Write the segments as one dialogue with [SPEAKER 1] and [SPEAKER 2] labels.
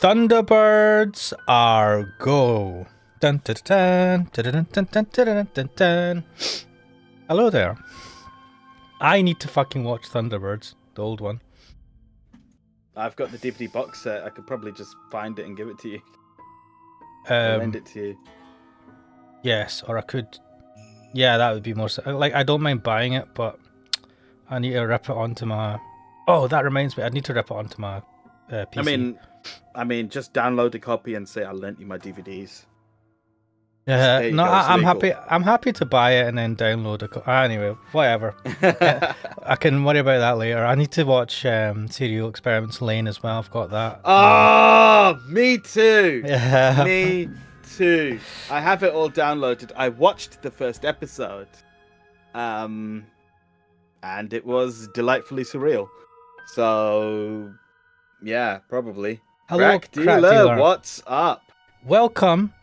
[SPEAKER 1] Thunderbirds are go. Dun, dun, dun, dun, dun, dun, dun, dun, dun, dun. Hello there. I need to fucking watch Thunderbirds, the old one.
[SPEAKER 2] I've got the DVD box set. I could probably just find it and give it to you. I'll lend it to you.
[SPEAKER 1] Yes, or I could. Yeah, that would be more. Like, I don't mind buying it, but I need to rip it onto my. Oh, that reminds me. I need to rip it onto my PC.
[SPEAKER 2] I mean, just download a copy and say I lent you my DVDs.
[SPEAKER 1] Yeah, no, I'm happy. I'm happy to buy it and then download it. Anyway, whatever. I can worry about that later. I need to watch Serial Experiments Lane as well. I've got that.
[SPEAKER 2] Oh, me too.
[SPEAKER 1] Yeah.
[SPEAKER 2] Me too. I have it all downloaded. I watched the first episode, and it was delightfully surreal. So, yeah, probably.
[SPEAKER 1] Hello,
[SPEAKER 2] Crack dealer, what's up?
[SPEAKER 1] Welcome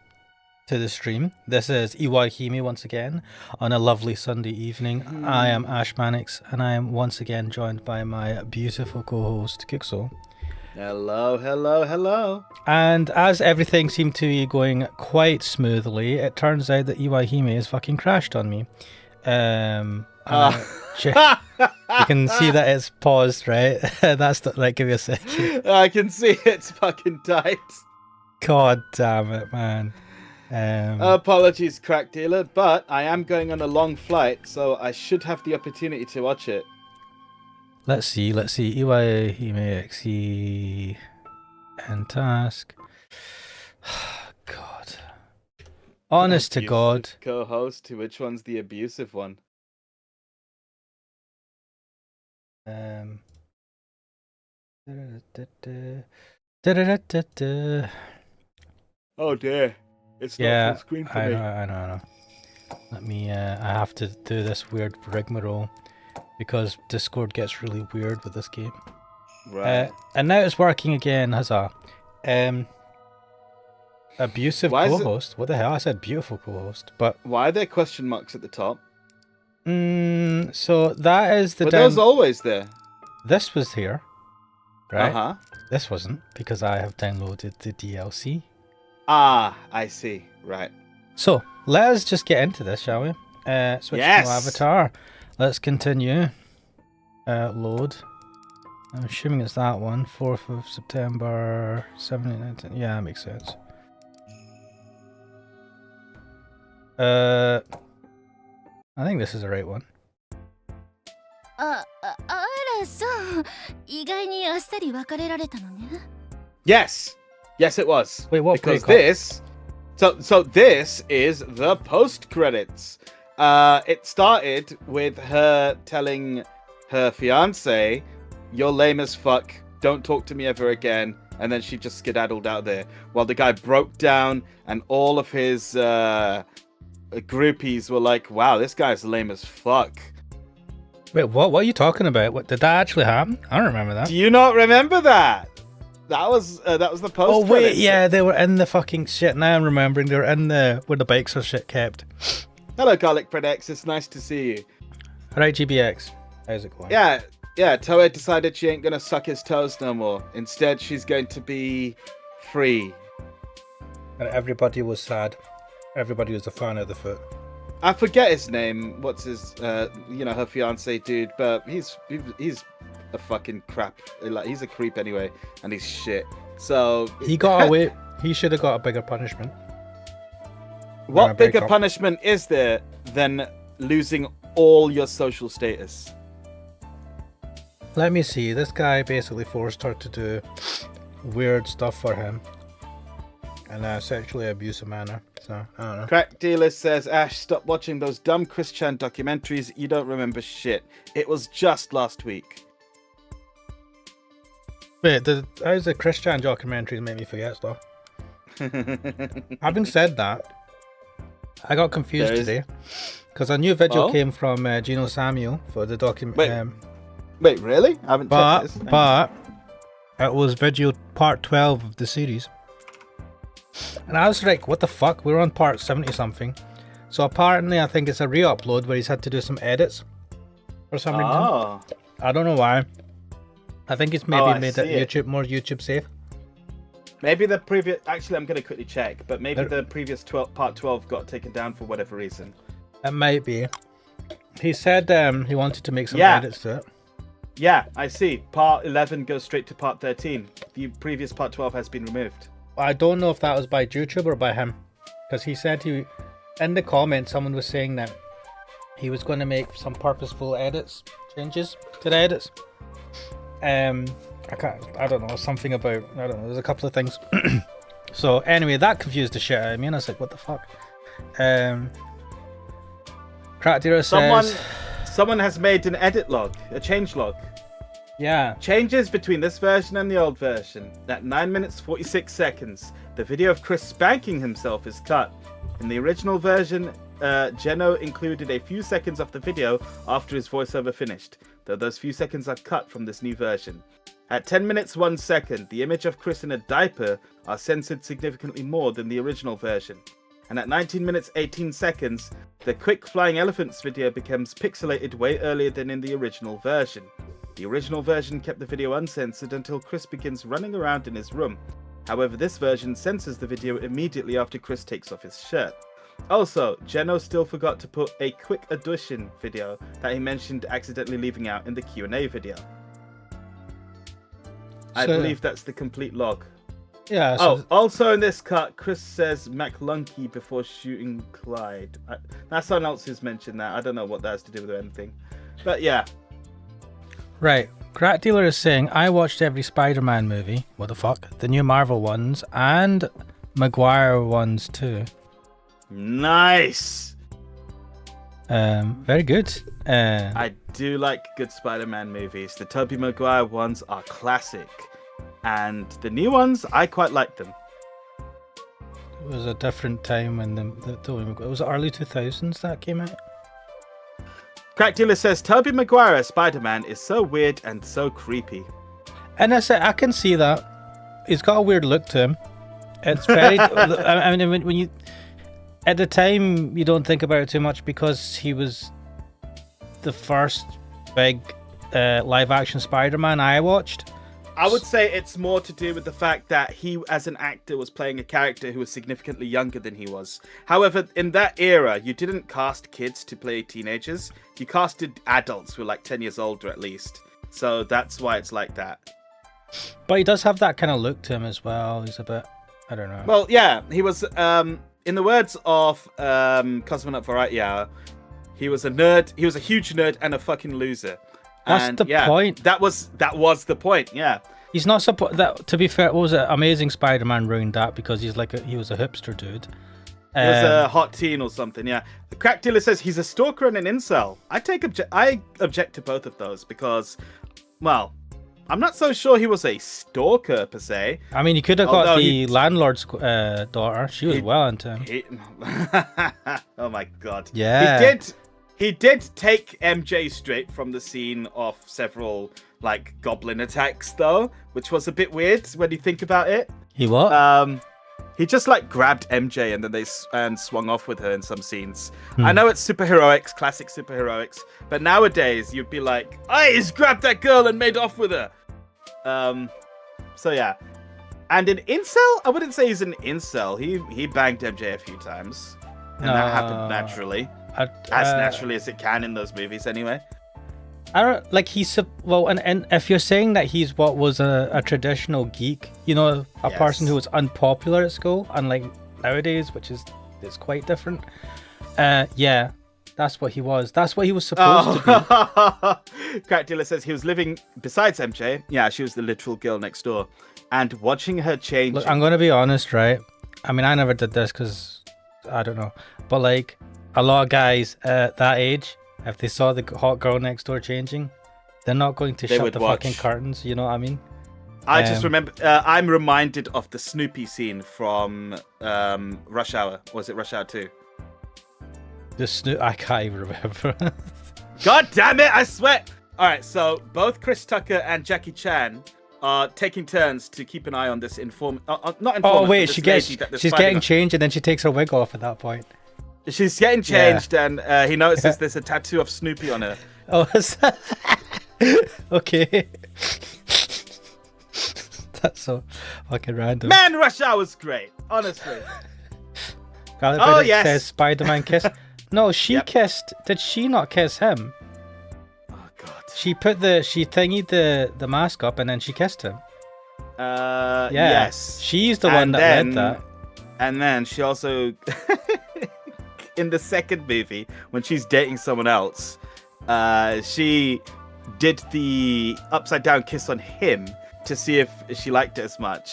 [SPEAKER 1] to the stream. This is Iwaihime once again on a lovely Sunday evening. I am Ash Mannix, and I am once again joined by my beautiful co-host Kixo.
[SPEAKER 2] Hello, hello, hello.
[SPEAKER 1] And as everything seemed to be going quite smoothly, it turns out that Iwaihime has fucking crashed on me. You can see that it's paused, right? That's the, like, give me a second.
[SPEAKER 2] I can see it's fucking tight.
[SPEAKER 1] God damn it, man.
[SPEAKER 2] Apologies, crack dealer, but I am going on a long flight, so I should have the opportunity to watch it.
[SPEAKER 1] Let's see. Iwaihime XE and task. God. Honest to God.
[SPEAKER 2] Co-host, which one's the abusive one? Oh dear. It's not full screen for me.
[SPEAKER 1] I know. Let me, I have to do this weird rigmarole because Discord gets really weird with this game.
[SPEAKER 2] Right.
[SPEAKER 1] And now it's working again, huzzah. Abusive co-host? What the hell? I said beautiful co-host, but...
[SPEAKER 2] Why are there question marks at the top?
[SPEAKER 1] So that is the...
[SPEAKER 2] Were those always there?
[SPEAKER 1] This was here, right?
[SPEAKER 2] Uh-huh.
[SPEAKER 1] This wasn't, because I have downloaded the DLC.
[SPEAKER 2] Ah, I see. Right.
[SPEAKER 1] So, let us just get into this, shall we? Switch to avatar. Let's continue. Load. I'm assuming it's that one. 4th of September, 17, 19. Yeah, that makes sense. I think this is the right one.
[SPEAKER 2] Yes! Yes, it was.
[SPEAKER 1] Wait, what?
[SPEAKER 2] Because this... So this is the post-credits. It started with her telling her fiancé, "You're lame as fuck, don't talk to me ever again," and then she just skedaddled out there, while the guy broke down, and all of his groupies were like, "Wow, this guy's lame as fuck."
[SPEAKER 1] Wait, what? What are you talking about? What did that actually happen? I don't remember that.
[SPEAKER 2] Do you not remember that? That was the post.
[SPEAKER 1] Oh wait, yeah, they were in the fucking shit. Now I'm remembering they were in the where the bikes are shit kept.
[SPEAKER 2] Hello, Garlic Predex. It's nice to see you.
[SPEAKER 1] Alright, GBX. How's it going?
[SPEAKER 2] Yeah. Toei decided she ain't gonna suck his toes no more. Instead, she's going to be free.
[SPEAKER 1] And everybody was sad. Everybody was a fan of the foot.
[SPEAKER 2] I forget his name. What's his? Her fiance dude. But he's a fucking crap. Like, he's a creep anyway, and he's shit. So
[SPEAKER 1] he got away. He should have got a bigger punishment.
[SPEAKER 2] What bigger punishment is there than losing all your social status?
[SPEAKER 1] Let me see. This guy basically forced her to do weird stuff for him in a sexually abusive manner. So I don't know.
[SPEAKER 2] Crack Dealer says, "Ash, stop watching those dumb Chris Chan documentaries. You don't remember shit. It was just last week."
[SPEAKER 1] Wait, how's the Chris Chan documentaries make me forget stuff? Having said that, I got confused today because a new video came from Gino Samuel for the document.
[SPEAKER 2] Wait, really? I haven't checked this.
[SPEAKER 1] But it was video part 12 of the series. And I was like, what the fuck? We're on part 70 something. So apparently I think it's a re-upload where he's had to do some edits for some reason. I don't know why. I think it's maybe made it more YouTube safe.
[SPEAKER 2] Maybe the previous. Actually, I'm going to quickly check, but maybe
[SPEAKER 1] There-
[SPEAKER 2] the previous part 12 got taken down for whatever reason.
[SPEAKER 1] It might be. He said he wanted to make some
[SPEAKER 2] Yeah.
[SPEAKER 1] edits to it.
[SPEAKER 2] Yeah, I see. Part 11 goes straight to part 13. The previous part 12 has been removed.
[SPEAKER 1] I don't know if that was by YouTube or by him, because he said in the comments, someone was saying that he was going to make some purposeful changes to the edits. I don't know, something about, I don't know, there's a couple of things. So anyway, that confused the shit out of me, and I was like, what the fuck? Crackdealer says...
[SPEAKER 2] Someone has made an edit log, a change log.
[SPEAKER 1] Yeah.
[SPEAKER 2] Changes between this version and the old version. At 9 minutes 46 seconds, the video of Chris spanking himself is cut. In the original version, Geno included a few seconds of the video after his voiceover finished, though those few seconds are cut from this new version. At 10 minutes 1 second, the image of Chris in a diaper are censored significantly more than the original version. And at 19 minutes 18 seconds, the quick flying elephants video becomes pixelated way earlier than in the original version. The original version kept the video uncensored until Chris begins running around in his room. However, this version censors the video immediately after Chris takes off his shirt. Also, Geno still forgot to put a quick audition video that he mentioned accidentally leaving out in the Q&A video. I believe that's the complete log.
[SPEAKER 1] Yeah.
[SPEAKER 2] So... Oh, also in this cut, Chris says McLunky before shooting Clyde. That's someone else who's mentioned that. I don't know what that has to do with anything. But yeah.
[SPEAKER 1] Right. Crack Dealer is saying, I watched every Spider-Man movie. What the fuck? The new Marvel ones and Maguire ones too.
[SPEAKER 2] Nice.
[SPEAKER 1] Very good.
[SPEAKER 2] I do like good Spider-Man movies. The Tobey Maguire ones are classic. And the new ones, I quite like them.
[SPEAKER 1] It was a different time when it was early 2000s that came out.
[SPEAKER 2] Crack Dealer says Tobey Maguire as Spider-Man is so weird and so creepy.
[SPEAKER 1] And I can see that. He's got a weird look to him. It's very... I mean, when you... At the time, you don't think about it too much because he was the first big live-action Spider-Man I watched.
[SPEAKER 2] I would say it's more to do with the fact that he, as an actor, was playing a character who was significantly younger than he was. However, in that era, you didn't cast kids to play teenagers. You casted adults who were like 10 years older at least. So that's why it's like that.
[SPEAKER 1] But he does have that kind of look to him as well. He's a bit... I don't know.
[SPEAKER 2] Well, yeah, he was... in the words of Cosmonaut Variety Hour, he was a nerd. He was a huge nerd and a fucking loser.
[SPEAKER 1] That's the point.
[SPEAKER 2] That was the point. Yeah.
[SPEAKER 1] He's not supposed. That, to be fair, what was it? Amazing Spider-Man ruined that because he was a hipster dude.
[SPEAKER 2] He was a hot teen or something. Yeah. Crack Dealer says he's a stalker and an incel. I object to both of those because, well, I'm not so sure he was a stalker per se.
[SPEAKER 1] I mean, he could have got the landlord's daughter. She was well into him.
[SPEAKER 2] Oh my god.
[SPEAKER 1] Yeah.
[SPEAKER 2] He did take MJ straight from the scene of several like goblin attacks though, which was a bit weird when you think about it.
[SPEAKER 1] He what?
[SPEAKER 2] He just like grabbed MJ and then they swung off with her in some scenes. I know it's superheroics, classic superheroics, but nowadays you'd be like, he's grabbed that girl and made off with her. So yeah. And an incel? I wouldn't say he's an incel. He banged MJ a few times. And that happened naturally. As naturally as it can in those movies anyway.
[SPEAKER 1] I don't like and if you're saying that he's what was a traditional geek, a person who was unpopular at school, unlike nowadays, which is quite different. Yeah, that's what he was. That's what he was supposed to be.
[SPEAKER 2] Crack Dealer says he was living besides MJ. Yeah, she was the literal girl next door, and watching her change.
[SPEAKER 1] Look, I'm gonna be honest, right? I mean, I never did this because I don't know, but like a lot of guys at that age, if they saw the hot girl next door changing, they're not going to shut the fucking curtains. You know what I mean?
[SPEAKER 2] I just remember. I'm reminded of the Snoopy scene from Rush Hour. Was it Rush Hour 2?
[SPEAKER 1] I can't even remember.
[SPEAKER 2] God damn it! I swear. All right, so both Chris Tucker and Jackie Chan are taking turns to keep an eye on this
[SPEAKER 1] Oh wait, she's getting changed and then she takes her wig off at that point.
[SPEAKER 2] She's getting changed and he notices there's a tattoo of Snoopy on her.
[SPEAKER 1] Oh, is that... Okay. That's so fucking random.
[SPEAKER 2] Man, Rush Hour was great, honestly.
[SPEAKER 1] Oh
[SPEAKER 2] yes.
[SPEAKER 1] Says Spider-Man kiss. No, she
[SPEAKER 2] Yep.
[SPEAKER 1] kissed. Did she not kiss him?
[SPEAKER 2] Oh god.
[SPEAKER 1] She thingied the mask up and then she kissed him.
[SPEAKER 2] Yeah.
[SPEAKER 1] Yeah.
[SPEAKER 2] Yes.
[SPEAKER 1] She's the one that led that.
[SPEAKER 2] And then she also, in the second movie, when she's dating someone else, she did the upside down kiss on him to see if she liked it as much,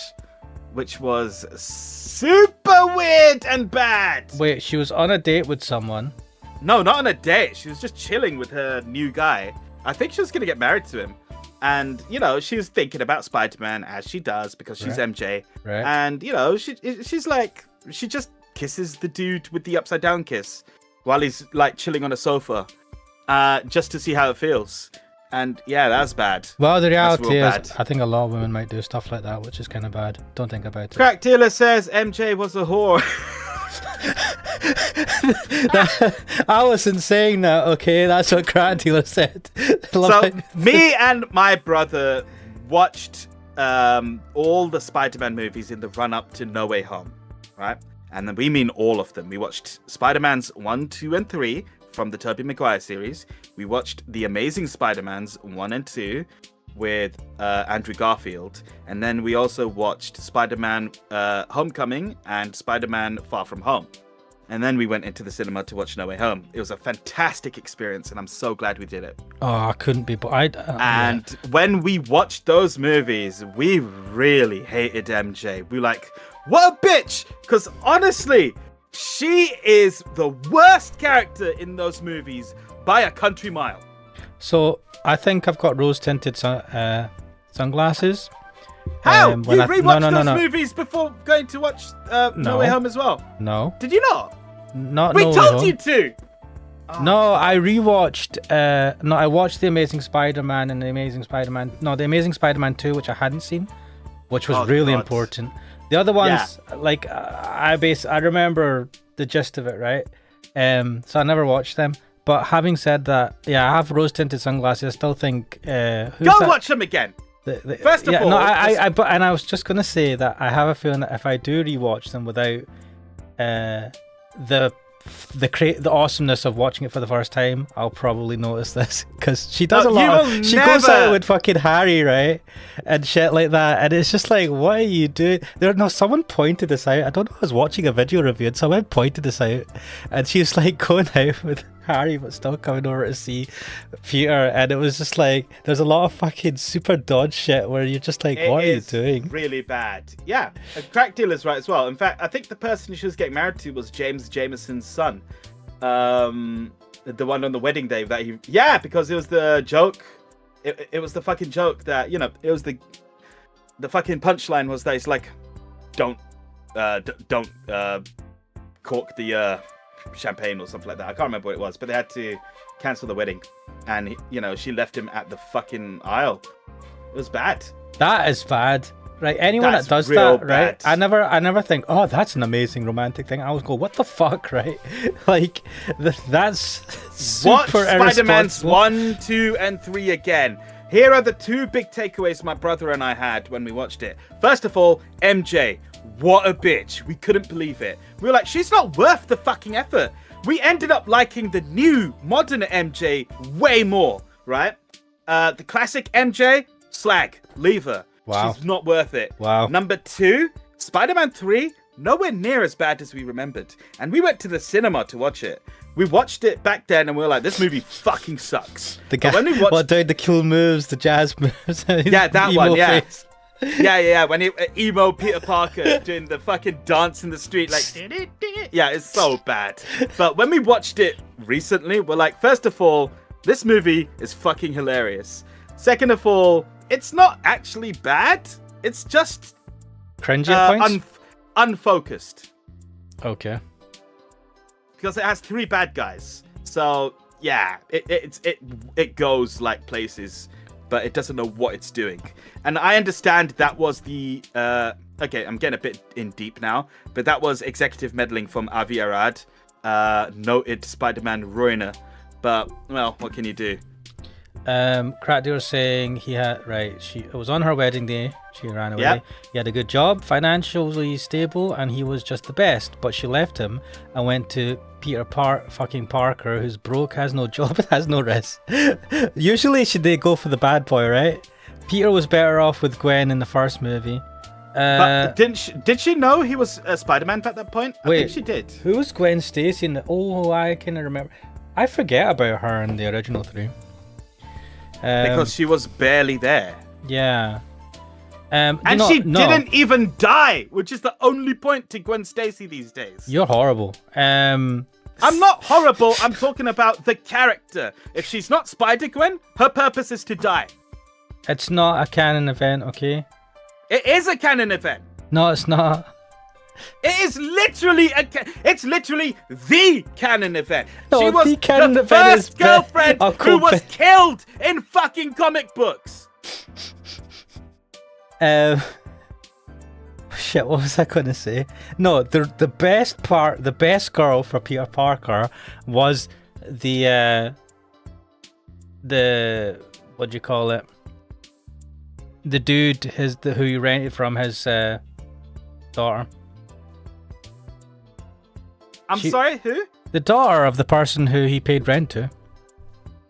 [SPEAKER 2] which was super weird and bad.
[SPEAKER 1] Wait, she was on a date with someone.
[SPEAKER 2] No, not on a date. She was just chilling with her new guy. I think she was going to get married to him. And, you know, she was thinking about Spider-Man, as she does, because she's
[SPEAKER 1] Right.
[SPEAKER 2] MJ.
[SPEAKER 1] Right.
[SPEAKER 2] And, you know, she's like, she just kisses the dude with the upside down kiss while he's, like, chilling on a sofa, just to see how it feels. And, yeah, that's bad.
[SPEAKER 1] Well, the
[SPEAKER 2] That's
[SPEAKER 1] reality
[SPEAKER 2] real
[SPEAKER 1] is,
[SPEAKER 2] bad.
[SPEAKER 1] I think a lot of women might do stuff like that, which is kind of bad. Don't think about it.
[SPEAKER 2] Crack Dealer says MJ was a whore.
[SPEAKER 1] I wasn't saying that, okay? That's what Crack Dealer said.
[SPEAKER 2] So, me and my brother watched all the Spider-Man movies in the run-up to No Way Home, right? And then we mean all of them. We watched Spider-Man's 1, 2, and 3 from the Tobey Maguire series. We watched The Amazing Spider-Man's 1 and 2 with Andrew Garfield. And then we also watched Spider-Man Homecoming and Spider-Man Far From Home. And then we went into the cinema to watch No Way Home. It was a fantastic experience, and I'm so glad we did it.
[SPEAKER 1] Oh, I couldn't be, but
[SPEAKER 2] And when we watched those movies, we really hated MJ. We were like, what a bitch! Because honestly, she is the worst character in those movies by a country mile.
[SPEAKER 1] So I think I've got rose-tinted sunglasses.
[SPEAKER 2] How?
[SPEAKER 1] When
[SPEAKER 2] You
[SPEAKER 1] I-
[SPEAKER 2] rewatched
[SPEAKER 1] no,
[SPEAKER 2] those movies before going to watch No Way Home as well?
[SPEAKER 1] No,
[SPEAKER 2] Did you not?
[SPEAKER 1] not
[SPEAKER 2] We
[SPEAKER 1] No Way
[SPEAKER 2] told
[SPEAKER 1] Home.
[SPEAKER 2] you to!
[SPEAKER 1] No, I rewatched. I watched The Amazing Spider-Man and The Amazing Spider-Man. No, The Amazing Spider-Man 2, which I hadn't seen, which was
[SPEAKER 2] Oh,
[SPEAKER 1] really
[SPEAKER 2] God.
[SPEAKER 1] important. The other ones, like I remember the gist of it, right? So I never watched them. But having said that, yeah, I have rose-tinted sunglasses. I still think.
[SPEAKER 2] Go watch them again! First of all,
[SPEAKER 1] no, and I was just gonna say that I have a feeling that if I do rewatch them without the awesomeness of watching it for the first time, I'll probably notice this because she does a lot. She goes out with fucking Harry, right, and shit like that, and it's just like, what are you doing? Someone pointed this out. I don't know. I was watching a video review and someone pointed this out, and she was like going out with Harry, but still coming over to see Peter, and it was just like there's a lot of fucking super dodge shit where you're just like, what are you doing?
[SPEAKER 2] Really bad. Yeah, a Crack Dealer's right as well. In fact, I think the person she was getting married to was James Jameson's son, the one on the wedding day that he. Yeah, because it was the joke. It was the fucking joke that it was the fucking punchline was that it's like, don't cork the champagne or something like that. I can't remember what it was, but they had to cancel the wedding, and she left him at the fucking aisle. It was bad.
[SPEAKER 1] That is bad, right? Anyone
[SPEAKER 2] That's
[SPEAKER 1] that does
[SPEAKER 2] real
[SPEAKER 1] that, right?
[SPEAKER 2] bad.
[SPEAKER 1] I never think, oh, that's an amazing romantic thing. I always go, what the fuck, right? Like that's
[SPEAKER 2] Watch
[SPEAKER 1] super
[SPEAKER 2] Spider-Man's
[SPEAKER 1] irresponsible.
[SPEAKER 2] 1, 2, and 3 again. Here are the two big takeaways my brother and I had when we watched it. First of all, MJ. What a bitch. We couldn't believe it. We were like, she's not worth the fucking effort. We ended up liking the new, modern MJ way more, right? The classic MJ, slag. Leave her.
[SPEAKER 1] Wow.
[SPEAKER 2] She's not worth it.
[SPEAKER 1] Wow.
[SPEAKER 2] Number 2, Spider-Man 3, nowhere near as bad as we remembered. And we went to the cinema to watch it. We watched it back then and we were like, this movie fucking sucks.
[SPEAKER 1] The guy,
[SPEAKER 2] But when we watched
[SPEAKER 1] doing the cool moves, the jazz moves.
[SPEAKER 2] Yeah, that
[SPEAKER 1] emo
[SPEAKER 2] one, yeah.
[SPEAKER 1] face.
[SPEAKER 2] Yeah. When emo Peter Parker doing the fucking dance in the street, like, yeah, it's so bad. But when we watched it recently, we're like, first of all, this movie is fucking hilarious. Second of all, it's not actually bad. It's just
[SPEAKER 1] Cringy at points?
[SPEAKER 2] unfocused
[SPEAKER 1] Okay.
[SPEAKER 2] because it has 3 bad guys. So yeah, it goes like places, but it doesn't know what it's doing. And I understand that was the okay, I'm getting a bit in deep now, but that was executive meddling from Avi Arad, noted Spider-Man ruiner. But well, what can you do?
[SPEAKER 1] Crackdeer was saying he had it was on her wedding day. She ran away.
[SPEAKER 2] Yep.
[SPEAKER 1] He had a good job, financially stable, and he was just the best. But she left him and went to Peter Parker, who's broke, has no job, has no rest. Usually, they go for the bad boy, right? Peter was better off with Gwen in the first movie.
[SPEAKER 2] But did she know he was Spider-Man at that point? I think she did.
[SPEAKER 1] Who was Gwen Stacy? I can remember. I forget about her in the original 3.
[SPEAKER 2] Because she was barely there.
[SPEAKER 1] Yeah.
[SPEAKER 2] And she didn't even die, which is the only point to Gwen Stacy these days.
[SPEAKER 1] You're horrible.
[SPEAKER 2] I'm not horrible. I'm talking about the character. If she's not Spider-Gwen, her purpose is to die.
[SPEAKER 1] It's not a canon event, okay?
[SPEAKER 2] It is a canon event.
[SPEAKER 1] No, it's not.
[SPEAKER 2] It is literally it's literally the canon event.
[SPEAKER 1] No,
[SPEAKER 2] she was the first girlfriend who was killed in fucking comic books.
[SPEAKER 1] Shit, what was I gonna say? No, the best girl for Peter Parker was the what do you call it? The dude, who he rented from his daughter.
[SPEAKER 2] Sorry, who?
[SPEAKER 1] The daughter of the person who he paid rent to.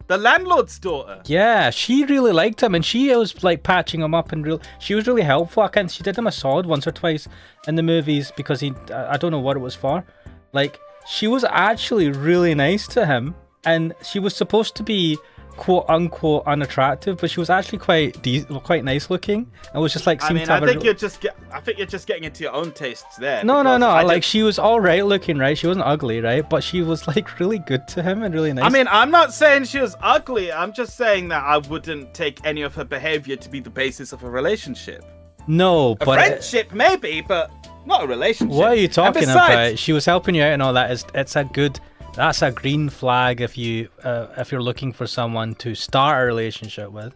[SPEAKER 2] The landlord's daughter.
[SPEAKER 1] Yeah, she really liked him, and she was like patching him up, and she was really helpful. She did him a solid once or twice in the movies because I don't know what it was for. Like, she was actually really nice to him, and she was supposed to be quote unquote unattractive, but she was actually quite nice looking. It was just like
[SPEAKER 2] I think you're just getting into your own tastes there.
[SPEAKER 1] No. Like, she was all right looking, right? She wasn't ugly, right? But she was like really good to him and really nice.
[SPEAKER 2] I mean, I'm not saying she was ugly. I'm just saying that I wouldn't take any of her behavior to be the basis of a relationship.
[SPEAKER 1] No, but
[SPEAKER 2] a friendship maybe, but not a relationship.
[SPEAKER 1] What are you talking about? She was helping you out and all that. That's a green flag if you're looking for someone to start a relationship with.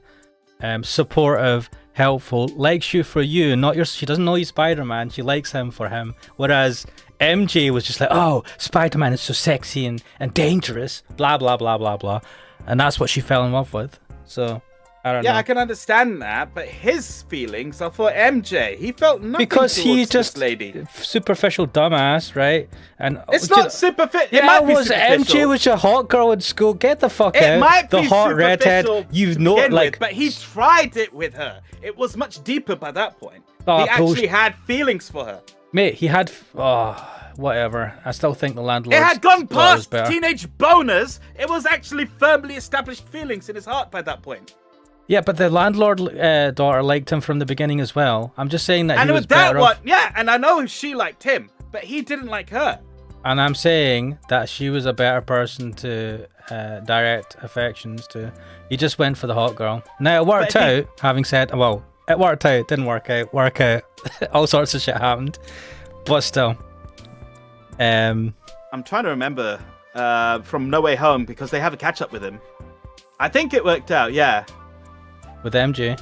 [SPEAKER 1] Supportive, helpful, likes you for you, she doesn't know you Spider-Man, she likes him for him. Whereas MJ was just like, oh, Spider-Man is so sexy and dangerous, blah blah blah blah blah. And that's what she fell in love with. So I don't know.
[SPEAKER 2] Yeah, I can understand that, but his feelings are for MJ. He felt nothing
[SPEAKER 1] because he's just
[SPEAKER 2] this lady.
[SPEAKER 1] Superficial dumbass, right? And
[SPEAKER 2] it's not superficial.
[SPEAKER 1] Yeah, MJ was a hot girl in school. Get the fuck out.
[SPEAKER 2] It might
[SPEAKER 1] the
[SPEAKER 2] be
[SPEAKER 1] hot redhead.
[SPEAKER 2] But he tried it with her. It was much deeper by that point. He actually had feelings for her.
[SPEAKER 1] Mate, he had. Whatever. I still think the landlord.
[SPEAKER 2] It had gone past teenage boners. It was actually firmly established feelings in his heart by that point.
[SPEAKER 1] Yeah, but the landlord daughter liked him from the beginning as well. I'm just saying that he was better off.
[SPEAKER 2] Yeah, and I know she liked him, but he didn't like her.
[SPEAKER 1] And I'm saying that she was a better person to direct affections to. He just went for the hot girl. Now, it worked out, having said, well, it worked out, didn't work out. All sorts of shit happened. But still.
[SPEAKER 2] I'm trying to remember from No Way Home, because they have a catch-up with him. I think it worked out, yeah.
[SPEAKER 1] With MJ.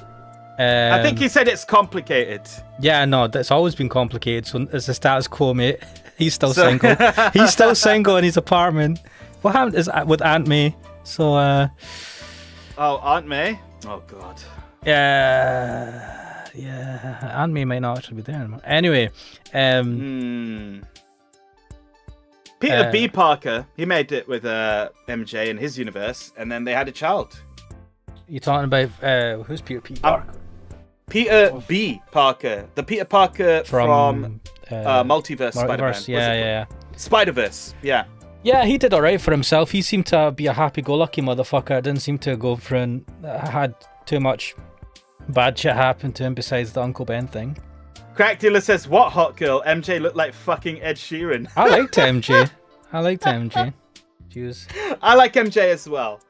[SPEAKER 2] I think he said it's complicated.
[SPEAKER 1] Yeah, no, that's always been complicated. So it's the status quo, mate. He's still single. He's still single in his apartment. What happened is with Aunt May. So,
[SPEAKER 2] oh, Aunt May? Oh, God.
[SPEAKER 1] Yeah. Aunt May might not actually be there anymore. Anyway.
[SPEAKER 2] Peter B. Parker, he made it with MJ in his universe, and then they had a child.
[SPEAKER 1] You're talking about who's Peter P. Parker?
[SPEAKER 2] Peter B. Parker, the Peter Parker from Multiverse Spider-Man.
[SPEAKER 1] Yeah.
[SPEAKER 2] Spider-Verse, yeah.
[SPEAKER 1] Yeah, he did all right for himself. He seemed to be a happy-go-lucky motherfucker. Didn't seem to go for had too much bad shit happen to him besides the Uncle Ben thing.
[SPEAKER 2] Crack Dealer says, "What hot girl? MJ looked like fucking Ed Sheeran."
[SPEAKER 1] I liked MJ. She was.
[SPEAKER 2] I like MJ as well.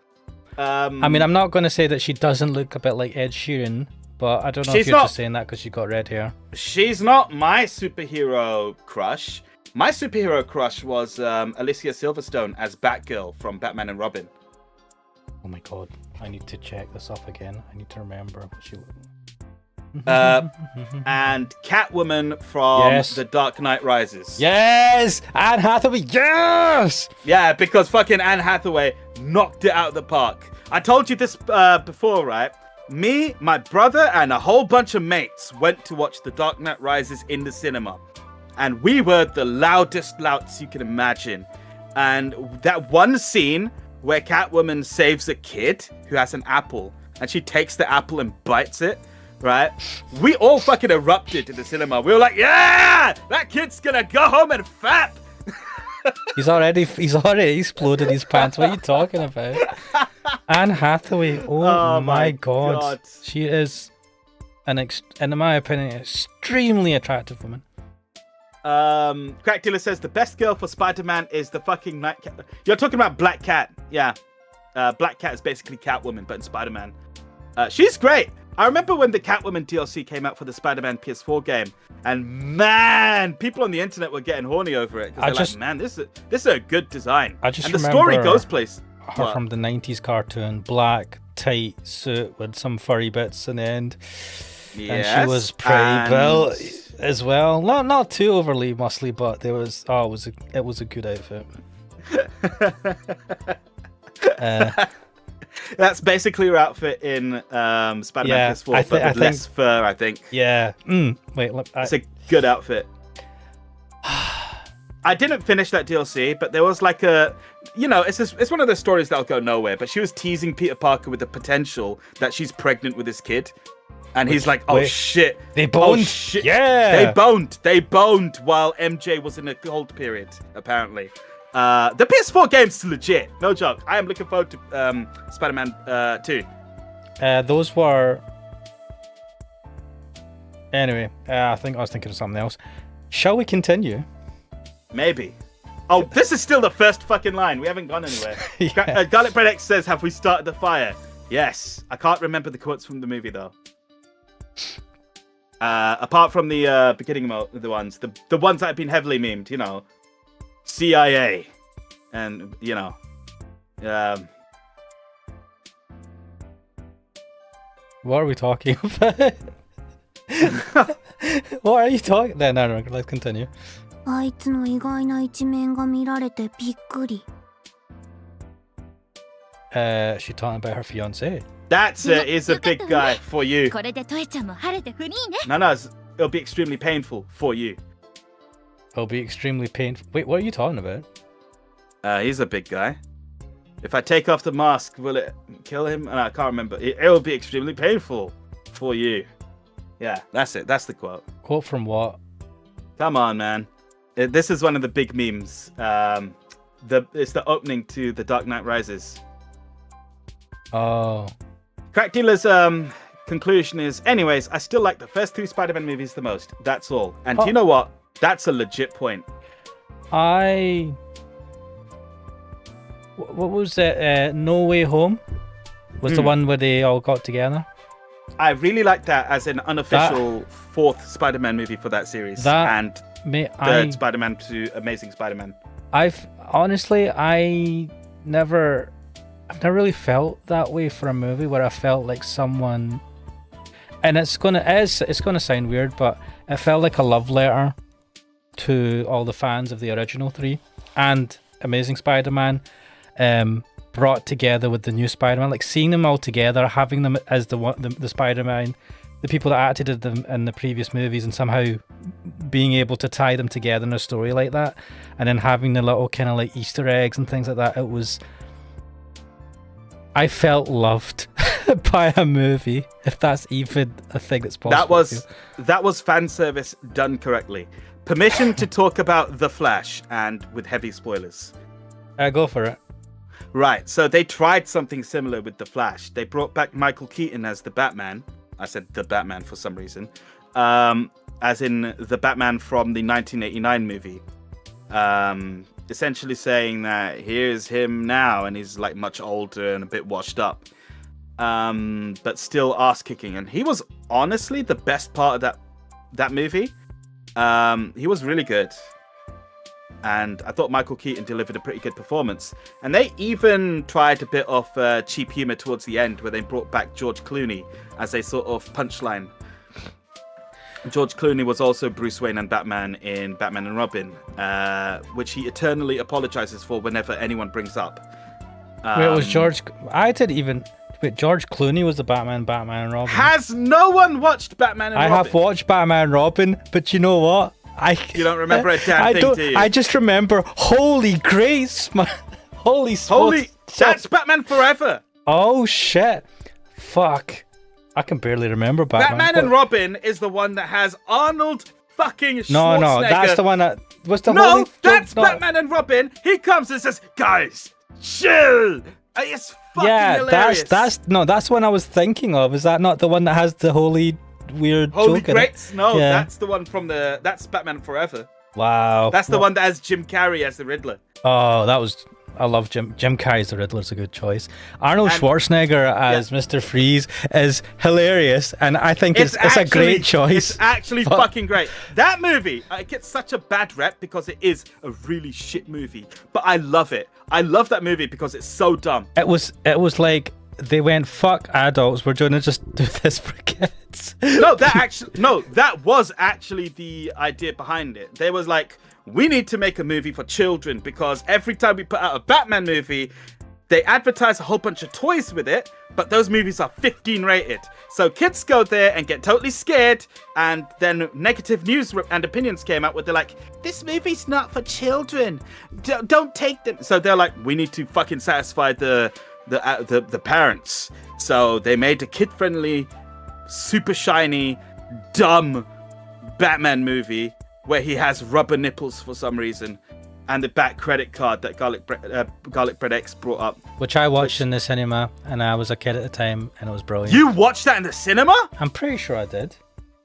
[SPEAKER 1] I mean, I'm not going to say that she doesn't look a bit like Ed Sheeran, but I don't know if you're just saying that because she got red hair.
[SPEAKER 2] She's not my superhero crush. My superhero crush was Alicia Silverstone as Batgirl from Batman and Robin.
[SPEAKER 1] Oh my god, I need to check this up again. I need to remember what she was.
[SPEAKER 2] and Catwoman from
[SPEAKER 1] Yes.
[SPEAKER 2] The Dark Knight Rises.
[SPEAKER 1] Yes! Anne Hathaway, yes!
[SPEAKER 2] Yeah, because fucking Anne Hathaway knocked it out of the park. I told you this before, right? Me, my brother, and a whole bunch of mates went to watch The Dark Knight Rises in the cinema. And we were the loudest louts you can imagine. And that one scene where Catwoman saves a kid who has an apple, and she takes the apple and bites it, right? We all fucking erupted in the cinema. We were like, yeah, that kid's gonna go home and fap.
[SPEAKER 1] He's already exploded his pants. What are you talking about? Anne Hathaway, oh my god. She is in my opinion, extremely attractive woman.
[SPEAKER 2] Crack Dealer says the best girl for Spider-Man is the fucking Night Cat. You're talking about Black Cat. Yeah. Black Cat is basically Catwoman, but in Spider-Man. She's great. I remember when the Catwoman DLC came out for the Spider-Man PS4 game, and man, people on the internet were getting horny over it. Because they're like, man, this is a good design.
[SPEAKER 1] I just
[SPEAKER 2] and the
[SPEAKER 1] remember
[SPEAKER 2] story goes place.
[SPEAKER 1] Her from the 90s cartoon, black, tight suit with some furry bits in the end.
[SPEAKER 2] Yes,
[SPEAKER 1] and she was pretty built as well. Not too overly muscly, but there was it was a good outfit.
[SPEAKER 2] That's basically her outfit in Spider-Man PS4, but with less fur, I think.
[SPEAKER 1] Yeah. Wait, look.
[SPEAKER 2] It's a good outfit. I didn't finish that DLC, but there was like it's one of those stories that'll go nowhere. But she was teasing Peter Parker with the potential that she's pregnant with this kid. And he's like, oh shit.
[SPEAKER 1] They boned.
[SPEAKER 2] Oh, shit.
[SPEAKER 1] Yeah.
[SPEAKER 2] They boned while MJ was in a cold period, apparently. The PS4 game's legit. No joke. I am looking forward to Spider-Man 2.
[SPEAKER 1] Those were... Anyway, I think I was thinking of something else. Shall we continue?
[SPEAKER 2] Maybe. Oh, this is still the first fucking line. We haven't gone anywhere.
[SPEAKER 1] Yeah.
[SPEAKER 2] Garlic Bread X says, have we started the fire? Yes. I can't remember the quotes from the movie, though. Apart from the beginning the ones. The ones that have been heavily memed, you know. CIA. And, you know.
[SPEAKER 1] What are we talking about? What are you talking? No, let's continue.
[SPEAKER 3] あいつの意外な一面が見られてびっくり。
[SPEAKER 1] She talking about her fiance.
[SPEAKER 2] That's is a big guy for you.
[SPEAKER 3] これでトエちゃんも晴れてフリーね。
[SPEAKER 2] No, it'll be extremely painful for you.
[SPEAKER 1] It'll be extremely painful. Wait, what are you talking about?
[SPEAKER 2] He's a big guy. If I take off the mask, will it kill him? I can't remember. It will be extremely painful for you. Yeah, that's it. That's the quote.
[SPEAKER 1] Quote from what?
[SPEAKER 2] Come on, man. This is one of the big memes. It's the opening to The Dark Knight Rises.
[SPEAKER 1] Oh.
[SPEAKER 2] Crack Dealer's conclusion is, anyways, I still like the first 2 Spider-Man movies the most. That's all. And you know what? That's a legit point.
[SPEAKER 1] What was it? No Way Home was the one where they all got together.
[SPEAKER 2] I really like that as an unofficial 4th Spider-Man movie for that series. And third Spider-Man to Amazing Spider-Man.
[SPEAKER 1] I've never really felt that way for a movie where I felt like someone, and it's gonna sound weird, but it felt like a love letter to all the fans of the original 3 and Amazing Spider-Man, brought together with the new Spider-Man, like seeing them all together, having them as the Spider-Man, the people that acted in the previous movies, and somehow being able to tie them together in a story like that, and then having the little kind of like Easter eggs and things like that. I felt loved by a movie, if that's even a thing that's possible.
[SPEAKER 2] That was fan service done correctly. Permission to talk about The Flash, and with heavy spoilers.
[SPEAKER 1] Go for it.
[SPEAKER 2] Right, so they tried something similar with The Flash. They brought back Michael Keaton as the Batman. I said the Batman for some reason. As in the Batman from the 1989 movie. Essentially saying that here's him now, and he's like much older and a bit washed up. But still ass-kicking. And he was honestly the best part of that movie. He was really good. And I thought Michael Keaton delivered a pretty good performance. And they even tried a bit of cheap humor towards the end, where they brought back George Clooney as a sort of punchline. George Clooney was also Bruce Wayne and Batman in Batman and Robin, which he eternally apologizes for whenever anyone brings up.
[SPEAKER 1] Wait, it was George. I didn't even. Wait, George Clooney was the Batman and Robin.
[SPEAKER 2] Has no one watched Batman and Robin?
[SPEAKER 1] I have watched Batman and Robin, but you know what?
[SPEAKER 2] You don't remember a damn thing, do you?
[SPEAKER 1] I just remember, holy grace, man. Holy,
[SPEAKER 2] that's Batman Forever.
[SPEAKER 1] Oh shit. Fuck. I can barely remember Batman.
[SPEAKER 2] Batman and Robin is the one that has Arnold fucking Schwarzenegger.
[SPEAKER 1] No, that's the one that was the
[SPEAKER 2] No, that's Batman and Robin. He comes and says, "Guys, chill." It's fucking hilarious.
[SPEAKER 1] that's the one I was thinking of. Is that not the one that has the holy joke
[SPEAKER 2] Grates? No,
[SPEAKER 1] yeah.
[SPEAKER 2] That's the one from that's Batman Forever.
[SPEAKER 1] Wow.
[SPEAKER 2] That's the one that has Jim Carrey as the Riddler.
[SPEAKER 1] Oh, I love Jim Carrey's the Riddler. Is a good choice. Arnold Schwarzenegger as Mr. Freeze is hilarious, and I think it's a great choice.
[SPEAKER 2] It's actually fucking great. That movie, it gets such a bad rep because it is a really shit movie, but I love it. I love that movie because it's so dumb.
[SPEAKER 1] It was like they went, fuck adults, we're going to just do this for kids.
[SPEAKER 2] That was actually the idea behind it. They was like, we need to make a movie for children because every time we put out a Batman movie, they advertise a whole bunch of toys with it, but those movies are 15 rated. So kids go there and get totally scared, and then negative news and opinions came out where they're like, this movie's not for children. Don't take them. So they're like, we need to fucking satisfy the parents. So they made a kid-friendly, super shiny, dumb Batman movie where he has rubber nipples for some reason, and the back credit card that Garlic Bread X brought up.
[SPEAKER 1] Which I watched in the cinema, and I was a kid at the time, and it was brilliant.
[SPEAKER 2] You watched that in the cinema?
[SPEAKER 1] I'm pretty sure I did.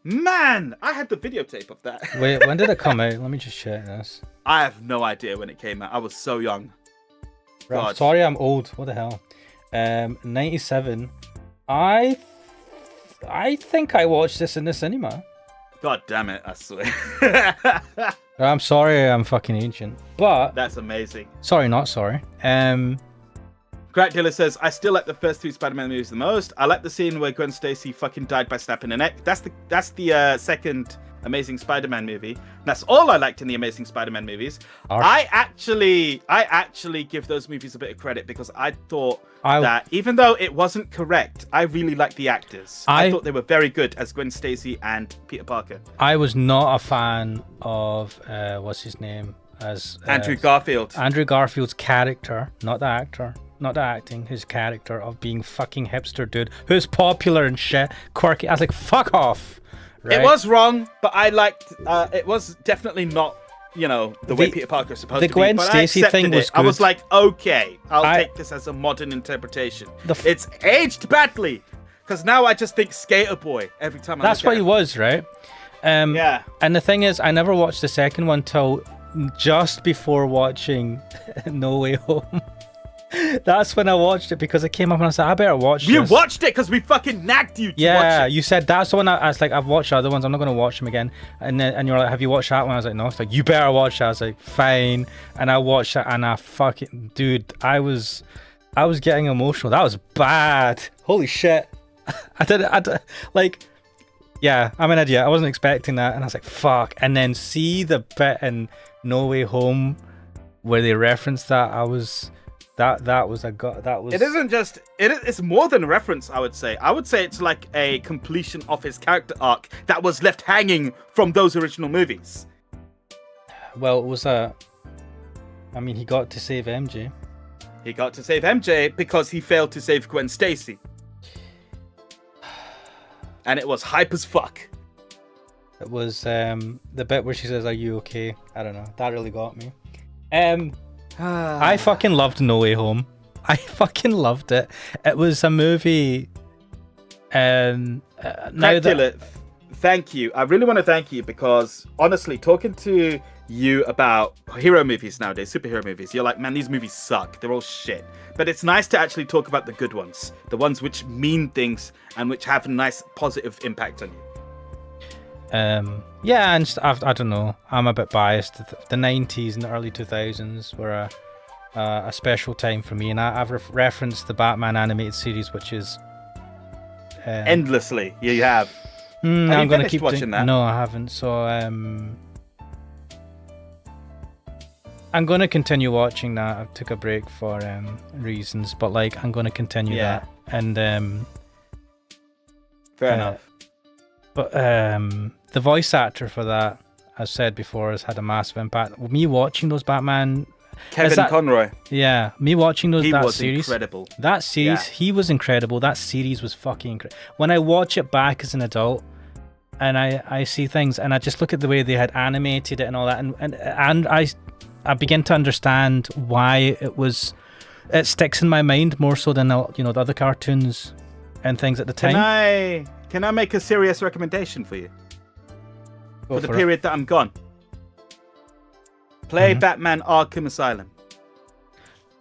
[SPEAKER 2] Man, I had the videotape of that.
[SPEAKER 1] Wait, when did it come out? Let me just check this.
[SPEAKER 2] I have no idea when it came out. I was so young.
[SPEAKER 1] Right, I'm sorry, I'm old. What the hell? 97. I think I watched this in the cinema.
[SPEAKER 2] God damn it, I swear.
[SPEAKER 1] I'm sorry, I'm fucking ancient. But
[SPEAKER 2] that's amazing.
[SPEAKER 1] Sorry, not sorry.
[SPEAKER 2] Crack Dealer says, I still like the first two Spider-Man movies the most. I like the scene where Gwen Stacy fucking died by snapping her neck. That's the second Amazing Spider-Man movie. That's all I liked in the Amazing Spider-Man movies. I actually give those movies a bit of credit because I thought that even though it wasn't correct, I really liked the actors. I thought they were very good as Gwen Stacy and Peter Parker. I
[SPEAKER 1] was not a fan of what's his name as
[SPEAKER 2] Andrew Garfield.
[SPEAKER 1] Andrew Garfield's character, not the actor. Not the acting, his character of being fucking hipster dude who's popular and shit, quirky. I was like, fuck off. Right?
[SPEAKER 2] It was wrong, but I liked. It was definitely not, the way Peter Parker is supposed to be.
[SPEAKER 1] The Gwen Stacy thing was good.
[SPEAKER 2] I was like, okay, I'll take this as a modern interpretation. It's aged badly, because now I just think Skater Boy every time I.
[SPEAKER 1] That's what he was, right?
[SPEAKER 2] Yeah.
[SPEAKER 1] And the thing is, I never watched the second one till just before watching No Way Home. That's when I watched it because it came up and I said, I better watch this.
[SPEAKER 2] You watched it because we fucking nagged you to watch it.
[SPEAKER 1] You said that's the one. I was like, I've watched other ones. I'm not going to watch them again. And you're like, have you watched that one? I was like, no. It's like, you better watch that. I was like, fine. And I watched it and I fucking, dude, I was getting emotional. That was bad. Holy shit. I did I'm an idiot. I wasn't expecting that. And I was like, fuck. And then see the bit in No Way Home where they referenced that. It
[SPEAKER 2] isn't just it's more than a reference. I would say it's like a completion of his character arc that was left hanging from those original movies.
[SPEAKER 1] Well, it was he got to save MJ.
[SPEAKER 2] He got to save MJ because he failed to save Gwen Stacy, and it was hype as fuck.
[SPEAKER 1] It was the bit where she says, "Are you okay?" I don't know. That really got me. I fucking loved No Way Home. I fucking loved it. It was a movie. Thank
[SPEAKER 2] you. I really want to thank you because honestly, talking to you about hero movies nowadays, superhero movies, you're like, man, these movies suck. They're all shit. But it's nice to actually talk about the good ones, the ones which mean things and which have a nice positive impact on you.
[SPEAKER 1] And I don't know. I'm a bit biased. The 90s and the early 2000s were a special time for me, and I've referenced the Batman animated series, which is
[SPEAKER 2] endlessly. You have.
[SPEAKER 1] I'm
[SPEAKER 2] you
[SPEAKER 1] gonna
[SPEAKER 2] finished
[SPEAKER 1] keep
[SPEAKER 2] watching that?
[SPEAKER 1] No, I haven't. So I'm gonna continue watching that. I took a break for reasons, but like I'm gonna continue that. And
[SPEAKER 2] fair enough.
[SPEAKER 1] But the voice actor for that, as said before, has had a massive impact. Me watching those Batman,
[SPEAKER 2] Kevin Conroy.
[SPEAKER 1] Yeah, me watching those.
[SPEAKER 2] He
[SPEAKER 1] that
[SPEAKER 2] was
[SPEAKER 1] series,
[SPEAKER 2] incredible.
[SPEAKER 1] That series,
[SPEAKER 2] Yeah.
[SPEAKER 1] he was incredible. That series was fucking incredible. When I watch it back as an adult, and I see things, and I just look at the way they had animated it and all that, and I begin to understand why it sticks in my mind more so than the other cartoons and things at the time.
[SPEAKER 2] Can I make a serious recommendation for you?
[SPEAKER 1] Go
[SPEAKER 2] for the
[SPEAKER 1] for
[SPEAKER 2] period that I'm gone. Play
[SPEAKER 1] Mhm.
[SPEAKER 2] Batman Arkham Asylum.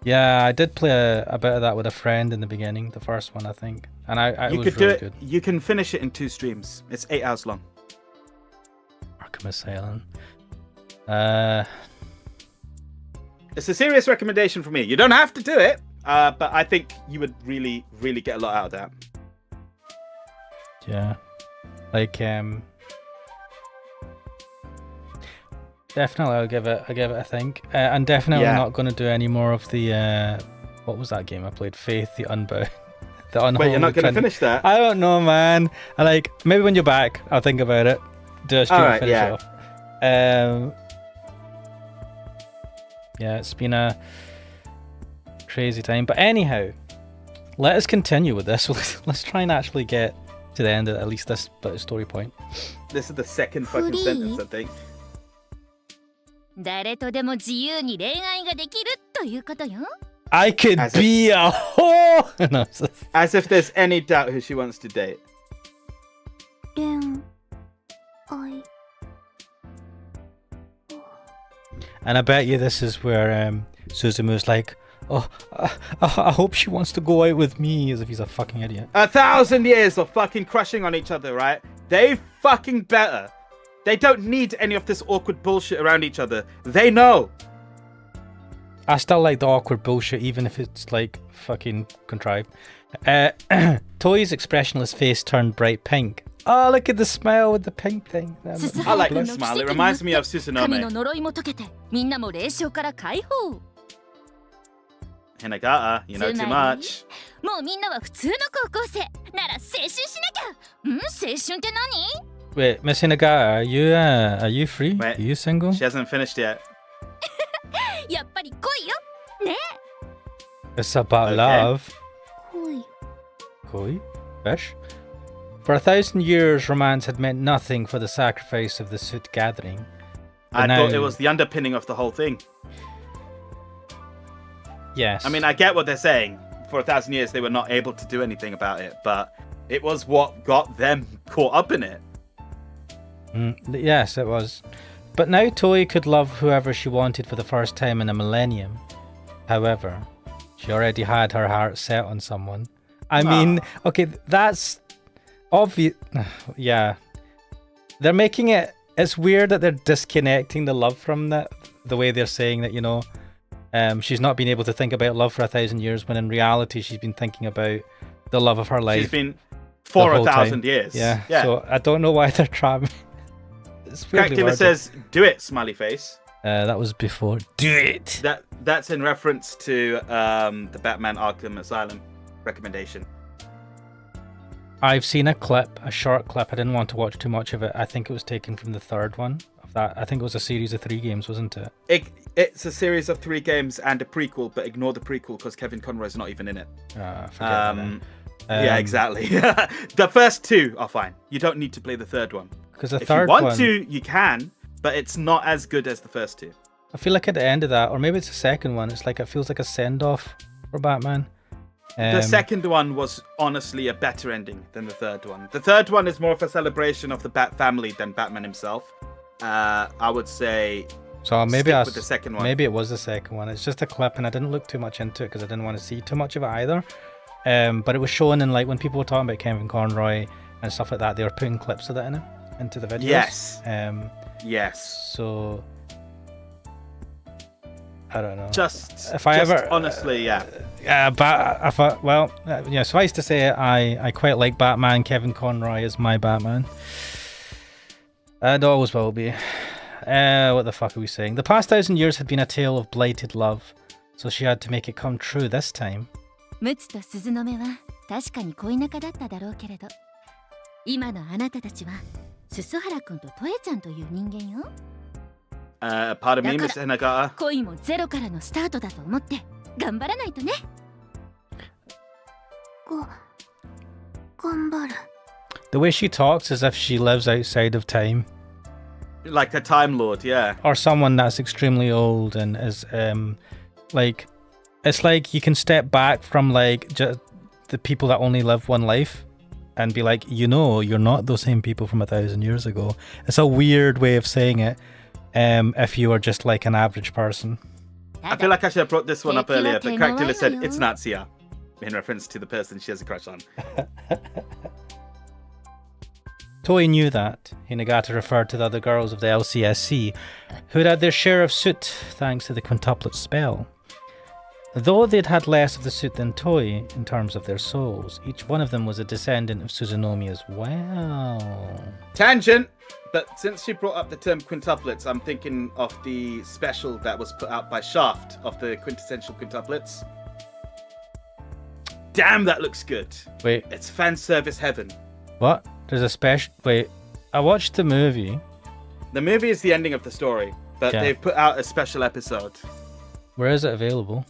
[SPEAKER 1] Yeah, I did play a bit of that with a friend in the beginning, the first one, I think. And it
[SPEAKER 2] You
[SPEAKER 1] was
[SPEAKER 2] could do
[SPEAKER 1] really
[SPEAKER 2] it.
[SPEAKER 1] good.
[SPEAKER 2] You can finish it in 2 streams. It's 8 hours long.
[SPEAKER 1] Arkham Asylum.
[SPEAKER 2] It's a serious recommendation for me. You don't have to do it, but I think you would really, really get a lot out of that.
[SPEAKER 1] Yeah. Like, definitely I'll give it a think. And definitely not going to do any more of the, what was that game I played? Faith, the Unbound. The Unholy.
[SPEAKER 2] Wait, you're not going to finish that?
[SPEAKER 1] I don't know, man. Maybe when you're back, I'll think about it. Do a stream and finish it off. Yeah, it's been a crazy time. But anyhow, let us continue with this. Let's try and actually get to the end of at least this bit of story point.
[SPEAKER 2] This is the second fucking sentence, I think.
[SPEAKER 4] 誰とでも自由に恋愛ができるということよ。
[SPEAKER 1] I could be a whore! No,
[SPEAKER 2] as if there's any doubt who she wants to date.
[SPEAKER 1] And I bet you this is where Suzumu's like, oh, I hope she wants to go out with me, as if he's a fucking idiot.
[SPEAKER 2] 1,000 years of fucking crushing on each other, right? They fucking better. They don't need any of this awkward bullshit around each other. They know.
[SPEAKER 1] I still like the awkward bullshit, even if it's like fucking contrived. Toy's expressionless face turned bright pink. Oh, look at the smile with the pink thing.
[SPEAKER 2] I like that smile. It reminds me of Susanome.
[SPEAKER 4] 神の呪いも解けて、みんなも霊障から解放。
[SPEAKER 2] Hinagata, you know too much.
[SPEAKER 4] もうみんなは普通の高校生なら青春しなきゃ。青春って何？
[SPEAKER 1] Wait, Miss Hinagata, are you free?
[SPEAKER 2] Wait,
[SPEAKER 1] are you single?
[SPEAKER 2] She hasn't finished yet.
[SPEAKER 4] やっぱり恋よ。ね。
[SPEAKER 1] It's about love. Koi? Fish? For 1,000 years, romance had meant nothing for the sacrifice of the suit gathering.
[SPEAKER 2] I thought it was the underpinning of the whole thing.
[SPEAKER 1] Yes.
[SPEAKER 2] I mean, I get what they're saying. For 1,000 years, they were not able to do anything about it, but it was what got them caught up in it.
[SPEAKER 1] Yes, it was. But now Toei could love whoever she wanted for the first time in a millennium. However, she already had her heart set on someone. I mean, okay, that's obvious. Yeah. They're making it... It's weird that they're disconnecting the love from that. The way they're saying that, she's not been able to think about love for 1,000 years, when in reality she's been thinking about the love of her life.
[SPEAKER 2] She's been for 1,000 years.
[SPEAKER 1] Yeah. So I don't know why they're trapping.
[SPEAKER 2] Crack Killer says, "Do it, smiley face."
[SPEAKER 1] That was before. Do it.
[SPEAKER 2] That's in reference to the Batman Arkham Asylum recommendation.
[SPEAKER 1] I've seen a clip, a short clip. I didn't want to watch too much of it. I think it was taken from the third one of that. I think it was a series of 3 games, wasn't it?
[SPEAKER 2] It's a series of 3 games and a prequel, but ignore the prequel because Kevin Conroy's not even in it.
[SPEAKER 1] Forget
[SPEAKER 2] yeah, exactly. The first 2 are fine. You don't need to play the third one.
[SPEAKER 1] Because the
[SPEAKER 2] if
[SPEAKER 1] third
[SPEAKER 2] you want
[SPEAKER 1] one,
[SPEAKER 2] to, you can, but it's not as good as the first 2.
[SPEAKER 1] I feel like at the end of that, or maybe it's the second one, it's like it feels like a send-off for Batman.
[SPEAKER 2] The second one was honestly a better ending than the third one. The third one is more of a celebration of the Bat family than Batman himself. I would say.
[SPEAKER 1] So maybe
[SPEAKER 2] with the second one.
[SPEAKER 1] Maybe it was the second one. It's just a clip, and I didn't look too much into it because I didn't want to see too much of it either. But it was shown in, like, when people were talking about Kevin Conroy and stuff like that, they were putting clips of that into the videos.
[SPEAKER 2] Yes. Yes.
[SPEAKER 1] So I don't know.
[SPEAKER 2] Honestly, yeah.
[SPEAKER 1] Suffice to say, I quite like Batman. Kevin Conroy is my Batman. And always will be. What the fuck are we saying? The past 1,000 years had been a tale of blighted love, so she had to make it come true this time.
[SPEAKER 4] ムツと鈴の目は確かに恋仲だっただろうけれど、今のあなたたちは鈴原くんとトエちゃんという人間よ。
[SPEAKER 2] Pardon me, Miss Hinagata.
[SPEAKER 4] 恋もゼロからのスタートだと思って頑張らないとね。
[SPEAKER 3] 頑張る。
[SPEAKER 1] The way she talks as if she lives outside of time.
[SPEAKER 2] Like a Time Lord, yeah.
[SPEAKER 1] Or someone that's extremely old and is like, it's like you can step back from like just the people that only live one life and be like, you know, you're not those same people from 1,000 years ago. It's a weird way of saying it. If you are just like an average person.
[SPEAKER 2] I feel like I should have brought this one up earlier, but Cracktula said it's Natsuya in reference to the person she has a crush on.
[SPEAKER 1] Toei knew that. Hinagata referred to the other girls of the LCSC, who had their share of suit thanks to the quintuplet spell. Though they'd had less of the suit than Toei in terms of their souls, each one of them was a descendant of Suzunomi as well.
[SPEAKER 2] Tangent! But since she brought up the term quintuplets, I'm thinking of the special that was put out by Shaft of the quintessential quintuplets. Damn, that looks good.
[SPEAKER 1] Wait.
[SPEAKER 2] It's fan service heaven.
[SPEAKER 1] What? There's a special... Wait, I watched the movie.
[SPEAKER 2] The movie is the ending of the story, but they've put out a special episode.
[SPEAKER 1] Where is it available?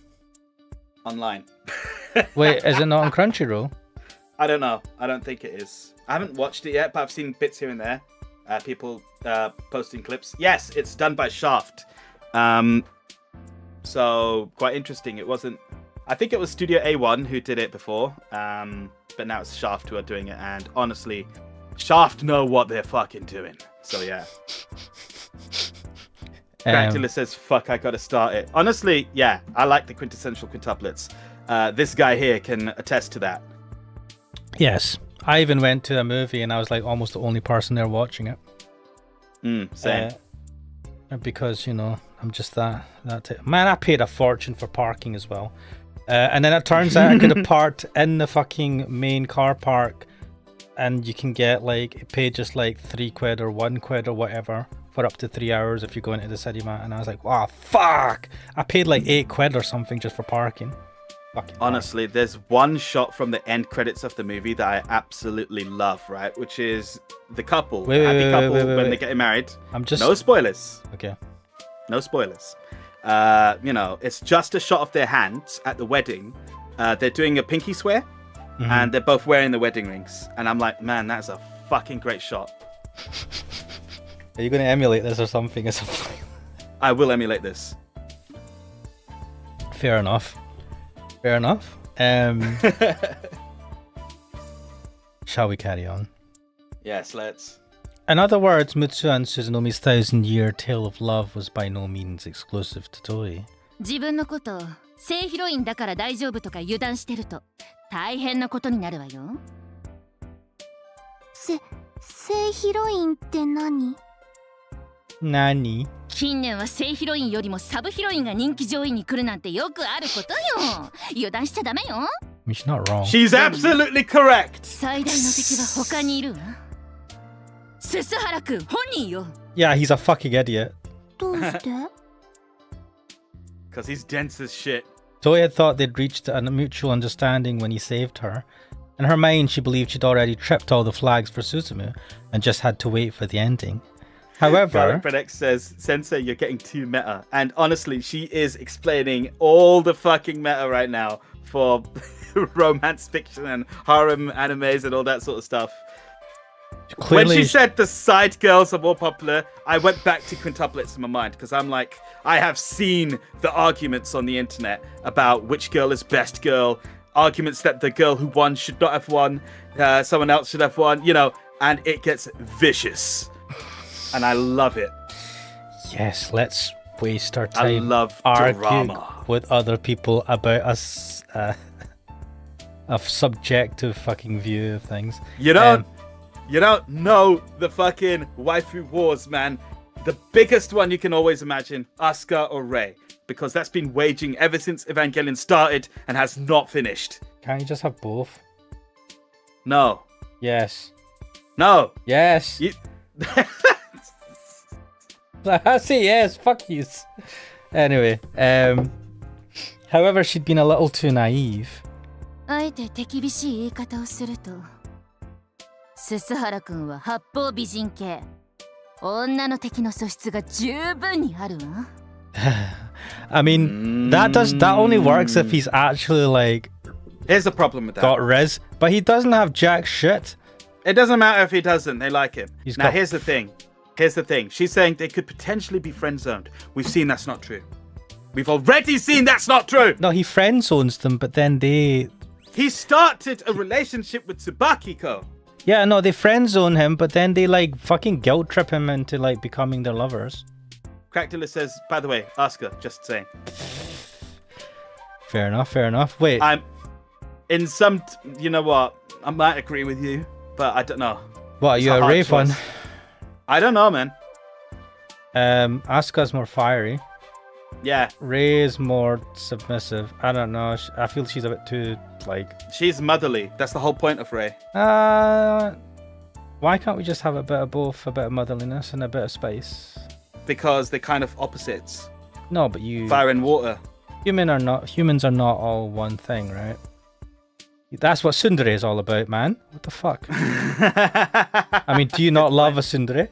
[SPEAKER 2] Online.
[SPEAKER 1] Wait, is it not on Crunchyroll?
[SPEAKER 2] I don't know. I don't think it is. I haven't watched it yet, but I've seen bits here and there. People posting clips. Yes, it's done by Shaft. So, quite interesting. It wasn't... I think it was Studio A1 who did it before, but now it's Shaft who are doing it, and honestly, Shaft know what they're fucking doing. So, yeah. Cracktula says, fuck, I gotta start it. Honestly, yeah, I like the quintessential quintuplets. This guy here can attest to that.
[SPEAKER 1] Yes. I even went to a movie and I was like almost the only person there watching it.
[SPEAKER 2] Same.
[SPEAKER 1] Because, you know, I'm just that man, I paid a fortune for parking as well. And then it turns out I could have parked in the fucking main car park and you can get like, pay just like £3 or £1 or whatever for up to 3 hours if you go into the cinema. And I was like, wow, fuck! I paid like £8 or something just for parking.
[SPEAKER 2] Honestly, there's one shot from the end credits of the movie that I absolutely love, right? Which is the couple, happy couple when they get married. No spoilers.
[SPEAKER 1] Okay.
[SPEAKER 2] No spoilers. You know, it's just a shot of their hands at the wedding. They're doing a pinky swear, and they're both wearing the wedding rings. And I'm like, man, that's a fucking great shot.
[SPEAKER 1] Are you going to emulate this or something?
[SPEAKER 2] I will emulate this.
[SPEAKER 1] Fair enough. Fair enough. Shall we carry on?
[SPEAKER 2] Yes, let's.
[SPEAKER 1] In other words, Mutsuha and Suzunomi's 1,000-year tale of love was by no means exclusive to Toei.
[SPEAKER 4] 自分のことを正ヒロインだから大丈夫とか油断してると大変なことになるわよ。
[SPEAKER 3] 正ヒロインって何？
[SPEAKER 1] 何？
[SPEAKER 4] 近年は正ヒロインよりもサブヒロインが人気上位に来るなんてよくあることよ。油断しちゃダメよ。
[SPEAKER 1] She's not wrong.
[SPEAKER 2] She's absolutely correct.
[SPEAKER 4] 最大の敵は他にいるわ。鈴原くん本人よ。
[SPEAKER 1] Yeah, he's a fucking idiot.
[SPEAKER 3] どうして？
[SPEAKER 2] Because he's dense as shit.
[SPEAKER 1] Toei had thought they'd reached a mutual understanding when he saved her. In her mind, she believed she'd already tripped all the flags for Suzumu and just had to wait for the ending. However,
[SPEAKER 2] Predex says, Sensei, you're getting too meta. And honestly, she is explaining all the fucking meta right now for romance fiction and harem animes and all that sort of stuff.
[SPEAKER 1] Clearly,
[SPEAKER 2] when she said the side girls are more popular, I went back to quintuplets in my mind because I'm like, I have seen the arguments on the internet about which girl is best girl, arguments that the girl who won should not have won, someone else should have won, you know, and it gets vicious. And I love it.
[SPEAKER 1] Yes, let's waste our time.
[SPEAKER 2] I love
[SPEAKER 1] arguing
[SPEAKER 2] drama
[SPEAKER 1] with other people about a subjective fucking view of things.
[SPEAKER 2] You don't know the fucking waifu wars, man. The biggest one you can always imagine, Asuka or Rei. because that's been waging ever since Evangelion started and has not finished.
[SPEAKER 1] Can't you just have both?
[SPEAKER 2] No.
[SPEAKER 1] Yes.
[SPEAKER 2] No.
[SPEAKER 1] Yes.
[SPEAKER 2] You...
[SPEAKER 1] I say yes. Fuck you. Anyway, however, she'd been a little too naive.
[SPEAKER 4] あえて手厳しい言い方をすると、鈴原くんは八方美人系。女の敵の素質が十分にあるわ。
[SPEAKER 1] I mean, that only works if he's actually like.
[SPEAKER 2] Here's the problem with that.
[SPEAKER 1] Got Riz, but he doesn't have jack shit.
[SPEAKER 2] It doesn't matter if he doesn't. They like him. Now,
[SPEAKER 1] got...
[SPEAKER 2] here's the thing. Here's the thing. She's saying they could potentially be friend zoned. We've seen that's not true. We've already seen that's not true.
[SPEAKER 1] No, he friend zones them, but then they.
[SPEAKER 2] He started a relationship with Tsubakiko.
[SPEAKER 1] Yeah, no, they friend zone him, but then they like fucking guilt trip him into like becoming their lovers.
[SPEAKER 2] Crackdilla says, by the way, Asuka, just saying.
[SPEAKER 1] Fair enough, fair enough. Wait.
[SPEAKER 2] I'm in some, you know what? I might agree with you, but I don't know.
[SPEAKER 1] What, are you a Ray fan?
[SPEAKER 2] I don't know, man.
[SPEAKER 1] Asuka's more fiery.
[SPEAKER 2] Yeah.
[SPEAKER 1] Ray is more submissive. I don't know. I feel she's a bit too, like...
[SPEAKER 2] She's motherly. That's the whole point of Ray.
[SPEAKER 1] Why can't we just have a bit of both? A bit of motherliness and a bit of space?
[SPEAKER 2] Because they're kind of opposites.
[SPEAKER 1] No, but you...
[SPEAKER 2] Fire and water.
[SPEAKER 1] Humans are not all one thing, right? That's what tsundere is all about, man. What the fuck? I mean, do you not love a tsundere?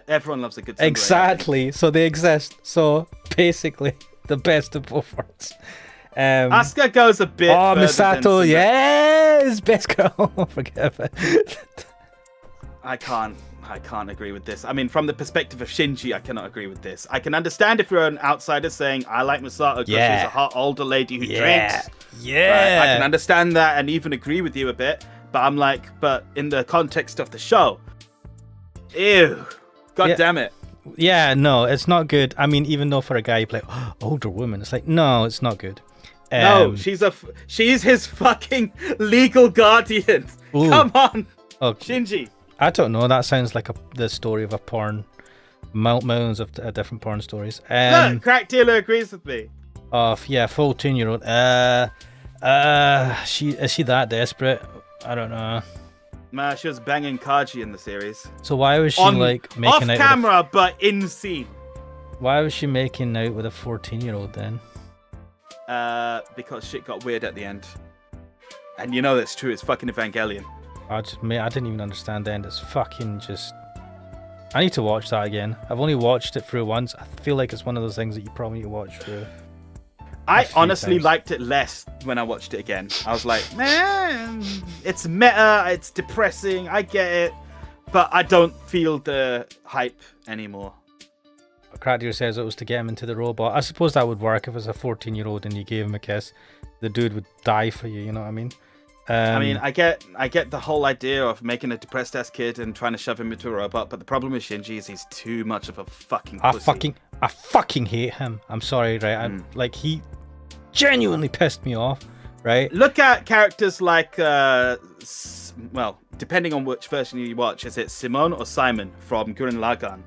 [SPEAKER 2] Everyone loves a good tsundere.
[SPEAKER 1] Exactly. So they exist. So basically, the best of both worlds.
[SPEAKER 2] Asuka goes a bit.
[SPEAKER 1] Oh, Misato, yes, best girl. Forget it.
[SPEAKER 2] I can't agree with this. I mean, from the perspective of Shinji, I cannot agree with this. I can understand if you're an outsider saying, I like Misato because she's a hot older lady who drinks.
[SPEAKER 1] Yeah.
[SPEAKER 2] Right? I can understand that and even agree with you a bit. But I'm like, but in the context of the show, ew. God damn it.
[SPEAKER 1] Yeah, no, it's not good. I mean, even though for a guy you play older woman, it's like, no, it's not good.
[SPEAKER 2] No, she's his fucking legal guardian.
[SPEAKER 1] Ooh.
[SPEAKER 2] Come on,
[SPEAKER 1] okay.
[SPEAKER 2] Shinji.
[SPEAKER 1] I don't know. That sounds like the story of a porn, millions of different porn stories.
[SPEAKER 2] Look, Crack Dealer agrees with me.
[SPEAKER 1] Full 10-year-old. Is she that desperate? I don't know.
[SPEAKER 2] Nah, she was banging Kaji in the series.
[SPEAKER 1] So why was she making
[SPEAKER 2] off
[SPEAKER 1] out
[SPEAKER 2] camera, but in scene?
[SPEAKER 1] Why was she making out with a 14-year-old then?
[SPEAKER 2] Because shit got weird at the end. And you know that's true. It's fucking Evangelion.
[SPEAKER 1] I didn't even understand the end. It's fucking just... I need to watch that again. I've only watched it through once. I feel like it's one of those things that you probably need to watch through.
[SPEAKER 2] I honestly liked it less when I watched it again. I was like, man, it's meta, it's depressing, I get it, but I don't feel the hype anymore.
[SPEAKER 1] Crackdeer says it was to get him into the robot. I suppose that would work if it was a 14-year-old and you gave him a kiss. The dude would die for you, you know what I mean?
[SPEAKER 2] I get the whole idea of making a depressed ass kid and trying to shove him into a robot, but the problem with Shinji is he's too much of a fucking pussy.
[SPEAKER 1] I fucking hate him. I'm sorry, right? Like, he genuinely pissed me off, right?
[SPEAKER 2] Look at characters like, well, depending on which version you watch, is it Simone or Simon from Gurren Lagann?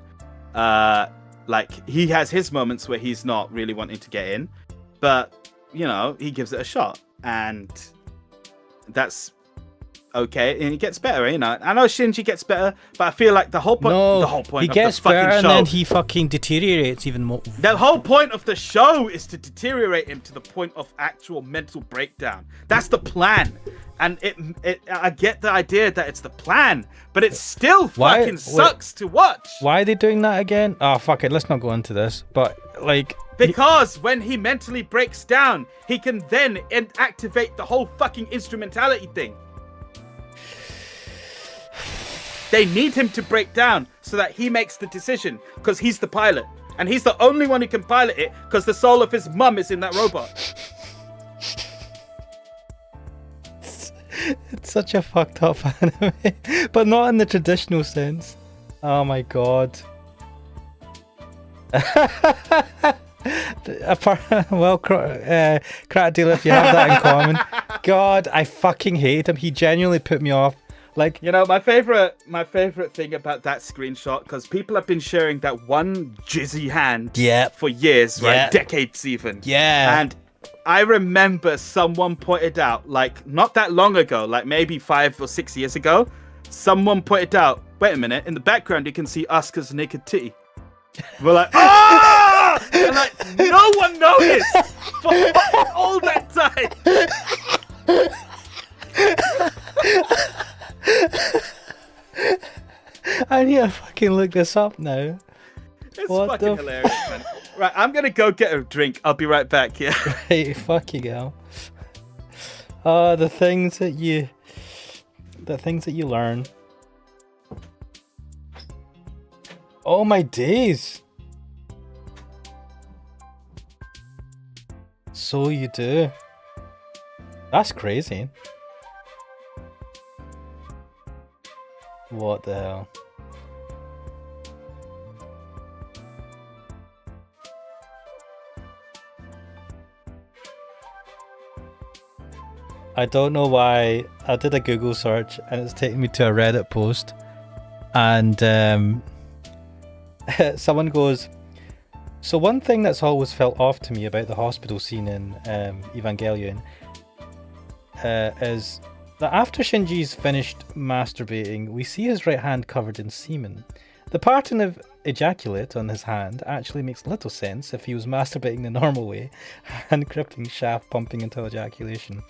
[SPEAKER 2] Like, he has his moments where he's not really wanting to get in, but, you know, he gives it a shot, and that's okay, and he gets better, you know. I know Shinji gets better, but I feel like the whole point
[SPEAKER 1] he
[SPEAKER 2] of
[SPEAKER 1] gets
[SPEAKER 2] the fucking
[SPEAKER 1] better
[SPEAKER 2] show,
[SPEAKER 1] and then he fucking deteriorates even more.
[SPEAKER 2] The whole point of the show is to deteriorate him to the point of actual mental breakdown. That's the plan. And I get the idea that it's the plan, but it still fucking sucks to watch.
[SPEAKER 1] Why are they doing that again? Oh, fuck it, let's not go into this. But, like...
[SPEAKER 2] Because when he mentally breaks down, he can then activate the whole fucking instrumentality thing. They need him to break down so that he makes the decision, because he's the pilot. And he's the only one who can pilot it, because the soul of his mum is in that robot.
[SPEAKER 1] It's such a fucked up anime, but not in the traditional sense. Oh my god. Well, Crack Dealer, if you have that in common. God, I fucking hate him. He genuinely put me off Like,
[SPEAKER 2] You know, my favorite thing about that screenshot, because people have been sharing that one jizzy hand
[SPEAKER 1] Yeah.
[SPEAKER 2] for years,
[SPEAKER 1] Yeah.
[SPEAKER 2] right? Decades even.
[SPEAKER 1] yeah.
[SPEAKER 2] And I remember someone pointed out, like, not that long ago, like maybe 5 or 6 years ago, someone pointed out, wait a minute, in the background you can see Asuka's naked titty. We're like, ah! And like, no one noticed for all that time.
[SPEAKER 1] I need to fucking look this up now.
[SPEAKER 2] It's
[SPEAKER 1] What
[SPEAKER 2] fucking
[SPEAKER 1] the
[SPEAKER 2] hilarious, man. Right, I'm gonna go get a drink. I'll be right back. Yeah.
[SPEAKER 1] Hey, fucking hell. The things that you learn. Oh my days. So you do. That's crazy. What the hell? I don't know why. I did a Google search and it's taking me to a Reddit post, and someone goes, so one thing that's always felt off to me about the hospital scene in Evangelion is that after Shinji's finished masturbating, we see his right hand covered in semen. The pattern of ejaculate on his hand actually makes little sense if he was masturbating the normal way, hand gripping, shaft pumping until ejaculation.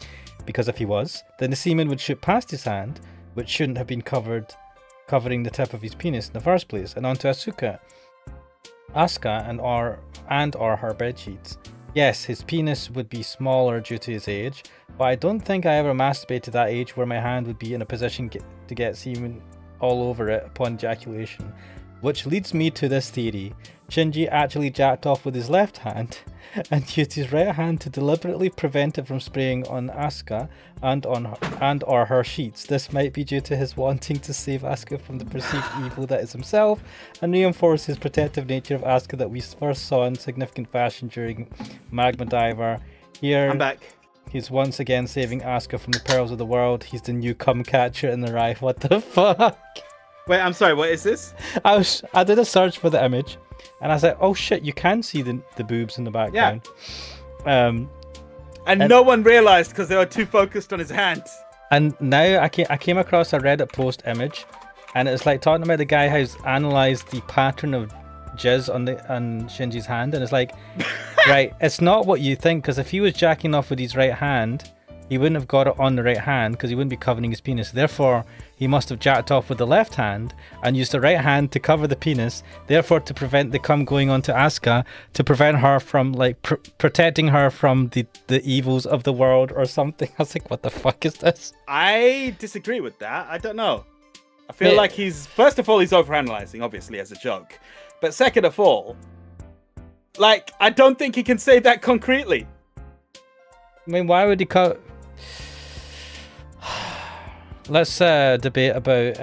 [SPEAKER 1] Because if he was, then the semen would shoot past his hand, which shouldn't have been covering the tip of his penis in the first place, and onto Asuka and or her bedsheets. Yes, his penis would be smaller due to his age, but I don't think I ever masturbated that age where my hand would be in a position to get semen all over it upon ejaculation. Which leads me to this theory. Shinji actually jacked off with his left hand and used his right hand to deliberately prevent it from spraying on Asuka and or her sheets. This might be due to his wanting to save Asuka from the perceived evil that is himself, and reinforce his protective nature of Asuka that we first saw in significant fashion during Magma Diver. Here,
[SPEAKER 2] I'm back.
[SPEAKER 1] he's once again saving Asuka from the perils of the world. He's the new cum catcher in the Rai. What the fuck?
[SPEAKER 2] Wait, I'm sorry, what is this?
[SPEAKER 1] I did a search for the image, and I was like, oh shit, you can see the boobs in the background.
[SPEAKER 2] And no one realized because they were too focused on his hands.
[SPEAKER 1] And now I came across a Reddit post image, and it's like talking about the guy who's analysed the pattern of jizz on Shinji's hand, and it's like, right, it's not what you think, because if he was jacking off with his right hand, he wouldn't have got it on the right hand because he wouldn't be covering his penis. Therefore, he must have jacked off with the left hand and used the right hand to cover the penis, therefore to prevent the cum going onto Asuka, to prevent her from, like, protecting her from the evils of the world or something. I was like, what the fuck is this?
[SPEAKER 2] I disagree with that. I don't know. I feel like first of all, he's overanalyzing, obviously, as a joke. But second of all, like, I don't think he can say that concretely.
[SPEAKER 1] I mean, why would he cut... Let's debate about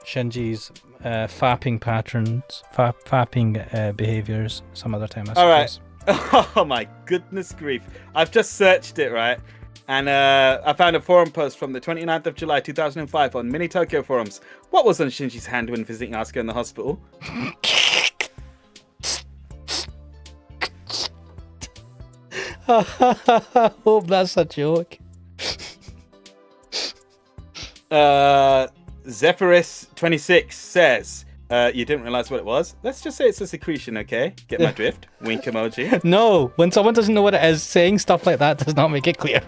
[SPEAKER 1] Shinji's fapping patterns, fapping behaviors some other time, I suppose.
[SPEAKER 2] Alright. Oh my goodness grief. I've just searched it, right? And I found a forum post from the 29th of July 2005 on Mini Tokyo forums. What was on Shinji's hand when visiting Asuka in the hospital?
[SPEAKER 1] I hope that's a joke.
[SPEAKER 2] Zephyrus26 says, you didn't realize what it was? Let's just say it's a secretion, okay? Get my drift? Wink emoji.
[SPEAKER 1] No, when someone doesn't know what it is, saying stuff like that does not make it clear.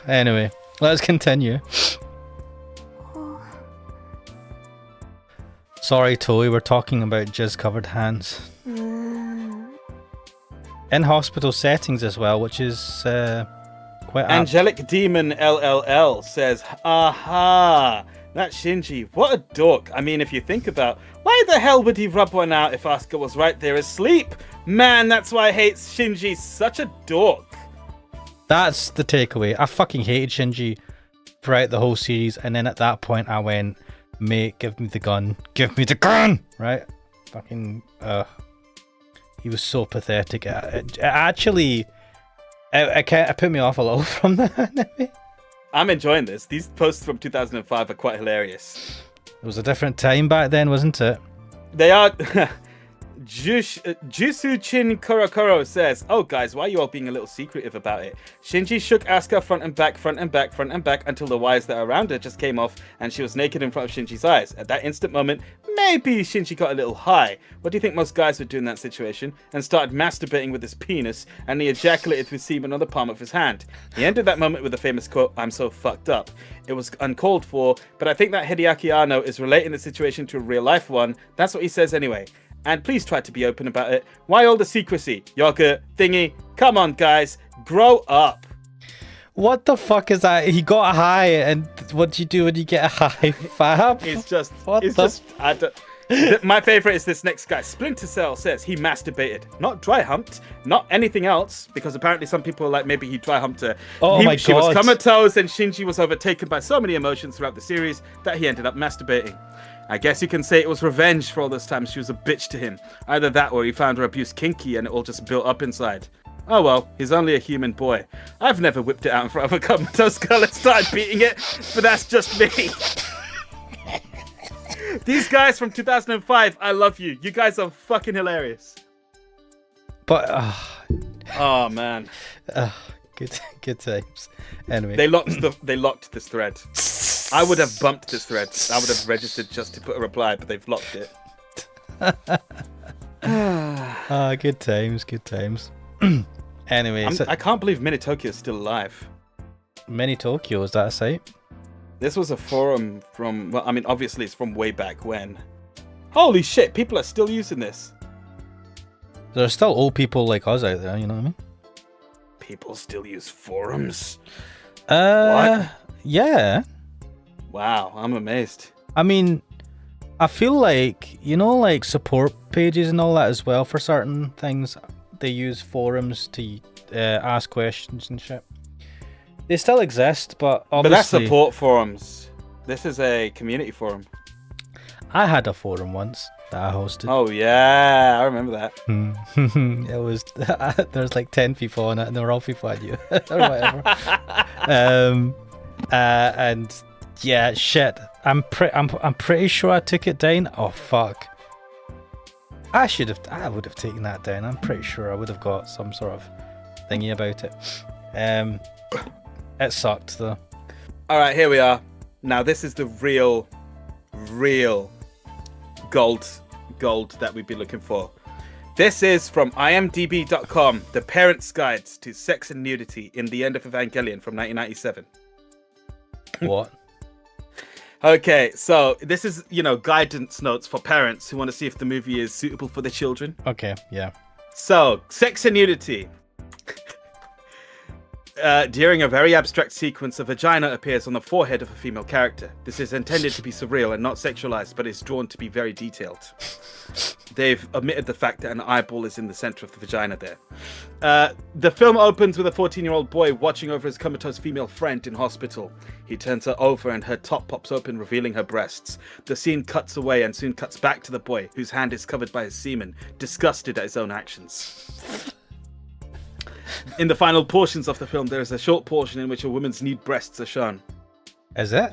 [SPEAKER 1] Anyway, let's continue. Sorry, Toei, we're talking about jizz-covered hands. In hospital settings as well, which is quite apt.
[SPEAKER 2] Angelic Demon LLL says, aha, that Shinji, what a dork. I mean, if you think about, why the hell would he rub one out if Asuka was right there asleep? Man, that's why I hate Shinji, such a dork.
[SPEAKER 1] That's the takeaway. I fucking hated Shinji throughout the whole series, and then at that point I went, mate, give me the gun. Give me the gun! Right? Fucking, he was so pathetic. It actually, it put me off a little from the anime.
[SPEAKER 2] I'm enjoying this. These posts from 2005 are quite hilarious.
[SPEAKER 1] It was a different time back then, wasn't it?
[SPEAKER 2] They are. Jusuchin Korokoro says, "Oh guys, why are you all being a little secretive about it? Shinji shook Asuka front and back, front and back, front and back until the wires that are around her just came off and she was naked in front of Shinji's eyes. At that instant moment, maybe Shinji got a little high. What do you think most guys would do in that situation? And started masturbating with his penis and he ejaculated with semen on the palm of his hand. He ended that moment with the famous quote, 'I'm so fucked up.' It was uncalled for, but I think that Hideaki Anno is relating the situation to a real life one. That's what he says anyway. And please try to be open about it. Why all the secrecy? Yogurt, thingy. Come on, guys. Grow up."
[SPEAKER 1] What the fuck is that? He got a high, and what do you do when you get a high? Fab?
[SPEAKER 2] My favorite is this next guy. Splinter Cell says he masturbated, not dry humped, not anything else, because apparently some people are like, maybe he dry humped her.
[SPEAKER 1] Oh my
[SPEAKER 2] She was
[SPEAKER 1] God.
[SPEAKER 2] comatose and Shinji was overtaken by so many emotions throughout the series that he ended up masturbating. I guess you can say it was revenge for all those times she was a bitch to him. Either that or he found her abuse kinky and it all just built up inside. Oh well, he's only a human boy. I've never whipped it out in front of a comatose girl and started beating it, but that's just me. These guys from 2005, I love you. You guys are fucking hilarious.
[SPEAKER 1] But,
[SPEAKER 2] Oh man.
[SPEAKER 1] good times. Anyway.
[SPEAKER 2] They locked this thread. I would have bumped this thread. I would have registered just to put a reply, but they've locked it.
[SPEAKER 1] Good times. Anyway,
[SPEAKER 2] I can't believe Mini Tokyo is still alive.
[SPEAKER 1] Mini Tokyo, is that a site?
[SPEAKER 2] This was a forum from, well, I mean, obviously it's from way back when. Holy shit, people are still using this.
[SPEAKER 1] There's still old people like us out there, you know what I mean?
[SPEAKER 2] People still use forums?
[SPEAKER 1] What? Yeah.
[SPEAKER 2] Wow, I'm amazed.
[SPEAKER 1] I mean, I feel like, you know, like support pages and all that as well for certain things. They use forums to ask questions and shit. They still exist, but obviously...
[SPEAKER 2] But that's support forums. This is a community forum.
[SPEAKER 1] I had a forum once that I hosted.
[SPEAKER 2] Oh yeah, I remember that.
[SPEAKER 1] It was... There's like 10 people on it, and they were all people I knew. Or whatever. And... Yeah, shit. I'm pretty sure I took it down. Oh fuck. I would have taken that down. I'm pretty sure I would have got some sort of thingy about it. It sucked though.
[SPEAKER 2] Alright, here we are. Now this is the real gold that we'd be looking for. This is from imdb.com, The Parents' Guides to Sex and Nudity in the End of Evangelion from 1997.
[SPEAKER 1] What?
[SPEAKER 2] Okay, so this is, guidance notes for parents who want to see if the movie is suitable for their children.
[SPEAKER 1] Okay, yeah.
[SPEAKER 2] So, sex and nudity. During a very abstract sequence, a vagina appears on the forehead of a female character. This is intended to be surreal and not sexualized, but is drawn to be very detailed. They've omitted the fact that an eyeball is in the center of the vagina there. The film opens with a 14-year-old boy watching over his comatose female friend in hospital. He turns her over and her top pops open, revealing her breasts. The scene cuts away and soon cuts back to the boy, whose hand is covered by his semen, disgusted at his own actions. In the final portions of the film, there is a short portion in which a woman's nude breasts are shown.
[SPEAKER 1] Is it?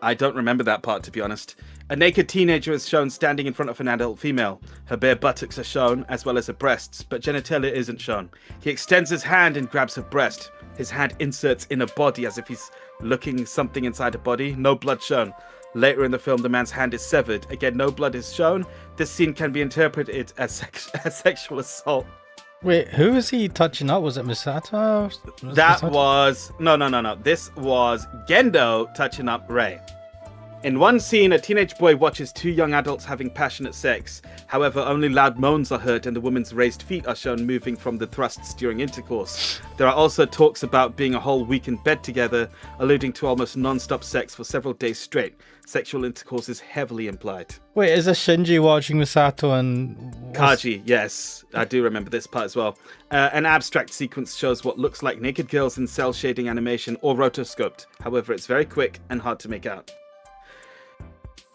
[SPEAKER 2] I don't remember that part, to be honest. A naked teenager is shown standing in front of an adult female. Her bare buttocks are shown, as well as her breasts, but genitalia isn't shown. He extends his hand and grabs her breast. His hand inserts in a body as if he's looking something inside a body. No blood shown. Later in the film, the man's hand is severed. Again, no blood is shown. This scene can be interpreted as sexual assault.
[SPEAKER 1] Wait, who was he touching up? Was it Misato?
[SPEAKER 2] No. This was Gendo touching up Rei. In one scene, a teenage boy watches two young adults having passionate sex. However, only loud moans are heard and the woman's raised feet are shown moving from the thrusts during intercourse. There are also talks about being a whole week in bed together, alluding to almost non-stop sex for several days straight. Sexual intercourse is heavily implied.
[SPEAKER 1] Wait, is this Shinji watching Misato and...
[SPEAKER 2] Kaji, yes. I do remember this part as well. An abstract sequence shows what looks like naked girls in cell shading animation or rotoscoped. However, it's very quick and hard to make out.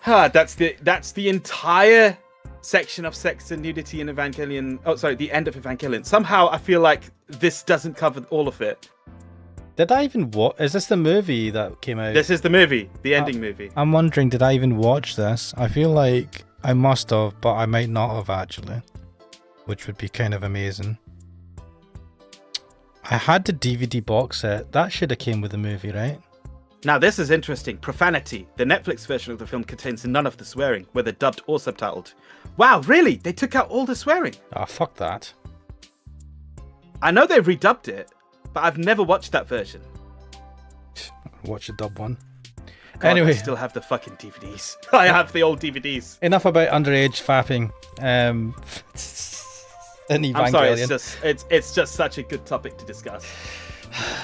[SPEAKER 2] That's the entire section of sex and nudity in Evangelion. Oh, sorry, the end of Evangelion. Somehow I feel like this doesn't cover all of it.
[SPEAKER 1] Did I even watch? Is this the movie that came out?
[SPEAKER 2] This is the movie, the ending movie.
[SPEAKER 1] I'm wondering, did I even watch this? I feel like I must have, but I might not have actually, which would be kind of amazing. I had the DVD box set. That should have came with the movie, right?
[SPEAKER 2] Now this is interesting. Profanity. The Netflix version of the film contains none of the swearing, whether dubbed or subtitled. Wow, really? They took out all the swearing?
[SPEAKER 1] Ah, fuck that.
[SPEAKER 2] I know they redubbed it, but I've never watched that version.
[SPEAKER 1] Watch the dub one.
[SPEAKER 2] God,
[SPEAKER 1] Anyway,
[SPEAKER 2] I still have the fucking DVDs. I have the old DVDs.
[SPEAKER 1] enough about underage fapping. In Evangelion.
[SPEAKER 2] I'm sorry, it's just such a good topic to discuss.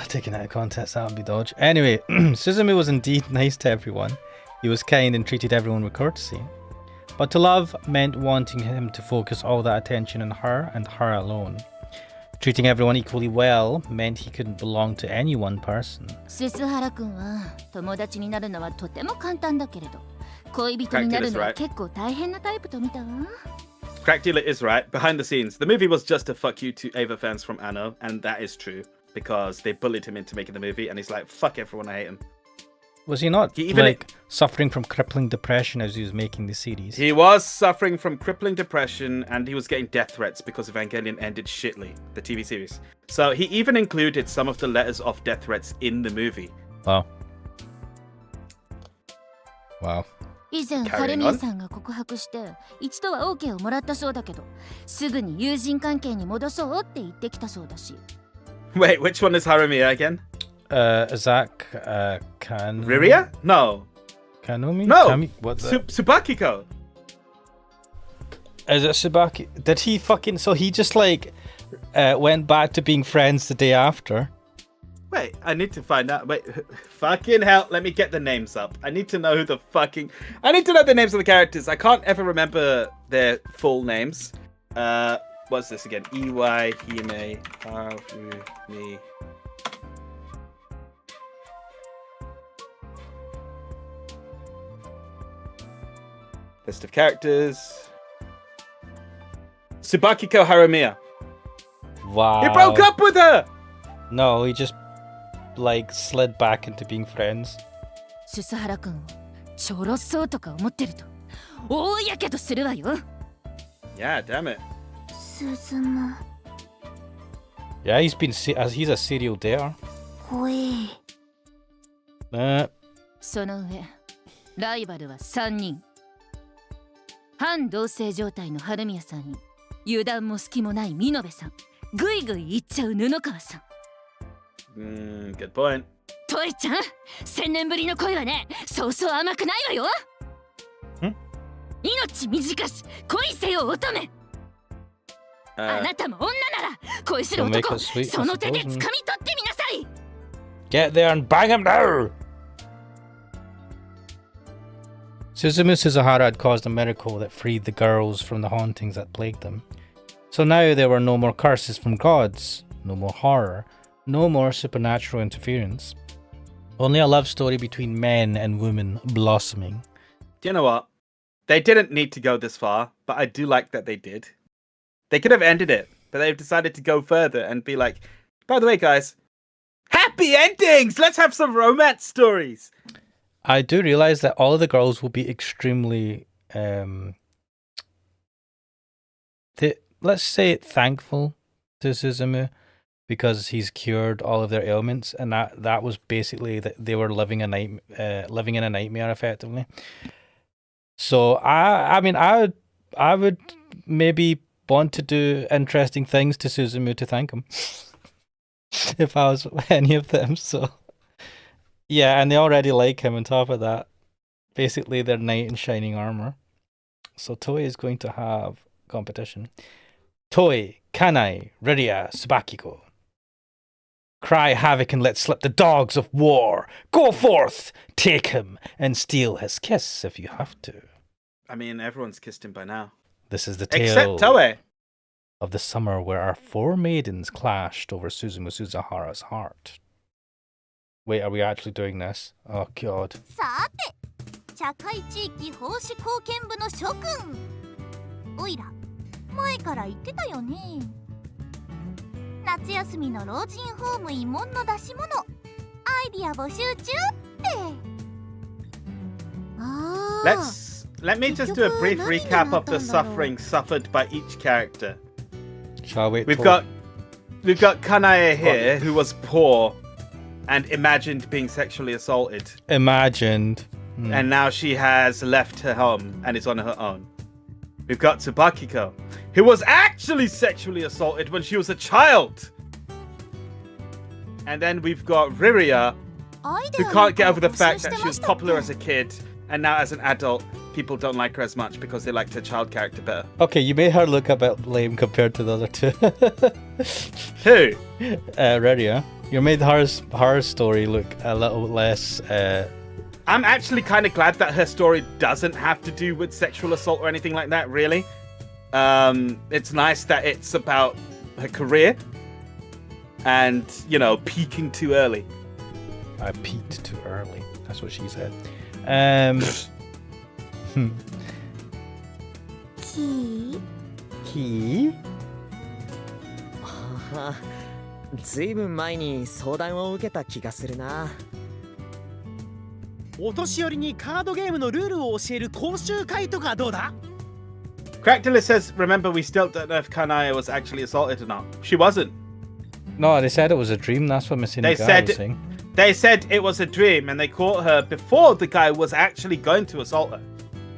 [SPEAKER 1] Taken out of context, that would be dodge. Anyway, Suzumu was indeed nice to everyone. He was kind and treated everyone with courtesy. But to love meant wanting him to focus all that attention on her and her alone. Treating everyone equally well meant he couldn't belong to any one person.
[SPEAKER 4] ススハラ君は友達になるのはとても簡単だけれど、恋人になるのは結構大変なタイプと見たわ。
[SPEAKER 2] Crack Dealer is right. Behind the scenes, the movie was just a fuck you to Ava fans from Anno, and that is true. Because they bullied him into making the movie, and he's like, fuck everyone, I hate him.
[SPEAKER 1] Was he not
[SPEAKER 2] He even-
[SPEAKER 1] suffering from crippling depression as he was making the series?
[SPEAKER 2] He was suffering from crippling depression, and he was getting death threats because Evangelion ended shitly, the TV series. So he even included some of the letters of death threats in the movie.
[SPEAKER 1] Wow. Wow.
[SPEAKER 4] 以前ハルミーさんが告白して一度は OK をもらったそうだけど、すぐに友人関係に戻そうって言ってきたそうだし。
[SPEAKER 2] Wait, which one is Harumiya again?
[SPEAKER 1] Zach, Kan...
[SPEAKER 2] Riria? No.
[SPEAKER 1] Kanumi?
[SPEAKER 2] No!
[SPEAKER 1] What the...
[SPEAKER 2] Tsubakiko!
[SPEAKER 1] Is it Tsubaki? Did he fucking... So he just like went back to being friends the day after?
[SPEAKER 2] Wait, I need to find out. Wait, fucking hell, let me get the names up. I need to know who the fucking... I need to know the names of the characters. I can't ever remember their full names. What's this again? Iwaihime, Harumi... List of characters. Tsubakiko Harumiya.
[SPEAKER 1] Wow.
[SPEAKER 2] He broke up with her!
[SPEAKER 1] No, he just like slid back into being friends.
[SPEAKER 4] ススハラ君をちょろそうとか思ってると大やけどするわよ。
[SPEAKER 2] Yeah, damn it.
[SPEAKER 3] 進
[SPEAKER 1] Yeah, he's a serial dater.
[SPEAKER 3] 怖え。
[SPEAKER 4] その上ライバルは3人。反同性状態の春宮さんに油断も隙もない美濃部さん、ぐいぐい行っちゃう布川さん。
[SPEAKER 2] Good point.
[SPEAKER 4] トイちゃん、1000年ぶりの恋はね、そうそう甘くないわよ。命短し恋せよ乙女。あなたも女なら恋する男、その手で掴み取ってみなさい。
[SPEAKER 1] Get there and bang him now! Suzumu Suzuhara had caused a miracle that freed the girls from the hauntings that plagued them. So now there were no more curses from gods, no more horror, no more supernatural interference. Only a love story between men and women blossoming.
[SPEAKER 2] Do you know what? They didn't need to go this far, but I do like that they did. They could have ended it, but they've decided to go further and be like, by the way, guys, happy endings! Let's have some romance stories!
[SPEAKER 1] I do realize that all of the girls will be extremely, let's say, thankful to Suzumu because he's cured all of their ailments, and that was basically that they were living in a nightmare effectively. So I mean, I would maybe want to do interesting things to Suzumu to thank him if I was any of them. So. Yeah, and they already like him on top of that. Basically, they're knight in shining armor. So Toei is going to have competition. Toei, Kanai, Riria, Tsubakiko. Cry havoc and let slip the dogs of war. Go forth, take him, and steal his kiss if you have to.
[SPEAKER 2] I mean, everyone's kissed him by now.
[SPEAKER 1] This is the tale
[SPEAKER 2] Except Toei.
[SPEAKER 1] of the summer where our 4 maidens clashed over Suzumu Suzuhara's heart. Wait, are we actually doing this? Oh, God.
[SPEAKER 3] さて、社会地域奉仕貢献部の諸君。おいら、前から言ってたよね。夏休みの老人ホーム慰問の出し物、アイディア募集中って。ああ。
[SPEAKER 2] Let me just do a brief recap of the suffering suffered by each character.
[SPEAKER 1] Shall we?
[SPEAKER 2] We've got Kanae here, who was poor and imagined being sexually assaulted.
[SPEAKER 1] Imagined.
[SPEAKER 2] And now she has left her home and is on her own. We've got Tsubakiko, who was actually sexually assaulted when she was a child. And then we've got Riria, who can't get over the fact that she was popular as a kid, and now as an adult, people don't like her as much because they liked her child character better.
[SPEAKER 1] Okay, you made her look a bit lame compared to the other two.
[SPEAKER 2] Who?
[SPEAKER 1] Riria. You made her story look a little less...
[SPEAKER 2] I'm actually kind of glad that her story doesn't have to do with sexual assault or anything like that, really. It's nice that it's about her career and, you know, peaking too early.
[SPEAKER 1] I peaked too early. That's what she said.
[SPEAKER 5] ずいぶん前に相談を受けた気がするな。お年寄りにカードゲームのルールを教える講習会とかどうだ?
[SPEAKER 2] Cracktulus says, remember, we still don't know if Kanaya was actually assaulted or not. She wasn't.
[SPEAKER 1] No, they said it was a dream. That's what Missy was saying.
[SPEAKER 2] They said it was a dream, and they caught her before the guy was actually going to assault her.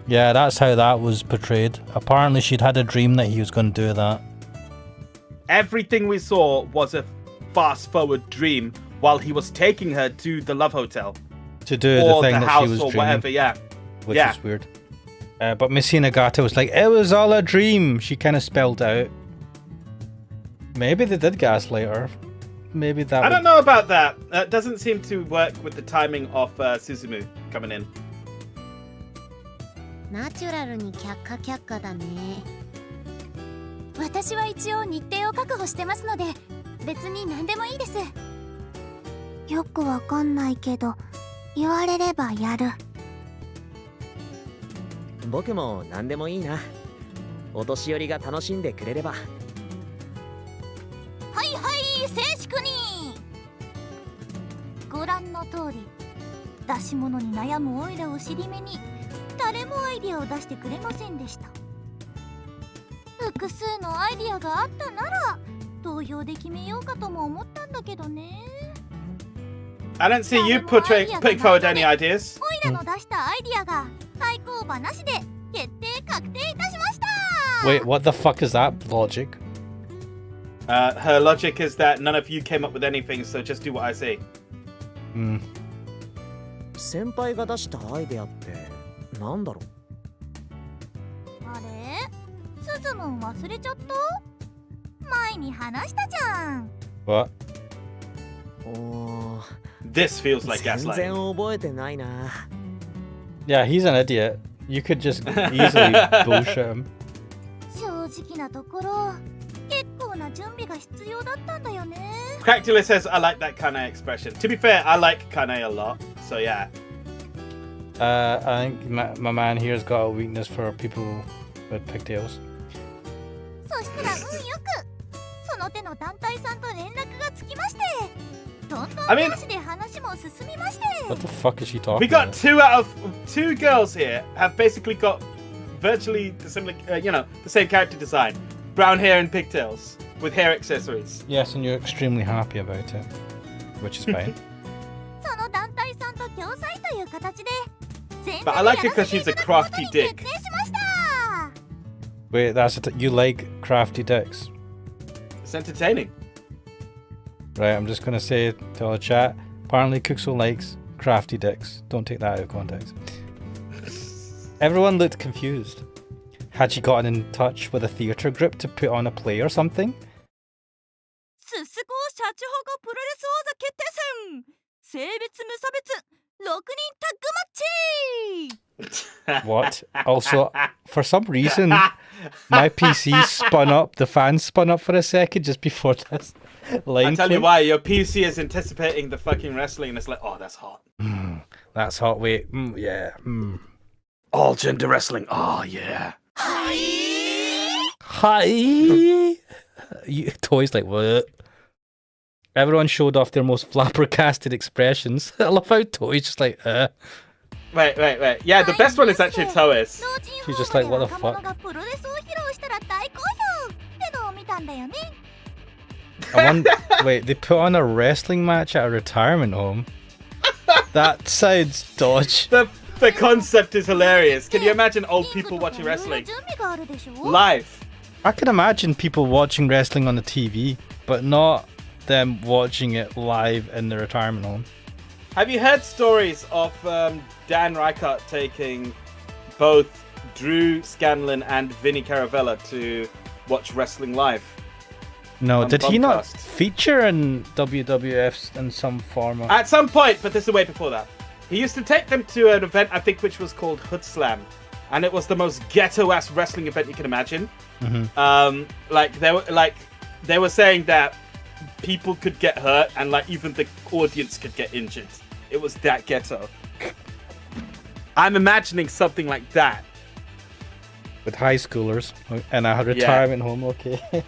[SPEAKER 1] Yeah, that's how that was portrayed. Apparently, she'd had a dream that he was going to do that.
[SPEAKER 2] Everything we saw was a fast-forward dream while he was taking her to the Love Hotel.
[SPEAKER 1] To do the thing that she was
[SPEAKER 2] or
[SPEAKER 1] dreaming.
[SPEAKER 2] Whatever, yeah.
[SPEAKER 1] Which is weird. But Missy Nagata was like, it was all a dream. She kind of spelled out. Maybe they did gaslight her. Maybe that.
[SPEAKER 2] I don't know about that. That doesn't seem to work with the timing of Suzumu coming in.
[SPEAKER 3] ナチュラルに却下だね。私は一応日程を確保してますので、別に何でもいいです。よくわかんないけど、言われればやる。
[SPEAKER 5] 僕も何でもいいな。お年寄りが楽しんでくれれば。
[SPEAKER 3] はいはい、静粛に。ご覧の通り、出し物に悩むオイラを尻目に、誰もアイディアを出してくれませんでした。複数のアイディアがあったなら、投票で決めようかとも思ったんだけどね。
[SPEAKER 2] I don't see you putting forward any ideas.
[SPEAKER 3] オイラの出したアイディアが対抗馬なしで決定確定いたしました。
[SPEAKER 1] Wait, what the fuck is that logic?
[SPEAKER 2] Her logic is that none of you came up with anything, so just do what I say.
[SPEAKER 5] 先輩が出したアイデアってなんだろう。
[SPEAKER 3] あれ、スズムン忘れちゃった？前に話したじゃん。
[SPEAKER 1] What?
[SPEAKER 2] This feels like
[SPEAKER 5] 全
[SPEAKER 2] gaslighting.
[SPEAKER 5] 然覚えてないな。
[SPEAKER 1] Yeah, he's an idiot. You could just easily bullshit him.
[SPEAKER 3] 正直なところ、結構な準備が必要だったんだよね。
[SPEAKER 2] Cracktulus says, I like that Kanae expression. To be fair, I like Kanae a lot, so yeah.
[SPEAKER 1] I think my man here's got a weakness for people with pigtails.
[SPEAKER 3] そしたら運よく、その手の団体さんと連絡がつきまして、どんどん同士で話も進みまして。
[SPEAKER 1] What the fuck is she talking
[SPEAKER 2] We got
[SPEAKER 1] about?
[SPEAKER 2] two girls here have basically got virtually the similar, the same character design. Brown hair and pigtails with hair accessories.
[SPEAKER 1] Yes, and you're extremely happy about it, which is fine.
[SPEAKER 3] その団体さんと共催という形で、
[SPEAKER 2] But I like her because she's a crafty dick.
[SPEAKER 1] Wait, you like crafty dicks?
[SPEAKER 2] It's entertaining.
[SPEAKER 1] Right, I'm just gonna say to all the chat. Apparently, Kuxo likes crafty dicks. Don't take that out of context. Everyone looked confused. Had she gotten in touch with a theatre group to put on a play or something?
[SPEAKER 3] すすこシャチホコプロレス王座決定戦、性別無差別6人タッグマッチ。
[SPEAKER 1] What? Also, for some reason, my PC spun up. The fan spun up for a second just before this line.
[SPEAKER 2] I tell you why. Your PC is anticipating the fucking wrestling, and it's like, oh, that's hot.
[SPEAKER 1] That's hot. Wait, yeah.
[SPEAKER 2] All gender wrestling. Oh yeah.
[SPEAKER 1] Hi. Toys like what? Everyone showed off their most flabbergasted expressions. I love how Toei's just like,
[SPEAKER 2] Wait. Yeah, the best one is actually Toei's.
[SPEAKER 1] She's just like, what the fuck? Wait, they put on a wrestling match at a retirement home? That sounds dodge.
[SPEAKER 2] The concept is hilarious. Can you imagine old people watching wrestling live?
[SPEAKER 1] I can imagine people watching wrestling on the TV, but not them watching it live in the retirement home.
[SPEAKER 2] Have you heard stories of Dan Reichert taking both Drew Scanlon and Vinny Caravella to watch wrestling live?
[SPEAKER 1] No, did he not
[SPEAKER 2] Bumcast.
[SPEAKER 1] feature in WWF in some form?
[SPEAKER 2] At some point, but this is way before that. He used to take them to an event, I think, which was called Hood Slam, and it was the most ghetto-ass wrestling event you can imagine. They were saying that people could get hurt, and like even the audience could get injured. It was that ghetto. I'm imagining something like that.
[SPEAKER 1] With high schoolers in a retirement home, okay.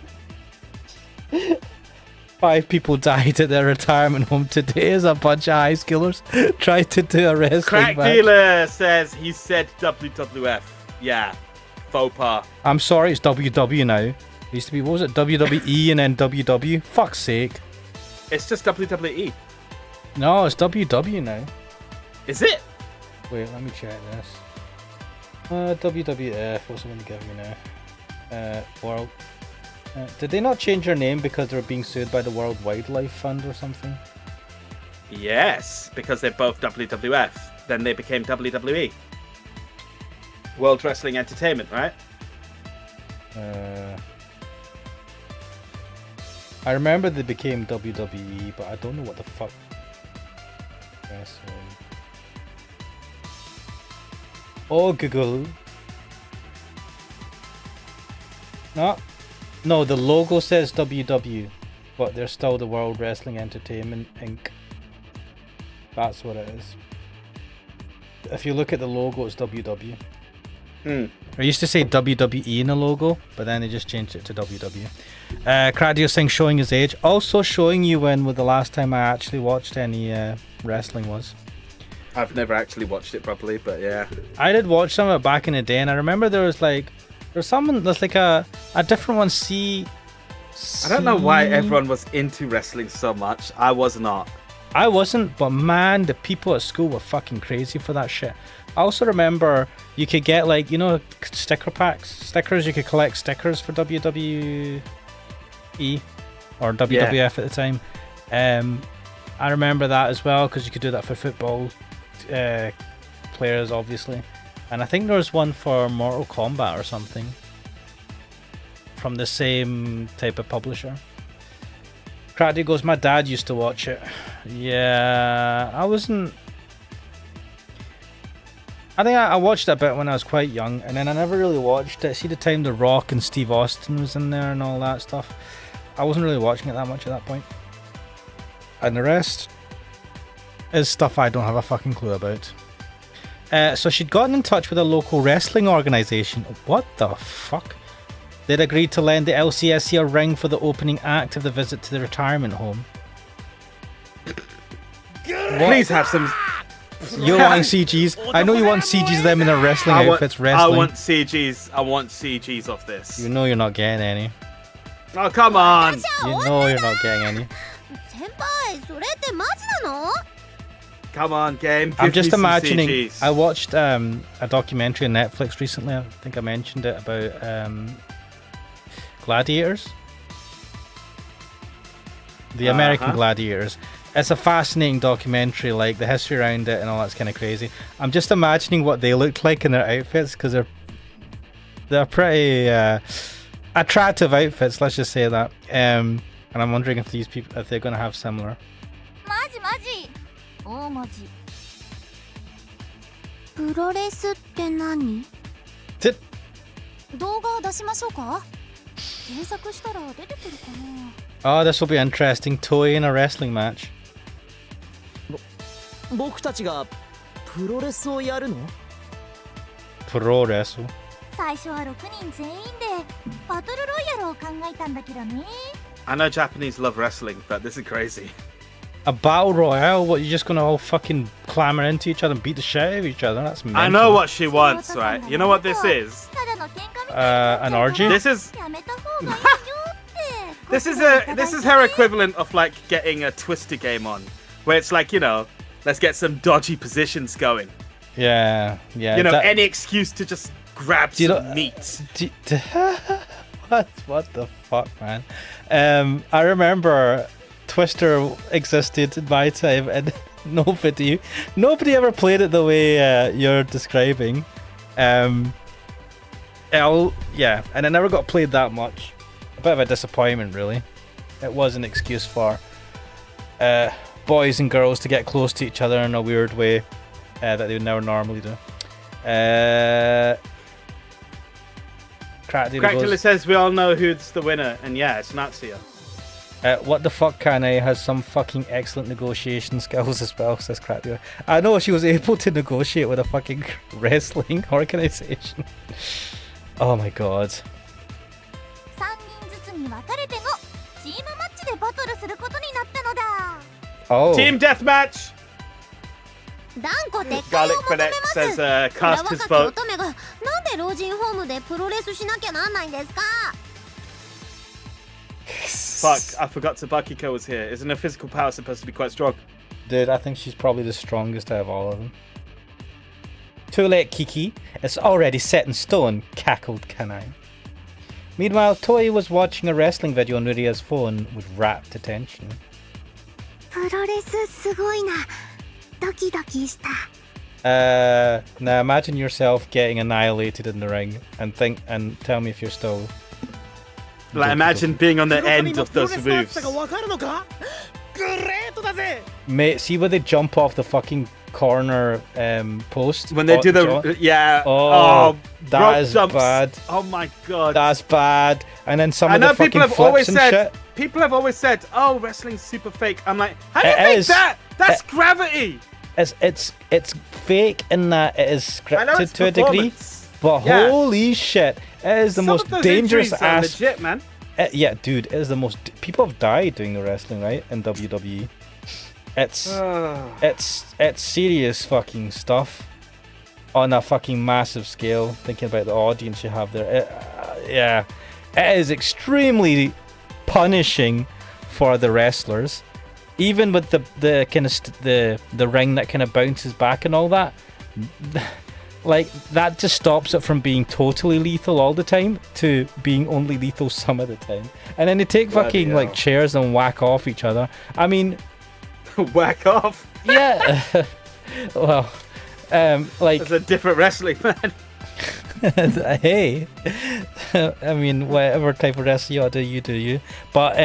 [SPEAKER 1] 5 people died at their retirement home today as a bunch of high schoolers tried to do a wrestling
[SPEAKER 2] Crack
[SPEAKER 1] match.
[SPEAKER 2] Dealer says he said WWF. Yeah, faux pas.
[SPEAKER 1] I'm sorry, it's WW now. It used to be, what was it, WWE and then WW? Fuck's sake.
[SPEAKER 2] It's just WWE.
[SPEAKER 1] No, it's WW now.
[SPEAKER 2] Is it?
[SPEAKER 1] Wait, let me check this. WWF, what's it going to give me now? World. Did they not change their name because they were being sued by the World Wildlife Fund or something?
[SPEAKER 2] Yes, because they're both WWF. Then they became WWE. World Wrestling Entertainment, right?
[SPEAKER 1] I remember they became WWE, but I don't know what the fuck. Wrestling. Oh, Google. No, the logo says WW, but they're still the World Wrestling Entertainment Inc. That's what it is. If you look at the logo, it's WW. I used to say WWE in the logo, but then they just changed it to WW. Cradio saying showing his age. Also showing you when was the last time I actually watched any wrestling was.
[SPEAKER 2] I've never actually watched it properly, but yeah.
[SPEAKER 1] I did watch some of it back in the day, and I remember there's like a different one.
[SPEAKER 2] I don't know why everyone was into wrestling so much. I was not.
[SPEAKER 1] I wasn't, but man, the people at school were fucking crazy for that shit. I also remember you could get like, you know, sticker packs, stickers. You could collect stickers for WWE or WWF at the time. I remember that as well because you could do that for football players, obviously. And I think there was one for Mortal Kombat or something from the same type of publisher. Craddy goes, my dad used to watch it. Yeah, I think I watched it a bit when I was quite young, and then I never really watched it. See the time The Rock and Steve Austin was in there and all that stuff. I wasn't really watching it that much at that point. And the rest is stuff I don't have a fucking clue about. So she'd gotten in touch with a local wrestling organisation. What the fuck? They'd agreed to lend the LCSC a ring for the opening act of the visit to the retirement home.
[SPEAKER 2] Please have some...
[SPEAKER 1] You're wanting CGs? I know you want CGs of them in their wrestling outfits wrestling.
[SPEAKER 2] I want CGs of this.
[SPEAKER 1] You know you're not getting any.
[SPEAKER 2] Oh, come on!
[SPEAKER 1] You know you're not getting any.
[SPEAKER 2] Come on, game.
[SPEAKER 1] I'm just
[SPEAKER 2] Give me some
[SPEAKER 1] imagining.
[SPEAKER 2] CGs.
[SPEAKER 1] I watched a documentary on Netflix recently. I think I mentioned it about gladiators. The American gladiators. It's a fascinating documentary, like the history around it and all that's kind of crazy. I'm just imagining what they looked like in their outfits because they're pretty attractive outfits. Let's just say that. And I'm wondering if these people, if they're going to have similar.
[SPEAKER 3] 大文字プロレスって何
[SPEAKER 1] Tit.
[SPEAKER 3] 動画出しましょうか検索したら出てくるかな
[SPEAKER 1] Oh, this will be interesting. Toei in a wrestling match.
[SPEAKER 5] 僕たちがプロレスをやるの？
[SPEAKER 1] Pro wrestle.
[SPEAKER 3] 最初は6人全員でバトルロイヤルを考えたんだけどね
[SPEAKER 2] I know Japanese love wrestling, but this is crazy.
[SPEAKER 1] A battle royale? What, you're just gonna all fucking clamor into each other and beat the shit out of each other? That's mental.
[SPEAKER 2] I know what she wants, right? You know what this is?
[SPEAKER 1] An orgy?
[SPEAKER 2] This is this is her equivalent of like getting a Twister game on, where it's like, you know, let's get some dodgy positions going.
[SPEAKER 1] Yeah.
[SPEAKER 2] You know, any excuse to just grab some meat.
[SPEAKER 1] What the fuck, man? I remember Twister existed in my time, and nobody ever played it the way you're describing. And it never got played that much. A bit of a disappointment, really. It was an excuse for boys and girls to get close to each other in a weird way that they would never normally do.
[SPEAKER 2] Crackdilla says we all know who's the winner, and yeah, it's Natsuya.
[SPEAKER 1] What the fuck, Kanae has some fucking excellent negotiation skills as well, says Crackdilla. I know she was able to negotiate with a fucking wrestling organization. Oh my god.
[SPEAKER 3] 3人ずつに分かれてのチームマッチでバトルすることになったのだ。
[SPEAKER 1] Oh.
[SPEAKER 2] Team deathmatch.
[SPEAKER 3] 断固撤
[SPEAKER 2] Garlic
[SPEAKER 3] 回を求め
[SPEAKER 2] Fennec
[SPEAKER 3] ます。
[SPEAKER 2] says
[SPEAKER 3] 裏
[SPEAKER 2] cast
[SPEAKER 3] 若
[SPEAKER 2] his
[SPEAKER 3] き乙
[SPEAKER 2] vote.
[SPEAKER 3] 女がなんで老人ホームでプロレスしなきゃなんないんですか。
[SPEAKER 2] Fuck, I forgot Tsubakiko was here. Isn't her physical power supposed to be quite strong?
[SPEAKER 1] Dude, I think she's probably the strongest out of all of them. Too late, Kiki. It's already set in stone, cackled Kanae. Meanwhile, Toei was watching a wrestling video on Riria's phone with rapt attention.
[SPEAKER 3] プロレスすごいな。ドキドキした。
[SPEAKER 1] Now imagine yourself getting annihilated in the ring and tell me if you're still...
[SPEAKER 2] Like, imagine being on the end of those moves.
[SPEAKER 1] Mate, see where they jump off the fucking corner post?
[SPEAKER 2] When they do the... Yeah.
[SPEAKER 1] Oh, that
[SPEAKER 2] rope
[SPEAKER 1] is
[SPEAKER 2] jumps.
[SPEAKER 1] bad.
[SPEAKER 2] Oh my god.
[SPEAKER 1] That's bad. And then some
[SPEAKER 2] I
[SPEAKER 1] of the
[SPEAKER 2] know
[SPEAKER 1] fucking
[SPEAKER 2] people have
[SPEAKER 1] flips
[SPEAKER 2] always
[SPEAKER 1] and
[SPEAKER 2] said...
[SPEAKER 1] shit.
[SPEAKER 2] People have always said, oh, wrestling's super fake. I'm like, how do you
[SPEAKER 1] It
[SPEAKER 2] think
[SPEAKER 1] is.
[SPEAKER 2] that? That's gravity.
[SPEAKER 1] It's fake in that it is
[SPEAKER 2] I know
[SPEAKER 1] scripted
[SPEAKER 2] it's
[SPEAKER 1] to a degree,
[SPEAKER 2] performance.
[SPEAKER 1] but
[SPEAKER 2] Yeah.
[SPEAKER 1] holy shit, it is the
[SPEAKER 2] Some
[SPEAKER 1] most
[SPEAKER 2] of those
[SPEAKER 1] dangerous
[SPEAKER 2] injuries are
[SPEAKER 1] ass.
[SPEAKER 2] legit, man.
[SPEAKER 1] Yeah, dude, it is the most. People have died doing the wrestling, right? In WWE, it's serious fucking stuff on a fucking massive scale. Thinking about the audience you have there, it is extremely punishing for the wrestlers. Even with the kind of the ring that kind of bounces back and all that, like that just stops it from being totally lethal all the time to being only lethal some of the time. And then they take fucking like chairs and whack off each other. I mean,
[SPEAKER 2] Whack off.
[SPEAKER 1] yeah. Well, like
[SPEAKER 2] It's a different wrestling, man.
[SPEAKER 1] hey, I mean, whatever type of wrestling you do, you do you. But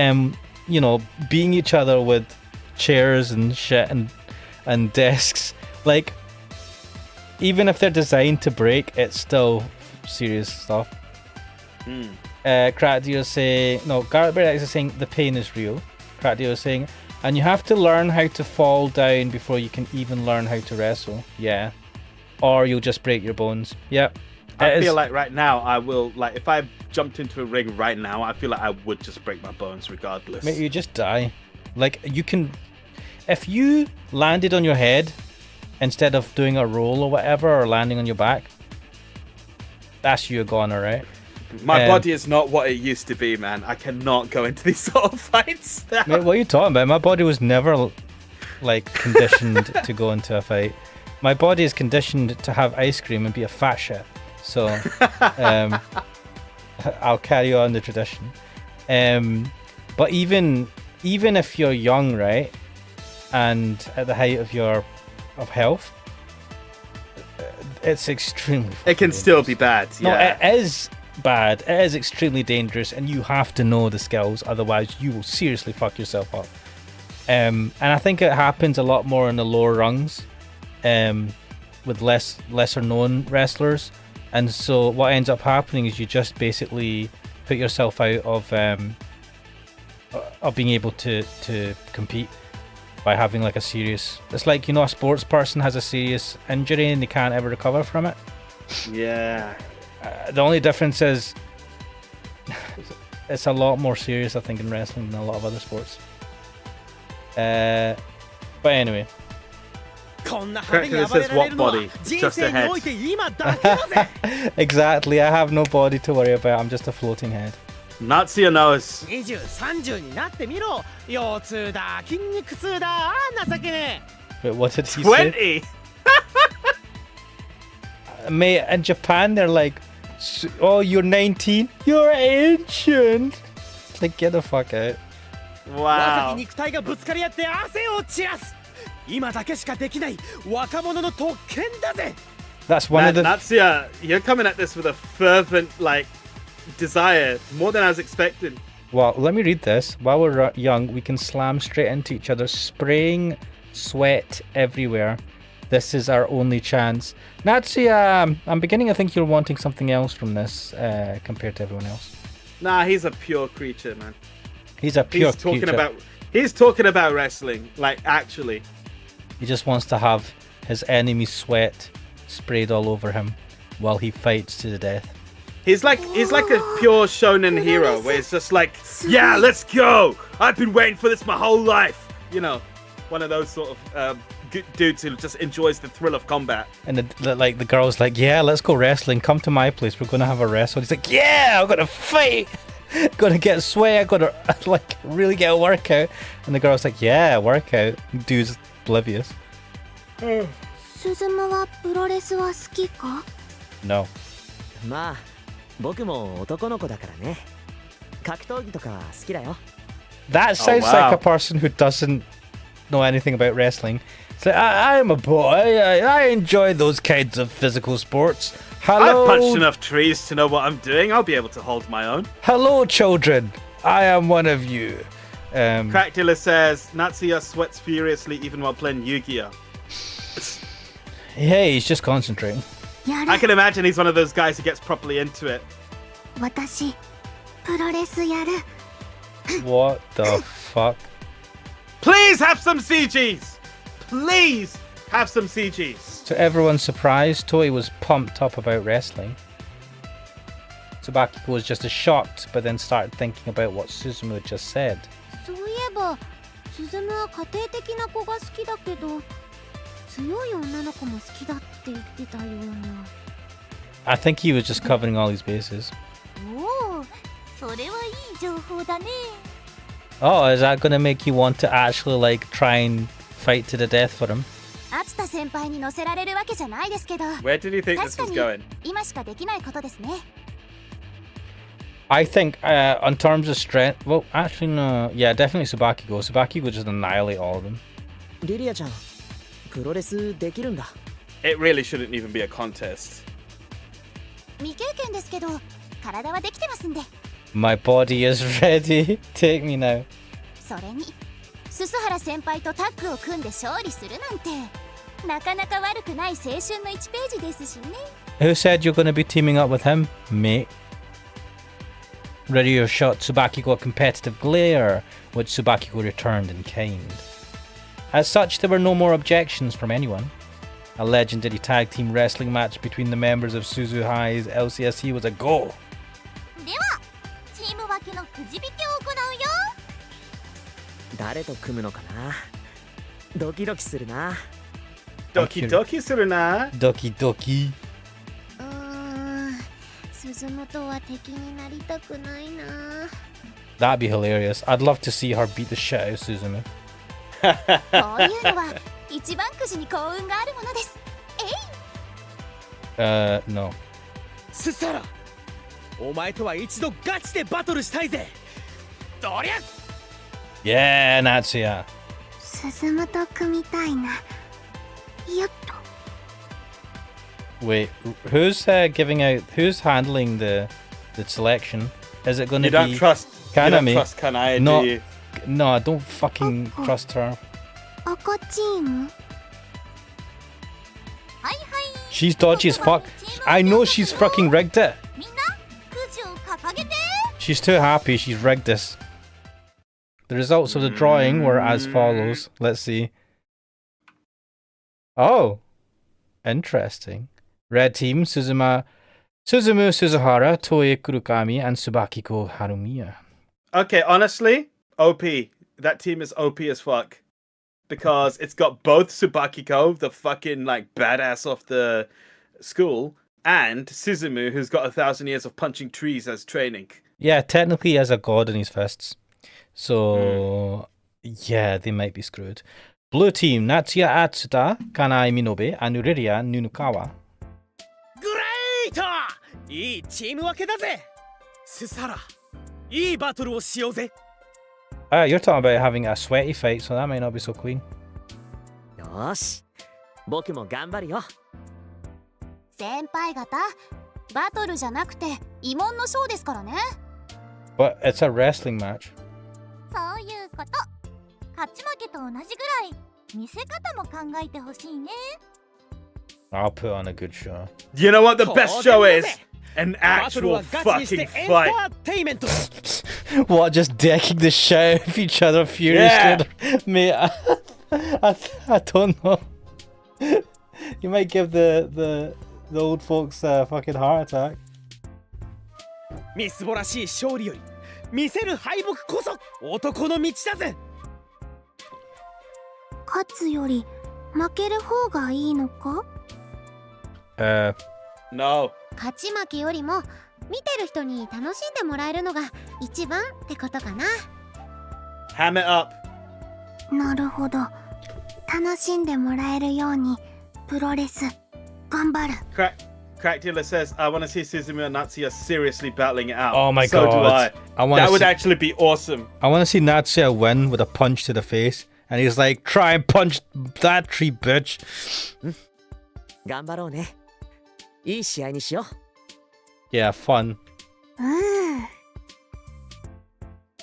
[SPEAKER 1] you know, beating each other with chairs and shit and desks, like, even if they're designed to break, it's still serious stuff. Crackdeer say no. Garrett Berrex is saying the pain is real. Crackdeer is saying, and you have to learn how to fall down before you can even learn how to wrestle. Yeah, or you'll just break your bones. Yep.
[SPEAKER 2] I feel like right now I will, like, if I jumped into a ring right now, I feel like I would just break my bones regardless.
[SPEAKER 1] Mate, you just die. Like, you can, if you landed on your head instead of doing a roll or whatever, or landing on your back, that's you gone, alright?
[SPEAKER 2] My body is not what it used to be, man. I cannot go into these sort of fights.
[SPEAKER 1] Mate, what are you talking about? My body was never, like, conditioned to go into a fight. My body is conditioned to have ice cream and be a fat shit. So, I'll carry on the tradition. But even if you're young, right, and at the height of health, it's extremely.
[SPEAKER 2] It can still be bad.
[SPEAKER 1] No,
[SPEAKER 2] Yeah.
[SPEAKER 1] it is bad. It is extremely dangerous, and you have to know the skills. Otherwise, you will seriously fuck yourself up. And I think it happens a lot more in the lower rungs, with lesser known wrestlers. And so what ends up happening is you just basically put yourself out of being able to compete by having like a serious... It's like, you know, a sports person has a serious injury and they can't ever recover from it.
[SPEAKER 2] Yeah.
[SPEAKER 1] The only difference is it's a lot more serious, I think, in wrestling than a lot of other sports. But anyway.
[SPEAKER 2] Correctly, it says what body? It's just a head.
[SPEAKER 1] Exactly, I have no body to worry about. I'm just a floating head.
[SPEAKER 2] Natsuya knows.
[SPEAKER 6] 20、30になってみろ。腰痛だ、筋肉痛だ、情けね
[SPEAKER 1] Wait, what did he say?
[SPEAKER 2] 20.
[SPEAKER 1] Mate, in Japan, they're like, oh, you're 19? You're ancient. It's like, get the fuck out.
[SPEAKER 6] え。若
[SPEAKER 2] Wow.
[SPEAKER 6] き肉体がぶつかり合って汗を散らす。今だけしかできない若者の特権だぜ。
[SPEAKER 1] That's one of the...
[SPEAKER 2] Natsuya, you're coming at this with a fervent, like, desire, more than I was expecting.
[SPEAKER 1] Well, let me read this. While we're young, we can slam straight into each other, spraying sweat everywhere. This is our only chance. Natsuya, I'm beginning to think you're wanting something else from this compared to everyone else.
[SPEAKER 2] Nah, he's a pure creature, man.
[SPEAKER 1] He's a pure
[SPEAKER 2] He's talking about wrestling, like, actually.
[SPEAKER 1] He just wants to have his enemy's sweat sprayed all over him while he fights to the death.
[SPEAKER 2] He's like a pure shonen hero, where it's just like, yeah, let's go. I've been waiting for this my whole life. You know, one of those sort of dudes who just enjoys the thrill of combat.
[SPEAKER 1] And the girl's like, yeah, let's go wrestling. Come to my place. We're going to have a wrestle. He's like, yeah, I'm going to fight. Going to get sweat. I'm going to like really get a workout. And the girl's like, yeah, workout. Dude's oblivious.
[SPEAKER 3] スズムはプロレスは好きか？
[SPEAKER 1] No.
[SPEAKER 5] まあ僕も男の子だからね。格闘技とかは好きだよ。
[SPEAKER 1] That sounds
[SPEAKER 2] wow.
[SPEAKER 1] like a person who doesn't know anything about wrestling. It's like, I'm a boy. I enjoy those kinds of physical sports. Hello.
[SPEAKER 2] I've punched enough trees to know what I'm doing. I'll be able to hold my own.
[SPEAKER 1] Hello, children. I am one of you.
[SPEAKER 2] Cracktula says, Natsuya sweats furiously even while playing Yu-Gi-Oh!
[SPEAKER 1] Hey, he's just concentrating.
[SPEAKER 3] や
[SPEAKER 2] I
[SPEAKER 3] る。
[SPEAKER 2] can imagine he's one of those guys who gets properly into it.
[SPEAKER 3] 私プロレスやる。
[SPEAKER 1] What the fuck?
[SPEAKER 2] Please have some CGs! Please have some CGs!
[SPEAKER 1] To everyone's surprise, Toei was pumped up about wrestling. Tsubakiko was just as shocked, but then started thinking about what Suzumu had just said.
[SPEAKER 3] そういえばスズムは家庭的な子が好きだけど強い女の子も好きだって言ってたような。
[SPEAKER 1] I think he was just covering all his bases.
[SPEAKER 3] おお、それはいい情報だね。
[SPEAKER 1] Oh, is that going to make you want to actually like try and fight to the death for him?
[SPEAKER 3] 厚田先輩に乗せられるわけじゃないですけど、
[SPEAKER 2] Where did you think this
[SPEAKER 3] 確
[SPEAKER 2] was
[SPEAKER 3] か
[SPEAKER 2] going?
[SPEAKER 3] に今しかできないことですね。
[SPEAKER 1] I think, on terms of strength, well, actually, no. Yeah, definitely Tsubakiko. Tsubakiko would just annihilate all of them.
[SPEAKER 5] リリアちゃん、プロレスできるんだ。
[SPEAKER 2] It really shouldn't even be a contest.
[SPEAKER 3] 未経験ですけど、体はできてますんで。
[SPEAKER 1] My body is ready. Take me now.
[SPEAKER 3] それに、鈴原先輩とタッグを組んで勝利するなんて、なかなか悪くない青春の1ページですしね。
[SPEAKER 1] Who said you're going to be teaming up with him, mate? Ryu shot Tsubakiko a competitive glare, which Tsubakiko returned in kind. As such, there were no more objections from anyone. A legendary tag team wrestling match between the members of Suzu High's LCSC was a go.
[SPEAKER 3] では、チーム分けのくじ引きを行うよ。
[SPEAKER 5] 誰と組むのかな。ドキドキするな。
[SPEAKER 2] Doki Doki Suruna.
[SPEAKER 1] Doki doki.
[SPEAKER 3] 鈴本は敵になりたくないな。
[SPEAKER 1] That'd be hilarious. I'd love to see her beat the shit out of Suzumu.
[SPEAKER 3] こういうのは一番くじに幸運があるものです。
[SPEAKER 1] No.
[SPEAKER 6] スサラ、お前とは一度ガチでバトルしたいぜ。どりゃ。
[SPEAKER 1] Yeah, Natsuya.
[SPEAKER 3] 鈴本組みたいな。よっと。
[SPEAKER 1] Wait, who's giving out? Who's handling the selection? Is it going to
[SPEAKER 2] You don't
[SPEAKER 1] be
[SPEAKER 2] trust
[SPEAKER 1] Kaname?
[SPEAKER 2] Kanai,
[SPEAKER 1] No.
[SPEAKER 2] do you?
[SPEAKER 1] No, I don't fucking trust her.
[SPEAKER 3] 赤チーム。はいはい。
[SPEAKER 1] She's dodgy as fuck. I know she's fucking rigged it.
[SPEAKER 3] みんな、くじを掲げて。
[SPEAKER 1] She's too happy. She's rigged this. The results of the drawing were as follows. Let's see. Oh, interesting. Red team, Suzuma Suzumu Suzuhara, Toei Kurukami, and Tsubakiko Harumiya.
[SPEAKER 2] Okay, honestly, OP. That team is OP as fuck. Because it's got both Tsubakiko, the fucking like badass of the school, and Suzumu, who's got 1,000 years of punching trees as training.
[SPEAKER 1] Yeah, technically he has a god in his fists. So, yeah, they might be screwed. Blue team, Natsuya Atsuta, Kanai Minobe, and Uriria Nunukawa.
[SPEAKER 6] グレートいいチーム分けだぜスサラいいバトルをしようぜ
[SPEAKER 1] You're talking about having a sweaty fight, so that might not be so clean.
[SPEAKER 5] よーし僕も頑張るよ
[SPEAKER 3] 先輩方バトルじゃなくて慰問のショーですからね
[SPEAKER 1] But it's a wrestling match.
[SPEAKER 3] そういうこと勝ち負けと同じぐらい見せ方も考えてほしいね
[SPEAKER 1] I'll put on a good show.
[SPEAKER 2] You know what the best show is? An
[SPEAKER 6] バトル
[SPEAKER 2] actual
[SPEAKER 6] はガチにして
[SPEAKER 2] fucking
[SPEAKER 6] エンタ
[SPEAKER 2] fight.
[SPEAKER 6] ーテイメント
[SPEAKER 1] What, just decking the shit out of each other furiously? Mate, I don't know. You might give the old folks a fucking heart attack.
[SPEAKER 6] みすぼらしい勝利より見せる敗北こそ男の道だぜ
[SPEAKER 3] 勝つより負ける方がいいのか
[SPEAKER 2] No.
[SPEAKER 3] 勝ち負けよりも見てる人に楽しんでもらえるのが一番ってことかな
[SPEAKER 2] Ham it up.
[SPEAKER 3] なるほど楽しんでもらえるようにプロレス頑張る
[SPEAKER 2] Crack Dealer says, I want to see Suzumu and Natsuya seriously battling it out.
[SPEAKER 1] Oh my
[SPEAKER 2] so
[SPEAKER 1] god.
[SPEAKER 2] do I. That would actually be awesome.
[SPEAKER 1] I want to see Natsuya win with a punch to the face. And he's like, try and punch that tree, bitch.
[SPEAKER 5] 頑張ろうねいい試合にしよう
[SPEAKER 1] Yeah, fun.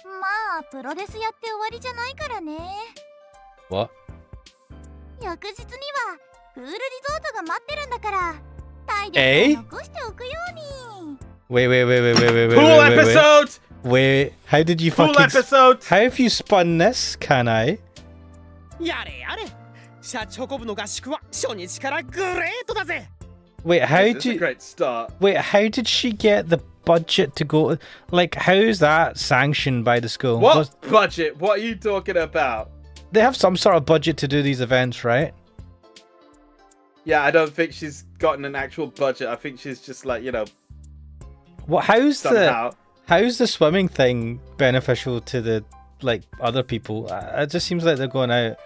[SPEAKER 3] まあプロレスやって終わりじゃないからね
[SPEAKER 1] What?
[SPEAKER 3] 翌日にはプールリゾートが待ってるんだから体力を残しておくように
[SPEAKER 1] Wait.
[SPEAKER 2] Pool episode!
[SPEAKER 1] Wait, how did you
[SPEAKER 2] Pool
[SPEAKER 1] fucking...
[SPEAKER 2] episode!
[SPEAKER 1] How have you spun this, can I?
[SPEAKER 6] やれやれシャチホコ部の合宿は初日からグレートだぜ
[SPEAKER 1] Wait, how
[SPEAKER 2] This is a
[SPEAKER 1] did...
[SPEAKER 2] great start.
[SPEAKER 1] Wait, how did she get the budget to go... Like, how's that sanctioned by the school?
[SPEAKER 2] What budget? What are you talking about?
[SPEAKER 1] They have some sort of budget to do these events, right?
[SPEAKER 2] Yeah, I don't think she's gotten an actual budget. I think she's just like, you know,
[SPEAKER 1] What? How's
[SPEAKER 2] somehow.
[SPEAKER 1] the swimming thing beneficial to the like other people? It just seems like they're going out.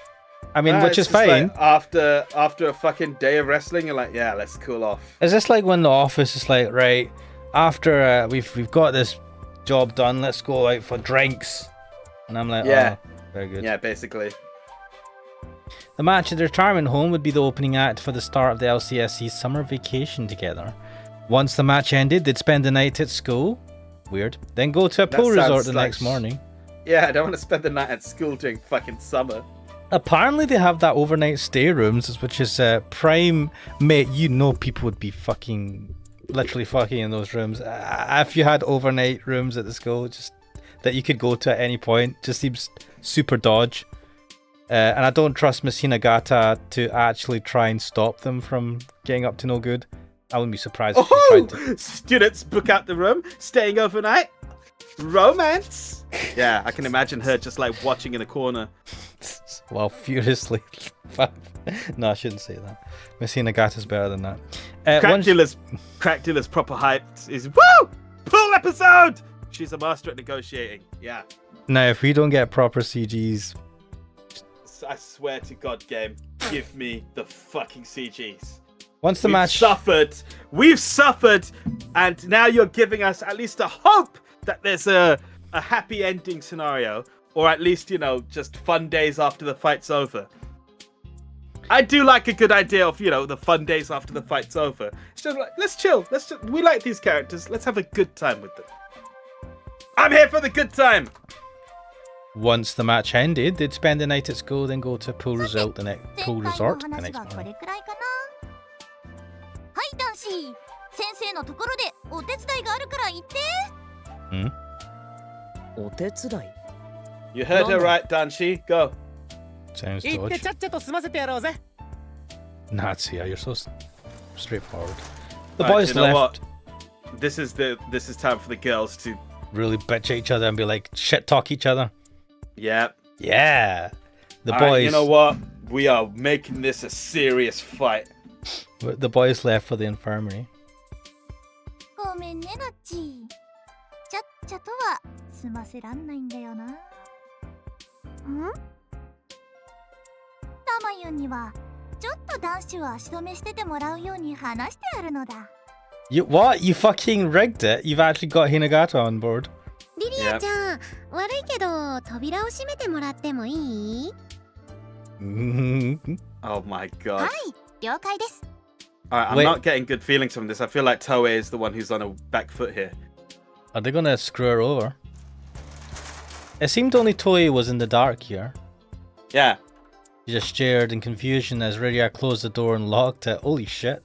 [SPEAKER 1] I mean, which
[SPEAKER 2] It's
[SPEAKER 1] is
[SPEAKER 2] just like
[SPEAKER 1] fine.
[SPEAKER 2] after a fucking day of wrestling, you're like, yeah, let's cool off.
[SPEAKER 1] Is this like when the office is like, right, after we've got this job done, let's go out for drinks, and I'm like,
[SPEAKER 2] Yeah.
[SPEAKER 1] oh, very good.
[SPEAKER 2] Yeah, basically.
[SPEAKER 1] The match at the retirement home would be the opening act for the start of the LCSC's summer vacation together. Once the match ended, they'd spend the night at school. Weird. Then go to a
[SPEAKER 2] That
[SPEAKER 1] pool resort
[SPEAKER 2] sounds
[SPEAKER 1] the
[SPEAKER 2] like
[SPEAKER 1] next morning.
[SPEAKER 2] Yeah, I don't want to spend the night at school during fucking summer.
[SPEAKER 1] Apparently they have that overnight stay rooms, which is prime, mate. You know people would be literally fucking in those rooms. If you had overnight rooms at the school, just that you could go to at any point, just seems super dodge. And I don't trust Miss Hinagata to actually try and stop them from getting up to no good. I wouldn't be surprised if she tried to.
[SPEAKER 2] Students book out the room, staying overnight. Romance. Yeah, I can imagine her just like watching in a corner.
[SPEAKER 1] Well, furiously. No, I shouldn't say that. Miss Hinagata's better than that.
[SPEAKER 2] Crack Dealer's proper hyped is woo! Pool episode! She's a master at negotiating. Yeah.
[SPEAKER 1] Now, if we don't get proper CGs,
[SPEAKER 2] I swear to God, game, give me the fucking CGs.
[SPEAKER 1] once the match...
[SPEAKER 2] We've suffered, and now you're giving us at least a hope that there's a happy ending scenario, or at least, you know, just fun days after the fight's over. I do like a good idea of, you know, the fun days after the fight's over. It's just like, let's chill. We like these characters. Let's have a good time with them. I'm here for the good time.
[SPEAKER 1] Once the match ended, they'd spend the night at school, then go to a pool resort the next morning.
[SPEAKER 3] はい男子先生のところでお手伝いがあるから言って
[SPEAKER 5] お手伝い
[SPEAKER 2] You heard her right, Danshi. Go.
[SPEAKER 1] Sounds
[SPEAKER 6] 行って
[SPEAKER 1] dodge.
[SPEAKER 6] ちゃっちゃと済ませてやろうぜ
[SPEAKER 1] Natsuya, you're so straightforward. The
[SPEAKER 2] Right,
[SPEAKER 1] boys
[SPEAKER 2] you know
[SPEAKER 1] left.
[SPEAKER 2] This is time for the girls to.
[SPEAKER 1] Really bitch at each other and be like shit talk each other.
[SPEAKER 2] Yeah.
[SPEAKER 1] Yeah. The
[SPEAKER 2] All
[SPEAKER 1] boys.
[SPEAKER 2] right, you know what? We are making this a serious fight.
[SPEAKER 1] The boys left for the infirmary.
[SPEAKER 3] ごめんねナッチ。ちゃっちゃとは済ませらんないんだよな。ん？タマユンにはちょっと男子を足止めしててもらうように話してあるのだ。
[SPEAKER 1] You what? You fucking rigged it? You've actually got Hinagata on board.
[SPEAKER 7] リリアちゃん、悪いけど扉を閉めてもらってもいい？
[SPEAKER 2] Oh my god.
[SPEAKER 3] はい、了解です。
[SPEAKER 2] Alright, I'm
[SPEAKER 1] Wait.
[SPEAKER 2] not getting good feelings from this. I feel like Toei is the one who's on a back foot here.
[SPEAKER 1] Are they gonna screw her over? It seemed only Toei was in the dark here.
[SPEAKER 2] Yeah.
[SPEAKER 1] She just stared in confusion as Riria closed the door and locked it. Holy shit.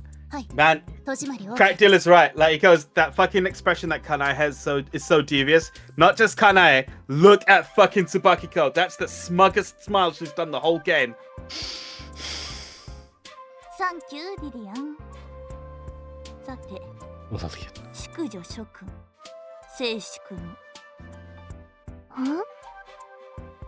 [SPEAKER 2] Man,
[SPEAKER 3] 戸締まりを。
[SPEAKER 2] Crack Deal is right. Like, he goes, that fucking expression that Kanae has is so devious. Not just Kanae. Look at fucking Tsubakiko. That's the smuggest smile she's done the whole game.
[SPEAKER 3] サンキューリリアン。さて、
[SPEAKER 1] Lillian.
[SPEAKER 3] 淑女諸君、静粛に。ん？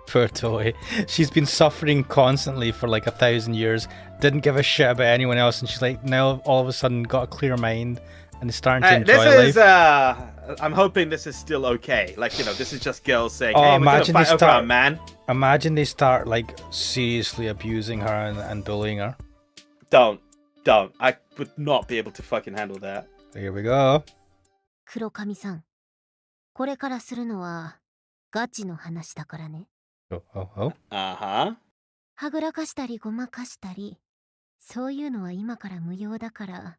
[SPEAKER 1] Poor Toei. She's been suffering constantly for like 1,000 years. Didn't give a shit about anyone else, and she's like now all of a sudden got a clear mind and is starting to enjoy
[SPEAKER 2] This
[SPEAKER 1] life.
[SPEAKER 2] is, I'm hoping this is still okay. Like, you know, this is just girls saying,
[SPEAKER 1] Oh,
[SPEAKER 2] hey, we're gonna
[SPEAKER 1] imagine
[SPEAKER 2] fight
[SPEAKER 1] they
[SPEAKER 2] over our
[SPEAKER 1] start-
[SPEAKER 2] man.
[SPEAKER 1] Imagine they start like seriously abusing her and bullying her.
[SPEAKER 2] Don't. I would not be able to fucking handle that.
[SPEAKER 1] Here we go.
[SPEAKER 7] 黒髪さん、これからするのはガチの話だからね。
[SPEAKER 1] Oh, oh, oh.
[SPEAKER 2] Uh-huh.
[SPEAKER 7] はぐらかしたりごまかしたり、そういうのは今から無用だから、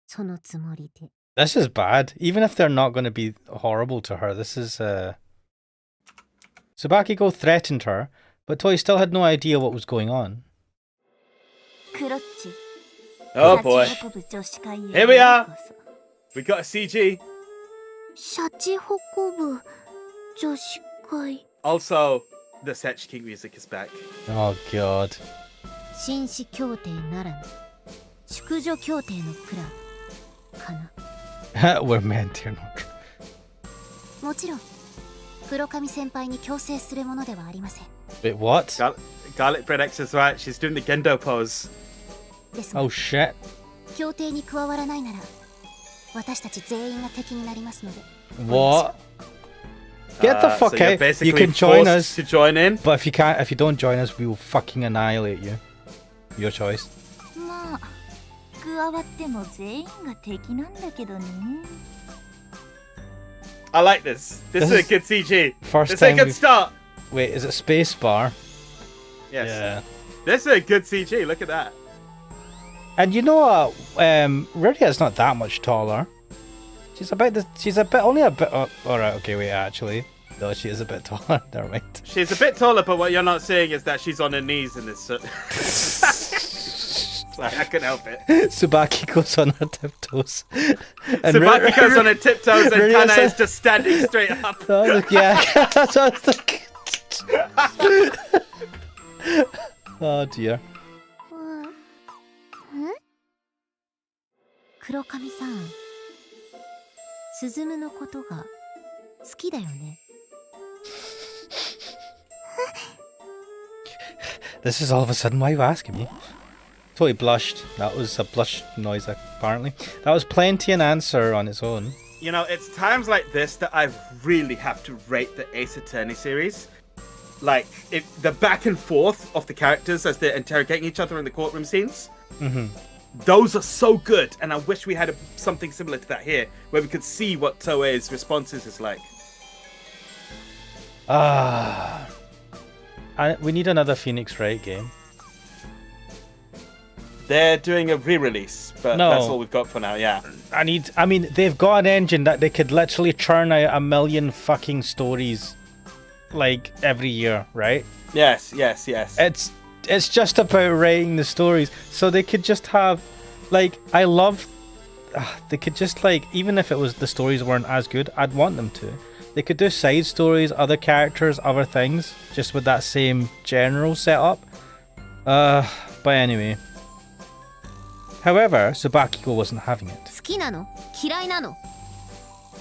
[SPEAKER 7] そのつもりで。
[SPEAKER 1] This is bad. Even if they're not going to be horrible to her, this is Tsubakiko threatened her, but Toei still had no idea what was going on.
[SPEAKER 3] クロッチ。
[SPEAKER 2] Oh boy.
[SPEAKER 3] シャチ運ぶ女子会へ
[SPEAKER 2] Here we are.
[SPEAKER 3] ようこそ。
[SPEAKER 2] We got a CG.
[SPEAKER 7] シャチ運ぶ女子会。
[SPEAKER 2] Also, the Setch King music is back.
[SPEAKER 1] Oh god.
[SPEAKER 7] 紳士協定ならぬ淑女協定のプランかな。
[SPEAKER 1] We're meant to not.
[SPEAKER 7] もちろん黒髪先輩に強制するものではありません。
[SPEAKER 1] Wait, what?
[SPEAKER 2] Garlic Bread X is right. She's doing the Gendo pose.
[SPEAKER 7] ですが、
[SPEAKER 1] Oh shit.
[SPEAKER 7] 協定に加わらないなら私たち全員が敵になりますので。
[SPEAKER 1] What? Get the fuck
[SPEAKER 2] so you're
[SPEAKER 1] out.
[SPEAKER 2] basically
[SPEAKER 1] You can join
[SPEAKER 2] forced
[SPEAKER 1] us.
[SPEAKER 2] to join in.
[SPEAKER 1] But if you don't join us, we will fucking annihilate you. Your choice.
[SPEAKER 3] まあ、加わっても全員が敵なんだけどね。
[SPEAKER 2] I like this. This is a good CG.
[SPEAKER 1] First
[SPEAKER 2] This is a
[SPEAKER 1] time
[SPEAKER 2] good
[SPEAKER 1] we've-
[SPEAKER 2] start.
[SPEAKER 1] Wait, is it spacebar?
[SPEAKER 2] Yes.
[SPEAKER 1] Yeah.
[SPEAKER 2] This is a good CG. Look at that.
[SPEAKER 1] And you know what? Riria's not that much taller. She's only a bit. Oh, all right. Okay. Wait. Actually, no, she is a bit taller. Never mind.
[SPEAKER 2] She's a bit taller, but what you're not seeing is that she's on her knees in this. Like, I couldn't help it.
[SPEAKER 1] Tsubaki goes on her tiptoes. And
[SPEAKER 2] Tsubaki goes on her tiptoes and
[SPEAKER 1] Riria
[SPEAKER 2] Kana
[SPEAKER 1] says-
[SPEAKER 2] is just standing straight up.
[SPEAKER 1] Oh, look, yeah, that's what I was thinking. Oh dear.
[SPEAKER 7] 黒髪さん、スズムのことが好きだよね。
[SPEAKER 1] This is all of a sudden. Why are you asking me? Totally blushed. That was a blush noise, apparently. That was plenty an answer on its own.
[SPEAKER 2] You know, it's times like this that I really have to rate the Ace Attorney series. Like, the back and forth of the characters as they're interrogating each other in the courtroom scenes.
[SPEAKER 1] Mm-hmm.
[SPEAKER 2] Those are so good, and I wish we had something similar to that here, where we could see what Toei's responses is like.
[SPEAKER 1] We need another Phoenix Wright game.
[SPEAKER 2] They're doing a re-release, but
[SPEAKER 1] No.
[SPEAKER 2] that's all we've got for now, yeah.
[SPEAKER 1] I mean, they've got an engine that they could literally churn out 1 million fucking stories, like, every year, right?
[SPEAKER 2] Yes.
[SPEAKER 1] It's just about writing the stories. So they could just have, like, they could just, like, even if the stories weren't as good, I'd want them to. They could do side stories, other characters, other things, just with that same general setup. But anyway. However, Tsubakiko wasn't having it.
[SPEAKER 7] 好きなの？嫌いなの？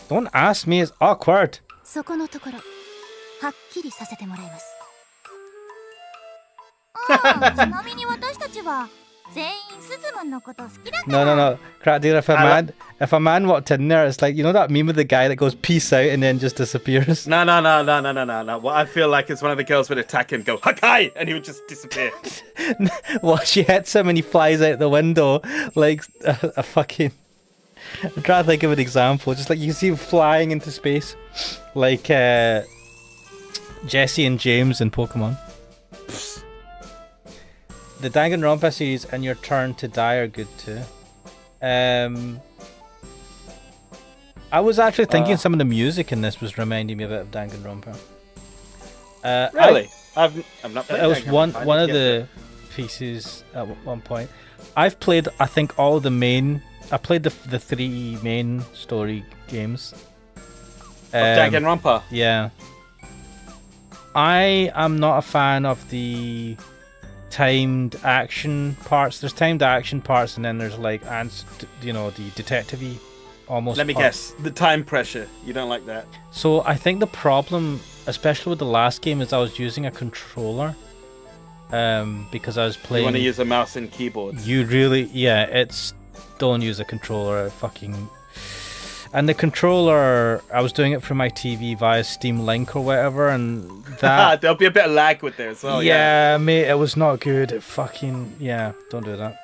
[SPEAKER 1] Don't ask me, it's awkward.
[SPEAKER 7] そこのところはっきりさせてもらいます。
[SPEAKER 3] ああ、ちなみに私たちは全員スズムンのこと好きだから。
[SPEAKER 1] No, no, no. Crackdeer, if a man walked in there, it's like, you know that meme of the guy that goes peace out and then just disappears?
[SPEAKER 2] No. What I feel like is one of the girls would attack him, go Hakai, and he would just disappear.
[SPEAKER 1] Well, she hits him and he flies out the window like a fucking... I'm trying to think of an example. Just like you see him flying into space, like Jesse and James in Pokemon. The Danganronpa series and Your Turn to Die are good too. I was actually thinking some of the music in this was reminding me a bit of Danganronpa.
[SPEAKER 2] Really? I've not played
[SPEAKER 1] It was
[SPEAKER 2] Danganronpa.
[SPEAKER 1] one of the pieces at one point. I've played, I think, all the main... I played the 3 main story games.
[SPEAKER 2] Danganronpa?
[SPEAKER 1] Yeah. I am not a fan of the timed action parts. There's timed action parts and then there's like, the detective-y almost
[SPEAKER 2] Let me
[SPEAKER 1] parts.
[SPEAKER 2] guess. The time pressure. You don't like that?
[SPEAKER 1] So I think the problem, especially with the last game, is I was using a controller. Because I was playing...
[SPEAKER 2] You want to use a mouse and keyboard?
[SPEAKER 1] Don't use a controller, and the controller, I was doing it from my TV via Steam Link or whatever, and that...
[SPEAKER 2] There'll be a bit of lag with there as well.
[SPEAKER 1] Yeah, mate, it was not good. Don't do that.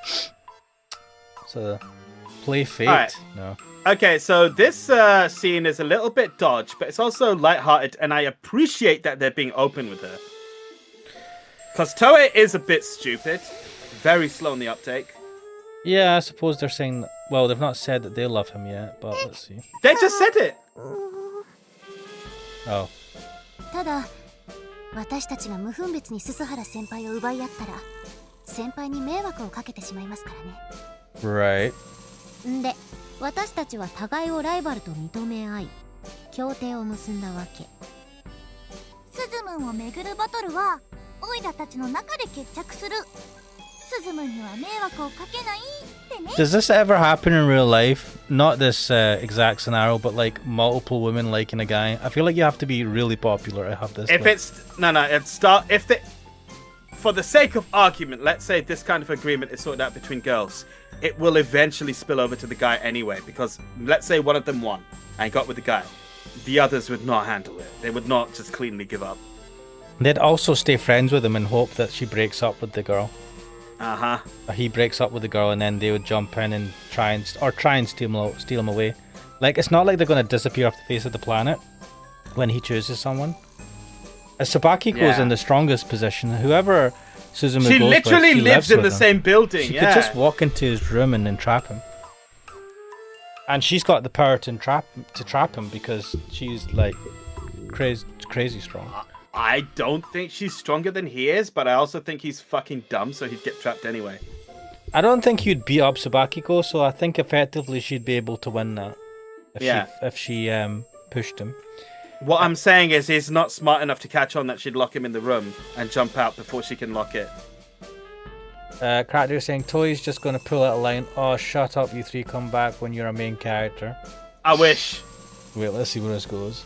[SPEAKER 1] So, play Fate.
[SPEAKER 2] Right.
[SPEAKER 1] No.
[SPEAKER 2] Okay, so this scene is a little bit dodge, but it's also lighthearted, and I appreciate that they're being open with her. Because Toei is a bit stupid, very slow in the uptake.
[SPEAKER 1] Yeah, I suppose they're saying... Well, they've not said that they love him yet, but let's see.
[SPEAKER 2] They just said it!
[SPEAKER 1] Oh.
[SPEAKER 7] ただ私たちが無分別に鈴原先輩を奪い合ったら先輩に迷惑をかけてしまいますからね。
[SPEAKER 1] Right.
[SPEAKER 7] んで私たちは互いをライバルと認め合い協定を結んだわけ。
[SPEAKER 3] スズムンをめぐるバトルはオイラたちの中で決着する。スズムンには迷惑をかけないってね。
[SPEAKER 1] Does this ever happen in real life? Not this exact scenario, but like multiple women liking a guy. I feel like you have to be really popular to have this.
[SPEAKER 2] If it's... For the sake of argument, let's say this kind of agreement is sorted out between girls. It will eventually spill over to the guy anyway, because let's say one of them won and got with the guy. The others would not handle it. They would not just cleanly give up.
[SPEAKER 1] They'd also stay friends with him and hope that she breaks up with the girl.
[SPEAKER 2] Uh-huh.
[SPEAKER 1] Or he breaks up with the girl and then they would jump in and try and steal him away. Like, it's not like they're going to disappear off the face of the planet when he chooses someone. Sabakiko's in the strongest position. Whoever Suzumu
[SPEAKER 2] she
[SPEAKER 1] goes
[SPEAKER 2] literally
[SPEAKER 1] with, she
[SPEAKER 2] lives in the
[SPEAKER 1] him.
[SPEAKER 2] same building.
[SPEAKER 1] She could just walk into his room and then trap him. And she's got the power to trap him because she's like crazy strong.
[SPEAKER 2] I don't think she's stronger than he is, but I also think he's fucking dumb, so he'd get trapped anyway.
[SPEAKER 1] I don't think he'd beat up Sabakiko, so I think effectively she'd be able to win that if she pushed him.
[SPEAKER 2] What I'm saying is he's not smart enough to catch on that she'd lock him in the room and jump out before she can lock it.
[SPEAKER 1] Cracker saying Toei's just going to pull out a line. Oh, shut up, you three, come back when you're a main character.
[SPEAKER 2] I wish.
[SPEAKER 1] Wait, let's see where this goes.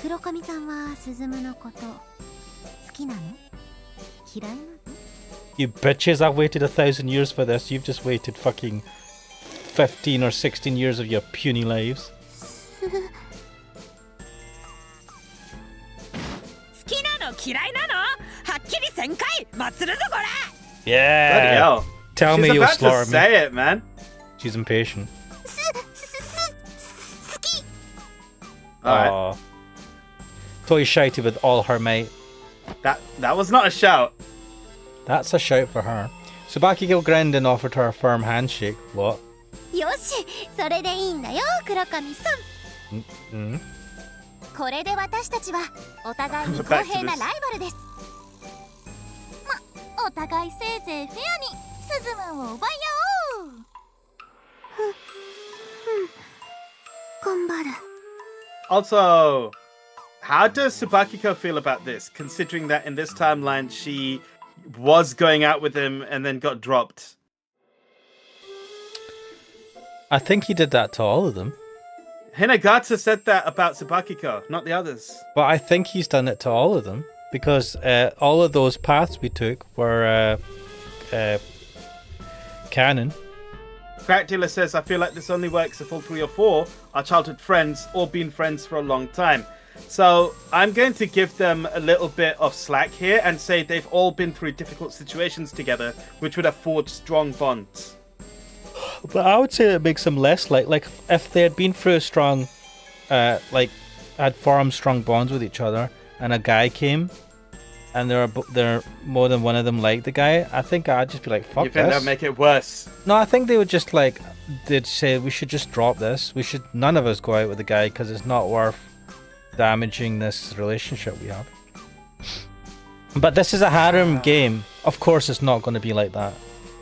[SPEAKER 7] 黒髪さんは鈴夢のこと好きなの？嫌いなの？
[SPEAKER 1] You bitches, I've waited 1,000 years for this. You've just waited fucking 15 or 16 years of your puny lives.
[SPEAKER 4] 好きなの嫌いなのはっきりせんかい祭るぞこれ
[SPEAKER 1] Yeah.
[SPEAKER 2] Bloody hell.
[SPEAKER 1] Tell
[SPEAKER 2] She's
[SPEAKER 1] me you'll
[SPEAKER 2] about to
[SPEAKER 1] slaughter me.
[SPEAKER 2] say it, man.
[SPEAKER 1] She's impatient.
[SPEAKER 3] 好き。
[SPEAKER 2] Alright.
[SPEAKER 1] Aw. Toei shouted with all her might.
[SPEAKER 2] That was not a shout.
[SPEAKER 1] That's a shout for her. Tsubakiko grinned and offered her a firm handshake. What?
[SPEAKER 7] よし、それでいいんだよ、黒髪さん。
[SPEAKER 1] Mm-hmm.
[SPEAKER 3] これで私たちはお互いに公平なライバルです。お互いせいぜいフェアにスズムンを奪い合おう。
[SPEAKER 7] 頑張る。
[SPEAKER 2] Also, how does Tsubakiko feel about this, considering that in this timeline she was going out with him and then got dropped?
[SPEAKER 1] I think he did that to all of them.
[SPEAKER 2] Hinagata said that about Tsubakiko, not the others.
[SPEAKER 1] But I think he's done it to all of them because all of those paths we took were canon.
[SPEAKER 2] Crack Dealer says, I feel like this only works if all 3 or 4 are childhood friends or been friends for a long time. So I'm going to give them a little bit of slack here and say they've all been through difficult situations together, which would have forged strong bonds.
[SPEAKER 1] But I would say it makes them less like if they had been through a strong, had formed strong bonds with each other, and a guy came, and there more than one of them liked the guy. I think I'd just be like, fuck
[SPEAKER 2] You think
[SPEAKER 1] this.
[SPEAKER 2] that'd make it worse?
[SPEAKER 1] No, I think they would just they'd say we should just drop this. None of us go out with the guy because it's not worth damaging this relationship we have. But this is a harem game. Of course, it's not going to be like that.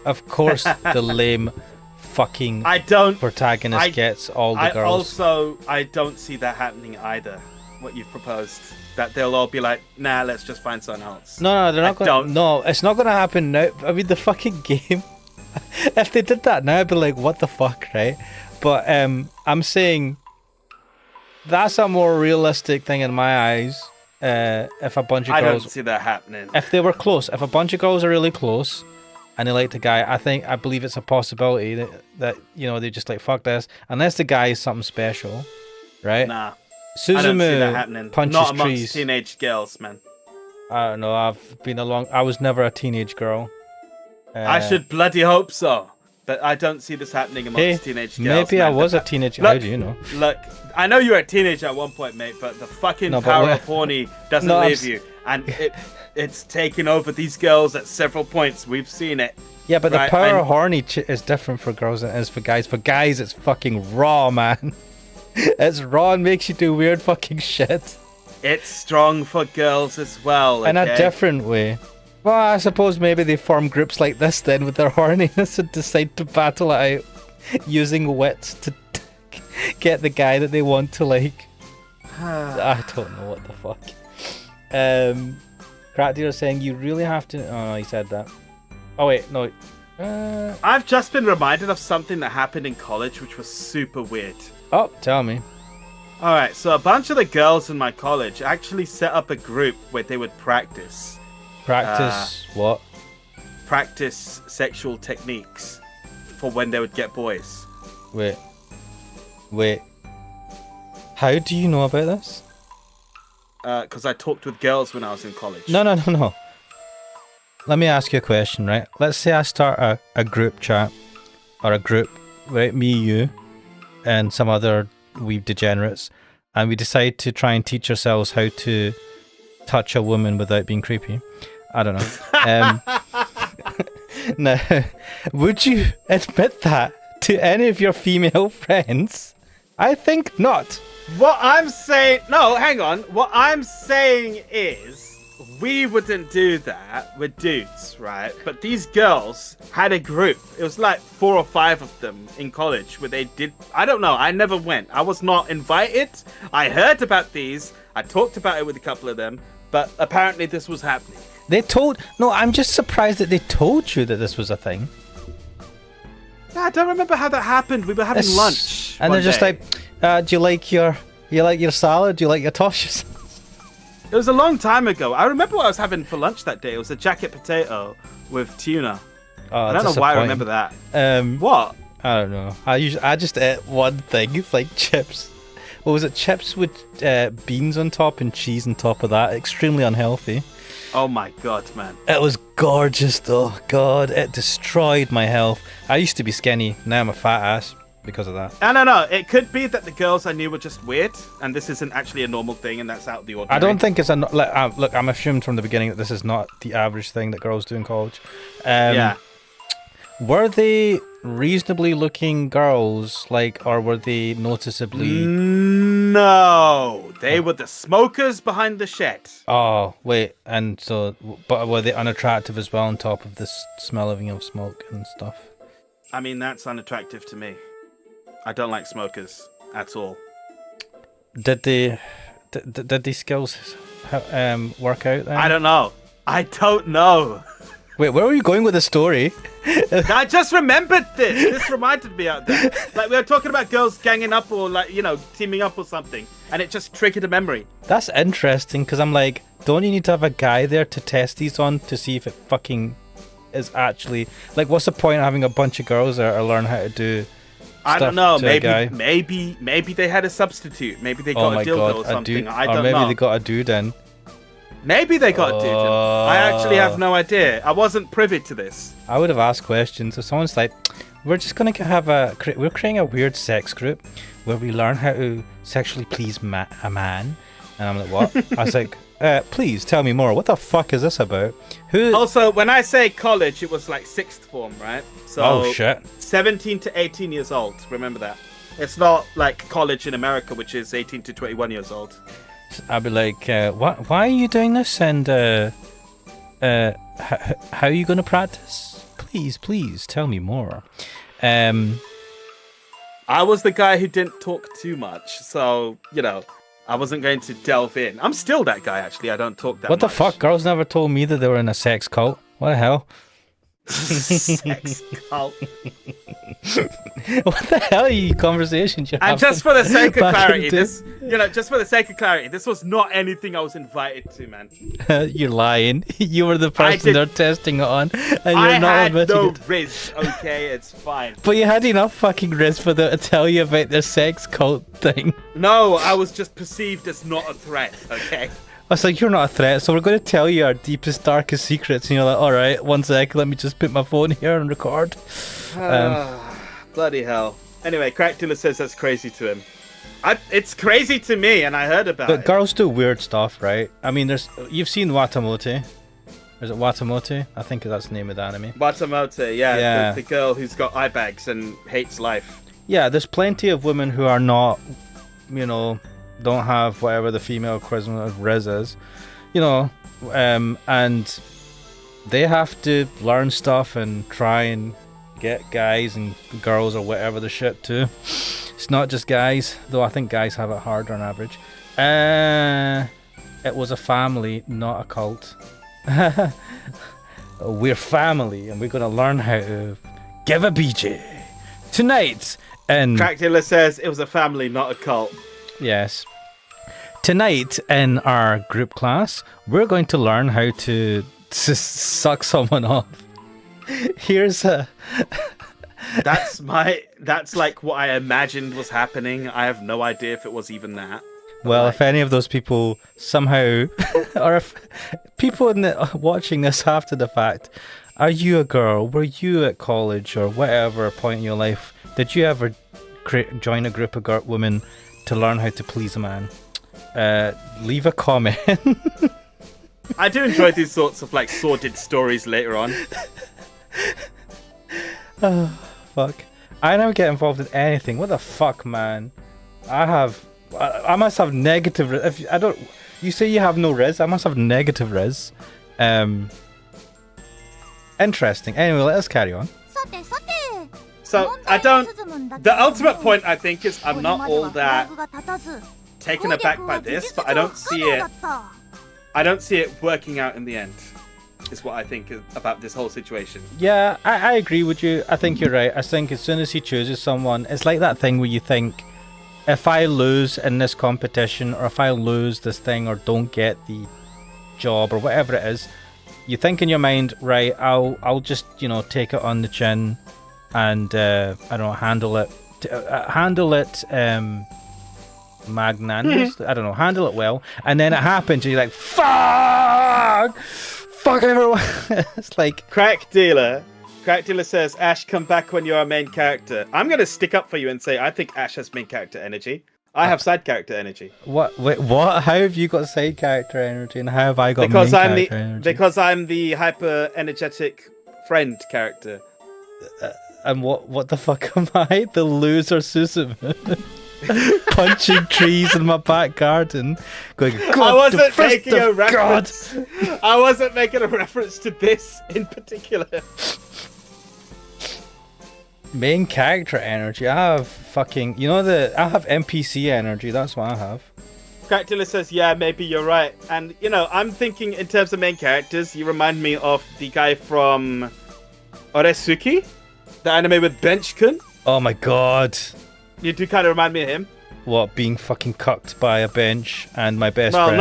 [SPEAKER 1] Of course, the lame fucking protagonist gets all the girls.
[SPEAKER 2] I don't see that happening either. What you've proposed, that they'll all be like, nah, let's just find someone else.
[SPEAKER 1] No, they're not going to. No, it's not going to happen now. I mean, the fucking game. If they did that now, I'd be like, what the fuck, right? But I'm saying that's a more realistic thing in my eyes. If a bunch of girls,
[SPEAKER 2] I don't see that happening.
[SPEAKER 1] If they were close, if a bunch of girls are really close and they like the guy, I believe it's a possibility that they just like, fuck this, unless the guy is something special, right?
[SPEAKER 2] Nah,
[SPEAKER 1] Suzumu
[SPEAKER 2] I don't see that happening.
[SPEAKER 1] punches
[SPEAKER 2] Not amongst
[SPEAKER 1] trees.
[SPEAKER 2] teenage girls, man.
[SPEAKER 1] I don't know. I was never a teenage girl.
[SPEAKER 2] I should bloody hope so. But I don't see this happening amongst teenage girls.
[SPEAKER 1] Maybe
[SPEAKER 2] man.
[SPEAKER 1] I was a teenager. How do you know?
[SPEAKER 2] Look, I know you were a teenager at one point, mate, but the fucking power of horny doesn't leave you. And it's taken over these girls at several points. We've seen it.
[SPEAKER 1] Yeah, but the power of horny is different for girls than it is for guys. For guys, it's fucking raw, man. It's raw and makes you do weird fucking shit.
[SPEAKER 2] It's strong for girls as well. Okay?
[SPEAKER 1] In a different way. Well, I suppose maybe they form groups like this then with their horniness and decide to battle it out using wits to get the guy that they want to like. I don't know what the fuck. Crack Dealer saying you really have to. Oh no, he said that. Oh wait, no.
[SPEAKER 2] I've just been reminded of something that happened in college, which was super weird.
[SPEAKER 1] Oh, tell me.
[SPEAKER 2] Alright, so a bunch of the girls in my college actually set up a group where they would practice.
[SPEAKER 1] Practice what?
[SPEAKER 2] Practice sexual techniques for when they would get boys.
[SPEAKER 1] Wait. How do you know about this?
[SPEAKER 2] Because I talked with girls when I was in college.
[SPEAKER 1] No. Let me ask you a question, right? Let's say I start a group chat or a group, right? Me, you, and some other wee degenerates, and we decide to try and teach ourselves how to touch a woman without being creepy. I don't know. Now, would you admit that to any of your female friends? I think not.
[SPEAKER 2] What I'm saying... No, hang on. What I'm saying is we wouldn't do that with dudes, right? But these girls had a group. It was like 4 or 5 of them in college where they did... I don't know. I never went. I was not invited. I heard about these. I talked about it with a couple of them. But apparently this was happening.
[SPEAKER 1] No, I'm just surprised that they told you that this was a thing.
[SPEAKER 2] I don't remember how that happened. We were having lunch.
[SPEAKER 1] And they're just like, do you like your salad? Do you like your toshes?
[SPEAKER 2] It was a long time ago. I remember what I was having for lunch that day. It was a jacket potato with tuna.
[SPEAKER 1] Oh,
[SPEAKER 2] I don't know why I remember that. What?
[SPEAKER 1] I don't know. I just ate one thing. It's like chips. What was it? Chips with beans on top and cheese on top of that. Extremely unhealthy.
[SPEAKER 2] Oh my god, man.
[SPEAKER 1] It was gorgeous though. God, it destroyed my health. I used to be skinny. Now I'm a fat ass because of that.
[SPEAKER 2] No. It could be that the girls I knew were just weird, and this isn't actually a normal thing, and that's out of the ordinary.
[SPEAKER 1] I don't think it's look, I'm assumed from the beginning that this is not the average thing that girls do in college.
[SPEAKER 2] Yeah.
[SPEAKER 1] Were they reasonably looking girls, or were they noticeably...
[SPEAKER 2] No, they were the smokers behind the shed.
[SPEAKER 1] Oh, wait, and so... But were they unattractive as well on top of this smelling of smoke and stuff?
[SPEAKER 2] I mean, that's unattractive to me. I don't like smokers at all.
[SPEAKER 1] Did these skills work out then?
[SPEAKER 2] I don't know.
[SPEAKER 1] Wait, where are you going with the story?
[SPEAKER 2] I just remembered this. This reminded me of that. Like we were talking about girls ganging up or like, you know, teaming up or something. And it just triggered a memory.
[SPEAKER 1] That's interesting because I'm like, don't you need to have a guy there to test these on to see if it fucking is actually like? What's the point of having a bunch of girls there to learn how to do?
[SPEAKER 2] I don't know.
[SPEAKER 1] To a guy?
[SPEAKER 2] Maybe they had a substitute. Maybe they got a dildo or something. I don't know.
[SPEAKER 1] Or maybe they got a dude in.
[SPEAKER 2] Maybe they got a dude in. I actually have no idea. I wasn't privy to this.
[SPEAKER 1] I would have asked questions. If someone's like, we're just gonna we're creating a weird sex group where we learn how to sexually please a man, and I'm like, what? I was like, please tell me more. What the fuck is this about? Who?
[SPEAKER 2] Also, when I say college, it was like 6th form, right? So
[SPEAKER 1] Oh shit.
[SPEAKER 2] 17 to 18 years old. Remember that. It's not like college in America, which is 18 to 21 years old.
[SPEAKER 1] I'd be like, why are you doing this? And how are you gonna practice? Please tell me more.
[SPEAKER 2] I was the guy who didn't talk too much, so you know, I wasn't going to delve in. I'm still that guy, actually. I don't talk that
[SPEAKER 1] What
[SPEAKER 2] much.
[SPEAKER 1] the fuck? Girls never told me that they were in a sex cult. What the hell?
[SPEAKER 2] Sex cult.
[SPEAKER 1] What the hell are you conversations you're having?
[SPEAKER 2] And just for the sake of
[SPEAKER 1] back
[SPEAKER 2] clarity,
[SPEAKER 1] into-
[SPEAKER 2] this was not anything I was invited to, man.
[SPEAKER 1] You're lying. You were the person
[SPEAKER 2] did-
[SPEAKER 1] they're testing it on, and you're
[SPEAKER 2] I
[SPEAKER 1] not
[SPEAKER 2] had
[SPEAKER 1] admitting
[SPEAKER 2] no
[SPEAKER 1] it.
[SPEAKER 2] riz, okay? It's fine.
[SPEAKER 1] But you had enough fucking risk for them to tell you about their sex cult thing.
[SPEAKER 2] No, I was just perceived as not a threat, okay?
[SPEAKER 1] I was like, you're not a threat, so we're going to tell you our deepest, darkest secrets. And you're like, all right, 1 sec, let me just put my phone here and record.
[SPEAKER 2] Bloody hell. Anyway, Crack Dealer says that's crazy to him. It's crazy to me, and I heard about
[SPEAKER 1] But
[SPEAKER 2] it.
[SPEAKER 1] girls do weird stuff, right? I mean, you've seen Watamote. Is it Watamote? I think that's the name of the anime.
[SPEAKER 2] Watamote, yeah.
[SPEAKER 1] Yeah.
[SPEAKER 2] The girl who's got eye bags and hates life.
[SPEAKER 1] Yeah, there's plenty of women who are not, you know, don't have whatever the female equivalent of Riz is, you know, and they have to learn stuff and try and get guys and girls or whatever the shit too. It's not just guys, though I think guys have it harder on average. It was a family, not a cult. We're family and we're going to learn how to give a BJ tonight. And
[SPEAKER 2] Crack Dealer says it was a family, not a cult.
[SPEAKER 1] yes. Tonight in our group class, we're going to learn how to suck someone off. Here's a...
[SPEAKER 2] That's like what I imagined was happening. I have no idea if it was even that.
[SPEAKER 1] Well, if any of those people somehow, or if people watching this after the fact, are you a girl? Were you at college or whatever point in your life? Did you ever join a group of women to learn how to please a man? Leave a comment.
[SPEAKER 2] I do enjoy these sorts of like sordid stories later on.
[SPEAKER 1] Oh, fuck. I never get involved in anything. What the fuck, man? I must have negative. If I don't, you say you have no res. I must have negative res. Interesting. Anyway, let us carry on.
[SPEAKER 2] So I don't. The ultimate point I think is I'm not all that taken aback by this, but I don't see it. I don't see it working out in the end. Is what I think about this whole situation.
[SPEAKER 1] Yeah, I agree with you. I think you're right. I think as soon as he chooses someone, it's like that thing where you think, if I lose in this competition, or if I lose this thing, or don't get the job, or whatever it is, you think in your mind, right? I'll just take it on the chin, and I don't know, handle it magnanimous. I don't know, handle it well, and then it happens, and you're like, fuck everyone. It's like
[SPEAKER 2] Crack Dealer says, Ash, come back when you're a main character. I'm going to stick up for you and say I think Ash has main character energy. I have side character energy.
[SPEAKER 1] what? Wait, what? How have you got side character energy, and how have I got main character energy?
[SPEAKER 2] Because I'm the hyper energetic friend character.
[SPEAKER 1] And what the fuck am I? The loser Susumu? Punching trees in my back garden, going,
[SPEAKER 2] I wasn't making a
[SPEAKER 1] God.
[SPEAKER 2] reference. I wasn't making a reference to this in particular.
[SPEAKER 1] Main character energy. I have fucking, I have NPC energy. That's what I have.
[SPEAKER 2] Cractula says, yeah, maybe you're right. And, you know, I'm thinking in terms of main characters, you remind me of the guy from Oresuki, the anime with Bench-kun.
[SPEAKER 1] Oh my god.
[SPEAKER 2] You do kind of remind me of him.
[SPEAKER 1] What, being fucking cucked by a bench and my best
[SPEAKER 2] Well,
[SPEAKER 1] friend?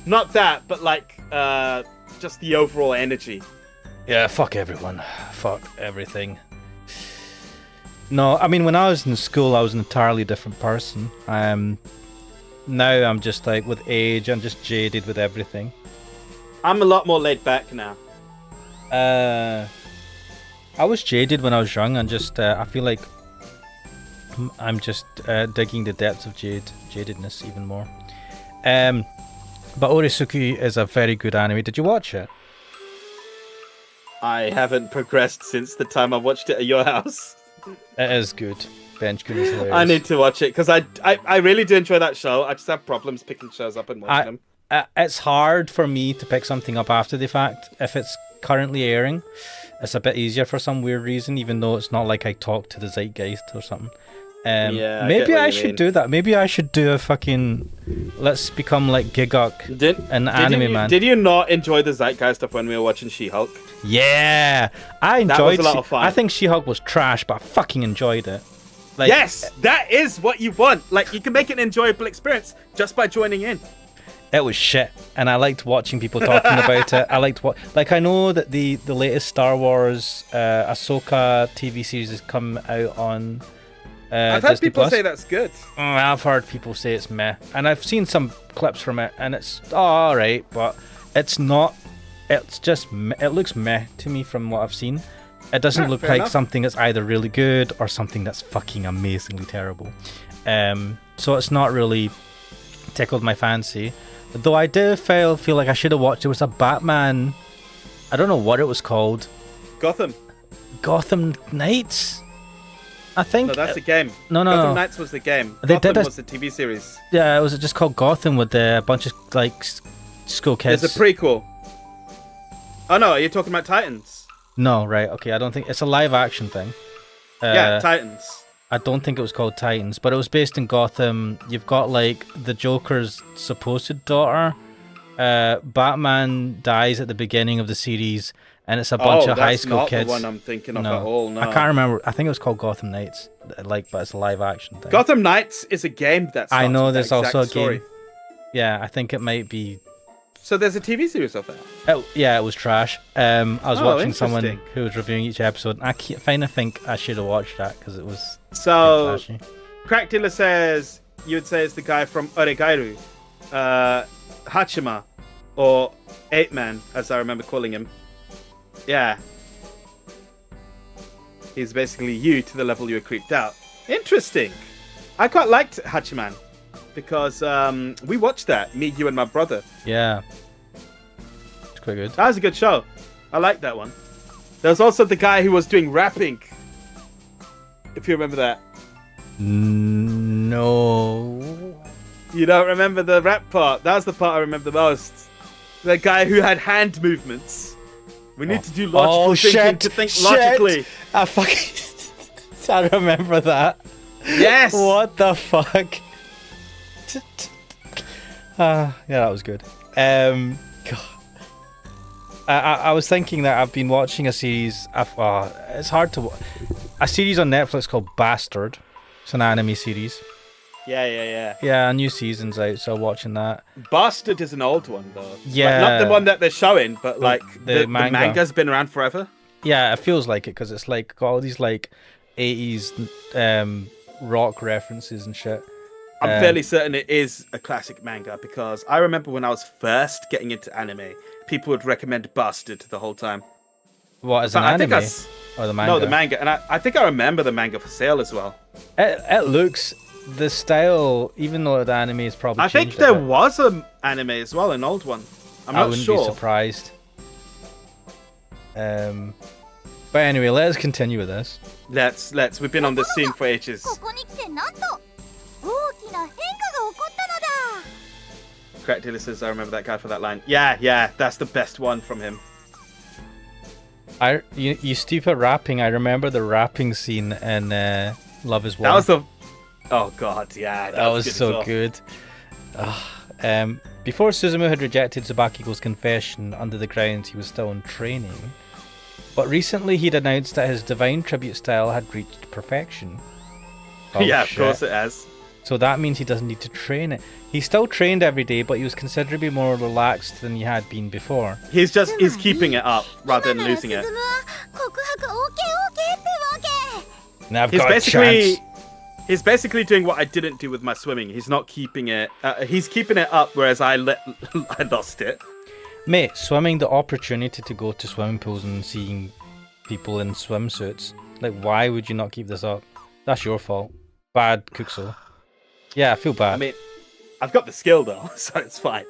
[SPEAKER 2] not that, but like, just the overall energy.
[SPEAKER 1] Yeah, fuck everyone. Fuck everything. No, I mean, when I was in school, I was an entirely different person. Now I'm just like, with age, I'm just jaded with everything.
[SPEAKER 2] I'm a lot more laid back now.
[SPEAKER 1] I was jaded when I was young, and just, I feel like I'm just digging the depths of jadedness even more. But Oresuki is a very good anime. Did you watch it?
[SPEAKER 2] I haven't progressed since the time I watched it at your house.
[SPEAKER 1] It is good. Bench-kun is hilarious.
[SPEAKER 2] I need to watch it because I really do enjoy that show. I just have problems picking shows up and watching them.
[SPEAKER 1] It's hard for me to pick something up after the fact. If it's currently airing, it's a bit easier for some weird reason, even though it's not like I talk to the zeitgeist or something.
[SPEAKER 2] Yeah,
[SPEAKER 1] maybe I
[SPEAKER 2] should
[SPEAKER 1] should do that. Maybe I should do a fucking let's become like Giguk, an anime man.
[SPEAKER 2] Did you not enjoy the zeitgeist stuff when we were watching She-Hulk?
[SPEAKER 1] Yeah, I enjoyed.
[SPEAKER 2] That was a lot of fun.
[SPEAKER 1] I think She-Hulk was trash, but I fucking enjoyed it. Like,
[SPEAKER 2] yes, that is what you want. Like, you can make an enjoyable experience just by joining in.
[SPEAKER 1] It was shit, and I liked watching people talking about it. I liked I know that the latest Star Wars Ahsoka TV series has come out on.
[SPEAKER 2] I've heard
[SPEAKER 1] Disney
[SPEAKER 2] people
[SPEAKER 1] Plus.
[SPEAKER 2] say that's good.
[SPEAKER 1] I've heard people say it's meh, and I've seen some clips from it, and it's alright, but it's not. It's just it looks meh to me from what I've seen. It doesn't look like something that's either really good or something that's fucking amazingly terrible. So it's not really tickled my fancy. Though I do feel like I should have watched. There was a Batman. I don't know what it was called.
[SPEAKER 2] Gotham
[SPEAKER 1] Knights. I think.
[SPEAKER 2] No, that's the game.
[SPEAKER 1] No.
[SPEAKER 2] Gotham Knights was the game.
[SPEAKER 1] They
[SPEAKER 2] Gotham
[SPEAKER 1] did
[SPEAKER 2] was the TV series.
[SPEAKER 1] Yeah, it was just called Gotham with a bunch of like school kids.
[SPEAKER 2] There's a prequel. Oh no, are you talking about Titans?
[SPEAKER 1] No, right, okay, I don't think it's a live action thing.
[SPEAKER 2] Yeah, Titans.
[SPEAKER 1] I don't think it was called Titans, but it was based in Gotham. You've got like the Joker's supposed daughter. Batman dies at the beginning of the series, and it's a bunch of high school kids.
[SPEAKER 2] The one I'm thinking of at all. No,
[SPEAKER 1] I can't remember. I think it was called Gotham Knights, but it's a live action thing.
[SPEAKER 2] Gotham Knights is a game that's.
[SPEAKER 1] I know there's also a game. Yeah, I think it might be.
[SPEAKER 2] So there's a TV series of that?
[SPEAKER 1] It was trash. I was watching someone who was reviewing each episode, and I kind of think I should have watched that because it was
[SPEAKER 2] so Crackdilla says you would say it's the guy from Oregairu, Hachima, or 8-Man, as I remember calling him. Yeah. He's basically you to the level you were creeped out. Interesting. I quite liked Hachiman. Because we watched that, me, you, and my brother.
[SPEAKER 1] Yeah. It's quite good.
[SPEAKER 2] That was a good show. I liked that one. There was also the guy who was doing rapping. If you remember that.
[SPEAKER 1] No.
[SPEAKER 2] You don't remember the rap part? That was the part I remember the most. The guy who had hand movements. We need to do logical thinking to think logically.
[SPEAKER 1] I fucking... I remember that.
[SPEAKER 2] Yes!
[SPEAKER 1] What the fuck? Yeah, that was good. God. I was thinking that I've been watching a series. It's hard to a series on Netflix called Bastard. It's an anime series.
[SPEAKER 2] Yeah.
[SPEAKER 1] Yeah, a new season's out, so I'm watching that.
[SPEAKER 2] Bastard is an old one though.
[SPEAKER 1] Yeah,
[SPEAKER 2] like, not the one that they're showing, but like the manga's been around forever.
[SPEAKER 1] Yeah, it feels like it because it's like got all these like 80s rock references and shit.
[SPEAKER 2] I'm fairly certain it is a classic manga because I remember when I was first getting into anime, people would recommend Bastard the whole time.
[SPEAKER 1] What, as an anime? Or the manga?
[SPEAKER 2] No, the manga. And I think I remember the manga for sale as well.
[SPEAKER 1] It looks, the style, even though the anime is probably
[SPEAKER 2] I think there was an anime as well, an old one. I'm not sure.
[SPEAKER 1] I wouldn't be surprised. But anyway, let's continue with this.
[SPEAKER 2] Let's. We've been on this scene for ages. Correct, listeners, I remember that guy for that line. Yeah, that's the best one from him.
[SPEAKER 1] You stupid rapping. I remember the rapping scene in Love Is War.
[SPEAKER 2] That was the... Oh god, yeah.
[SPEAKER 1] That was so good. Before Suzumu had rejected Tsubakiko's confession under the grounds he was still in training, but recently he'd announced that his divine tribute style had reached perfection. Oh,
[SPEAKER 2] yeah,
[SPEAKER 1] shit.
[SPEAKER 2] of course it has.
[SPEAKER 1] So that means he doesn't need to train it. He still trained every day, but he was considerably more relaxed than he had been before.
[SPEAKER 2] He's keeping it up rather than losing it.
[SPEAKER 3] 今なら鈴は告白 OK ってわけ。
[SPEAKER 1] Now I've
[SPEAKER 2] He's
[SPEAKER 1] got a chance.
[SPEAKER 2] he's basically doing what I didn't do with my swimming. He's not keeping it. He's keeping it up, whereas I lost it.
[SPEAKER 1] Mate, swimming, the opportunity to go to swimming pools and seeing people in swimsuits. Like, why would you not keep this up? That's your fault. Bad, Kuxo. Yeah, I feel bad.
[SPEAKER 2] I mean, I've got the skill though, so it's fine.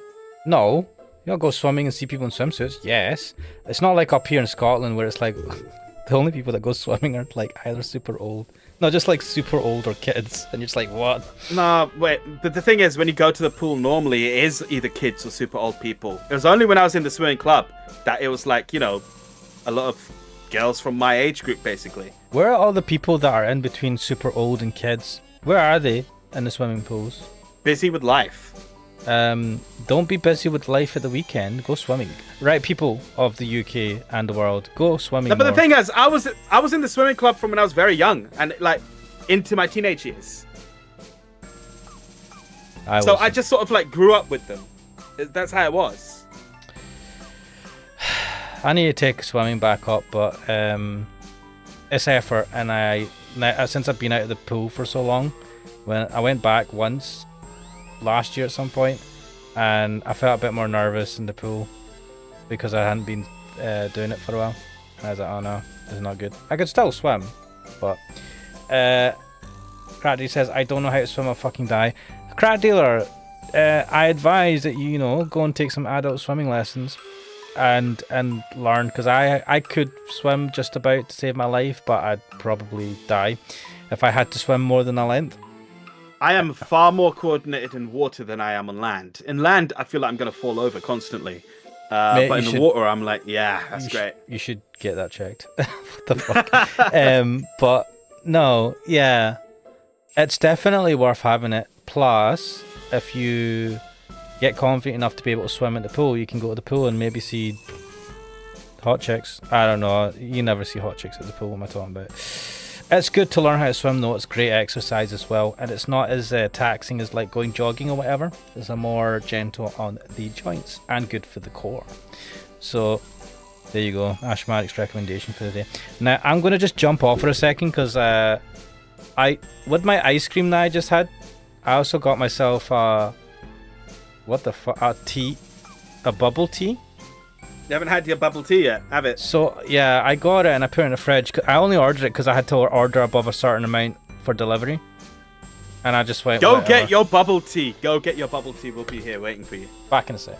[SPEAKER 1] No, you don't go swimming and see people in swimsuits. Yes. It's not like up here in Scotland where it's like the only people that go swimming are like either super old. No, just like super old or kids. And you're just like, what?
[SPEAKER 2] No, wait. But the thing is, when you go to the pool, normally it is either kids or super old people. It was only when I was in the swimming club that it was like, you know, a lot of girls from my age group, basically.
[SPEAKER 1] Where are all the people that are in between super old and kids? Where are they in the swimming pools?
[SPEAKER 2] Busy with life.
[SPEAKER 1] Don't be busy with life at the weekend. Go swimming. Right, people of the UK and the world, go swimming.
[SPEAKER 2] No, but
[SPEAKER 1] more.
[SPEAKER 2] the thing is, I was in the swimming club from when I was very young and like into my teenage years. I just sort of like grew up with them. That's how it was.
[SPEAKER 1] I need to take swimming back up, but it's effort, and since I've been out of the pool for so long, when I went back once last year at some point, and I felt a bit more nervous in the pool because I hadn't been doing it for a while. And I was like, oh no, this is not good. I could still swim, but Crack says, I don't know how to swim, I'll fucking die. Crack Dealer, I advise that you go and take some adult swimming lessons and learn, because I could swim just about to save my life, but I'd probably die if I had to swim more than a length.
[SPEAKER 2] I am far more coordinated in water than I am on land. In land, I feel like I'm going to fall over constantly.
[SPEAKER 1] Mate,
[SPEAKER 2] but in the water, I'm like, yeah, that's great.
[SPEAKER 1] You should get that checked. What the fuck? But no, yeah. It's definitely worth having it. Plus, if you get confident enough to be able to swim in the pool, you can go to the pool and maybe see hot chicks. I don't know. You never see hot chicks at the pool. What am I talking about? It's good to learn how to swim though. It's great exercise as well, and it's not as taxing as like going jogging or whatever. It's a more gentle on the joints and good for the core. So there you go, Ashmarik's recommendation for the day. Now I'm going to just jump off for a second because with my ice cream that I just had, I also got myself what the fuck, a bubble tea.
[SPEAKER 2] You haven't had your bubble tea yet, have it?
[SPEAKER 1] So yeah, I got it and I put it in the fridge. I only ordered it because I had to order above a certain amount for delivery, and I just went,
[SPEAKER 2] Go
[SPEAKER 1] whatever.
[SPEAKER 2] get your bubble tea. Go get your bubble tea. We'll be here waiting for you.
[SPEAKER 1] Back in a sec.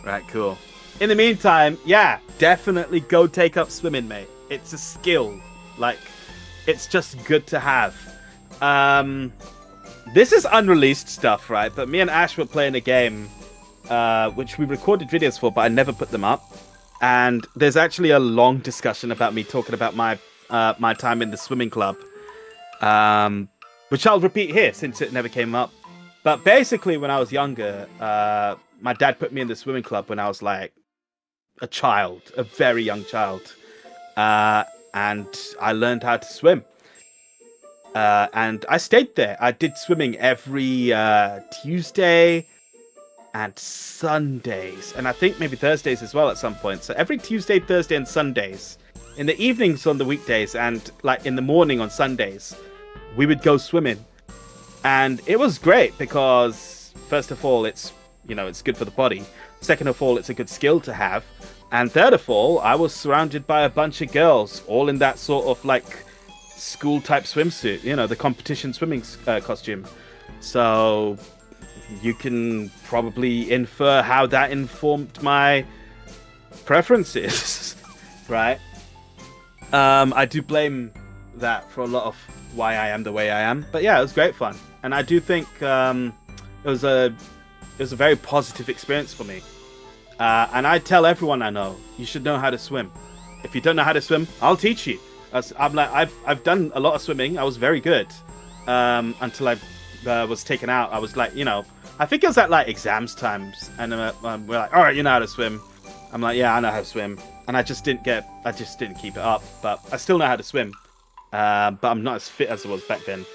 [SPEAKER 2] Right, cool. In the meantime, yeah, definitely go take up swimming, mate. It's a skill. Like, it's just good to have. This is unreleased stuff, right? But me and Ash were playing a game which we recorded videos for, but I never put them up. And there's actually a long discussion about me talking about my my time in the swimming club, which I'll repeat here since it never came up. But basically, when I was younger, my dad put me in the swimming club when I was like a child, a very young child, and I learned how to swim. And I stayed there. I did swimming every Tuesday and Sundays, and I think maybe Thursdays as well at some point. So every Tuesday, Thursday, and Sundays, in the evenings on the weekdays, and like in the morning on Sundays, we would go swimming. And it was great because, first of all, it's good for the body. Second of all, it's a good skill to have. And third of all, I was surrounded by a bunch of girls, all in that sort of like school type swimsuit, the competition swimming costume. So you can probably infer how that informed my preferences, right? I do blame that for a lot of why I am the way I am, but yeah, it was great fun, and I do think it was a very positive experience for me. And I tell everyone I know, you should know how to swim. If you don't know how to swim, I'll teach you. I've done a lot of swimming. I was very good until I was taken out. I was like, I think it was at like exams times, and we're like, all right, you know how to swim. I'm like, yeah, I know how to swim, and I just didn't keep it up, but I still know how to swim. But I'm not as fit as I was back then.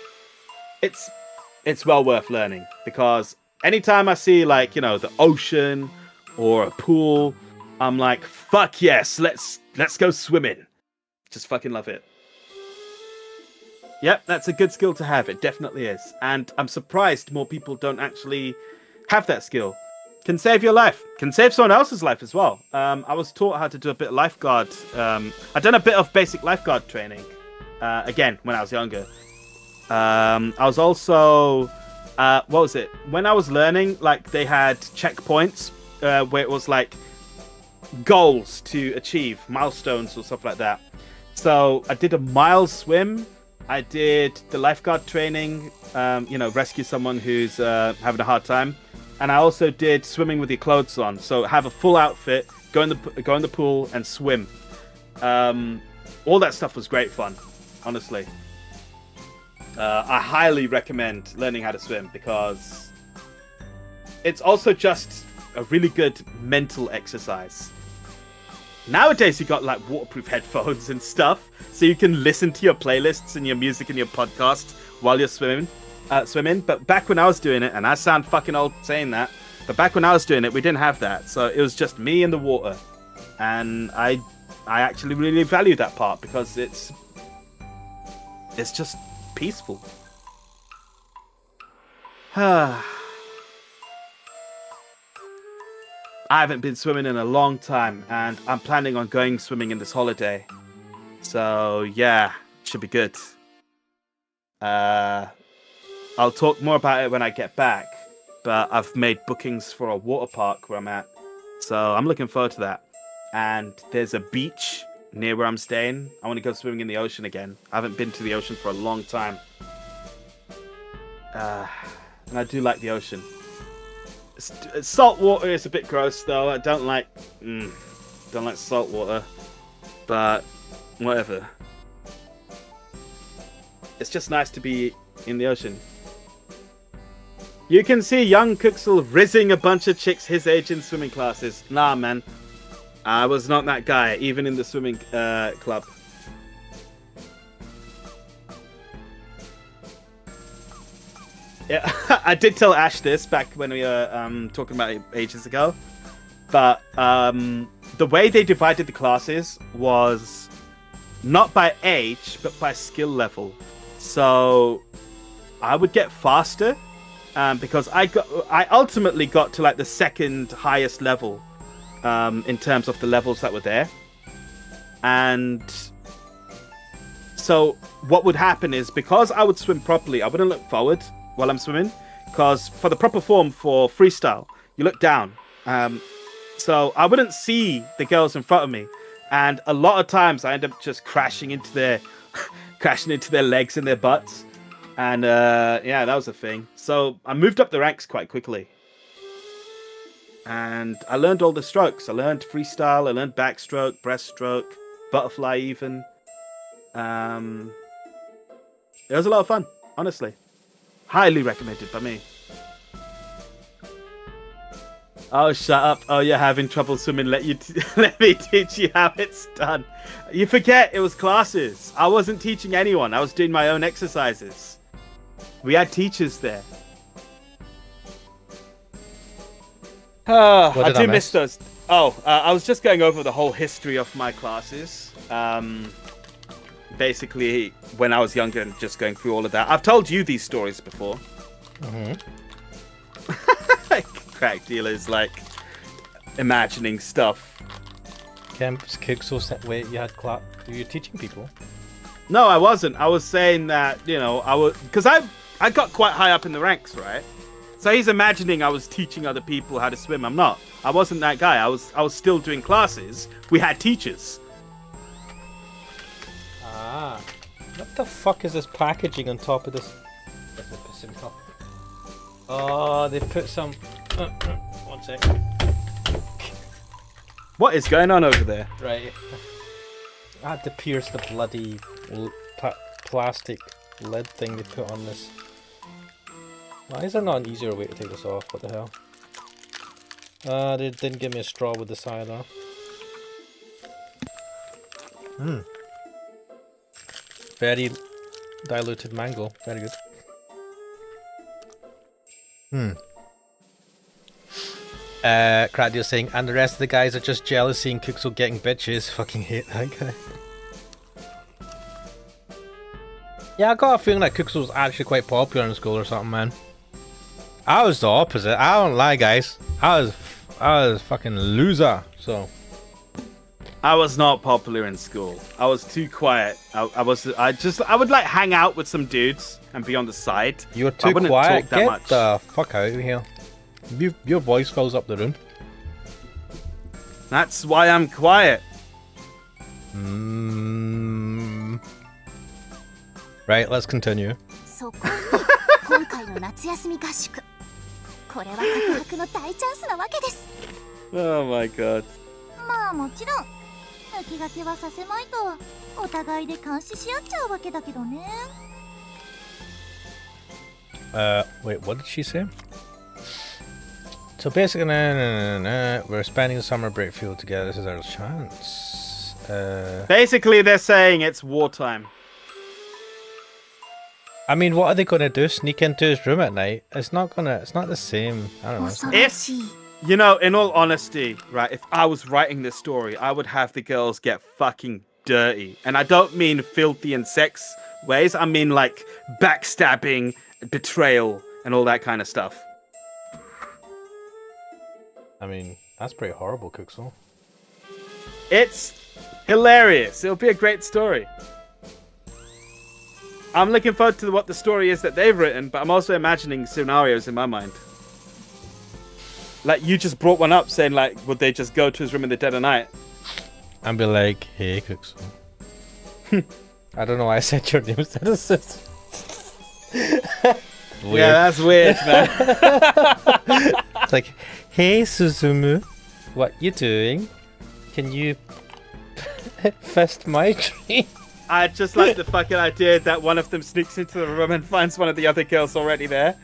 [SPEAKER 2] It's well worth learning, because anytime I see like, you know, the ocean or a pool, I'm like, fuck yes, let's go swimming. Just fucking love it. Yep, that's a good skill to have. It definitely is. And I'm surprised more people don't actually have that skill. Can save your life. Can save someone else's life as well. I was taught how to do a bit of lifeguard. I've done a bit of basic lifeguard training. Again, when I was younger. I was also... what was it? When I was learning, like, they had checkpoints where it was like goals to achieve, milestones or stuff like that. So I did a mile swim. I did the lifeguard training, rescue someone who's having a hard time. And I also did swimming with your clothes on. So have a full outfit, go in the pool and swim. All that stuff was great fun, honestly. I highly recommend learning how to swim, because it's also just a really good mental exercise. Nowadays, you got like waterproof headphones and stuff, so you can listen to your playlists and your music and your podcast while you're swimming. But back when I was doing it, and I sound fucking old saying that, but back when I was doing it, we didn't have that. So it was just me in the water, and I actually really value that part, because it's just peaceful. I haven't been swimming in a long time, and I'm planning on going swimming in this holiday. So, yeah, should be good. I'll talk more about it when I get back, but I've made bookings for a water park where I'm at. So, I'm looking forward to that. And there's a beach near where I'm staying. I want to go swimming in the ocean again. I haven't been to the ocean for a long time. And I do like the ocean. Salt water is a bit gross, though. I don't like salt water, but whatever. It's just nice to be in the ocean. You can see young Kuxel rizzing a bunch of chicks his age in swimming classes. Nah, man. I was not that guy, even in the swimming club. Yeah, I did tell Ash this back when we were talking about it ages ago. But the way they divided the classes was not by age, but by skill level. So I would get faster because I ultimately got to like the second highest level in terms of the levels that were there. And so what would happen is, because I would swim properly, I wouldn't look forward while I'm swimming, because for the proper form for freestyle, you look down. So I wouldn't see the girls in front of me, and a lot of times I end up just crashing into their legs and their butts, and yeah, that was a thing. So I moved up the ranks quite quickly, and I learned all the strokes. I learned freestyle, I learned backstroke, breaststroke, butterfly even. It was a lot of fun, honestly. Highly recommended by me. Oh, shut up. Oh, you're having trouble swimming. Let me teach you how it's done. You forget it was classes. I wasn't teaching anyone. I was doing my own exercises. We had teachers there. I do miss those. Oh, I was just going over the whole history of my classes. Basically, when I was younger and just going through all of that. I've told you these stories before. Mm-hmm. Crack dealers, like, imagining stuff.
[SPEAKER 1] Wait, you were teaching people?
[SPEAKER 2] No, I wasn't. I was saying that, because I got quite high up in the ranks, right? So he's imagining I was teaching other people how to swim. I'm not. I wasn't that guy. I was still doing classes. We had teachers.
[SPEAKER 1] Ah, what the fuck is this packaging on top of this? That's pissing me off. Oh, they put some. 1 sec.
[SPEAKER 2] What is going on over there?
[SPEAKER 1] Right. I had to pierce the bloody plastic lid thing they put on this. Why is there not an easier way to take this off? What the hell? They didn't give me a straw with the cider. Very diluted mango. Very good. Cradio's saying, and the rest of the guys are just jealous seeing Kuxo getting bitches. Fucking hate that guy. Yeah, I got a feeling that Kuxo was actually quite popular in school or something, man. I was the opposite. I don't lie, guys. I was fucking loser. So
[SPEAKER 2] I was not popular in school. I was too quiet. I would like hang out with some dudes and be on the side.
[SPEAKER 1] you were too quiet. Get the fuck out of here. Your voice fills up the room.
[SPEAKER 2] That's why I'm quiet.
[SPEAKER 1] Right, let's continue.
[SPEAKER 7] そこに今回の夏休み合宿。これは告白の大チャンスなわけです。
[SPEAKER 2] Oh my god.
[SPEAKER 3] まあもちろん抜きがけはさせまいとお互いで監視し合っちゃうわけだけどね。
[SPEAKER 1] Wait, what did she say? So basically, we're spending the summer break field together. This is our chance.
[SPEAKER 2] Basically, they're saying it's wartime.
[SPEAKER 1] I mean, what are they gonna do? Sneak into his room at night? It's not the same. I don't know.
[SPEAKER 7] 恐ろしい。
[SPEAKER 2] You know, in all honesty, right, if I was writing this story, I would have the girls get fucking dirty. And I don't mean filthy and sex ways. I mean like backstabbing, betrayal, and all that kind of stuff.
[SPEAKER 1] I mean, that's pretty horrible, Kuxo.
[SPEAKER 2] It's hilarious. It'll be a great story. I'm looking forward to what the story is that they've written, but I'm also imagining scenarios in my mind. Like, you just brought one up saying, like, would they just go to his room in the dead of night?
[SPEAKER 1] And be like, hey, Kuxo. I don't know why I said your name instead of sis.
[SPEAKER 2] Yeah, that's weird, man.
[SPEAKER 1] It's like, hey, Suzumu, what you doing? Can you fist my tree?
[SPEAKER 2] I just like the fucking idea that one of them sneaks into the room and finds one of the other girls already there.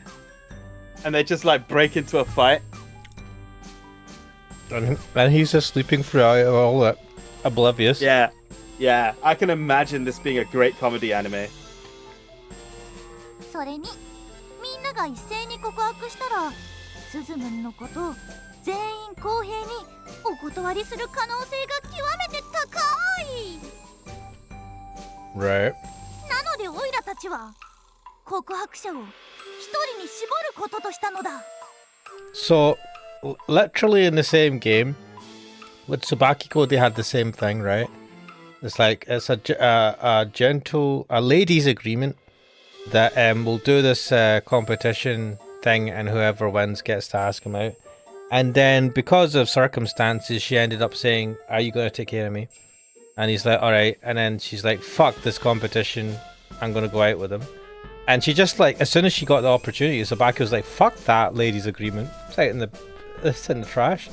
[SPEAKER 2] And they just, like, break into a fight.
[SPEAKER 1] And he's just sleeping throughout all that, oblivious.
[SPEAKER 2] Yeah, yeah. I can imagine this being a great comedy anime.
[SPEAKER 3] それにみんなが一斉に告白したらスズムンのことを全員公平にお断りする可能性が極めて高い。
[SPEAKER 1] Right.
[SPEAKER 3] なのでオイラたちは告白者を一人に絞ることとしたのだ。
[SPEAKER 1] So, literally in the same game, with Tsubakiko they had the same thing, right? It's like, it's a ladies' agreement that we'll do this competition thing and whoever wins gets to ask him out. And then because of circumstances, she ended up saying, are you going to take care of me? And he's like, alright. And then she's like, fuck this competition, I'm going to go out with him. And she just like, as soon as she got the opportunity, Tsubaki was like, fuck that ladies' agreement. It's in the trash.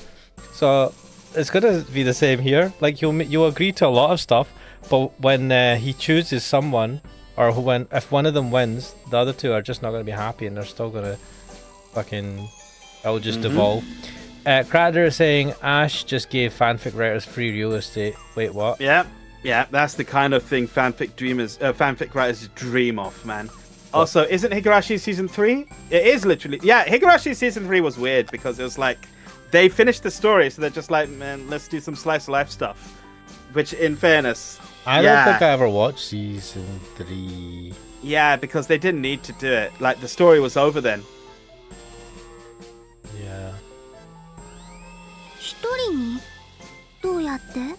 [SPEAKER 1] So it's going to be the same here. Like you'll agree to a lot of stuff, but when he chooses someone, or if one of them wins, the other two are just not going to be happy, and they're still going to fucking, it'll just devolve. Crowder is saying Ash just gave fanfic writers free real estate. Wait, what?
[SPEAKER 2] Yeah, that's the kind of thing fanfic writers dream of, man. Also, isn't Higurashi season 3? It is literally. Yeah, Higurashi season 3 was weird because it was like they finished the story, so they're just like, man, let's do some slice of life stuff. Which, in fairness,
[SPEAKER 1] I don't think I ever watched season 3.
[SPEAKER 2] Yeah, because they didn't need to do it. Like the story was over then.
[SPEAKER 1] Yeah.
[SPEAKER 7] 一人にどうやって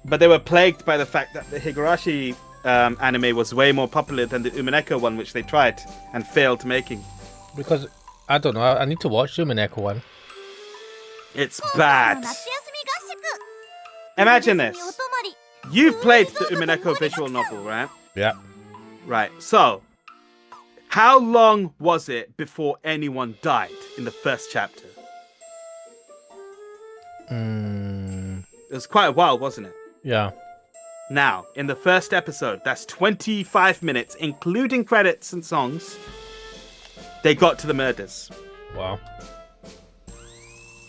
[SPEAKER 2] But they were plagued by the fact that the Higurashi anime was way more popular than the Umineko one, which they tried and failed making.
[SPEAKER 1] Because, I don't know, I need to watch the Umineko one.
[SPEAKER 2] It's bad. Imagine this. You've played the Umineko visual novel, right?
[SPEAKER 1] Yeah.
[SPEAKER 2] Right, so, how long was it before anyone died in the first chapter? It was quite a while, wasn't it?
[SPEAKER 1] Yeah.
[SPEAKER 2] Now, in the first episode, that's 25 minutes, including credits and songs. they got to the murders.
[SPEAKER 1] Wow.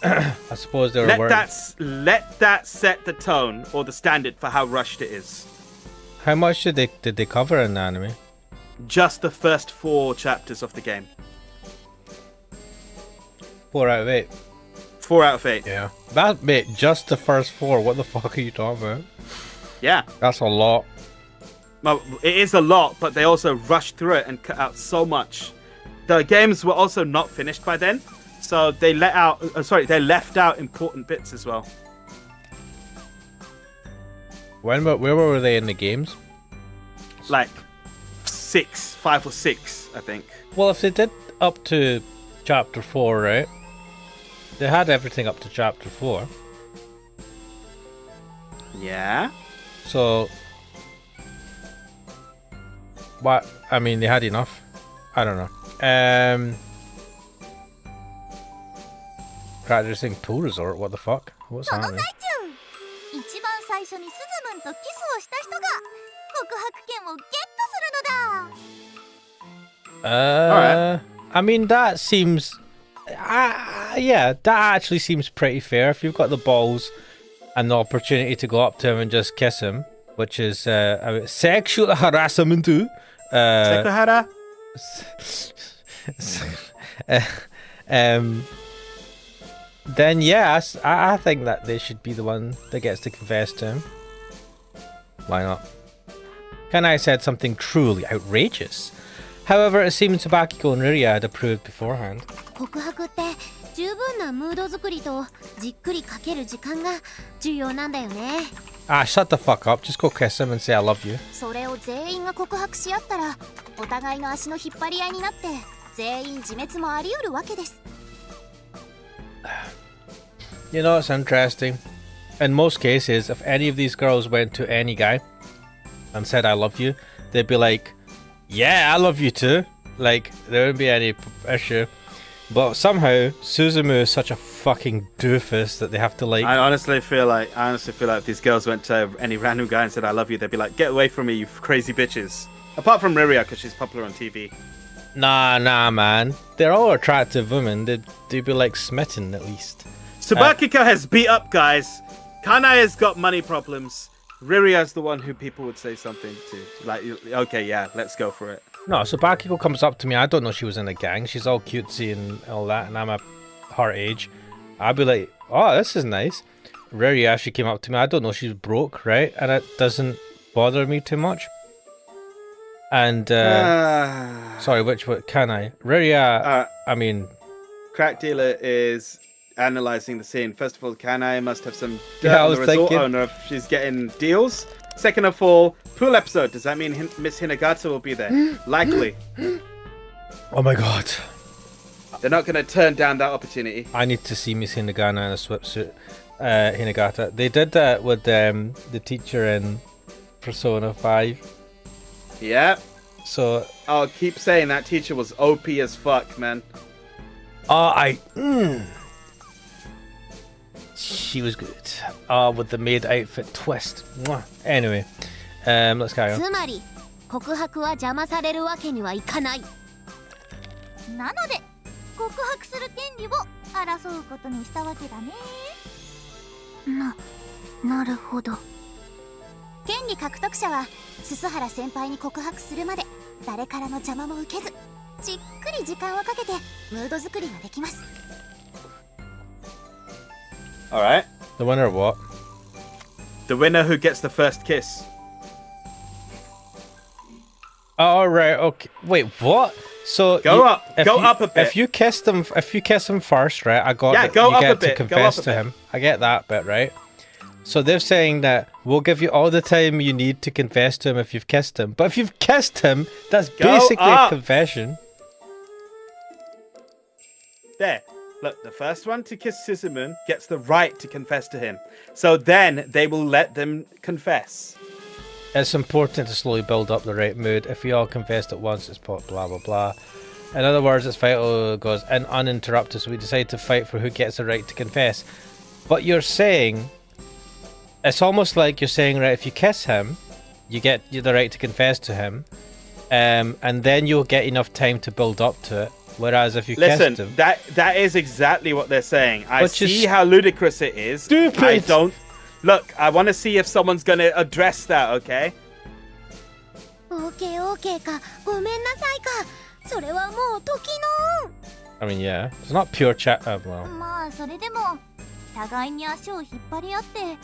[SPEAKER 1] I suppose they were
[SPEAKER 2] Let
[SPEAKER 1] worried.
[SPEAKER 2] that set the tone or the standard for how rushed it is.
[SPEAKER 1] How much did they cover in the anime?
[SPEAKER 2] Just the first 4 chapters of the game.
[SPEAKER 1] 4 out of 8.
[SPEAKER 2] 4 out of 8.
[SPEAKER 1] Yeah. That mate, just the first 4. What the fuck are you talking about?
[SPEAKER 2] Yeah.
[SPEAKER 1] That's a lot.
[SPEAKER 2] Well, it is a lot, but they also rushed through it and cut out so much. The games were also not finished by then, so they left out important bits as well.
[SPEAKER 1] Where were they in the games?
[SPEAKER 2] Like 5 or 6, I think.
[SPEAKER 1] Well, if they did up to chapter 4, right? They had everything up to chapter 4.
[SPEAKER 2] Yeah.
[SPEAKER 1] So, what? I mean, they had enough. I don't know. Practicing pool resort. What the fuck? What's
[SPEAKER 3] その
[SPEAKER 1] happening?
[SPEAKER 3] 最中一番最初にスズムンとキスをした人が告白権をゲットするのだ。
[SPEAKER 1] Alright. I mean, that seems... yeah, that actually seems pretty fair. If you've got the balls and the opportunity to go up to him and just kiss him, which is sexual harassment too.
[SPEAKER 2] Sekuhara?
[SPEAKER 1] Then yes, I think that they should be the one that gets to confess to him. Why not? Kanai said something truly outrageous. However, it seems Tsubakiko and Riria had approved beforehand.
[SPEAKER 7] 告白って十分なムード作りとじっくりかける時間が重要なんだよね。
[SPEAKER 1] Ah, shut the fuck up. Just go kiss him and say I love you.
[SPEAKER 7] それを全員が告白し合ったらお互いの足の引っ張り合いになって全員自滅もあり得るわけです。
[SPEAKER 1] You know, it's interesting. In most cases, if any of these girls went to any guy and said I love you, they'd be like, yeah, I love you too. Like, there wouldn't be any issue. But somehow, Suzumu is such a fucking doofus that they have to like...
[SPEAKER 2] I honestly feel like if these girls went to any random guy and said I love you, they'd be like, get away from me, you crazy bitches. Apart from Riria, because she's popular on TV.
[SPEAKER 1] Nah, man. They're all attractive women. They'd be like smitten at least.
[SPEAKER 2] Tsubakiko has beat up guys. Kanai has got money problems. Riria's the one who people would say something to. Like, okay, yeah, let's go for it.
[SPEAKER 1] No, so Bakiko comes up to me. I don't know she was in a gang. She's all cutesy and all that, and I'm her age. I'd be like, oh, this is nice. Riria, she came up to me. I don't know, she's broke, right? And it doesn't bother me too much. And, sorry, what can I? Riria, I mean...
[SPEAKER 2] Crack Dealer is analysing the scene. First of all, Kanai must have some dirt
[SPEAKER 1] Yeah, I
[SPEAKER 2] on
[SPEAKER 1] was
[SPEAKER 2] the resort
[SPEAKER 1] thinking.
[SPEAKER 2] owner if she's getting deals. Second of all, pool episode. Does that mean Miss Hinagata will be there? Likely.
[SPEAKER 1] Oh my god.
[SPEAKER 2] They're not going to turn down that opportunity.
[SPEAKER 1] I need to see Miss Hinagata in a swimsuit. Hinagata. They did that with the teacher in Persona 5.
[SPEAKER 2] Yeah.
[SPEAKER 1] So...
[SPEAKER 2] I'll keep saying that teacher was OP as fuck, man.
[SPEAKER 1] She was good. With the maid outfit twist. Mwah. Anyway, let's carry on.
[SPEAKER 7] つまり告白は邪魔されるわけにはいかない。
[SPEAKER 3] なので告白する権利を争うことにしたわけだね。
[SPEAKER 7] なるほど。権利獲得者は鈴原先輩に告白するまで誰からの邪魔も受けずじっくり時間をかけてムード作りができます。
[SPEAKER 2] Alright.
[SPEAKER 1] The winner of what?
[SPEAKER 2] The winner who gets the first kiss.
[SPEAKER 1] Oh, right. Okay. Wait, what? So
[SPEAKER 2] Go up a bit.
[SPEAKER 1] If you kiss him first, right? I got.
[SPEAKER 2] Yeah,
[SPEAKER 1] that
[SPEAKER 2] go
[SPEAKER 1] you
[SPEAKER 2] up
[SPEAKER 1] get
[SPEAKER 2] a bit,
[SPEAKER 1] to
[SPEAKER 2] go
[SPEAKER 1] confess
[SPEAKER 2] up a
[SPEAKER 1] to him. I get that bit, right? So they're saying that we'll give you all the time you need to confess to him if you've kissed him. But if you've kissed him, that's
[SPEAKER 2] Go
[SPEAKER 1] basically
[SPEAKER 2] up.
[SPEAKER 1] a confession.
[SPEAKER 2] There. Look, the first one to kiss Suzumun gets the right to confess to him. So then they will let them confess.
[SPEAKER 1] It's important to slowly build up the right mood. If we all confessed at once, it's blah blah blah. In other words, it's vital goes in uninterrupted. So we decide to fight for who gets the right to confess. But you're saying, it's almost like you're saying, right? If you kiss him, you get the right to confess to him, and then you'll get enough time to build up to it. Whereas if you
[SPEAKER 2] Listen,
[SPEAKER 1] kissed him...
[SPEAKER 2] that is exactly what they're saying. I
[SPEAKER 1] Which is
[SPEAKER 2] see how ludicrous it is.
[SPEAKER 1] stupid.
[SPEAKER 2] I don't... Look, I want to see if someone's going to address that, okay?
[SPEAKER 7] オーケーオーケーかごめんなさいかそれはもう時の
[SPEAKER 1] I mean, yeah. It's not pure chat... well...
[SPEAKER 3] まあそれでも互いに足を引っ張り合って全員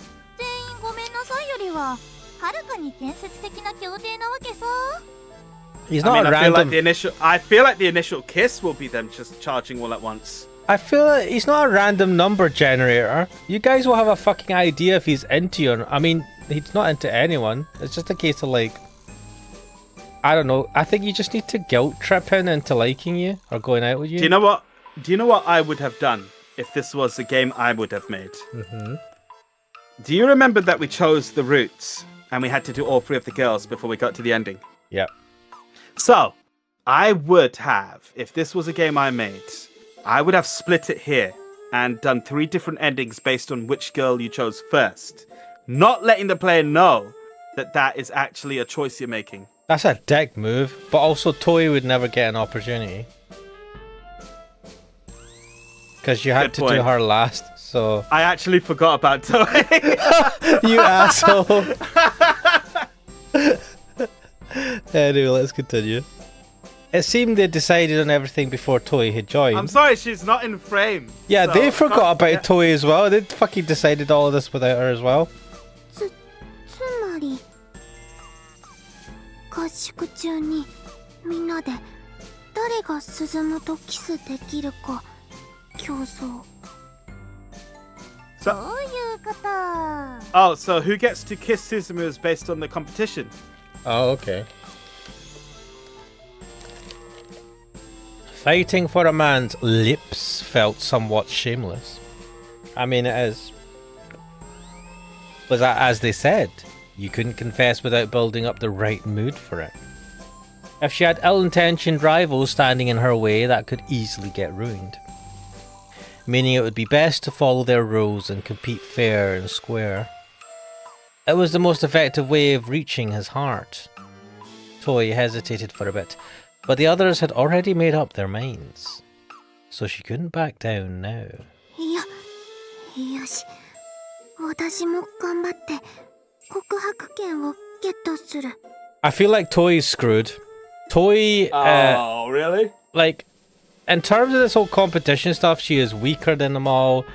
[SPEAKER 3] ごめんなさいよりははるかに建設的な協定なわけさ。
[SPEAKER 1] He's
[SPEAKER 2] I
[SPEAKER 1] not
[SPEAKER 2] mean,
[SPEAKER 1] a
[SPEAKER 2] I feel like
[SPEAKER 1] random...
[SPEAKER 2] I feel like the initial kiss will be them just charging all at once.
[SPEAKER 1] I feel like he's not a random number generator. You guys will have a fucking idea if he's into you or not. I mean, he's not into anyone. It's just a case of like... I don't know. I think you just need to guilt trip him into liking you or going out with you.
[SPEAKER 2] Do you know what? Do you know what I would have done if this was a game I would have made?
[SPEAKER 1] Mm-hmm.
[SPEAKER 2] Do you remember that we chose the routes and we had to do all 3 of the girls before we got to the ending?
[SPEAKER 1] Yep.
[SPEAKER 2] So, I would have, if this was a game I made, I would have split it here and done 3 different endings based on which girl you chose first. Not letting the player know that that is actually a choice you're making.
[SPEAKER 1] That's a dick move, but also Toei would never get an opportunity. Because you had
[SPEAKER 2] Good
[SPEAKER 1] to do
[SPEAKER 2] point.
[SPEAKER 1] her last, so...
[SPEAKER 2] I actually forgot about Toei.
[SPEAKER 1] You asshole! Anyway, let's continue. It seemed they decided on everything before Toei had joined.
[SPEAKER 2] I'm sorry, she's not in frame.
[SPEAKER 1] Yeah,
[SPEAKER 2] so
[SPEAKER 1] they forgot about
[SPEAKER 2] yeah.
[SPEAKER 1] Toei as well. They fucking decided all of this without her as well.
[SPEAKER 7] つまり合宿中にみんなで誰が進むとキスできるか競争
[SPEAKER 3] そういうこと。
[SPEAKER 2] Oh, so who gets to kiss Suzumu is based on the competition?
[SPEAKER 1] Oh, okay. Fighting for a man's lips felt somewhat shameless. I mean, it is. But as they said, you couldn't confess without building up the right mood for it. If she had ill-intentioned rivals standing in her way, that could easily get ruined. Meaning it would be best to follow their rules and compete fair and square. It was the most effective way of reaching his heart. Toei hesitated for a bit, but the others had already made up their minds. So she couldn't back down now.
[SPEAKER 7] いやよし私も頑張って告白権をゲットする
[SPEAKER 1] I feel like Toei's screwed. Toei,
[SPEAKER 2] Oh, really?
[SPEAKER 1] like, in terms of this whole competition stuff, she is weaker than them all.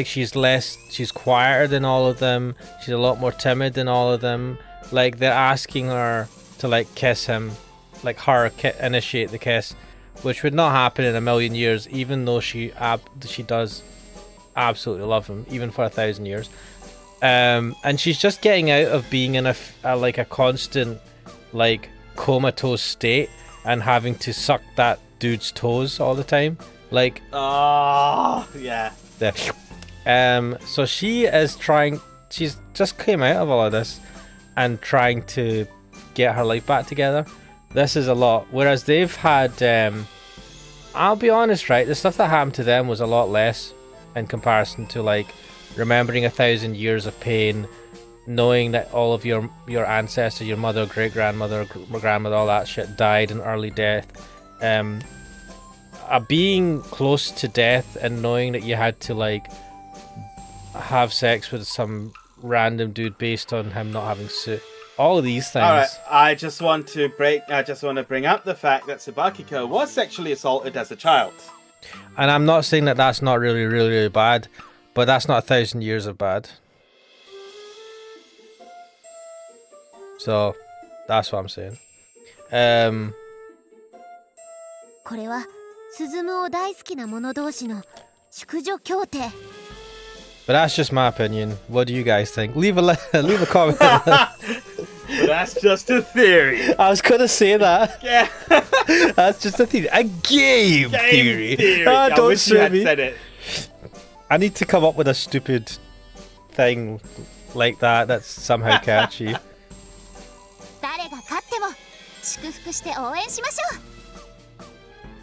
[SPEAKER 1] She's quieter than all of them. She's a lot more timid than all of them. Like, they're asking her to, like, kiss him. Like, initiate the kiss. Which would not happen in a million years, even though she does absolutely love him, even for 1,000 years. And she's just getting out of being in a constant, like, comatose state and having to suck that dude's toes all the time. Like,
[SPEAKER 2] Oh, yeah.
[SPEAKER 1] so she's just came out of all of this and trying to get her life back together. This is a lot. Whereas they've had, I'll be honest, right, the stuff that happened to them was a lot less in comparison to, like, remembering 1,000 years of pain, knowing that all of your ancestors, your mother, great-grandmother, grandmother, all that shit died in early death. Being close to death and knowing that you had to, like, have sex with some random dude based on him not having suit. All of these things.
[SPEAKER 2] Alright, I just want to bring up the fact that Tsubakiko was sexually assaulted as a child.
[SPEAKER 1] And I'm not saying that that's not really, really, really bad, but that's not 1,000 years of bad. So, that's what I'm saying.
[SPEAKER 7] これは鈴ムを大好きな者同士の淑女協定
[SPEAKER 1] But that's just my opinion. What do you guys think? Leave a comment.
[SPEAKER 2] But that's just a theory.
[SPEAKER 1] I was gonna say that.
[SPEAKER 2] Yeah.
[SPEAKER 1] That's just a theory. A game theory.
[SPEAKER 2] I
[SPEAKER 1] Don't
[SPEAKER 2] wish you
[SPEAKER 1] sue
[SPEAKER 2] had
[SPEAKER 1] me.
[SPEAKER 2] said it.
[SPEAKER 1] I need to come up with a stupid thing like that that's somehow catchy.
[SPEAKER 7] 誰が勝っても祝福して応援しましょう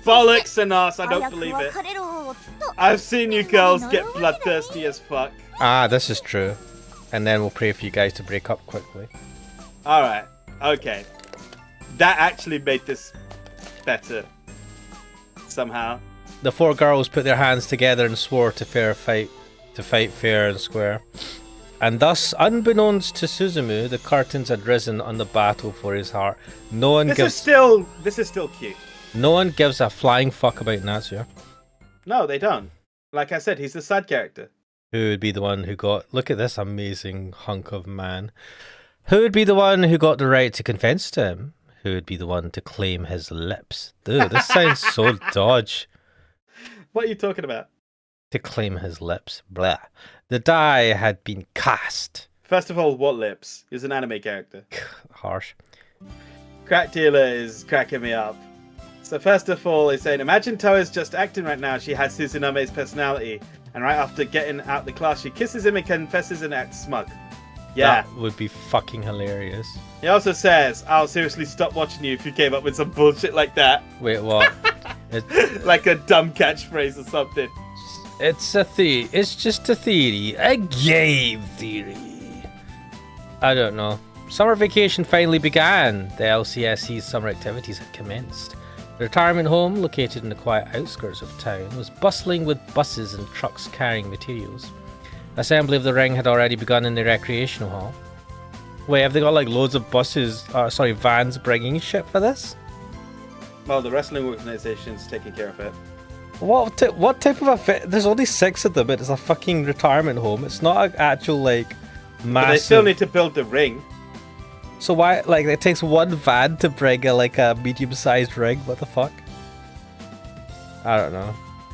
[SPEAKER 2] Bollocks and ass, I don't
[SPEAKER 3] 早く
[SPEAKER 2] believe it.
[SPEAKER 3] 別れろと
[SPEAKER 2] I've seen you girls get bloodthirsty as fuck.
[SPEAKER 1] Ah, this is true. And then we'll pray for you guys to break up quickly.
[SPEAKER 2] Alright, okay. That actually made this better. somehow.
[SPEAKER 1] The four girls put their hands together and swore to fight fair and square. And thus, unbeknownst to Suzumu, the curtains had risen on the battle for his heart.
[SPEAKER 2] This is still cute.
[SPEAKER 1] No one gives a flying fuck about Natsuya.
[SPEAKER 2] No, they don't. Like I said, he's the side character.
[SPEAKER 1] Who would be the one who got... Look at this amazing hunk of man. Who would be the one who got the right to confess to him? Who would be the one to claim his lips? Dude, this sounds so dodge.
[SPEAKER 2] What are you talking about?
[SPEAKER 1] To claim his lips. Blah. The die had been cast.
[SPEAKER 2] First of all, what lips? He's an anime character.
[SPEAKER 1] Harsh.
[SPEAKER 2] Crack dealer is cracking me up. So first of all, he's saying, imagine Toa's just acting right now. She has Suzuname's personality. And right after getting out the class, she kisses him and confesses and acts smug. Yeah.
[SPEAKER 1] That would be fucking hilarious.
[SPEAKER 2] He also says, I'll seriously stop watching you if you came up with some bullshit like that.
[SPEAKER 1] Wait, what?
[SPEAKER 2] Like a dumb catchphrase or something.
[SPEAKER 1] It's a theory. It's just a theory. A game theory. I don't know. Summer vacation finally began. The LCSC's summer activities had commenced. The retirement home, located in the quiet outskirts of town, was bustling with buses and trucks carrying materials. Assembly of the ring had already begun in the recreational hall. Wait, have they got like loads of vans bringing shit for this?
[SPEAKER 2] Well, the wrestling organization's taking care of it.
[SPEAKER 1] What type of a fit? There's only 6 of them. It's a fucking retirement home. It's not an actual like massive.
[SPEAKER 2] But they still need to build the ring.
[SPEAKER 1] So why? Like it takes one van to bring a medium-sized ring. What the fuck? I don't know.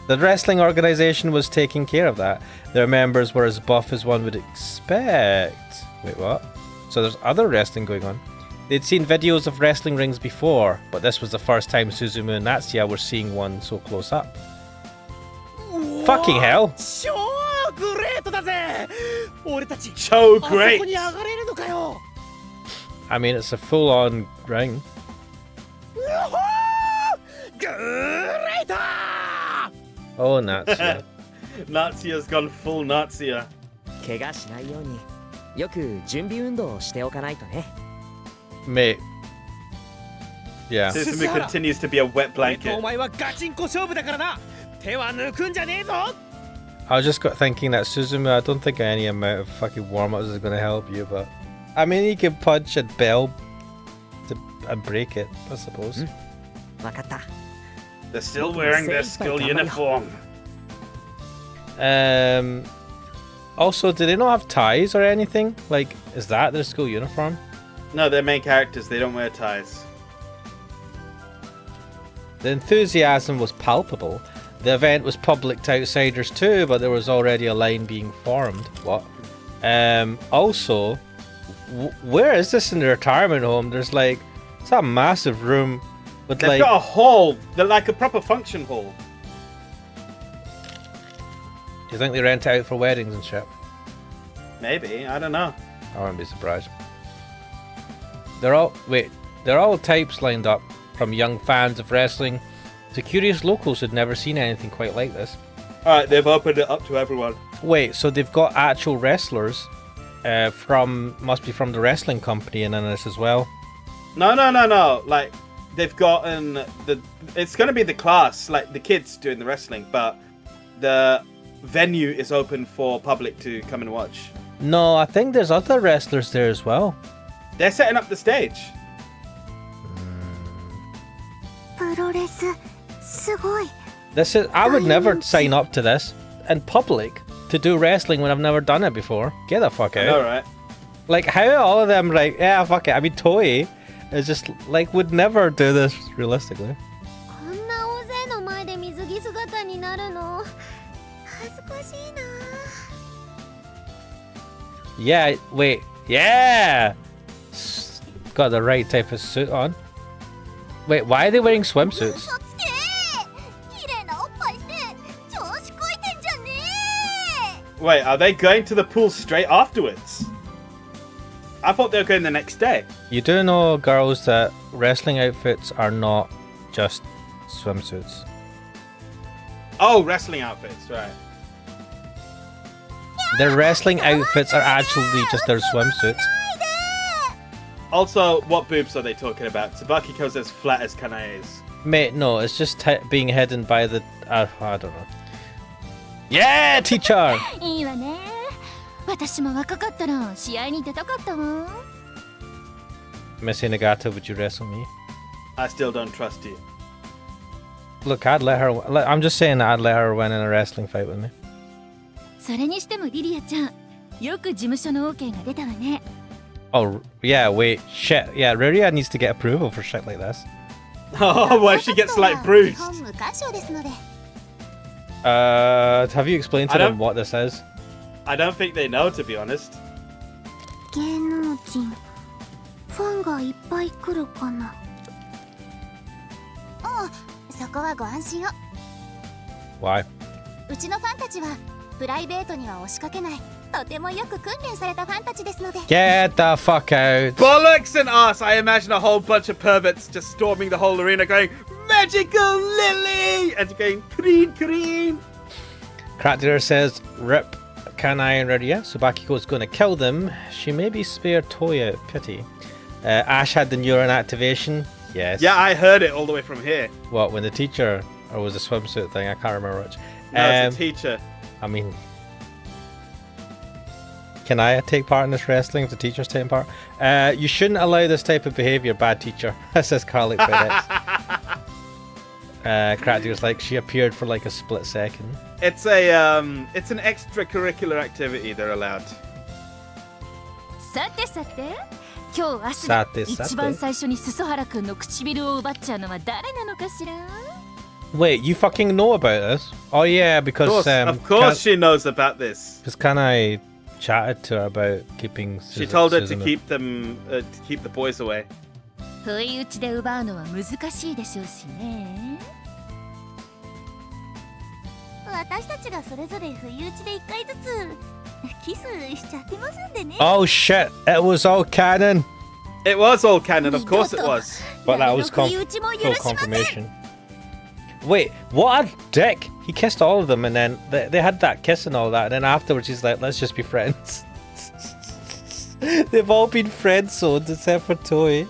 [SPEAKER 1] The wrestling organization was taking care of that. Their members were as buff as one would expect. Wait, what? So there's other wrestling going on. They'd seen videos of wrestling rings before, but this was the first time Suzumu and Natsuya were seeing one so close up. Fucking hell!
[SPEAKER 6] So great!
[SPEAKER 2] So great!
[SPEAKER 1] I mean, it's a full-on ring.
[SPEAKER 6] Great!
[SPEAKER 1] Oh, Natsuya.
[SPEAKER 2] Natsuya's gone full Natsuya.
[SPEAKER 5] 怪我しないようによく準備運動をしておかないとね。
[SPEAKER 1] Mate. Yeah.
[SPEAKER 2] Suzumu continues to be a wet blanket.
[SPEAKER 6] お前はガチンコ勝負だからな。手は抜くんじゃねえぞ。
[SPEAKER 1] I just got thinking that Suzumu, I don't think any amount of fucking warm-ups is going to help you, but... I mean, you can punch a bell and break it, I suppose.
[SPEAKER 5] わかった。
[SPEAKER 2] They're still wearing their school uniform.
[SPEAKER 1] Also, do they not have ties or anything? Like, is that their school uniform?
[SPEAKER 2] No, they're main characters. They don't wear ties.
[SPEAKER 1] The enthusiasm was palpable. The event was public to outsiders too, but there was already a line being formed. What? Also, where is this in the retirement home? There's like, it's a massive room with
[SPEAKER 2] They've
[SPEAKER 1] like...
[SPEAKER 2] got a hall. They're like a proper function hall.
[SPEAKER 1] Do you think they rent it out for weddings and shit?
[SPEAKER 2] Maybe. I don't know.
[SPEAKER 1] I wouldn't be surprised. They're all types lined up, from young fans of wrestling to curious locals who'd never seen anything quite like this.
[SPEAKER 2] Alright, they've opened it up to everyone.
[SPEAKER 1] Wait, so they've got actual wrestlers must be from the wrestling company in this as well?
[SPEAKER 2] No. Like, they've gotten it's going to be the class, like the kids doing the wrestling, but the venue is open for public to come and watch.
[SPEAKER 1] No, I think there's other wrestlers there as well.
[SPEAKER 2] They're setting up the stage.
[SPEAKER 7] プロレスすごい。
[SPEAKER 1] I would never sign up to this in public to do wrestling when I've never done it before. Get the fuck out.
[SPEAKER 2] Alright.
[SPEAKER 1] Like, how all of them like, yeah, fuck it. I mean, Toei is just like would never do this realistically.
[SPEAKER 7] こんな大勢の前で水着姿になるの恥ずかしいな。
[SPEAKER 1] Yeah, wait, yeah. Got the right type of suit on. Wait, why are they wearing swimsuits?
[SPEAKER 3] 嘘つけ綺麗なおっぱいして調子こいてんじゃね
[SPEAKER 2] Wait, are they going to the pool straight afterwards? I thought they were going the next day.
[SPEAKER 1] You do know, girls, that wrestling outfits are not just swimsuits.
[SPEAKER 2] Oh, wrestling outfits, right.
[SPEAKER 1] Their wrestling outfits are actually just their swimsuits.
[SPEAKER 2] Also, what boobs are they talking about? Tsubakiko's as flat as Kanae's.
[SPEAKER 1] Mate, no, it's just being hidden by the... I don't know. Yeah, teacher!
[SPEAKER 4] いいわね。私も若かったら試合に出たかったわ。
[SPEAKER 1] Miss Hinagata, would you wrestle me?
[SPEAKER 2] I still don't trust you.
[SPEAKER 1] Look, I'd let her... I'm just saying that I'd let her win in a wrestling fight with me.
[SPEAKER 4] それにしてもリリアちゃん、よく事務所の OK が出たわね。
[SPEAKER 1] Oh, yeah, wait. Shit. Yeah, Ruria needs to get approval for shit like this.
[SPEAKER 2] Oh, well, she gets like bruised.
[SPEAKER 7] 基本無干渉ですので
[SPEAKER 1] Have you explained to
[SPEAKER 2] I
[SPEAKER 1] them
[SPEAKER 2] don't-
[SPEAKER 1] what this is?
[SPEAKER 2] I don't think they know, to be honest.
[SPEAKER 7] 芸能人ファンがいっぱい来るかなそこはご安心を
[SPEAKER 1] Why?
[SPEAKER 7] うちのファンたちはプライベートには押しかけないとてもよく訓練されたファンたちですので
[SPEAKER 1] Get the fuck out.
[SPEAKER 2] Bollocks and ass! I imagine a whole bunch of perverts just storming the whole arena going, Magical Lily! And going, Green, green!
[SPEAKER 1] Crackdealer says, Rip Kanai and Ruria. Subakiko's going to kill them. She may be spared Toya. Pity. Ash had the neuron activation. Yes.
[SPEAKER 2] Yeah, I heard it all the way from here.
[SPEAKER 1] What, when the teacher... Or was the swimsuit thing? I can't remember which.
[SPEAKER 2] No, it's a teacher.
[SPEAKER 1] I mean... Can I take part in this wrestling if the teacher's taking part? You shouldn't allow this type of behaviour, bad teacher. Says Carly Credits. Crackdealer's like, she appeared for like a split second.
[SPEAKER 2] It's an extracurricular activity they're allowed.
[SPEAKER 4] さてさて、今日明日
[SPEAKER 1] さてさて
[SPEAKER 4] 一番最初に裾原くんの唇を奪っちゃうのは誰なのかしら
[SPEAKER 1] Wait, you fucking know about this? Oh yeah, because
[SPEAKER 2] Of course she knows about this.
[SPEAKER 1] Because Kanai chatted to her about keeping.
[SPEAKER 2] She told her to keep them, to keep the boys away.
[SPEAKER 4] 不意打ちで奪うのは難しいでしょうしね。
[SPEAKER 3] 私たちがそれぞれ不意打ちで1回ずつキスしちゃってますんでね。
[SPEAKER 1] Oh shit! It was all canon,
[SPEAKER 2] It was all canon, of course it was.
[SPEAKER 1] but that was
[SPEAKER 3] 不意打ちも許
[SPEAKER 1] full
[SPEAKER 3] しません。
[SPEAKER 1] confirmation. Wait, what a dick! He kissed all of them, and then they had that kiss and all that, and then afterwards he's like, "Let's just be friends." They've all been friend-zoned except for Toei.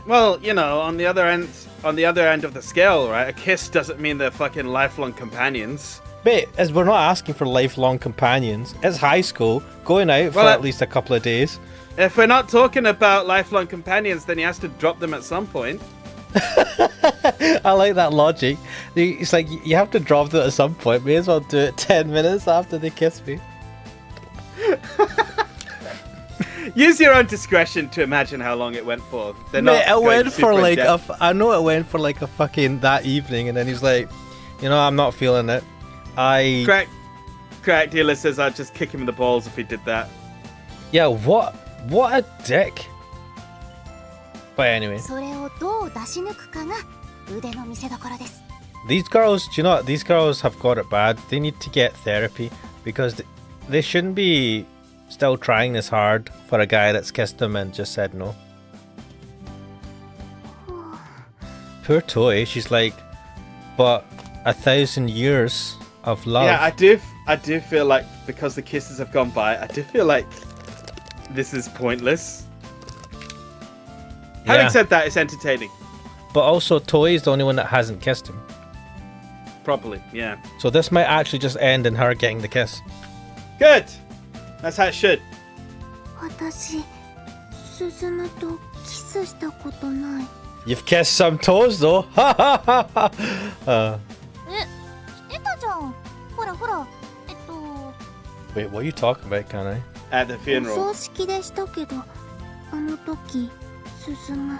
[SPEAKER 2] Well, you know, on the other end of the scale, right? A kiss doesn't mean they're fucking lifelong companions.
[SPEAKER 1] Mate, as we're not asking for lifelong companions. It's high school, going out for
[SPEAKER 2] Well,
[SPEAKER 1] at least a couple of days.
[SPEAKER 2] If we're not talking about lifelong companions, then he has to drop them at some point.
[SPEAKER 1] I like that logic. It's like, you have to drop them at some point. May as well do it 10 minutes after they kiss me.
[SPEAKER 2] Use your own discretion to imagine how long it went for. They're
[SPEAKER 1] Mate,
[SPEAKER 2] not
[SPEAKER 1] it went
[SPEAKER 2] going
[SPEAKER 1] for
[SPEAKER 2] super
[SPEAKER 1] like
[SPEAKER 2] in-depth.
[SPEAKER 1] I know it went for like a fucking that evening, and then he's like, you know, I'm not feeling it.
[SPEAKER 2] Crack dealer says I'd just kick him in the balls if he did that.
[SPEAKER 1] Yeah, what a dick. But anyway,
[SPEAKER 7] それをどう出し抜くかが腕の見せ所です
[SPEAKER 1] these girls, do you know what? These girls have got it bad. They need to get therapy because they shouldn't be still trying this hard for a guy that's kissed them and just said no. Poor Toei, she's like, but 1,000 years of love.
[SPEAKER 2] Yeah, I do feel like because the kisses have gone by, I do feel like this is pointless.
[SPEAKER 1] Yeah.
[SPEAKER 2] Having said that, it's entertaining.
[SPEAKER 1] But also, Toei is the only one that hasn't kissed him.
[SPEAKER 2] Properly, yeah.
[SPEAKER 1] So this might actually just end in her getting the kiss.
[SPEAKER 2] Good! That's how it should.
[SPEAKER 7] 私鈴乃とキスしたことない
[SPEAKER 1] You've kissed some toes though. Ha ha ha ha.
[SPEAKER 3] してたじゃん。ほらほら。
[SPEAKER 1] Wait, what are you talking about, can I?
[SPEAKER 2] At the
[SPEAKER 7] お
[SPEAKER 2] funeral.
[SPEAKER 7] 葬式でしたけどあの時鈴乃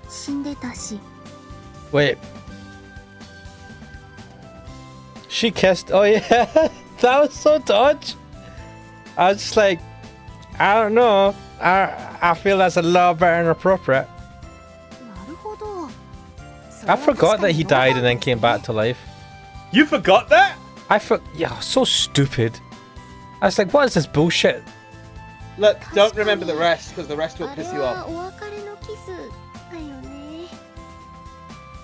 [SPEAKER 7] 死んでたし
[SPEAKER 1] Wait. She kissed. Oh yeah, that was so dodge. I was just like, I don't know. I feel that's a little bit inappropriate.
[SPEAKER 7] なるほど
[SPEAKER 1] I forgot that he died and then came back to life.
[SPEAKER 2] You forgot that?
[SPEAKER 1] Yeah, so stupid. I was like, what is this bullshit?
[SPEAKER 2] Look, don't remember the rest, because the rest will
[SPEAKER 7] あ
[SPEAKER 2] piss
[SPEAKER 7] れ
[SPEAKER 2] you
[SPEAKER 7] は
[SPEAKER 2] off.
[SPEAKER 7] お別れのキスだよね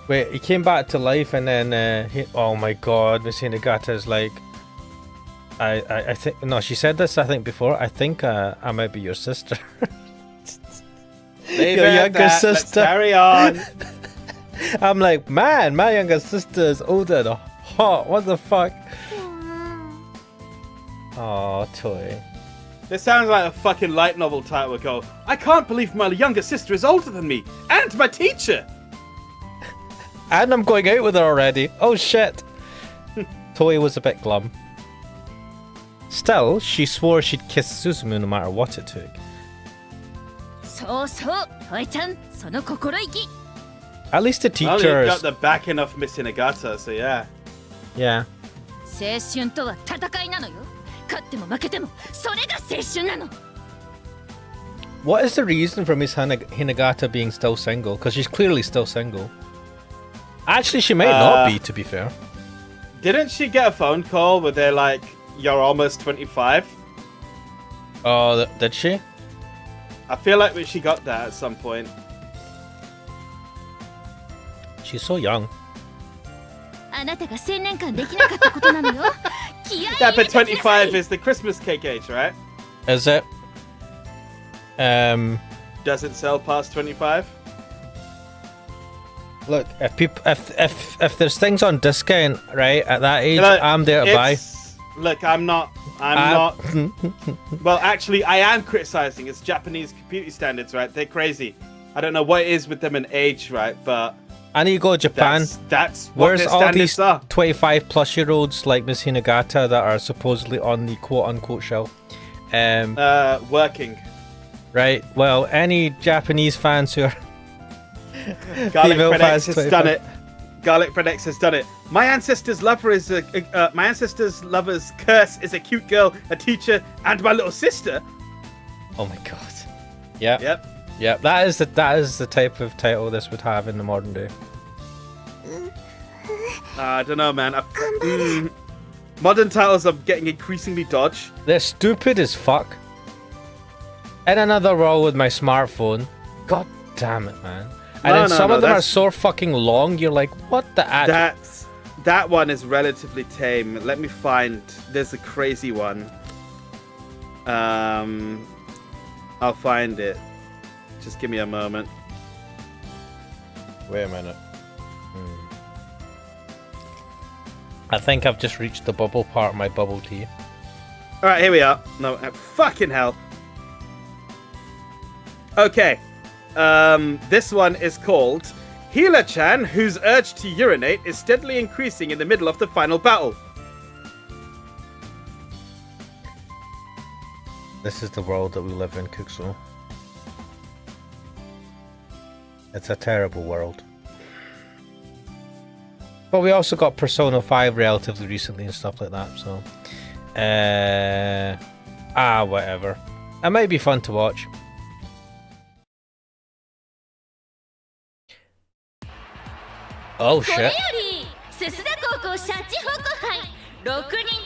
[SPEAKER 1] Wait, he came back to life and then oh my god, Miss Hinagata's like, I think, no, she said this I think before, I think I might be your sister.
[SPEAKER 2] Leave
[SPEAKER 1] Your
[SPEAKER 2] it at
[SPEAKER 1] younger
[SPEAKER 2] that.
[SPEAKER 1] sister.
[SPEAKER 2] Let's carry on.
[SPEAKER 1] I'm like, man, my younger sister is older and hot. What the fuck? Oh, Toy.
[SPEAKER 2] This sounds like a fucking light novel title would go, I can't believe my younger sister is older than me, and my teacher!
[SPEAKER 1] And I'm going out with her already. Oh shit. Toy was a bit glum. Still, she swore she'd kiss Suzumu no matter what it took.
[SPEAKER 4] そうそうトイちゃんその心意気
[SPEAKER 1] At least the
[SPEAKER 2] Well,
[SPEAKER 1] teachers.
[SPEAKER 2] you've got the backing of Miss Hinagata, so yeah.
[SPEAKER 1] Yeah.
[SPEAKER 4] 青春とは戦いなのよ勝っても負けてもそれが青春なの
[SPEAKER 1] What is the reason for Miss Hinagata being still single? Because she's clearly still single. Actually, she might not be, to be fair.
[SPEAKER 2] Didn't she get a phone call where they're like, you're almost 25?
[SPEAKER 1] Oh, did she?
[SPEAKER 2] I feel like she got that at some point.
[SPEAKER 1] She's so young.
[SPEAKER 4] あなたが1000年間できなかったことなのよ気合い
[SPEAKER 2] Yeah,
[SPEAKER 4] 入れ
[SPEAKER 2] but
[SPEAKER 4] てきなさい
[SPEAKER 2] 25 is the Christmas cake age, right?
[SPEAKER 1] Is it?
[SPEAKER 2] Does it sell past 25?
[SPEAKER 1] Look, if there's things on discount, right, at that age,
[SPEAKER 2] You know,
[SPEAKER 1] I'm there to buy.
[SPEAKER 2] Look, I'm not. Well, actually, I am criticizing. It's Japanese beauty standards, right? They're crazy. I don't know what it is with them in age, right? But
[SPEAKER 1] I need to go to Japan.
[SPEAKER 2] that's what
[SPEAKER 1] Where's
[SPEAKER 2] their
[SPEAKER 1] all
[SPEAKER 2] standards
[SPEAKER 1] these
[SPEAKER 2] are.
[SPEAKER 1] 25 plus year olds like Miss Hinagata that are supposedly on the quote unquote shelf?
[SPEAKER 2] Working.
[SPEAKER 1] Right. Well, any Japanese fans who are
[SPEAKER 2] Garlic
[SPEAKER 1] female
[SPEAKER 2] Bread X
[SPEAKER 1] fans
[SPEAKER 2] has
[SPEAKER 1] 25.
[SPEAKER 2] done it. Garlic Bread X has done it. My ancestor's lover's curse is a cute girl, a teacher, and my little sister.
[SPEAKER 1] Oh my god. Yeah.
[SPEAKER 2] Yep.
[SPEAKER 1] Yeah. That is the type of title this would have in the modern day.
[SPEAKER 2] I don't know, man. Modern titles are getting increasingly dodge.
[SPEAKER 1] They're stupid as fuck. In another world with my smartphone. God damn it, man. And then some of them are so fucking long, you're like, what the
[SPEAKER 2] That one is relatively tame. Let me find. There's a crazy one. I'll find it. Just give me a moment.
[SPEAKER 1] Wait a minute. I think I've just reached the bubble part of my bubble tea.
[SPEAKER 2] All right, here we are. No, fucking hell. Okay. This one is called Healer-chan, whose urge to urinate is steadily increasing in the middle of the final battle.
[SPEAKER 1] This is the world that we live in, Kuxo. It's a terrible world. But we also got Persona 5 relatively recently and stuff like that, so... whatever. It might be fun to watch. Oh
[SPEAKER 4] これよ
[SPEAKER 1] shit.
[SPEAKER 4] り須須田高校シャチホコ杯6人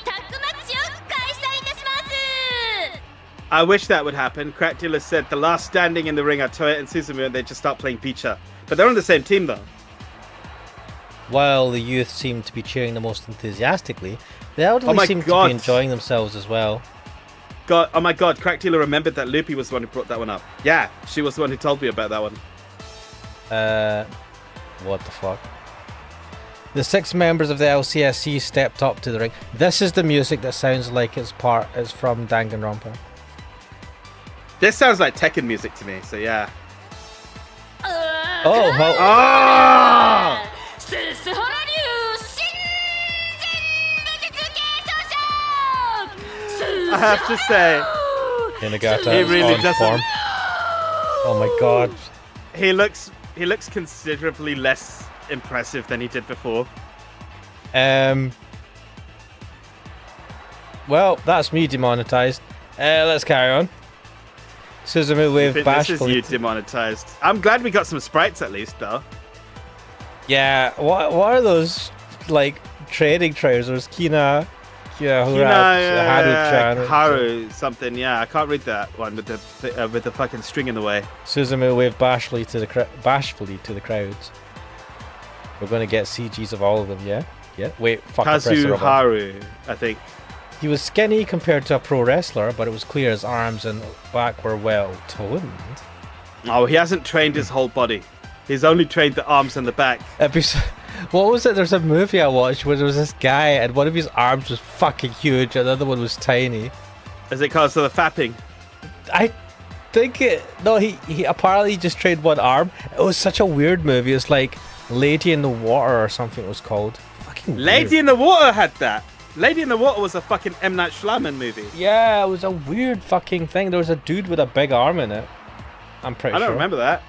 [SPEAKER 4] タッグマッチを開催いたします
[SPEAKER 2] I wish that would happen. Crackdula said the last standing in the ring are Toya and Suzumu, and they just start playing Picha. But they're on the same team, though.
[SPEAKER 1] While the youth seem to be cheering the most enthusiastically, the elderly
[SPEAKER 2] my
[SPEAKER 1] seem to
[SPEAKER 2] God.
[SPEAKER 1] be enjoying themselves as well.
[SPEAKER 2] God, oh my god, Crackdula remembered that Loopy was the one who brought that one up. Yeah, she was the one who told me about that one.
[SPEAKER 1] What the fuck? The 6 members of the LCSC stepped up to the ring. This is the music that sounds like it's from Danganronpa.
[SPEAKER 2] This sounds like Tekken music to me, so yeah.
[SPEAKER 1] Oh,
[SPEAKER 2] Ah!
[SPEAKER 4] ススホラ流新人武術継承者
[SPEAKER 2] I have to say,
[SPEAKER 1] Hinagata
[SPEAKER 2] He
[SPEAKER 1] is
[SPEAKER 2] really
[SPEAKER 1] on
[SPEAKER 2] doesn't-
[SPEAKER 1] form. Oh my god.
[SPEAKER 2] he looks considerably less impressive than he did before.
[SPEAKER 1] Well, that's me demonetized. Let's carry on. Suzumu
[SPEAKER 2] I
[SPEAKER 1] wave
[SPEAKER 2] think this is you
[SPEAKER 1] bashfully.
[SPEAKER 2] demonetized. I'm glad we got some sprites at least, though.
[SPEAKER 1] Yeah, what are those like trading trousers? Haru-chan.
[SPEAKER 2] Haru something. Yeah, I can't read that one with the fucking string in the way.
[SPEAKER 1] Suzumu waved bashfully to the crowds. We're going to get CGs of all of them, yeah? Yeah. Wait, fuck. I pressed the
[SPEAKER 2] Kazu
[SPEAKER 1] wrong button.
[SPEAKER 2] Haru, I think.
[SPEAKER 1] He was skinny compared to a pro wrestler, but it was clear his arms and back were well toned.
[SPEAKER 2] Oh, he hasn't trained his whole body. He's only trained the arms and the back.
[SPEAKER 1] What was it? There's a movie I watched where there was this guy and one of his arms was fucking huge and the other one was tiny.
[SPEAKER 2] Is it because of the fapping?
[SPEAKER 1] I think it. No, he apparently just trained one arm. It was such a weird movie. It's like Lady in the Water or something it was called. Fucking weird.
[SPEAKER 2] Lady in the Water had that. Lady in the Water was a fucking M. Night Shyamalan movie.
[SPEAKER 1] Yeah, it was a weird fucking thing. There was a dude with a big arm in it. I'm pretty sure.
[SPEAKER 2] I don't remember that.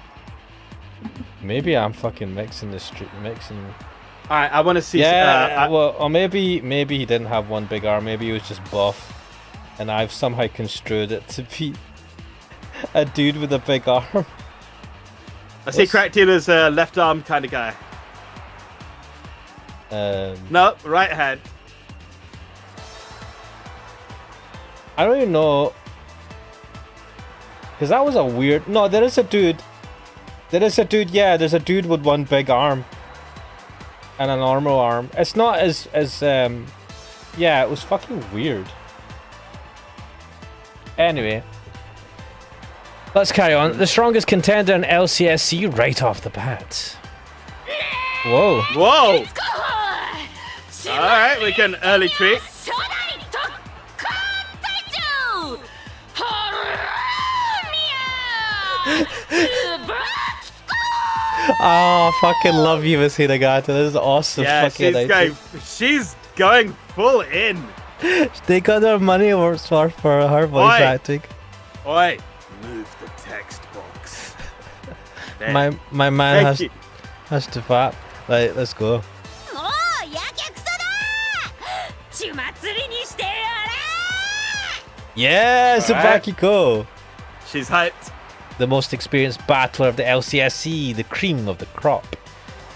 [SPEAKER 1] Maybe I'm fucking mixing.
[SPEAKER 2] Alright, I want to see.
[SPEAKER 1] Or maybe he didn't have one big arm. Maybe he was just buff, and I've somehow construed it to be a dude with a big arm.
[SPEAKER 2] I see Crack Dealer's a left arm kind of guy. No, right hand.
[SPEAKER 1] I don't even know. Because that was a weird... No, there is a dude. Yeah, there's a dude with one big arm. And a normal arm. It's not as yeah, it was fucking weird. Anyway. Let's carry on. The strongest contender in LCSC right off the bat. Whoa.
[SPEAKER 2] Whoa! Alright, we can early treat.
[SPEAKER 1] Oh, fucking love you, Miss Hinagata. This is awesome.
[SPEAKER 2] Yeah,
[SPEAKER 1] fucking
[SPEAKER 2] she's going full in.
[SPEAKER 1] They got their money worth for her voice acting.
[SPEAKER 2] Oi, move the text box.
[SPEAKER 1] My man has to fap. Right, let's go. Yeah, Sabakiko.
[SPEAKER 2] She's hyped.
[SPEAKER 1] The most experienced battler of the LCSC, the cream of the crop.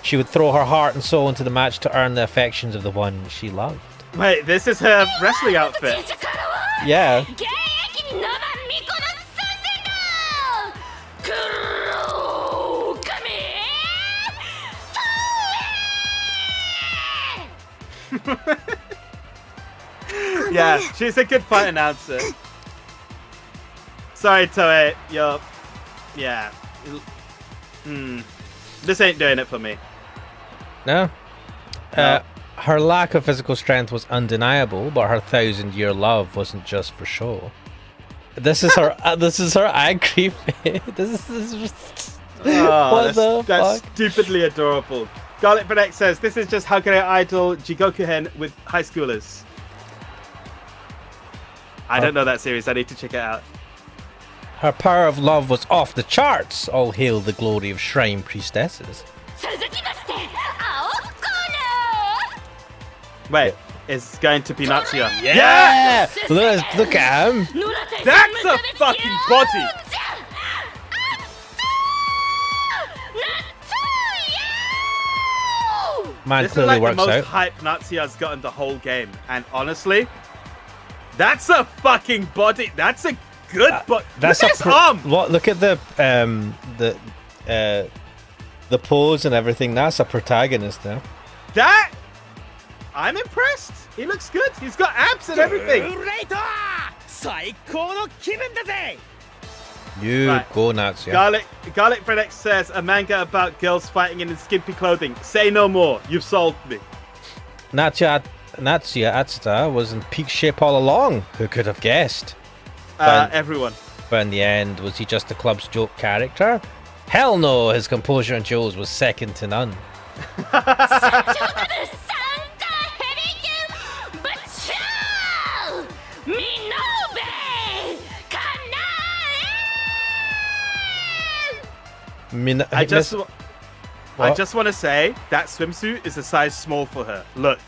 [SPEAKER 1] She would throw her heart and soul into the match to earn the affections of the one she loved.
[SPEAKER 2] Wait, this is her wrestling outfit.
[SPEAKER 1] Yeah.
[SPEAKER 2] Yeah, she's a good fight announcer. Sorry, Toei, yeah. This ain't doing it for me.
[SPEAKER 1] No? Her lack of physical strength was undeniable, but her 1,000-year love wasn't just for show. This is her. This is her angry face. This is just.
[SPEAKER 2] That's stupidly adorable. Garlic Protect says this is just Hagure Idol Jigokuhen with high schoolers. I don't know that series. I need to check it out.
[SPEAKER 1] Her power of love was off the charts. All hail the glory of shrine priestesses.
[SPEAKER 2] Wait, it's going to be Natsuya.
[SPEAKER 1] Yeah! Look at him.
[SPEAKER 2] That's a fucking body.
[SPEAKER 1] Man,
[SPEAKER 2] this is
[SPEAKER 1] clearly
[SPEAKER 2] like
[SPEAKER 1] works
[SPEAKER 2] the most
[SPEAKER 1] out.
[SPEAKER 2] hype Natsuya's gotten the whole game, and honestly, that's a fucking body. That's a good body.
[SPEAKER 1] That's
[SPEAKER 2] look at his arm.
[SPEAKER 1] Look at the pose and everything. That's a protagonist now.
[SPEAKER 2] That I'm impressed. He looks good. He's got abs and everything.
[SPEAKER 1] You
[SPEAKER 2] Right.
[SPEAKER 1] go nuts, yeah.
[SPEAKER 2] Garlic Bread X says a manga about girls fighting in skimpy clothing. Say no more. You've sold me.
[SPEAKER 1] Natsuya Atsuta was in peak shape all along. Who could have guessed?
[SPEAKER 2] Everyone.
[SPEAKER 1] But in the end, was he just the club's joke character? Hell no, his composure and Joe's was second to none.
[SPEAKER 2] I just want to say that swimsuit is a size small for her. Look.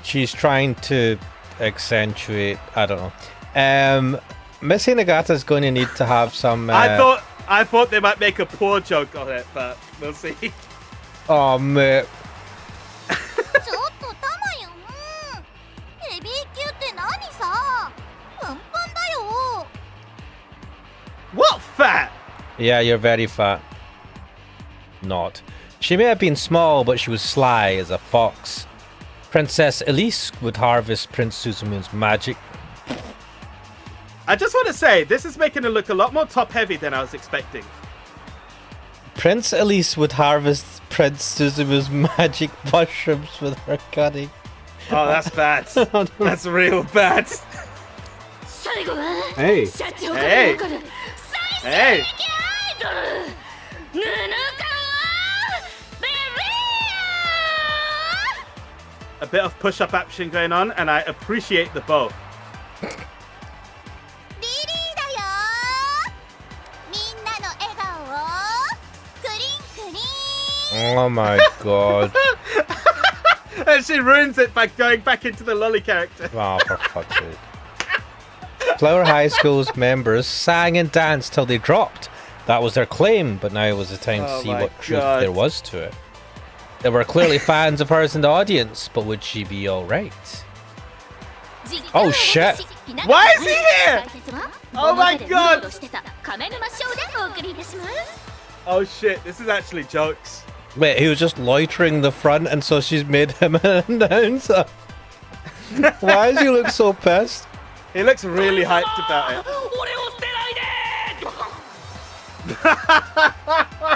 [SPEAKER 1] She's trying to accentuate. I don't know. Miss Hinagata's going to need to have some.
[SPEAKER 2] I thought they might make a poor joke on it, but we'll see.
[SPEAKER 1] Oh mate.
[SPEAKER 2] What fat?
[SPEAKER 1] Yeah, you're very fat. Not. She may have been small, but she was sly as a fox. Princess Elise would harvest Prince Suzumun's magic.
[SPEAKER 2] I just want to say, this is making it look a lot more top-heavy than I was expecting.
[SPEAKER 1] Prince Elise would harvest Prince Suzumu's magic mushrooms with her cunning.
[SPEAKER 2] Oh, that's bad. That's real bad.
[SPEAKER 4] 最後は
[SPEAKER 8] Hey.
[SPEAKER 4] 社長から
[SPEAKER 2] Hey.
[SPEAKER 4] 残る
[SPEAKER 2] Hey.
[SPEAKER 4] アイドル布川ベリ
[SPEAKER 2] A bit of push-up action going on, and I appreciate the bow.
[SPEAKER 7] リリーだよー。みんなの笑顔をクリンクリン。
[SPEAKER 1] Oh my god.
[SPEAKER 2] And she ruins it by going back into the lolly character.
[SPEAKER 1] Oh, for fuck's sake. Flower High School's members sang and danced till they dropped. That was their claim, but now was the time to
[SPEAKER 2] Oh
[SPEAKER 1] see
[SPEAKER 2] my
[SPEAKER 1] what truth
[SPEAKER 2] God.
[SPEAKER 1] there was to it. There were clearly fans of hers in the audience, but would she be alright? Oh shit!
[SPEAKER 2] Why is he here? Oh my god!
[SPEAKER 4] してた亀沼ショーでお送りいたします
[SPEAKER 2] Oh shit, this is actually jokes.
[SPEAKER 1] Wait, he was just loitering the front, and so she's made him an announcer. Why does he look so pissed?
[SPEAKER 2] He looks really hyped about it.
[SPEAKER 6] 俺を捨てないで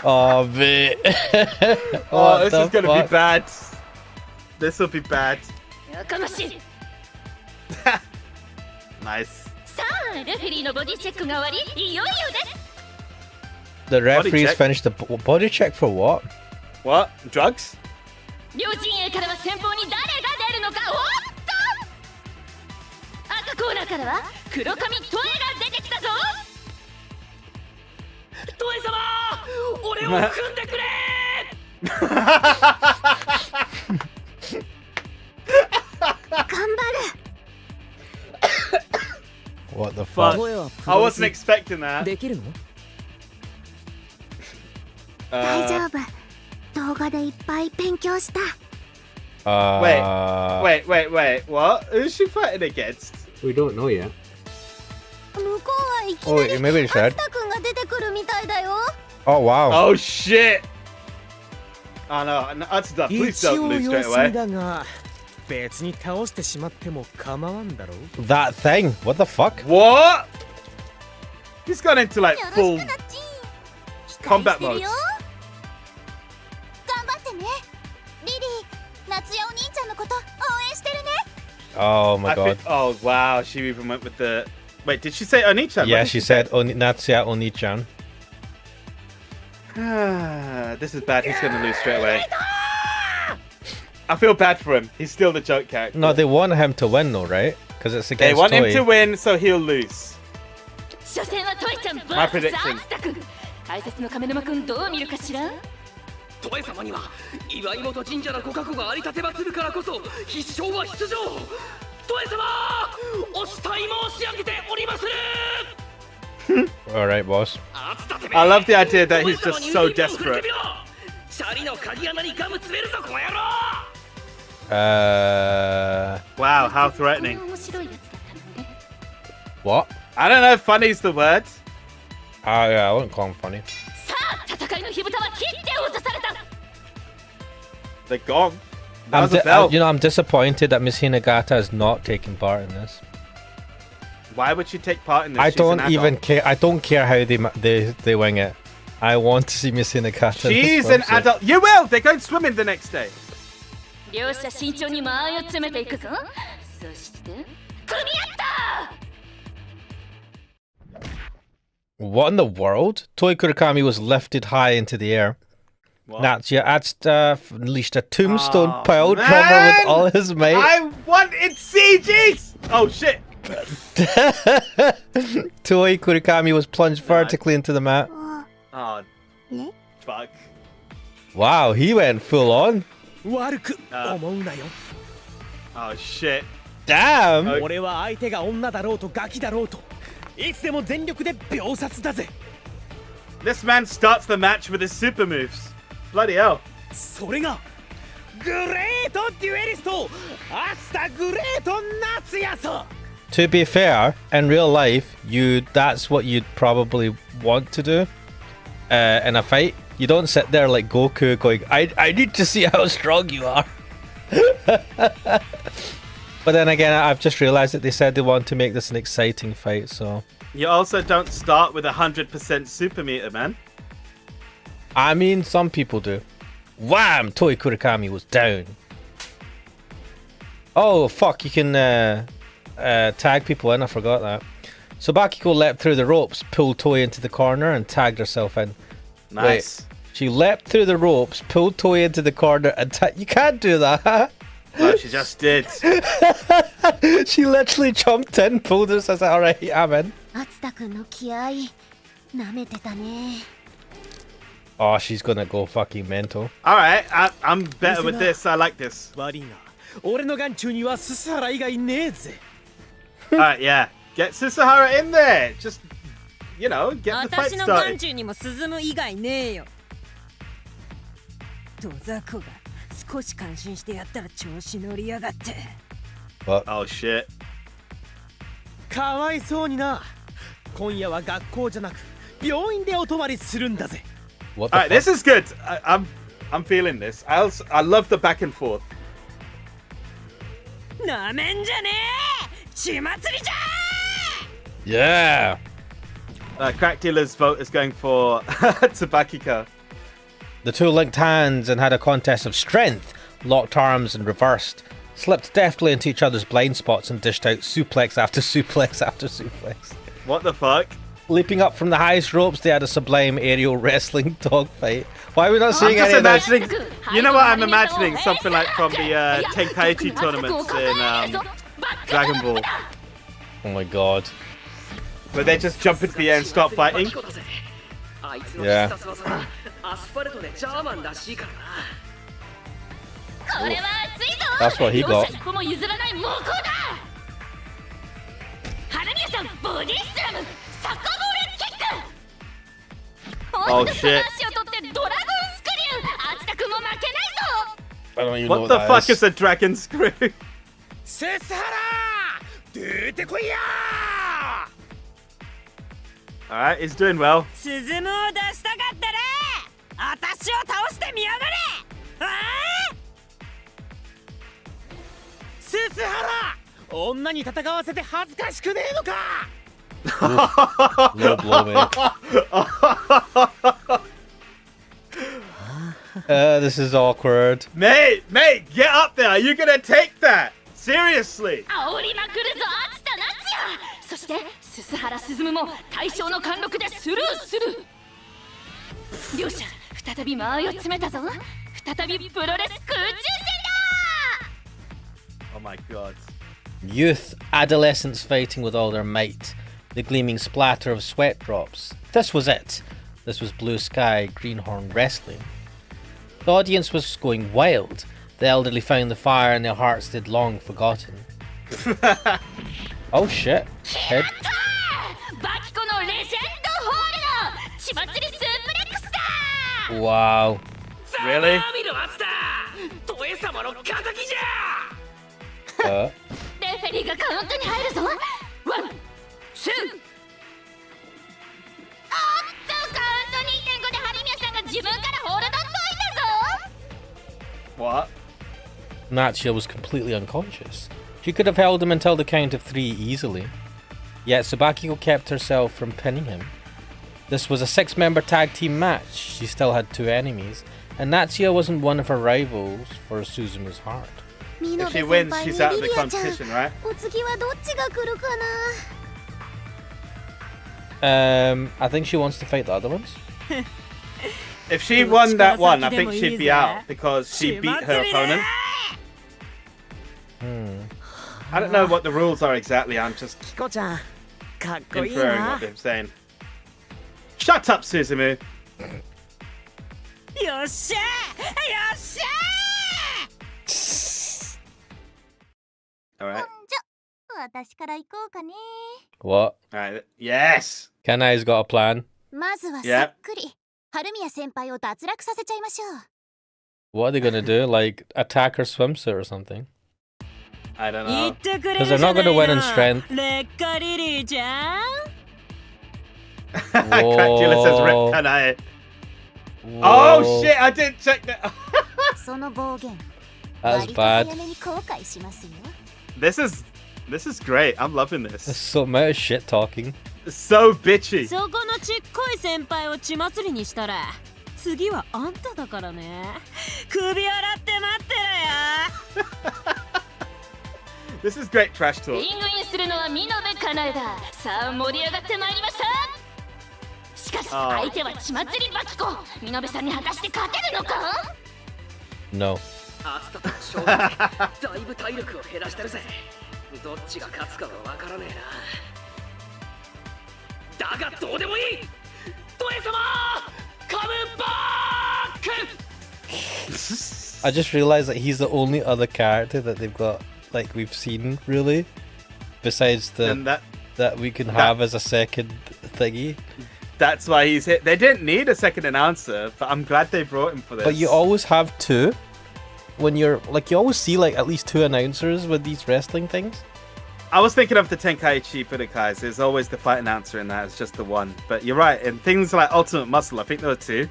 [SPEAKER 1] Oh, mate.
[SPEAKER 2] Oh,
[SPEAKER 1] What
[SPEAKER 2] this
[SPEAKER 1] the
[SPEAKER 2] is gonna
[SPEAKER 1] fuck?
[SPEAKER 2] be bad. This will be bad.
[SPEAKER 4] やかましい
[SPEAKER 2] Nice.
[SPEAKER 4] さあレフェリーのボディチェックが終わりいよいよです
[SPEAKER 1] The referees
[SPEAKER 2] check.
[SPEAKER 1] finished the body check for what?
[SPEAKER 2] What? Drugs?
[SPEAKER 4] 両陣営からは先方に誰が出るのかおっと赤コーナーからは黒髪トエが出てきたぞ
[SPEAKER 6] トエ様俺を組んでくれ
[SPEAKER 7] 頑張る。
[SPEAKER 1] What the
[SPEAKER 2] Fuck.
[SPEAKER 1] fuck?
[SPEAKER 5] 声は
[SPEAKER 2] I wasn't expecting that.
[SPEAKER 5] できるの？
[SPEAKER 7] 大丈夫。動画でいっぱい勉強した。
[SPEAKER 2] Wait. Wait. What? Who's she fighting against?
[SPEAKER 8] We don't know yet.
[SPEAKER 7] 向こうはいき
[SPEAKER 1] Oh,
[SPEAKER 7] な
[SPEAKER 1] wait,
[SPEAKER 7] り
[SPEAKER 1] maybe he
[SPEAKER 7] ア
[SPEAKER 1] said.
[SPEAKER 7] スタ君が出てくるみたいだよ。
[SPEAKER 1] Oh, wow.
[SPEAKER 2] Oh shit! Oh no, Atsuda, please
[SPEAKER 6] 一
[SPEAKER 2] don't
[SPEAKER 6] 応
[SPEAKER 2] lose
[SPEAKER 6] 様
[SPEAKER 2] straight
[SPEAKER 6] 子
[SPEAKER 2] away.
[SPEAKER 6] 見だが別に倒してしまっても構わんだろう
[SPEAKER 1] That thing. What the fuck?
[SPEAKER 2] What? He's gone into like
[SPEAKER 7] よろ
[SPEAKER 2] full
[SPEAKER 7] しくなっち。
[SPEAKER 2] combat
[SPEAKER 7] 期待してる
[SPEAKER 2] mode.
[SPEAKER 7] よ。頑張ってね。リリー、夏代お兄ちゃんのこと応援してるね。
[SPEAKER 1] Oh my
[SPEAKER 2] I
[SPEAKER 1] god.
[SPEAKER 2] think, oh wow, she even went with the. Wait, did she say Oni-chan?
[SPEAKER 1] Yeah,
[SPEAKER 2] What did
[SPEAKER 1] she said Natsuya Oni-chan.
[SPEAKER 2] This is bad. He's gonna lose straight away. I feel bad for him. He's still the joke character.
[SPEAKER 1] No, they want him to win though, right? Because it's
[SPEAKER 2] They
[SPEAKER 1] against
[SPEAKER 2] want him
[SPEAKER 1] Toei.
[SPEAKER 2] to win, so he'll lose.
[SPEAKER 4] 初戦はトイちゃん
[SPEAKER 2] My
[SPEAKER 4] VS
[SPEAKER 2] prediction.
[SPEAKER 4] アツタ君解説の亀沼君どう見るかしら
[SPEAKER 6] トエ様には岩井本神社のご加護がありたてまつるからこそ必勝は必上トエ様お慕い申し上げておりまする
[SPEAKER 1] Alright, boss.
[SPEAKER 2] I love the idea that he's just so desperate.
[SPEAKER 6] シャリの鍵穴にガム詰めるぞこの野郎
[SPEAKER 2] Wow, how threatening.
[SPEAKER 4] 面白いやつだったのね
[SPEAKER 1] What?
[SPEAKER 2] I don't know if funny's the word.
[SPEAKER 1] Ah, yeah, I wouldn't call him funny.
[SPEAKER 4] さあ戦いの火蓋は切って落とされた
[SPEAKER 2] They're gone. That was a bell.
[SPEAKER 1] You know, I'm disappointed that Miss Hinagata is not taking part in this.
[SPEAKER 2] Why would she take part in this?
[SPEAKER 1] I
[SPEAKER 2] She's an
[SPEAKER 1] don't
[SPEAKER 2] adult.
[SPEAKER 1] even care. I don't care how they wing it. I want to see Miss Hinagata. in this
[SPEAKER 2] She's an
[SPEAKER 1] website.
[SPEAKER 2] adult. You will. They're going swimming the next day.
[SPEAKER 4] 両者慎重に間合いを詰めていくぞそして組み合った
[SPEAKER 1] What in the world? Toei Kurakami was lifted high into the air.
[SPEAKER 2] What?
[SPEAKER 1] Natsuya unleashed a tombstone
[SPEAKER 2] Oh,
[SPEAKER 1] pile driver
[SPEAKER 2] man!
[SPEAKER 1] with all his might.
[SPEAKER 2] I wanted CGs. Oh shit.
[SPEAKER 1] Toei Kurakami was plunged vertically into the mat.
[SPEAKER 2] Oh,
[SPEAKER 7] Ne?
[SPEAKER 2] fuck.
[SPEAKER 1] Wow, he went full on.
[SPEAKER 6] 悪く思うなよ
[SPEAKER 2] Oh shit.
[SPEAKER 1] Damn!
[SPEAKER 6] 俺は相手が女だろうとガキだろうといつでも全力で秒殺だぜ
[SPEAKER 2] This man starts the match with his super moves. Bloody hell.
[SPEAKER 6] それがグレートデュエリスト熱田グレート夏やさ
[SPEAKER 1] To be fair, in real life, that's what you'd probably want to do in a fight. You don't sit there like Goku going, I need to see how strong you are. But But then again, I've just realized that they said they want to make this an exciting fight, so...
[SPEAKER 2] You also don't start with 100% super meter, man.
[SPEAKER 1] I mean, some people do. Wham! Toei Kurakami was down. Oh, fuck, you can tag people in, I forgot that. So Bakiko leapt through the ropes, pulled Toei into the corner, and tagged herself in.
[SPEAKER 2] Nice.
[SPEAKER 1] Wait, she leapt through the ropes, pulled Toei into the corner, and you can't do that.
[SPEAKER 2] No, she just did.
[SPEAKER 1] She literally jumped in, pulled us, I said, alright, I'm in.
[SPEAKER 7] 厚田くんの気合い舐めてたね。
[SPEAKER 1] Oh, she's gonna go fucking mental.
[SPEAKER 2] Alright, I'm better with this. I like this.
[SPEAKER 8] 悪いが俺の眼中にはススハラ以外ねえぜ。
[SPEAKER 2] Alright, yeah. Get Susuhara in there. Just, you know, get the fight
[SPEAKER 9] 私の眼
[SPEAKER 2] started.
[SPEAKER 9] 中にも進む以外ねえよ。ドザコが少し感心してやったら調子乗りやがって。
[SPEAKER 1] What?
[SPEAKER 2] Oh shit.
[SPEAKER 8] かわいそうにな。今夜は学校じゃなく病院でお泊まりするんだぜ。
[SPEAKER 1] What the
[SPEAKER 2] Alright, this is good. I'm feeling this. I love the back and forth.
[SPEAKER 9] なめんじゃねえ。血祭りじゃ。
[SPEAKER 1] Yeah!
[SPEAKER 2] Crack Dealer's vote is going for Tsubakika.
[SPEAKER 1] The two linked hands and had a contest of strength, locked arms and reversed, slipped deftly into each other's blind spots and dished out suplex after suplex after suplex.
[SPEAKER 2] What the fuck?
[SPEAKER 1] Leaping up from the highest ropes, they had a sublime aerial wrestling dogfight. Why are we not seeing
[SPEAKER 2] I'm
[SPEAKER 1] any
[SPEAKER 2] just
[SPEAKER 1] of this?
[SPEAKER 2] imagining. You know what I'm imagining? Something like from the Tenkaichi tournaments in Dragon Ball,
[SPEAKER 1] Oh my god.
[SPEAKER 2] where they just jump into the air and start fighting.
[SPEAKER 1] Yeah.
[SPEAKER 6] アスファルトでジャーマンらしいからな。
[SPEAKER 4] これは熱いぞ。
[SPEAKER 1] That's what he
[SPEAKER 4] 両
[SPEAKER 1] got.
[SPEAKER 4] 者一歩も譲らない猛攻だ。花宮さん、ボディスラム、サッカーボールキック。
[SPEAKER 2] Oh, shit.
[SPEAKER 4] 足を取ってドラゴンスクリュー。厚田君も負けないぞ。
[SPEAKER 1] I don't even know
[SPEAKER 2] What
[SPEAKER 1] what
[SPEAKER 2] the
[SPEAKER 1] that
[SPEAKER 2] fuck
[SPEAKER 1] is.
[SPEAKER 2] is a dragon screw?
[SPEAKER 8] ススハラ出てこいや。
[SPEAKER 2] Alright, he's doing well.
[SPEAKER 9] スズムを出したかったら私を倒してみやがれ。ああ。
[SPEAKER 8] ススハラ女に戦わせて恥ずかしくねえのか。
[SPEAKER 1] Low blow, mate. This is awkward.
[SPEAKER 2] Mate, get up there. Are you gonna take that? Seriously?
[SPEAKER 4] 煽りまくるぞ、厚田夏也。そして鈴原鈴も対象の貫禄でスルーする。両者再び間合いを詰めたぞ。再びプロレス空中戦だ。
[SPEAKER 2] Oh my god.
[SPEAKER 1] Youth, adolescents fighting with all their might. The gleaming splatter of sweat drops. This was it. This was blue sky, greenhorn wrestling. The audience was going wild. The elderly found the fire and their hearts did long forgotten. Oh shit. Head.
[SPEAKER 4] バキコのレジェンドホールの血祭りスープレックスだ。
[SPEAKER 1] Wow.
[SPEAKER 2] Really?
[SPEAKER 6] さあ見ろ厚田。トエ様の敵じゃ。
[SPEAKER 1] Uh,
[SPEAKER 4] レフェリーがカウントに入るぞ。ワン、ツー。おっと、カウント 2.5 で春宮さんが自分からホールドっといたぞ。
[SPEAKER 2] What?
[SPEAKER 1] Natsuya was completely unconscious. She could have held him until the count of 3 easily. Yet Tsubakiko kept herself from pinning him. This was a 6-member tag team match. She still had 2 enemies, and Natsuya wasn't one of her rivals for Suzumu's heart.
[SPEAKER 2] If she wins, she's out of the competition, right?
[SPEAKER 7] お次はどっちが来るかな。
[SPEAKER 1] I think she wants to fight the other ones.
[SPEAKER 2] If she won that one, I think she'd be out because she beat her opponent. I don't know what the rules are exactly. I'm just
[SPEAKER 5] キコちゃんかっこいい
[SPEAKER 2] inferring
[SPEAKER 5] な
[SPEAKER 2] what。they're saying. Shut up, Suzumu.
[SPEAKER 9] よっしゃよっしゃ。
[SPEAKER 2] All right.
[SPEAKER 3] じゃ私から行こうかね。
[SPEAKER 1] What?
[SPEAKER 2] All right. Yes.
[SPEAKER 1] Kanai's got a plan.
[SPEAKER 7] まずはさっくり春宮先輩を脱落させちゃいましょう。
[SPEAKER 1] What are they gonna do? Like, attack her swimsuit or something?
[SPEAKER 2] I don't
[SPEAKER 9] 言
[SPEAKER 2] know.
[SPEAKER 9] ってくれ
[SPEAKER 1] Because
[SPEAKER 9] る
[SPEAKER 1] they're
[SPEAKER 9] じゃ
[SPEAKER 1] not
[SPEAKER 9] ない
[SPEAKER 1] gonna win in
[SPEAKER 9] の。
[SPEAKER 1] strength.
[SPEAKER 9] レッカリリーちゃん。
[SPEAKER 2] Cracula says Rip
[SPEAKER 1] Whoa.
[SPEAKER 2] Kanae.
[SPEAKER 1] Whoa.
[SPEAKER 2] Oh shit! I didn't check that.
[SPEAKER 7] その暴言
[SPEAKER 1] That was
[SPEAKER 7] 割と
[SPEAKER 1] bad.
[SPEAKER 7] 早めに後悔しますよ。
[SPEAKER 2] This is great. I'm loving
[SPEAKER 1] There's
[SPEAKER 2] this.
[SPEAKER 1] so much shit talking.
[SPEAKER 2] So bitchy.
[SPEAKER 9] そこのちっこい先輩を血祭りにしたら次はあんただからね。首洗って待ってろよ。
[SPEAKER 2] This is great trash talk.
[SPEAKER 4] リングインするのは見延かなえだ。さあ盛り上がってまいりました。しかし相手は血祭りバキコ。見延さんに果たして勝てるのか？
[SPEAKER 1] No.
[SPEAKER 6] 熱田と勝負でだいぶ体力を減らしてるぜ。どっちが勝つかは分からねえな。だがどうでもいい。トエ様カムバック。
[SPEAKER 1] I just realized that he's the only other character that they've got, like, we've seen, really. Besides
[SPEAKER 2] And
[SPEAKER 1] that we can have as a second thingy.
[SPEAKER 2] that's why he's hit. They didn't need a second announcer, but I'm glad they brought him for this.
[SPEAKER 1] But you always have two. When you're, like, you always see, like, at least two announcers with these wrestling things.
[SPEAKER 2] I was thinking of the Tenkaichi Budokais. There's always the fight announcer in that. It's just the one. But you're right. In things like Ultimate Muscle, I think there were two.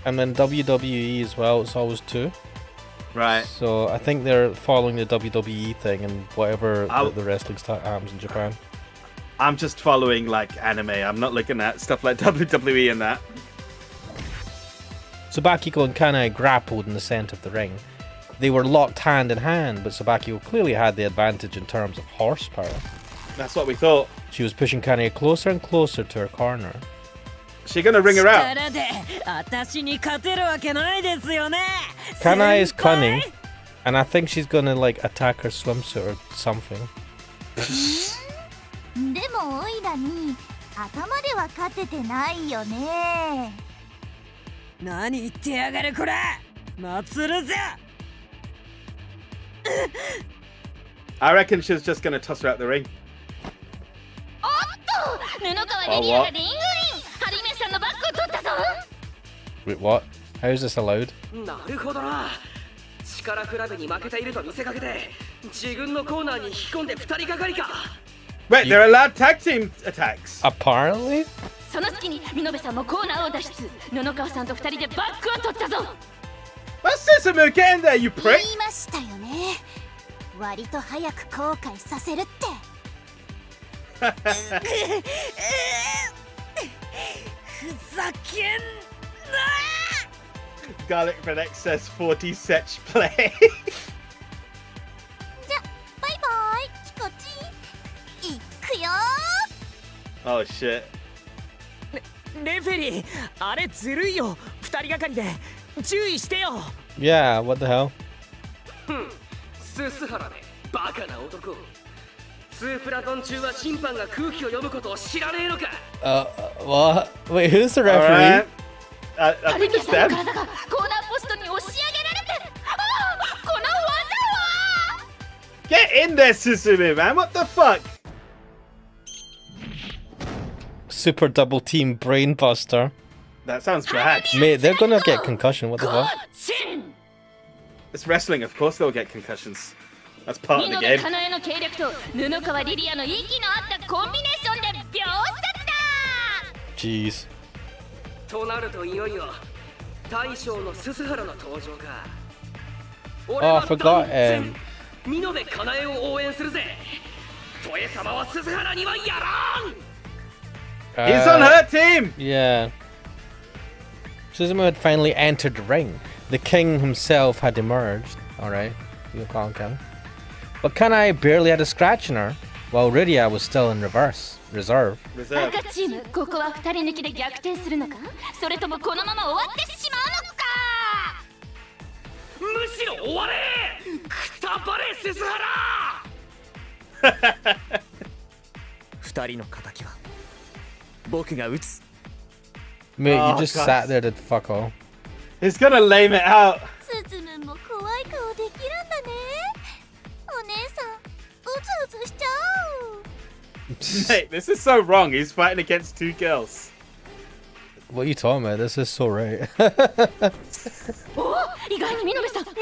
[SPEAKER 1] And then WWE as well, it's always two.
[SPEAKER 2] Right.
[SPEAKER 1] So I think they're following the WWE thing and whatever the wrestling happens in Japan.
[SPEAKER 2] I'm just following like anime. I'm not looking at stuff like WWE and that.
[SPEAKER 1] Tsubakiko and Kanai grappled in the center of the ring. They were locked hand in hand, but Tsubakiko clearly had the advantage in terms of horsepower.
[SPEAKER 2] That's what we thought.
[SPEAKER 1] She was pushing Kanai closer and closer to her corner.
[SPEAKER 2] She gonna ring her out.
[SPEAKER 9] 力で私に勝てるわけないですよね。
[SPEAKER 1] Kanai is
[SPEAKER 9] 先輩
[SPEAKER 1] cunning, and I think she's gonna like attack her swimsuit or something.
[SPEAKER 3] でもオイラに頭では勝ててないよね。
[SPEAKER 9] 何言ってやがるこら。祭るぜ。
[SPEAKER 2] I reckon she's just gonna toss her out the ring.
[SPEAKER 4] おっと布川リリアがリングイン。ハリメさんのバックを取ったぞ。
[SPEAKER 1] Wait, what? How is this allowed?
[SPEAKER 6] なるほどな。力比べに負けていると見せかけて自分のコーナーに引き込んで2人がかりか。
[SPEAKER 2] Wait, they're allowed tag team attacks.
[SPEAKER 1] Apparently?
[SPEAKER 4] その隙に見延さんもコーナーを脱出。布川さんと2人でバックを取ったぞ。
[SPEAKER 2] That's Susumu, get in there, you
[SPEAKER 7] 言
[SPEAKER 2] prick.
[SPEAKER 7] いましたよね。割と早く後悔させるって。
[SPEAKER 9] ふざけんな。
[SPEAKER 2] Garlic for an excess 40 setch play.
[SPEAKER 3] じゃバイバイキコチ。いくよ。
[SPEAKER 2] Oh shit.
[SPEAKER 8] レフェリー、あれずるいよ。二人がかりで注意してよ。
[SPEAKER 1] Yeah, what the hell?
[SPEAKER 6] ススハラめバカな男。スープラトン中は審判が空気を読むことを知らねえのか。
[SPEAKER 1] What? Wait, who's the
[SPEAKER 2] All
[SPEAKER 1] referee?
[SPEAKER 2] right. I
[SPEAKER 4] ハリ
[SPEAKER 2] think
[SPEAKER 4] メ
[SPEAKER 2] it's
[SPEAKER 4] さんの
[SPEAKER 2] them.
[SPEAKER 4] 体がコーナーポストに押し上げられてる。ああ、この技は。
[SPEAKER 2] Get in there, Susumu, man. What the fuck?
[SPEAKER 1] Super double team brainbuster.
[SPEAKER 2] That sounds bad.
[SPEAKER 1] Mate, they're gonna get concussion. What the
[SPEAKER 4] ゴ
[SPEAKER 1] fuck?
[SPEAKER 4] ーチン。
[SPEAKER 2] It's wrestling, of course they'll get concussions. That's part
[SPEAKER 4] 見
[SPEAKER 2] of the
[SPEAKER 4] 延
[SPEAKER 2] game.
[SPEAKER 4] かなえの計略と布川リリアの息の合ったコンビネーションで秒殺だ。
[SPEAKER 1] Jeez.
[SPEAKER 6] となるといよいよ大将のススハラの登場か。
[SPEAKER 1] Oh, I forgot.
[SPEAKER 6] 見延かなえを応援するぜ。トエ様はススハラにはやらん。
[SPEAKER 2] He's on her team.
[SPEAKER 1] Yeah. Suzumu had finally entered the ring. The king himself had emerged. Alright, you call him king. But Kanai barely had a scratch in her, while Rydia was still in reserve.
[SPEAKER 2] Reserve.
[SPEAKER 4] 赤チーム、ここは2人抜きで逆転するのか、それともこのまま終わってしまうのか。
[SPEAKER 6] むしろ終われ。くたばれススハラ。
[SPEAKER 8] 二人の敵は僕が撃つ。
[SPEAKER 1] Mate,
[SPEAKER 2] Oh,
[SPEAKER 1] you just
[SPEAKER 2] God.
[SPEAKER 1] sat there to fuck all.
[SPEAKER 2] He's gonna lame it out.
[SPEAKER 3] スズムも怖い顔できるんだね。お姉さん、うずうずしちゃう。
[SPEAKER 2] Mate, this is so wrong. He's fighting against two girls.
[SPEAKER 1] What are you talking about? This is so right.
[SPEAKER 4] おお、意外に見延さん、身軽だ。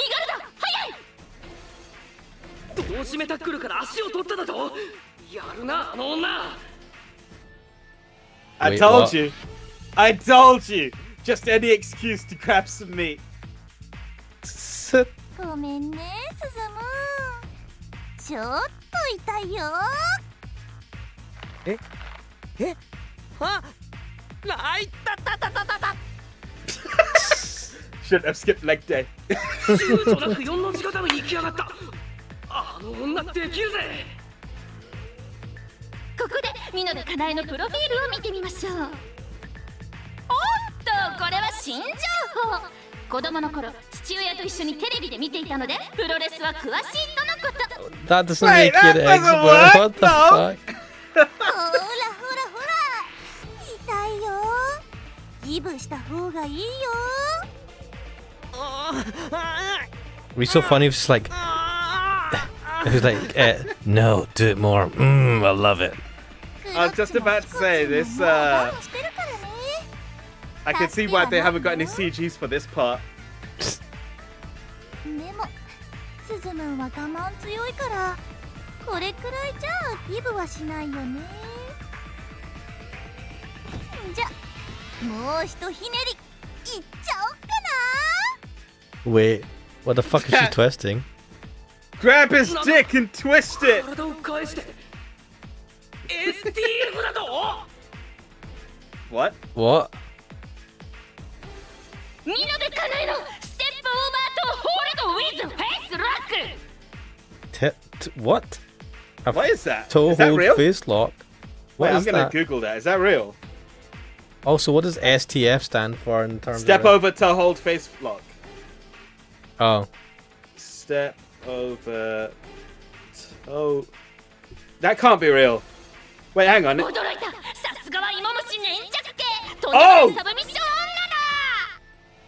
[SPEAKER 4] 早い。
[SPEAKER 6] 同時メタックルから足を取っただと。やるなあの女。
[SPEAKER 2] I
[SPEAKER 1] Wait,
[SPEAKER 2] told
[SPEAKER 1] what?
[SPEAKER 2] you. I told you. Just any excuse to grab some meat.
[SPEAKER 3] ごめんね、スズム。ちょっと痛いよ。
[SPEAKER 8] ああいたたたたたた
[SPEAKER 2] Should have skipped leg day.
[SPEAKER 6] 躊躇なく4の字固めに行きやがった。あの女できるぜ。
[SPEAKER 4] ここでミノベカナエのプロフィールを見てみましょう。おっと、これは新情報。子供の頃、父親と一緒にテレビで見ていたので、プロレスは詳しいとのこと。
[SPEAKER 1] That doesn't
[SPEAKER 2] Wait,
[SPEAKER 1] make it
[SPEAKER 2] that doesn't
[SPEAKER 1] expert.
[SPEAKER 2] work,
[SPEAKER 1] What the
[SPEAKER 2] no.
[SPEAKER 1] fuck?
[SPEAKER 3] ほらほらほら、痛いよ。ギブした方がいいよ。
[SPEAKER 1] It'd be so funny if it's like, it's like, no, do it more. I love it.
[SPEAKER 2] I was just about to say this. I can see why they haven't got any CGs for this part.
[SPEAKER 3] でもスズムンは我慢強いから、これくらいじゃギブはしないよね。じゃもうひとひねりいっちゃおっかな。
[SPEAKER 1] Wait, what the fuck is she twisting?
[SPEAKER 2] Grab his dick and twist it.
[SPEAKER 6] 体を返して。STF だと。
[SPEAKER 2] What?
[SPEAKER 1] What?
[SPEAKER 4] ミノベカナエのステップオーバーとホールドウィズフェイスロック。
[SPEAKER 1] What? A
[SPEAKER 2] What is that?
[SPEAKER 1] toe
[SPEAKER 2] Is that
[SPEAKER 1] hold
[SPEAKER 2] real?
[SPEAKER 1] face lock? What
[SPEAKER 2] Wait, I'm
[SPEAKER 1] is
[SPEAKER 2] gonna
[SPEAKER 1] that?
[SPEAKER 2] Google that. Is that real?
[SPEAKER 1] Also, what does STF stand for in terms
[SPEAKER 2] Step
[SPEAKER 1] of...
[SPEAKER 2] over to hold face lock.
[SPEAKER 1] Oh.
[SPEAKER 2] Step over. Oh. That can't be real. Wait, hang on.
[SPEAKER 4] 驚いた。さすがは芋虫粘着系。とんでも
[SPEAKER 2] Oh!
[SPEAKER 4] ないサブミッション女だ。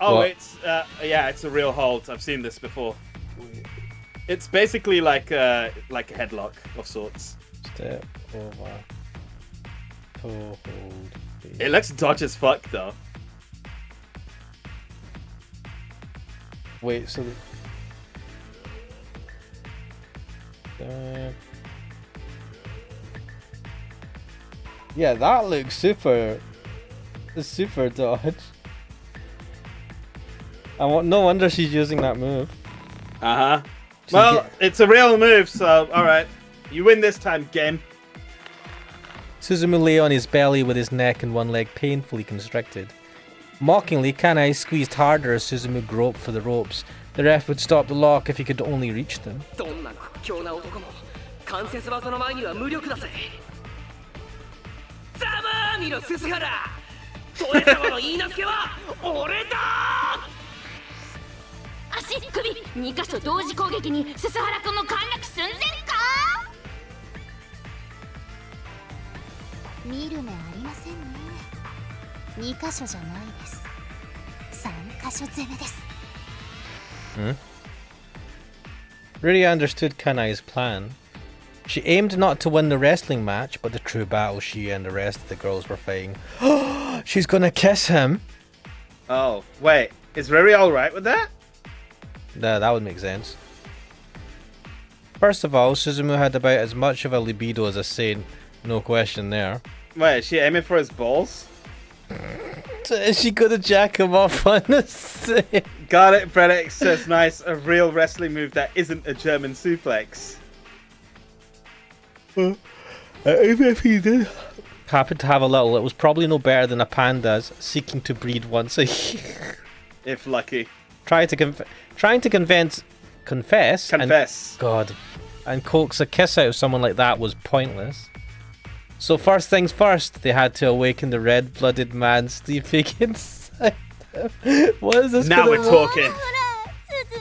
[SPEAKER 2] Oh,
[SPEAKER 1] What?
[SPEAKER 2] it's yeah, it's a real hold. I've seen this before. It's basically like a headlock of sorts.
[SPEAKER 1] Step over. Toe hold face.
[SPEAKER 2] It looks dodge as fuck though.
[SPEAKER 1] Wait, so... yeah, that looks super dodge. No wonder she's using that move.
[SPEAKER 2] Uh huh. Well, it's a real move, so alright. You win this time, game.
[SPEAKER 1] Suzumu lay on his belly with his neck and one leg painfully constricted. Mockingly, Kanai squeezed harder as Suzumu groped for the ropes. The ref would stop the lock if he could only reach them.
[SPEAKER 6] どんな屈強な男も関節技の前には無力だぜ。ざまーみろススハラ。トエ様の言い名付けは俺だ。
[SPEAKER 4] 足、首、2箇所同時攻撃にススハラ君の陥落寸前か。
[SPEAKER 7] 見る目ありませんね。2箇所じゃないです。3箇所攻めです。
[SPEAKER 1] Really understood Kanai's plan. She aimed not to win the wrestling match, but the true battle she and the rest of the girls were fighting. She's gonna kiss him!
[SPEAKER 2] Oh, wait. Is Riri alright with that?
[SPEAKER 1] Nah, that would make sense. First of all, Suzumu had about as much of a libido as a saint. No question there.
[SPEAKER 2] Wait, is she aiming for his balls?
[SPEAKER 1] Is she gonna jack him off on the same?
[SPEAKER 2] Got it, Brennick says nice. A real wrestling move that isn't a German suplex.
[SPEAKER 1] Even if he did happen to have a little, it was probably no better than a panda's seeking to breed once a year.
[SPEAKER 2] If lucky.
[SPEAKER 1] Trying to confess. And coax a kiss out of someone like that was pointless. So first things first, they had to awaken the red-blooded man sleeping inside them. What is this?
[SPEAKER 2] Now we're talking.
[SPEAKER 3] ほらスズ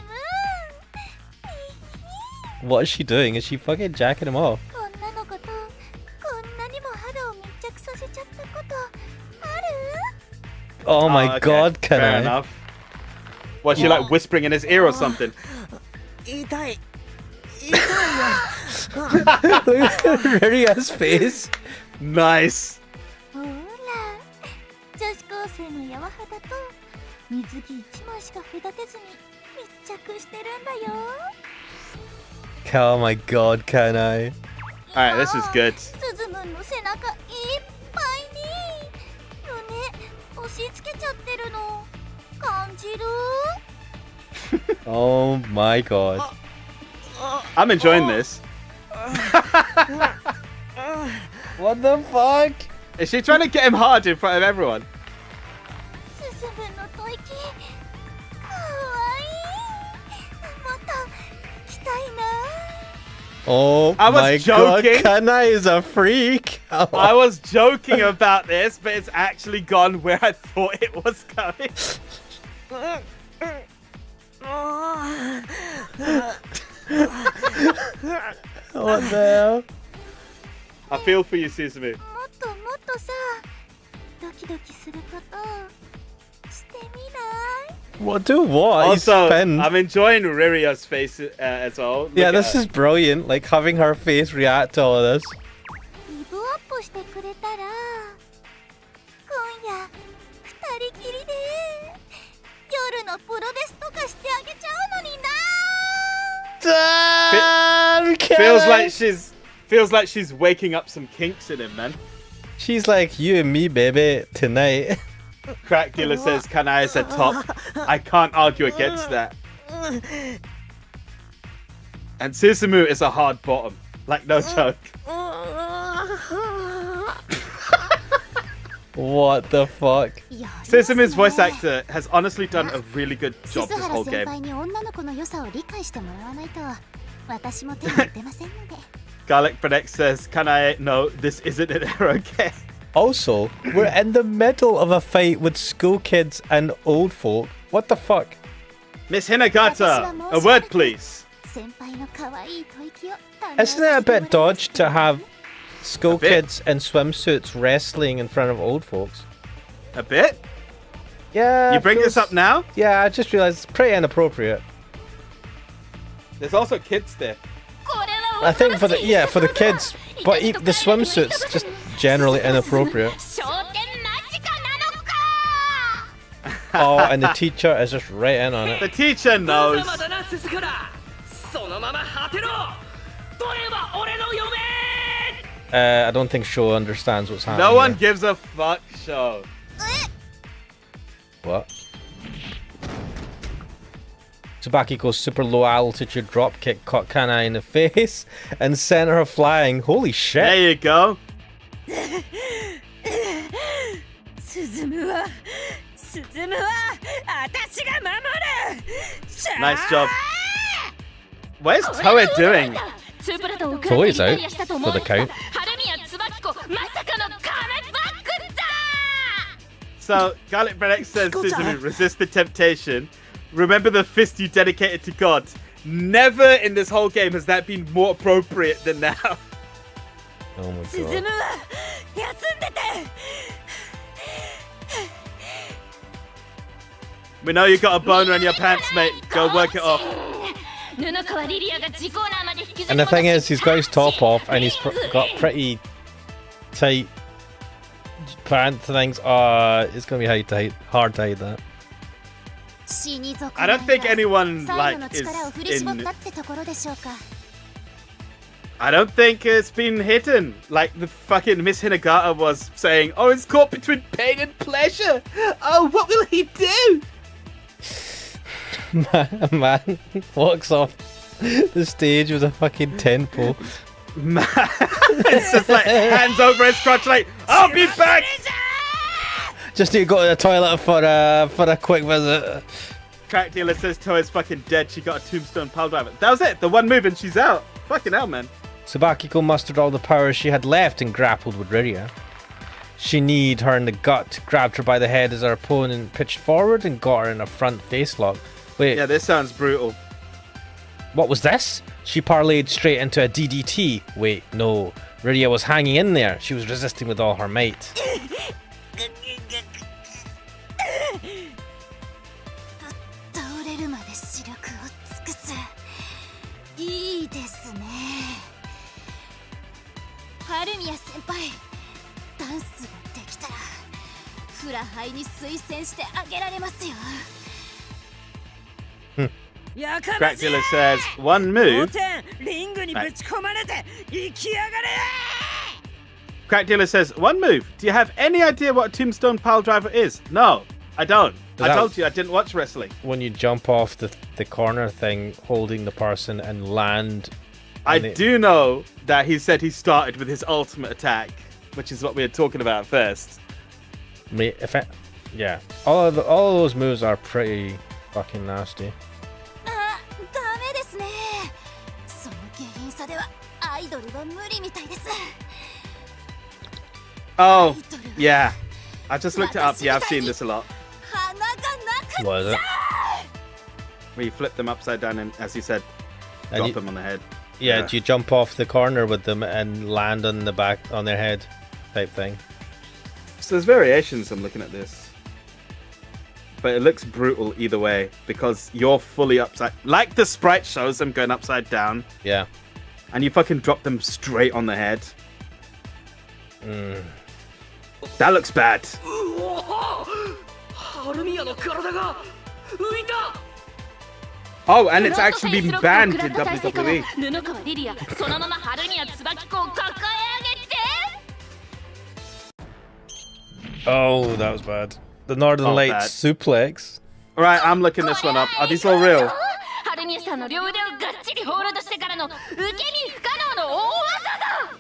[SPEAKER 3] ム
[SPEAKER 1] What is she doing? Is she fucking jacking him off?
[SPEAKER 3] こんなのことこんなにも肌を密着させちゃったことある？
[SPEAKER 1] Oh my
[SPEAKER 2] okay.
[SPEAKER 1] god, can
[SPEAKER 2] Fair
[SPEAKER 1] I?
[SPEAKER 2] enough. Was she like whispering in his ear or something?
[SPEAKER 8] 痛い
[SPEAKER 1] Look at Riria's face.
[SPEAKER 2] Nice.
[SPEAKER 3] ほら女子高生の柔肌と水着1枚しか隔てずに密着してるんだよ。
[SPEAKER 1] Oh my god, can I?
[SPEAKER 2] Alright, this is good.
[SPEAKER 3] スズムンの背中いっぱいに胸押し付けちゃってるの感じる？
[SPEAKER 1] Oh my god.
[SPEAKER 2] I'm enjoying this.
[SPEAKER 1] What the fuck?
[SPEAKER 2] Is she trying to get him hard in front of everyone?
[SPEAKER 3] 進むの吐息かわいい。また来たいな。
[SPEAKER 1] Oh
[SPEAKER 2] I was
[SPEAKER 1] my
[SPEAKER 2] joking.
[SPEAKER 1] god, Kana is a freak.
[SPEAKER 2] I was joking about this, but it's actually gone where I thought it was going.
[SPEAKER 1] What the hell?
[SPEAKER 2] I feel for you, Suzumu.
[SPEAKER 3] もっともっとさ、ドキドキすることしてみない？
[SPEAKER 1] What do what? He's
[SPEAKER 2] Also,
[SPEAKER 1] spin.
[SPEAKER 2] I'm enjoying Riria's face as well.
[SPEAKER 1] Yeah,
[SPEAKER 2] Look at
[SPEAKER 1] this
[SPEAKER 2] her.
[SPEAKER 1] is brilliant. Like having her face react to all of this.
[SPEAKER 3] ギブアップしてくれたら、今夜二人きりで夜のプロレスとかしてあげちゃうのにな。
[SPEAKER 1] Damn,
[SPEAKER 2] Feels like she's waking up some kinks in him, man.
[SPEAKER 1] She's like you and me, baby, tonight.
[SPEAKER 2] Crack Dealer says Kanai is a top. I can't argue against that. And Suzumu is a hard bottom. Like, no joke.
[SPEAKER 1] What the fuck?
[SPEAKER 2] Sesami's voice actor has honestly done a really good
[SPEAKER 7] 鈴
[SPEAKER 2] job this
[SPEAKER 7] 原
[SPEAKER 2] whole
[SPEAKER 7] 先
[SPEAKER 2] game.
[SPEAKER 7] 輩に女の子の良さを理解してもらわないと私も手に出ませんので
[SPEAKER 2] Garlic Bredex says, Kanai, no, this isn't an arrow game.
[SPEAKER 1] Also, we're in the middle of a fight with school kids and old folk. What the fuck?
[SPEAKER 2] Miss Hinagata, a word please.
[SPEAKER 7] 先輩の可愛い吐息を堪能
[SPEAKER 1] Isn't it a
[SPEAKER 7] させてもらい
[SPEAKER 1] bit
[SPEAKER 7] ます
[SPEAKER 1] dodgy to have school
[SPEAKER 2] A bit.
[SPEAKER 1] kids in swimsuits wrestling in front of old folks?
[SPEAKER 2] A bit?
[SPEAKER 1] Yeah.
[SPEAKER 2] You bring this
[SPEAKER 1] feels-
[SPEAKER 2] up now?
[SPEAKER 1] Yeah, I just realized it's pretty inappropriate.
[SPEAKER 2] There's also kids there.
[SPEAKER 1] I think for the kids, but the swimsuits just generally inappropriate. Oh, and the teacher is just right in on it.
[SPEAKER 2] The teacher knows.
[SPEAKER 6] 無様だな鈴からそのまま果てろ取れば俺の嫁
[SPEAKER 1] I don't think Sho understands what's happening.
[SPEAKER 2] No one
[SPEAKER 1] here.
[SPEAKER 2] gives a fuck, show.
[SPEAKER 1] What? Tsubakiko's super low altitude drop kick caught Kanai in the face and sent her flying. Holy shit!
[SPEAKER 2] There you go.
[SPEAKER 9] 進むは私が守る
[SPEAKER 2] Nice job. What is Toe doing?
[SPEAKER 1] Toei's out for the count.
[SPEAKER 2] So, Garlic Bredex says, Suzumu, resist the temptation. Remember the fist you dedicated to God. Never in this whole game has that been more appropriate than now.
[SPEAKER 1] Oh my
[SPEAKER 9] 進む
[SPEAKER 1] god.
[SPEAKER 9] は休んでて
[SPEAKER 2] We know you got a boner in your pants, mate. Go work it off.
[SPEAKER 1] And the thing is, he's got his top off and he's got pretty tight pant things. It's gonna be hard to hide that.
[SPEAKER 2] I don't think anyone
[SPEAKER 7] 最後の
[SPEAKER 2] like is
[SPEAKER 7] 力を振り絞っ
[SPEAKER 2] in.
[SPEAKER 7] たってところでしょうか
[SPEAKER 2] I don't think it's been hidden. Like the fucking Miss Hinagata was saying, oh, it's caught between pain and pleasure. Oh, what will he do?
[SPEAKER 1] Man walks off the stage with a fucking tent pole.
[SPEAKER 2] Man, it's just like hands over his crotch, like I'll be back.
[SPEAKER 1] Just need to go to the toilet for a quick visit.
[SPEAKER 2] Crack Dealer says Toei's fucking dead. She got a tombstone pile driver. That was it. The one move and she's out. Fucking hell, man.
[SPEAKER 1] Tsubakiko mustered all the powers she had left and grappled with Riria. She kneed her in the gut, grabbed her by the head as her opponent pitched forward and got her in a front face lock. Wait,
[SPEAKER 2] Yeah, this sounds brutal.
[SPEAKER 1] what was this? She parlayed straight into a DDT. Wait, no. Riria was hanging in there. She was resisting with all her might.
[SPEAKER 7] 倒れるまで視力を尽くすいいですね春宮先輩ダンスができたらフラハイに推薦してあげられますよ
[SPEAKER 9] やか
[SPEAKER 2] Crack
[SPEAKER 9] ましい
[SPEAKER 2] Dealer says one
[SPEAKER 9] 当
[SPEAKER 2] move.
[SPEAKER 9] 然リングにぶち込まれて生きやがれ
[SPEAKER 2] Crack Dealer says one move. Do you have any idea what a tombstone pile driver is? No, I don't. I
[SPEAKER 1] that-
[SPEAKER 2] told you I didn't watch wrestling.
[SPEAKER 1] When you jump off the corner thing holding the person and land
[SPEAKER 2] I do know that he said he started with his ultimate attack, which is what we were talking about first.
[SPEAKER 1] Yeah, all of those moves are pretty fucking nasty.
[SPEAKER 7] あ、ダメですね。その下品さではアイドルは無理みたいです。
[SPEAKER 2] Oh, yeah. I just looked it up. Yeah, I've seen this a lot.
[SPEAKER 7] 鼻がなく
[SPEAKER 1] What is it?
[SPEAKER 2] Where you flip them upside down and, as you said,
[SPEAKER 1] And
[SPEAKER 2] drop
[SPEAKER 1] you-
[SPEAKER 2] them on the head.
[SPEAKER 1] Yeah, do you jump off the corner with them and land on the back on their head, type thing?
[SPEAKER 2] So there's variations. I'm looking at this, but it looks brutal either way because you're fully upside. Like the sprite shows them going upside down,
[SPEAKER 1] Yeah.
[SPEAKER 2] and you fucking drop them straight on the head.
[SPEAKER 1] Mm.
[SPEAKER 2] That looks bad.
[SPEAKER 6] うおハルミヤの体が浮いた
[SPEAKER 2] Oh, and it's actually been banned in WWE.
[SPEAKER 4] 布川リリアそのまま春宮椿子を抱え上げて
[SPEAKER 1] Oh, that was bad. The Northern
[SPEAKER 2] Oh,
[SPEAKER 1] Lights
[SPEAKER 2] bad.
[SPEAKER 1] suplex.
[SPEAKER 2] All right, I'm looking this one up. Are these all real?
[SPEAKER 4] 春宮さんの両腕をがっちりホールドしてからの受け身不可能の大技だ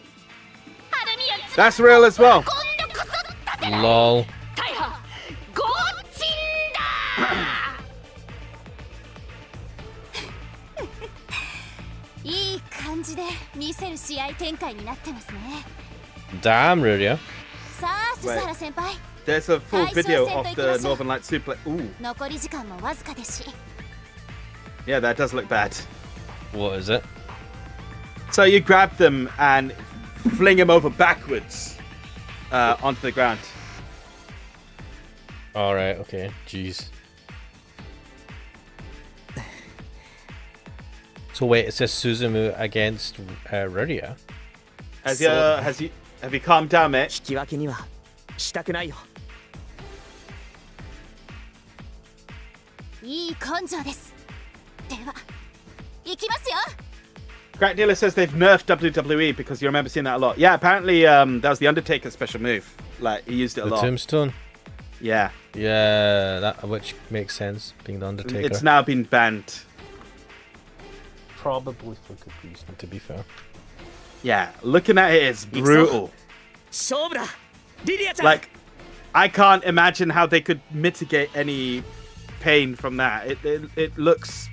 [SPEAKER 4] 春宮
[SPEAKER 2] That's real as well.
[SPEAKER 4] 今度こそ
[SPEAKER 1] Lol.
[SPEAKER 4] 大破ゴーチンだ
[SPEAKER 7] いい感じで見せる試合展開になってますね。
[SPEAKER 1] Damn, Ruria.
[SPEAKER 7] さあ、鈴原先輩。
[SPEAKER 2] There's a full video of the Northern Lights suplex. Ooh,
[SPEAKER 7] 残り時間もわずかですし。
[SPEAKER 2] yeah, that does look bad.
[SPEAKER 1] What is it?
[SPEAKER 2] So you grab them and fling them over backwards onto the ground.
[SPEAKER 1] Alright, okay. Jeez. So wait, it says Suzumu against Ruria?
[SPEAKER 2] Have you calmed down, mate?
[SPEAKER 5] 引き分けにはしたくないよ。
[SPEAKER 7] いい根性です。では、行きますよ。
[SPEAKER 2] Crack Dealer says they've nerfed WWE because you remember seeing that a lot. Yeah, apparently that was the Undertaker's special move. Like he used it a
[SPEAKER 1] The
[SPEAKER 2] lot.
[SPEAKER 1] Tombstone?
[SPEAKER 2] Yeah,
[SPEAKER 1] Yeah, that which makes sense, being the Undertaker.
[SPEAKER 2] it's now been banned.
[SPEAKER 1] probably for good reason, to be fair.
[SPEAKER 2] Yeah, looking at it, it's brutal.
[SPEAKER 5] 勝負だリリアちゃん
[SPEAKER 2] Like, I can't imagine how they could mitigate any pain from that. It looks.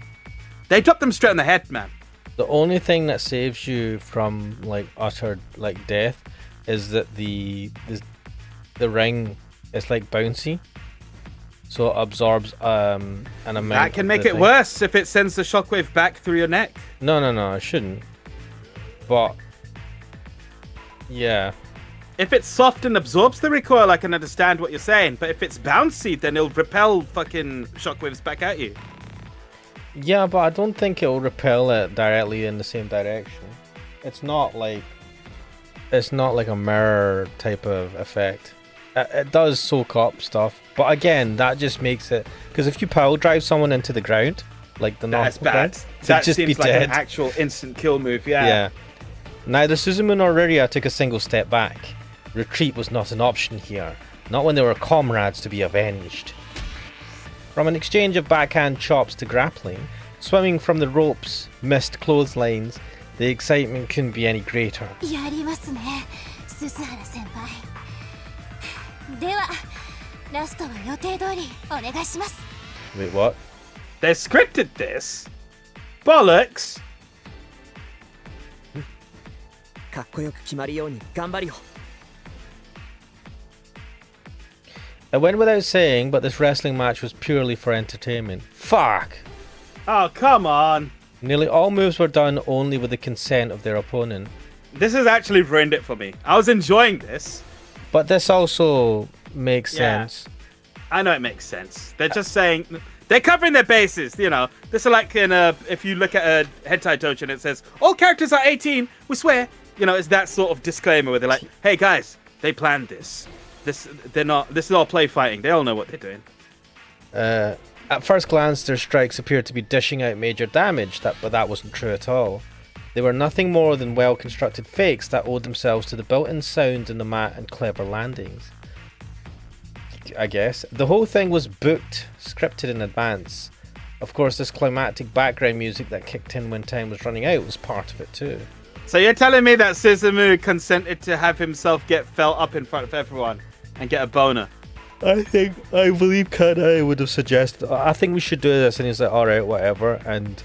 [SPEAKER 2] They dropped them straight on the head, man.
[SPEAKER 1] The only thing that saves you from like utter like death is that the ring is like bouncy, so it absorbs an amount.
[SPEAKER 2] That can
[SPEAKER 1] of
[SPEAKER 2] make
[SPEAKER 1] the
[SPEAKER 2] it
[SPEAKER 1] thing.
[SPEAKER 2] worse if it sends the shockwave back through your neck.
[SPEAKER 1] No, it shouldn't. But yeah,
[SPEAKER 2] If it's soft and absorbs the recoil, I can understand what you're saying. But if it's bouncy, then it'll repel fucking shockwaves back at you.
[SPEAKER 1] yeah, but I don't think it'll repel it directly in the same direction. It's not like a mirror type of effect. It does soak up stuff, but again, that just makes it because if you pile drive someone into the ground, like the
[SPEAKER 2] That's
[SPEAKER 1] normal
[SPEAKER 2] bad.
[SPEAKER 1] ground,
[SPEAKER 2] That
[SPEAKER 1] they'd just be
[SPEAKER 2] seems like
[SPEAKER 1] dead.
[SPEAKER 2] an actual instant kill move. Yeah.
[SPEAKER 1] Yeah. Neither Suzumu nor Riria took a single step back. Retreat was not an option here, not when they were comrades to be avenged. From an exchange of backhand chops to grappling, swimming from the ropes, missed clotheslines, the excitement couldn't be any greater.
[SPEAKER 7] やりますね、鈴原先輩。では、ラストは予定通りお願いします。
[SPEAKER 1] Wait, what?
[SPEAKER 2] They scripted this. Bollocks.
[SPEAKER 5] かっこよく決まるように頑張るよ
[SPEAKER 1] It went without saying, but this wrestling match was purely for entertainment. Fuck!
[SPEAKER 2] Oh, come on.
[SPEAKER 1] Nearly all moves were done only with the consent of their opponent.
[SPEAKER 2] This has actually ruined it for me. I was enjoying this.
[SPEAKER 1] But this also makes
[SPEAKER 2] Yeah.
[SPEAKER 1] sense.
[SPEAKER 2] I know it makes sense. They're just saying they're covering their bases. You know, this is like in a if you look at a hentai dojo and it says all characters are 18. We swear. You know, it's that sort of disclaimer where they're like, "Hey guys, they planned this. They're not. This is all play fighting. They all know what they're doing."
[SPEAKER 1] At first glance, their strikes appeared to be dishing out major damage, but that wasn't true at all. They were nothing more than well-constructed fakes that owed themselves to the built-in sound in the mat and clever landings. I guess. The whole thing was booked, scripted in advance. Of course, this climactic background music that kicked in when time was running out was part of it too.
[SPEAKER 2] So you're telling me that Suzumu consented to have himself get felt up in front of everyone and get a boner?
[SPEAKER 1] I believe Kanai would have suggested, I think we should do this, and he's like, alright, whatever, and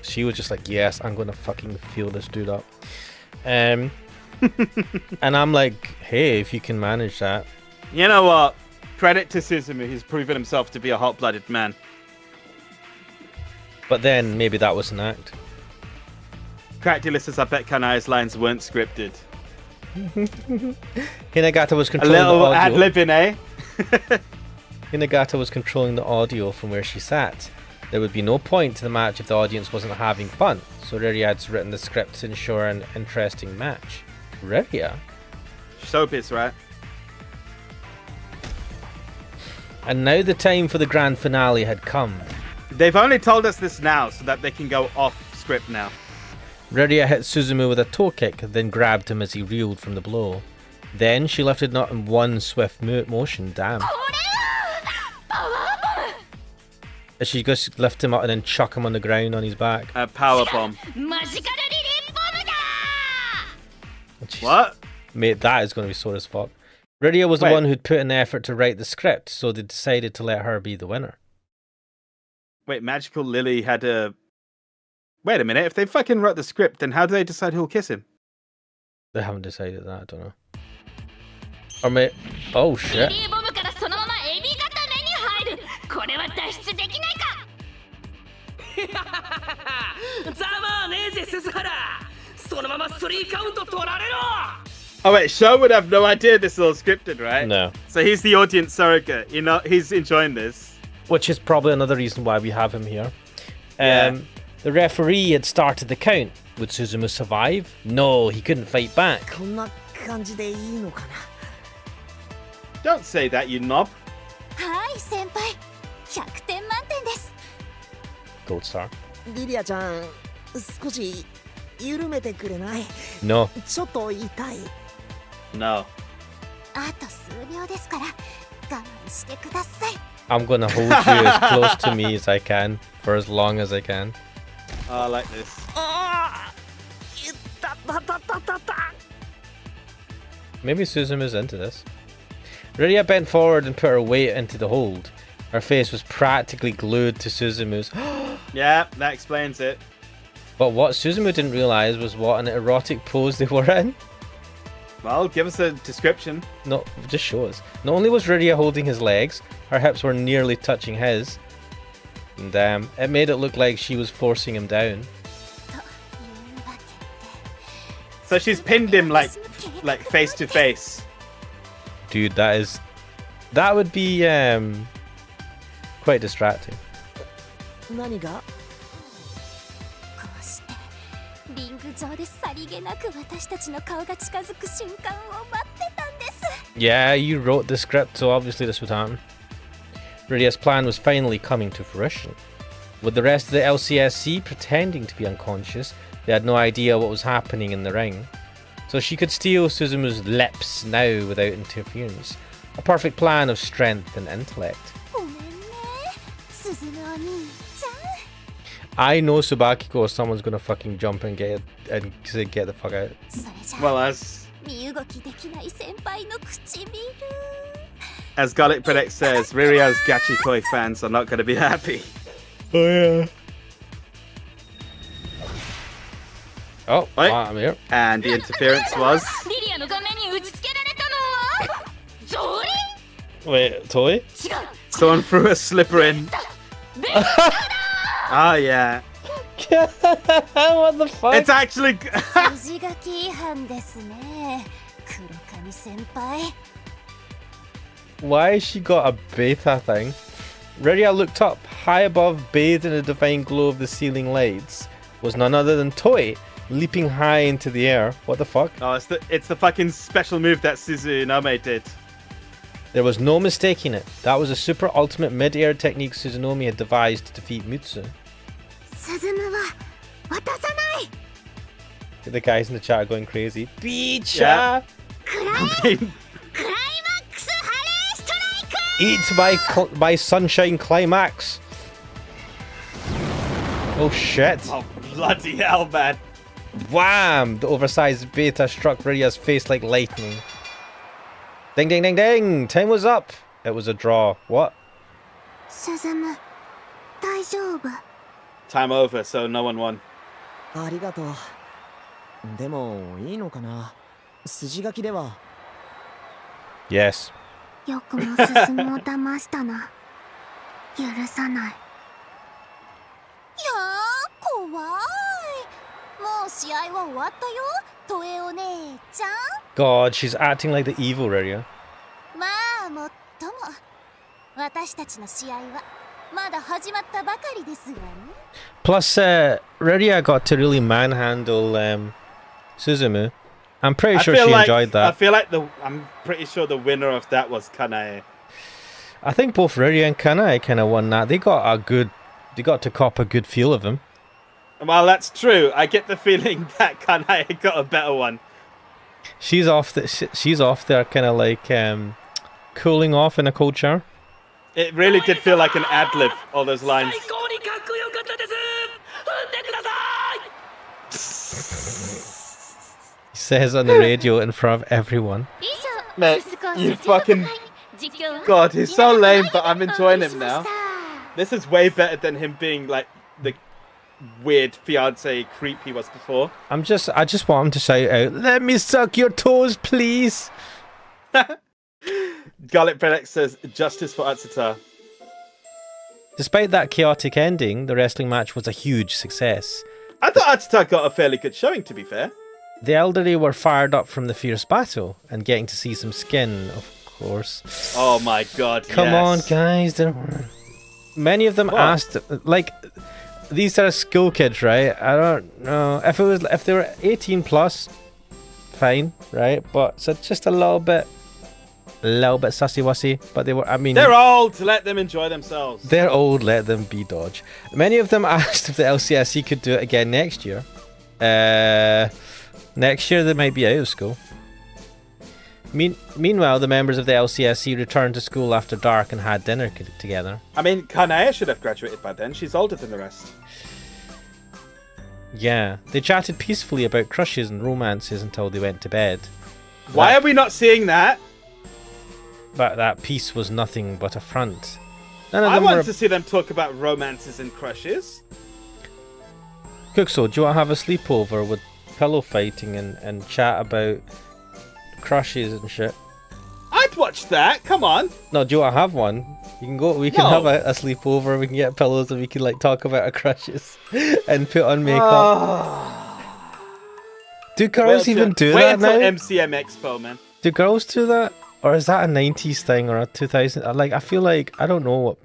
[SPEAKER 1] she was just like, yes, I'm gonna fucking feel this dude up. And I'm like, hey, if you can manage that.
[SPEAKER 2] You know what? Credit to Suzumu, he's proven himself to be a hot-blooded man.
[SPEAKER 1] But then, maybe that was an act.
[SPEAKER 2] Cracked listeners, I bet Kanai's lines weren't scripted.
[SPEAKER 1] Hinagata was
[SPEAKER 2] A
[SPEAKER 1] controlling the
[SPEAKER 2] little
[SPEAKER 1] audio.
[SPEAKER 2] ad-libbing, eh?
[SPEAKER 1] Hinagata was controlling the audio from where she sat. There would be no point to the match if the audience wasn't having fun, so Reria had written the script to ensure an interesting match. Reria?
[SPEAKER 2] Showbiz, right?
[SPEAKER 1] And now the time for the grand finale had come.
[SPEAKER 2] They've only told us this now so that they can go off script now.
[SPEAKER 1] Reria hit Suzumu with a toe kick, then grabbed him as he reeled from the blow. Then she lifted not in one swift motion, damn. As she just lift him up and then chuck him on the ground on his back.
[SPEAKER 2] A power bomb.
[SPEAKER 1] Jeez.
[SPEAKER 2] What?
[SPEAKER 1] Mate, that is going to be sore as fuck. Reria was the one who'd put in the effort to write the script, so they decided to let her be the winner.
[SPEAKER 2] Wait, Magical Lily had a... Wait a minute, if they fucking wrote the script, then how do they decide who'll kiss him?
[SPEAKER 1] They haven't decided that, I don't know. Or may... Oh shit.
[SPEAKER 2] Oh wait, Sho would have no idea this is all scripted, right?
[SPEAKER 1] No.
[SPEAKER 2] So he's the audience surrogate, you know, he's enjoying this.
[SPEAKER 1] Which is probably another reason why we have him here.
[SPEAKER 2] Yeah.
[SPEAKER 1] The referee had started the count. Would Suzumu survive? No, he couldn't fight back.
[SPEAKER 2] Don't say that, you knob.
[SPEAKER 7] はい先輩100点満点です
[SPEAKER 1] Gold star.
[SPEAKER 5] リリアちゃん少し緩めてくれない
[SPEAKER 1] No.
[SPEAKER 5] ちょっと痛い
[SPEAKER 2] No.
[SPEAKER 7] あと数秒ですから我慢してください
[SPEAKER 1] I'm gonna hold you as close to me as I can for as long as I can.
[SPEAKER 2] Oh, I like this.
[SPEAKER 5] あーいったたたたたた
[SPEAKER 1] Maybe Suzumu's into this. Reria bent forward and put her weight into the hold. Her face was practically glued to Suzumu's.
[SPEAKER 2] Yeah, that explains it.
[SPEAKER 1] But what Suzumu didn't realise was what an erotic pose they were in.
[SPEAKER 2] Well, give us a description.
[SPEAKER 1] No, just show us. Not only was Reria holding his legs, her hips were nearly touching his. And it made it look like she was forcing him down.
[SPEAKER 2] So she's pinned him like face to face.
[SPEAKER 1] Dude, that would be quite distracting.
[SPEAKER 5] 何が
[SPEAKER 7] こうしてリング上でさりげなく私たちの顔が近づく瞬間を待ってたんです
[SPEAKER 1] Yeah, you wrote the script, so obviously this would happen. Riria's plan was finally coming to fruition. With the rest of the LCSC pretending to be unconscious, they had no idea what was happening in the ring. So she could steal Suzumu's lips now without interference. A perfect plan of strength and intellect.
[SPEAKER 7] ごめんね鈴のお兄ちゃん
[SPEAKER 1] I know Tsubakiko, someone's gonna fucking jump and get the fuck out.
[SPEAKER 7] それじゃ
[SPEAKER 2] Well, as
[SPEAKER 7] 身動きできない先輩の唇
[SPEAKER 2] Garlic Predicts says, Riria's Gachikoi fans are not going to be happy.
[SPEAKER 1] Oh yeah. Oh,
[SPEAKER 2] Wait.
[SPEAKER 1] I'm here.
[SPEAKER 2] And the interference was...
[SPEAKER 4] リリアの画面に打ち付けられたのはゾリ
[SPEAKER 1] Wait, Toy?
[SPEAKER 4] 違う
[SPEAKER 2] Someone threw a slipper in. Ah, yeah.
[SPEAKER 1] What the fuck?
[SPEAKER 2] It's actually...
[SPEAKER 7] 筋書き違反ですね黒髪先輩
[SPEAKER 1] Why has she got a beta thing? Reria looked up. High above, bathed in the divine glow of the ceiling lights, was none other than Toy, leaping high into the air. What the fuck?
[SPEAKER 2] Oh, it's the fucking special move that Suzunome did.
[SPEAKER 1] There was no mistaking it. That was a super ultimate mid-air technique Suzunomi had devised to defeat Mutsu.
[SPEAKER 7] 鈴むは渡さない
[SPEAKER 1] The guys in the chat are going crazy. Beach!
[SPEAKER 2] Yeah.
[SPEAKER 7] クライ
[SPEAKER 2] I mean,
[SPEAKER 7] クライマックスハレーストライク
[SPEAKER 1] Eat my sunshine climax. Oh shit!
[SPEAKER 2] Oh, bloody hell, man.
[SPEAKER 1] Wham! The oversized beta struck Radia's face like lightning. Ding ding ding ding! Time was up! It was a draw. What?
[SPEAKER 7] 鈴む大丈夫
[SPEAKER 2] Time over, so no one won.
[SPEAKER 5] ありがとう。でもいいのかな。筋書きでは。
[SPEAKER 1] Yes.
[SPEAKER 7] よくも進むを騙したな許さないいやー怖いもう試合は終わったよトエお姉ちゃん
[SPEAKER 1] God, she's acting like the evil Radia.
[SPEAKER 7] まあもっとも私たちの試合はまだ始まったばかりですがね
[SPEAKER 1] Plus, Radia got to really manhandle Suzumu. I'm pretty sure she enjoyed that.
[SPEAKER 2] I feel like I'm pretty sure the winner of that was Kanae.
[SPEAKER 1] I think both Radia and Kanae kind of won that. They got to cop a good feel of him.
[SPEAKER 2] Well, that's true. I get the feeling that Kanae got a better one.
[SPEAKER 1] She's off there, kind of like cooling off in a cold shower.
[SPEAKER 2] It really did feel like an ad-lib, all those lines.
[SPEAKER 1] He says on the radio in front of everyone.
[SPEAKER 2] Mate, you fucking... God, he's so lame, but I'm enjoying him now. This is way better than him being like the weird fiance creep he was before.
[SPEAKER 1] I just want him to shout out, "Let me suck your toes, please."
[SPEAKER 2] Garlic Predix says, "Justice for Atsuta."
[SPEAKER 1] Despite that chaotic ending, the wrestling match was a huge success.
[SPEAKER 2] I thought Atsuta got a fairly good showing, to be fair.
[SPEAKER 1] The elderly were fired up from the fierce battle and getting to see some skin, of course.
[SPEAKER 2] Oh my god,
[SPEAKER 1] Come on, guys. Many of them asked, like, these are school kids, right? I don't know. If they were 18 plus, fine, right? But so just a little bit sussy-wussy. But they were, I mean...
[SPEAKER 2] They're old, let them enjoy themselves.
[SPEAKER 1] They're old, let them be dodge. Many of them asked if the LCSC could do it again next year. Next year they might be out of school. Meanwhile, the members of the LCSC returned to school after dark and had dinner together.
[SPEAKER 2] I mean, Kanaya should have graduated by then. She's older than the rest.
[SPEAKER 1] Yeah, they chatted peacefully about crushes and romances until they went to bed.
[SPEAKER 2] Why are we not seeing that?
[SPEAKER 1] But that peace was nothing but a front. None of
[SPEAKER 2] I
[SPEAKER 1] them
[SPEAKER 2] want to see them talk about romances and crushes.
[SPEAKER 1] Cookso, do you want to have a sleepover with pillow fighting and chat about crushes and shit?
[SPEAKER 2] I'd watch that. Come on.
[SPEAKER 1] No, do you want to have one? You can go. We can have a sleepover. We can get pillows and we can like talk about our crushes and put on makeup. Do girls even do that now?
[SPEAKER 2] Wait until MCM Expo, man.
[SPEAKER 1] Do girls do that, or is that a 90s thing or a 2000? Like, I feel like I don't know what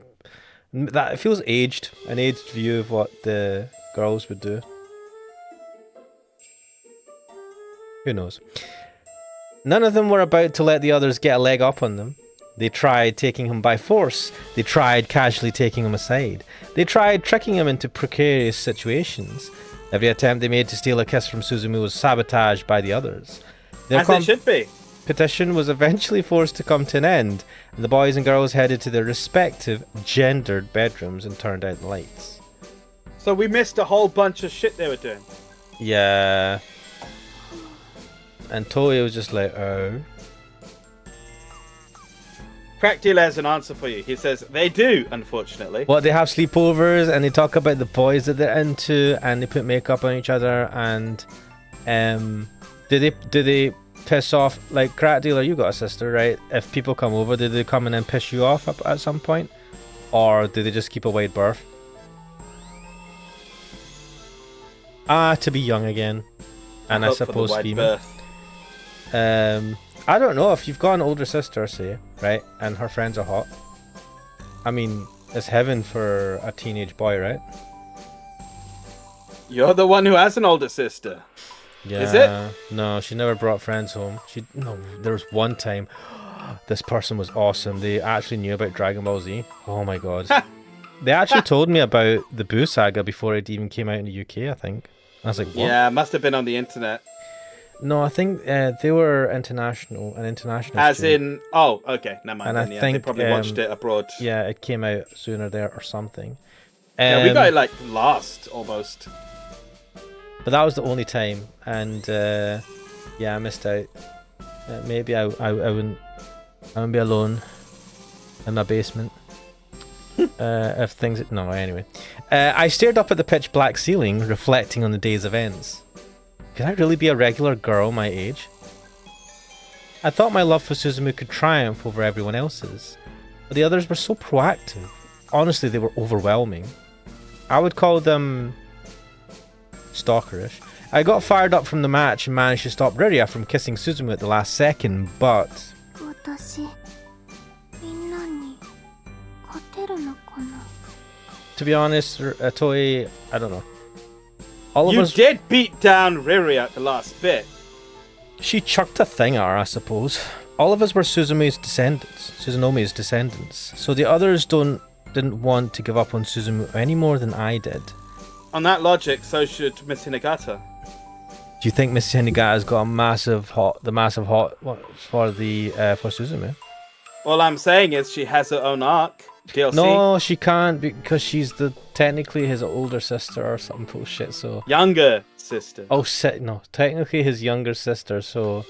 [SPEAKER 1] that. It feels aged, an aged view of what the girls would do. Who knows? None of them were about to let the others get a leg up on them. They tried taking him by force. They tried casually taking him aside. They tried tricking him into precarious situations. Every attempt they made to steal a kiss from Suzumu was sabotaged by the others.
[SPEAKER 2] As it should be.
[SPEAKER 1] Petition was eventually forced to come to an end, and the boys and girls headed to their respective gendered bedrooms and turned out the lights.
[SPEAKER 2] So we missed a whole bunch of shit they were doing.
[SPEAKER 1] Yeah. And Toei was just like, oh.
[SPEAKER 2] Crack Dealer has an answer for you. He says, they do, unfortunately.
[SPEAKER 1] Well, they have sleepovers and they talk about the boys that they're into and they put makeup on each other and do they piss off, like, Crack Dealer, you got a sister, right? If people come over, do they come in and piss you off at some point? Or do they just keep a wide berth? To be young again. And I suppose female. I don't know, if you've got an older sister, say, right, and her friends are hot. I mean, it's heaven for a teenage boy, right?
[SPEAKER 2] You're the one who has an older sister.
[SPEAKER 1] Yeah.
[SPEAKER 2] Is it?
[SPEAKER 1] No, she never brought friends home. There was one time, this person was awesome. They actually knew about Dragon Ball Z. Oh my god. They actually told me about the Boo saga before it even came out in the UK, I think. I was like, what?
[SPEAKER 2] Yeah, must have been on the internet.
[SPEAKER 1] No, I think they were an international
[SPEAKER 2] As
[SPEAKER 1] stream.
[SPEAKER 2] in, oh, okay, never mind.
[SPEAKER 1] And
[SPEAKER 2] then,
[SPEAKER 1] I
[SPEAKER 2] yeah,
[SPEAKER 1] think
[SPEAKER 2] they probably watched it abroad.
[SPEAKER 1] Yeah, it came out sooner there or something.
[SPEAKER 2] Yeah, we got it like last almost.
[SPEAKER 1] But that was the only time, and yeah, I missed out. Maybe I wouldn't be alone in my basement. If things no anyway. I stared up at the pitch black ceiling, reflecting on the day's events. Could I really be a regular girl my age? I thought my love for Suzumu could triumph over everyone else's, but the others were so proactive. Honestly, they were overwhelming. I would call them stalkerish. I got fired up from the match and managed to stop Riria from kissing Suzumu at the last second, but...
[SPEAKER 7] 私みんなに勝てるのかな
[SPEAKER 1] To be honest, Toei, I don't know. All of
[SPEAKER 2] You
[SPEAKER 1] us...
[SPEAKER 2] did beat down Riri at the last bit.
[SPEAKER 1] She chucked a thing at her, I suppose. All of us were Suzunomi's descendants, so the others didn't want to give up on Suzumu any more than I did.
[SPEAKER 2] On that logic, so should Miss Hinagata.
[SPEAKER 1] Do you think Miss Hinagata's got a massive hot for Suzumu?
[SPEAKER 2] All I'm saying is she has her own arc. DLC.
[SPEAKER 1] No, she can't because she's technically his older sister or some bullshit. So
[SPEAKER 2] younger sister.
[SPEAKER 1] Oh no, technically his younger sister. So,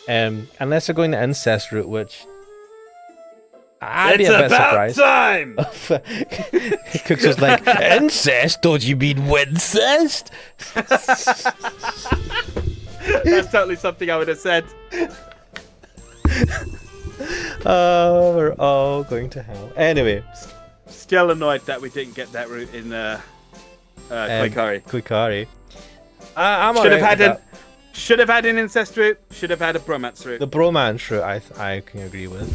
[SPEAKER 1] unless they're going the incest route, which I'd be a bit surprised.
[SPEAKER 2] Time.
[SPEAKER 1] Cooks was like, incest? Don't you mean wincest?
[SPEAKER 2] That's totally something I would have said.
[SPEAKER 1] Oh, we're all going to hell. Anyway.
[SPEAKER 2] Still annoyed that we didn't get that route in
[SPEAKER 1] Koikari.
[SPEAKER 2] Should have had an incest route. Should have had a bromance route.
[SPEAKER 1] The bromance route, I can agree with.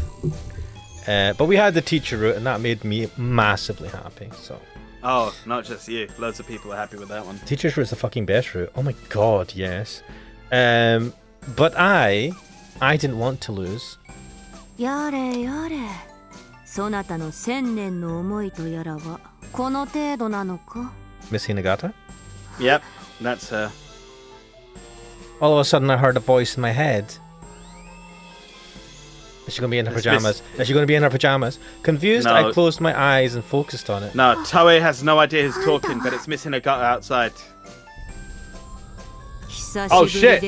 [SPEAKER 1] But we had the teacher route, and that made me massively happy. So.
[SPEAKER 2] Oh, not just you. Loads of people are happy with that one.
[SPEAKER 1] Teacher's route is the fucking best route. Oh my god, yes. But I didn't want to lose.
[SPEAKER 4] やれやれ、そなたの千年の思いとやらはこの程度なのか
[SPEAKER 1] Miss Hinagata?
[SPEAKER 2] Yep, that's her.
[SPEAKER 1] All of a sudden I heard a voice in my head. Is she going to be in her pajamas? Is she going to be in her pajamas? Confused,
[SPEAKER 2] No.
[SPEAKER 1] I closed my eyes and focused on it.
[SPEAKER 2] No, Toei has no idea who's talking, but it's Miss Hinagata outside. Oh shit!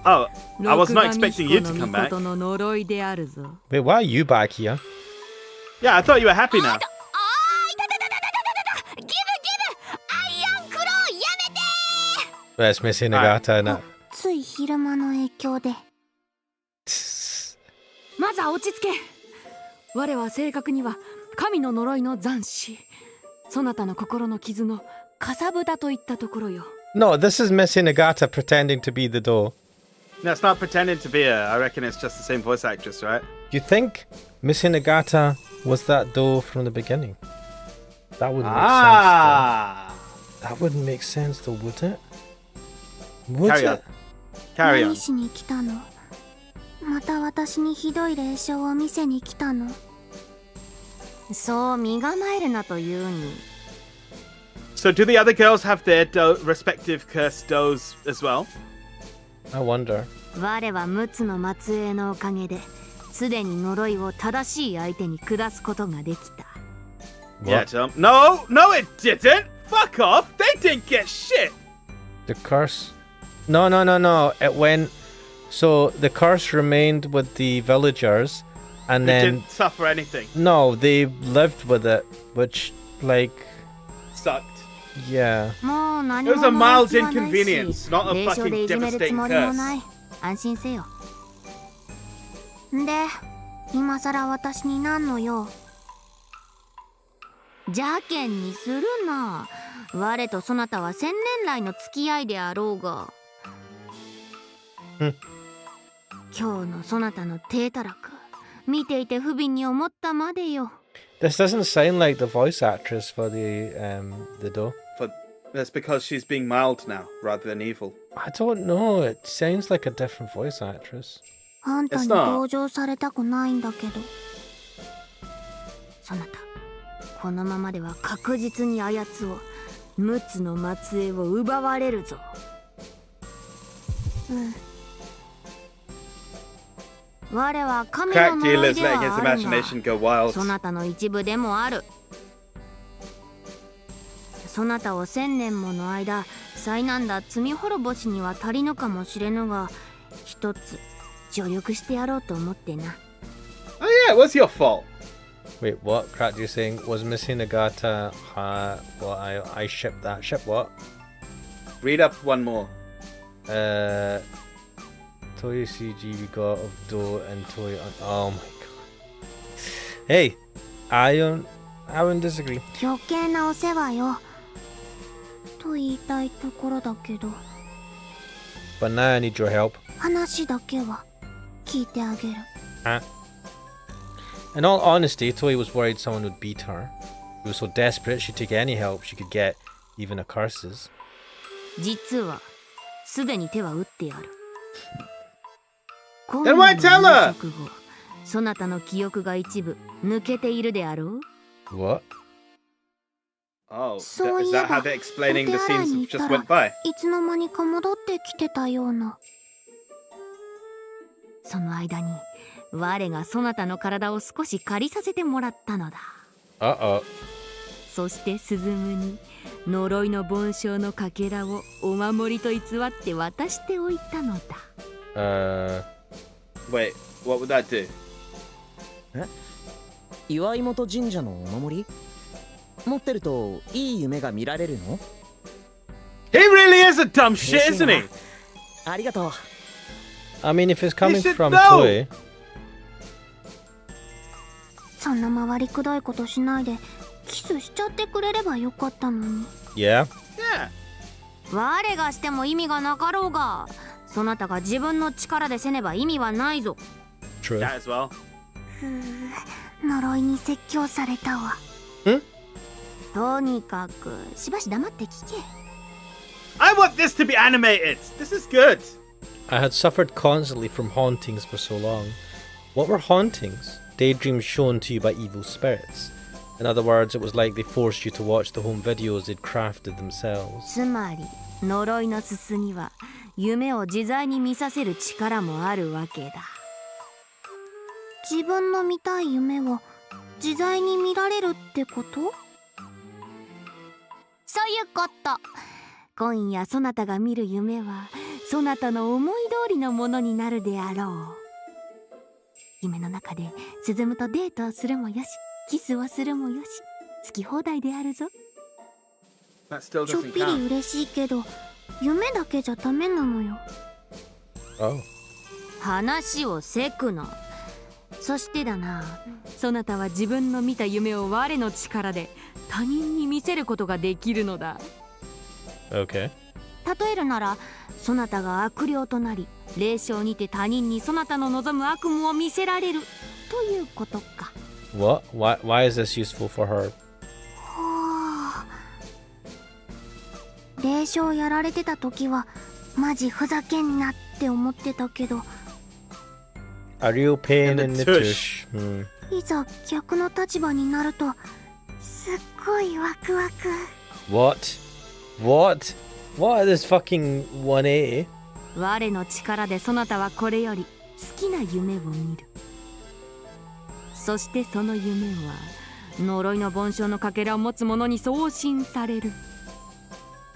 [SPEAKER 2] Oh, I was not expecting you to come back.
[SPEAKER 1] Wait, why are you back here?
[SPEAKER 2] Yeah, I thought you were happy now.
[SPEAKER 1] That's Miss Hinagata now.
[SPEAKER 7] つい昼間の影響で
[SPEAKER 4] まずは落ち着け。我は正確には神の呪いの残死。そなたの心の傷のかさぶたといったところよ。
[SPEAKER 1] No, this is Miss Hinagata pretending to be the doll.
[SPEAKER 2] No, it's not pretending to be her. I reckon it's just the same voice actress, right?
[SPEAKER 1] You think Miss Hinagata was that doll from the beginning? That wouldn't make sense. That wouldn't make sense though, would it? Would
[SPEAKER 2] Carry on.
[SPEAKER 1] it?
[SPEAKER 2] Carry on.
[SPEAKER 7] 何しに来たのまた私にひどい霊障を見せに来たの
[SPEAKER 4] そう身構えるなというに。
[SPEAKER 2] So do the other girls have their respective cursed dolls as well?
[SPEAKER 1] I wonder.
[SPEAKER 4] 我は陸奥の末裔のおかげですでに呪いを正しい相手に下すことができた。
[SPEAKER 2] Yeah, Tom. No, it didn't! Fuck off! They didn't get shit!
[SPEAKER 1] The curse? No. It went... So, the curse remained with the villagers, and
[SPEAKER 2] They
[SPEAKER 1] then...
[SPEAKER 2] didn't suffer anything.
[SPEAKER 1] No, they lived with it, which, like...
[SPEAKER 2] Sucked.
[SPEAKER 1] Yeah.
[SPEAKER 2] It was a mild inconvenience, not a fucking devastating curse.
[SPEAKER 7] 安心せよで今さら私に何の用
[SPEAKER 4] 邪険にするな。我とそなたは千年来の付き合いであろうが。今日のそなたの低たらく見ていて不憫に思ったまでよ。
[SPEAKER 1] This doesn't sound like the voice actress for the doll.
[SPEAKER 2] That's because she's being mild now, rather than evil.
[SPEAKER 1] I don't know. It sounds like a different voice actress.
[SPEAKER 7] あんたに同情されたくないんだけど
[SPEAKER 4] そなたこのままでは確実にあやつを陸奥の末裔を奪われるぞ。我は神の
[SPEAKER 2] Crack
[SPEAKER 4] 呪い
[SPEAKER 2] dealers
[SPEAKER 4] では
[SPEAKER 2] letting his
[SPEAKER 4] ある
[SPEAKER 2] imagination
[SPEAKER 4] が
[SPEAKER 2] go wild.
[SPEAKER 4] そなたの一部でもある。
[SPEAKER 7] そなたを1000年もの間災難だ罪滅ぼしには足りぬかもしれぬが、一つ助力してやろうと思ってな。
[SPEAKER 2] Oh yeah, it was your fault.
[SPEAKER 1] Wait, what? Crack, you're saying was Missy Nagata? Well, I shipped that. Ship what?
[SPEAKER 2] Read up one more.
[SPEAKER 1] Toy CG we got of Do and Toy. Oh my god. Hey, I wouldn't disagree.
[SPEAKER 7] 余計なお世話よと言いたいところだけど、
[SPEAKER 1] But now I need your help.
[SPEAKER 7] 話だけは聞いてあげる。
[SPEAKER 1] In all honesty, Toy was worried someone would beat her. She was so desperate she'd take any help she could get, even a curses.
[SPEAKER 7] 実はすでに手は打ってやる。
[SPEAKER 2] Then why tell her?
[SPEAKER 7] そなたの記憶が一部抜けているであろう。
[SPEAKER 1] What?
[SPEAKER 2] Oh, is
[SPEAKER 7] そういえ
[SPEAKER 2] that
[SPEAKER 7] ば
[SPEAKER 2] how they're explaining
[SPEAKER 7] お
[SPEAKER 2] the
[SPEAKER 7] 手洗い
[SPEAKER 2] scenes
[SPEAKER 7] に
[SPEAKER 2] that
[SPEAKER 7] 行っ
[SPEAKER 2] just
[SPEAKER 7] た
[SPEAKER 2] went
[SPEAKER 7] ら
[SPEAKER 2] by?
[SPEAKER 7] いつの間にか戻ってきてたような。その間に我がそなたの体を少し借りさせてもらったのだ。
[SPEAKER 1] Uh-oh.
[SPEAKER 7] そしてスズムに呪いの梵鐘のかけらをお守りと偽って渡しておいたのだ。
[SPEAKER 2] Wait, what would that do?
[SPEAKER 5] 岩井本神社のお守り持ってるといい夢が見られるの？
[SPEAKER 2] He really is a dumb shit, isn't he?
[SPEAKER 5] ありがとう。
[SPEAKER 1] I mean, if it's coming
[SPEAKER 2] should
[SPEAKER 1] from
[SPEAKER 2] know.
[SPEAKER 1] Toy.
[SPEAKER 7] そんな回りくどいことしないでキスしちゃってくれればよかったのに。
[SPEAKER 1] Yeah.
[SPEAKER 2] Yeah.
[SPEAKER 7] 我がしても意味がなかろうが、そなたが自分の力でせねば意味はないぞ。
[SPEAKER 1] True.
[SPEAKER 2] That as well.
[SPEAKER 7] 呪いに説教されたわ。とにかくしばし黙って聞け。
[SPEAKER 2] I want this to be animated. This is good.
[SPEAKER 1] I had suffered constantly from hauntings for so long. What were hauntings? Daydreams shown to you by evil spirits. In other words, it was like they forced you to watch the home videos they'd crafted themselves.
[SPEAKER 7] つまり呪いのすすには夢を自在に見させる力もあるわけだ。自分の見たい夢を自在に見られるってこと？そういうこと。今夜そなたが見る夢はそなたの思い通りのものになるであろう。夢の中でスズムとデートをするもよし、キスをするもよし、好き放題であるぞ。
[SPEAKER 2] That still
[SPEAKER 7] ちょっ
[SPEAKER 2] doesn't
[SPEAKER 7] ぴり
[SPEAKER 2] count.
[SPEAKER 7] 嬉しいけど夢だけじゃダメなのよ。
[SPEAKER 1] Oh.
[SPEAKER 7] 話をせくな。そしてだな、そなたは自分の見た夢を我の力で他人に見せることができるのだ。
[SPEAKER 1] Okay.
[SPEAKER 7] 例えるなら、そなたが悪霊となり霊障にて他人にそなたの望む悪夢を見せられるということか。
[SPEAKER 1] What? Why is this useful for her?
[SPEAKER 7] はあ、霊障やられてた時はマジふざけんなって思ってたけど、
[SPEAKER 1] A real pain in the
[SPEAKER 2] tush.
[SPEAKER 1] tush.
[SPEAKER 7] いざ逆の立場になるとすっごいワクワク。
[SPEAKER 1] What? What? What is fucking 1A?
[SPEAKER 7] 我の力でそなたはこれより好きな夢を見る。そしてその夢は呪いの梵鐘のかけらを持つ者に送信される。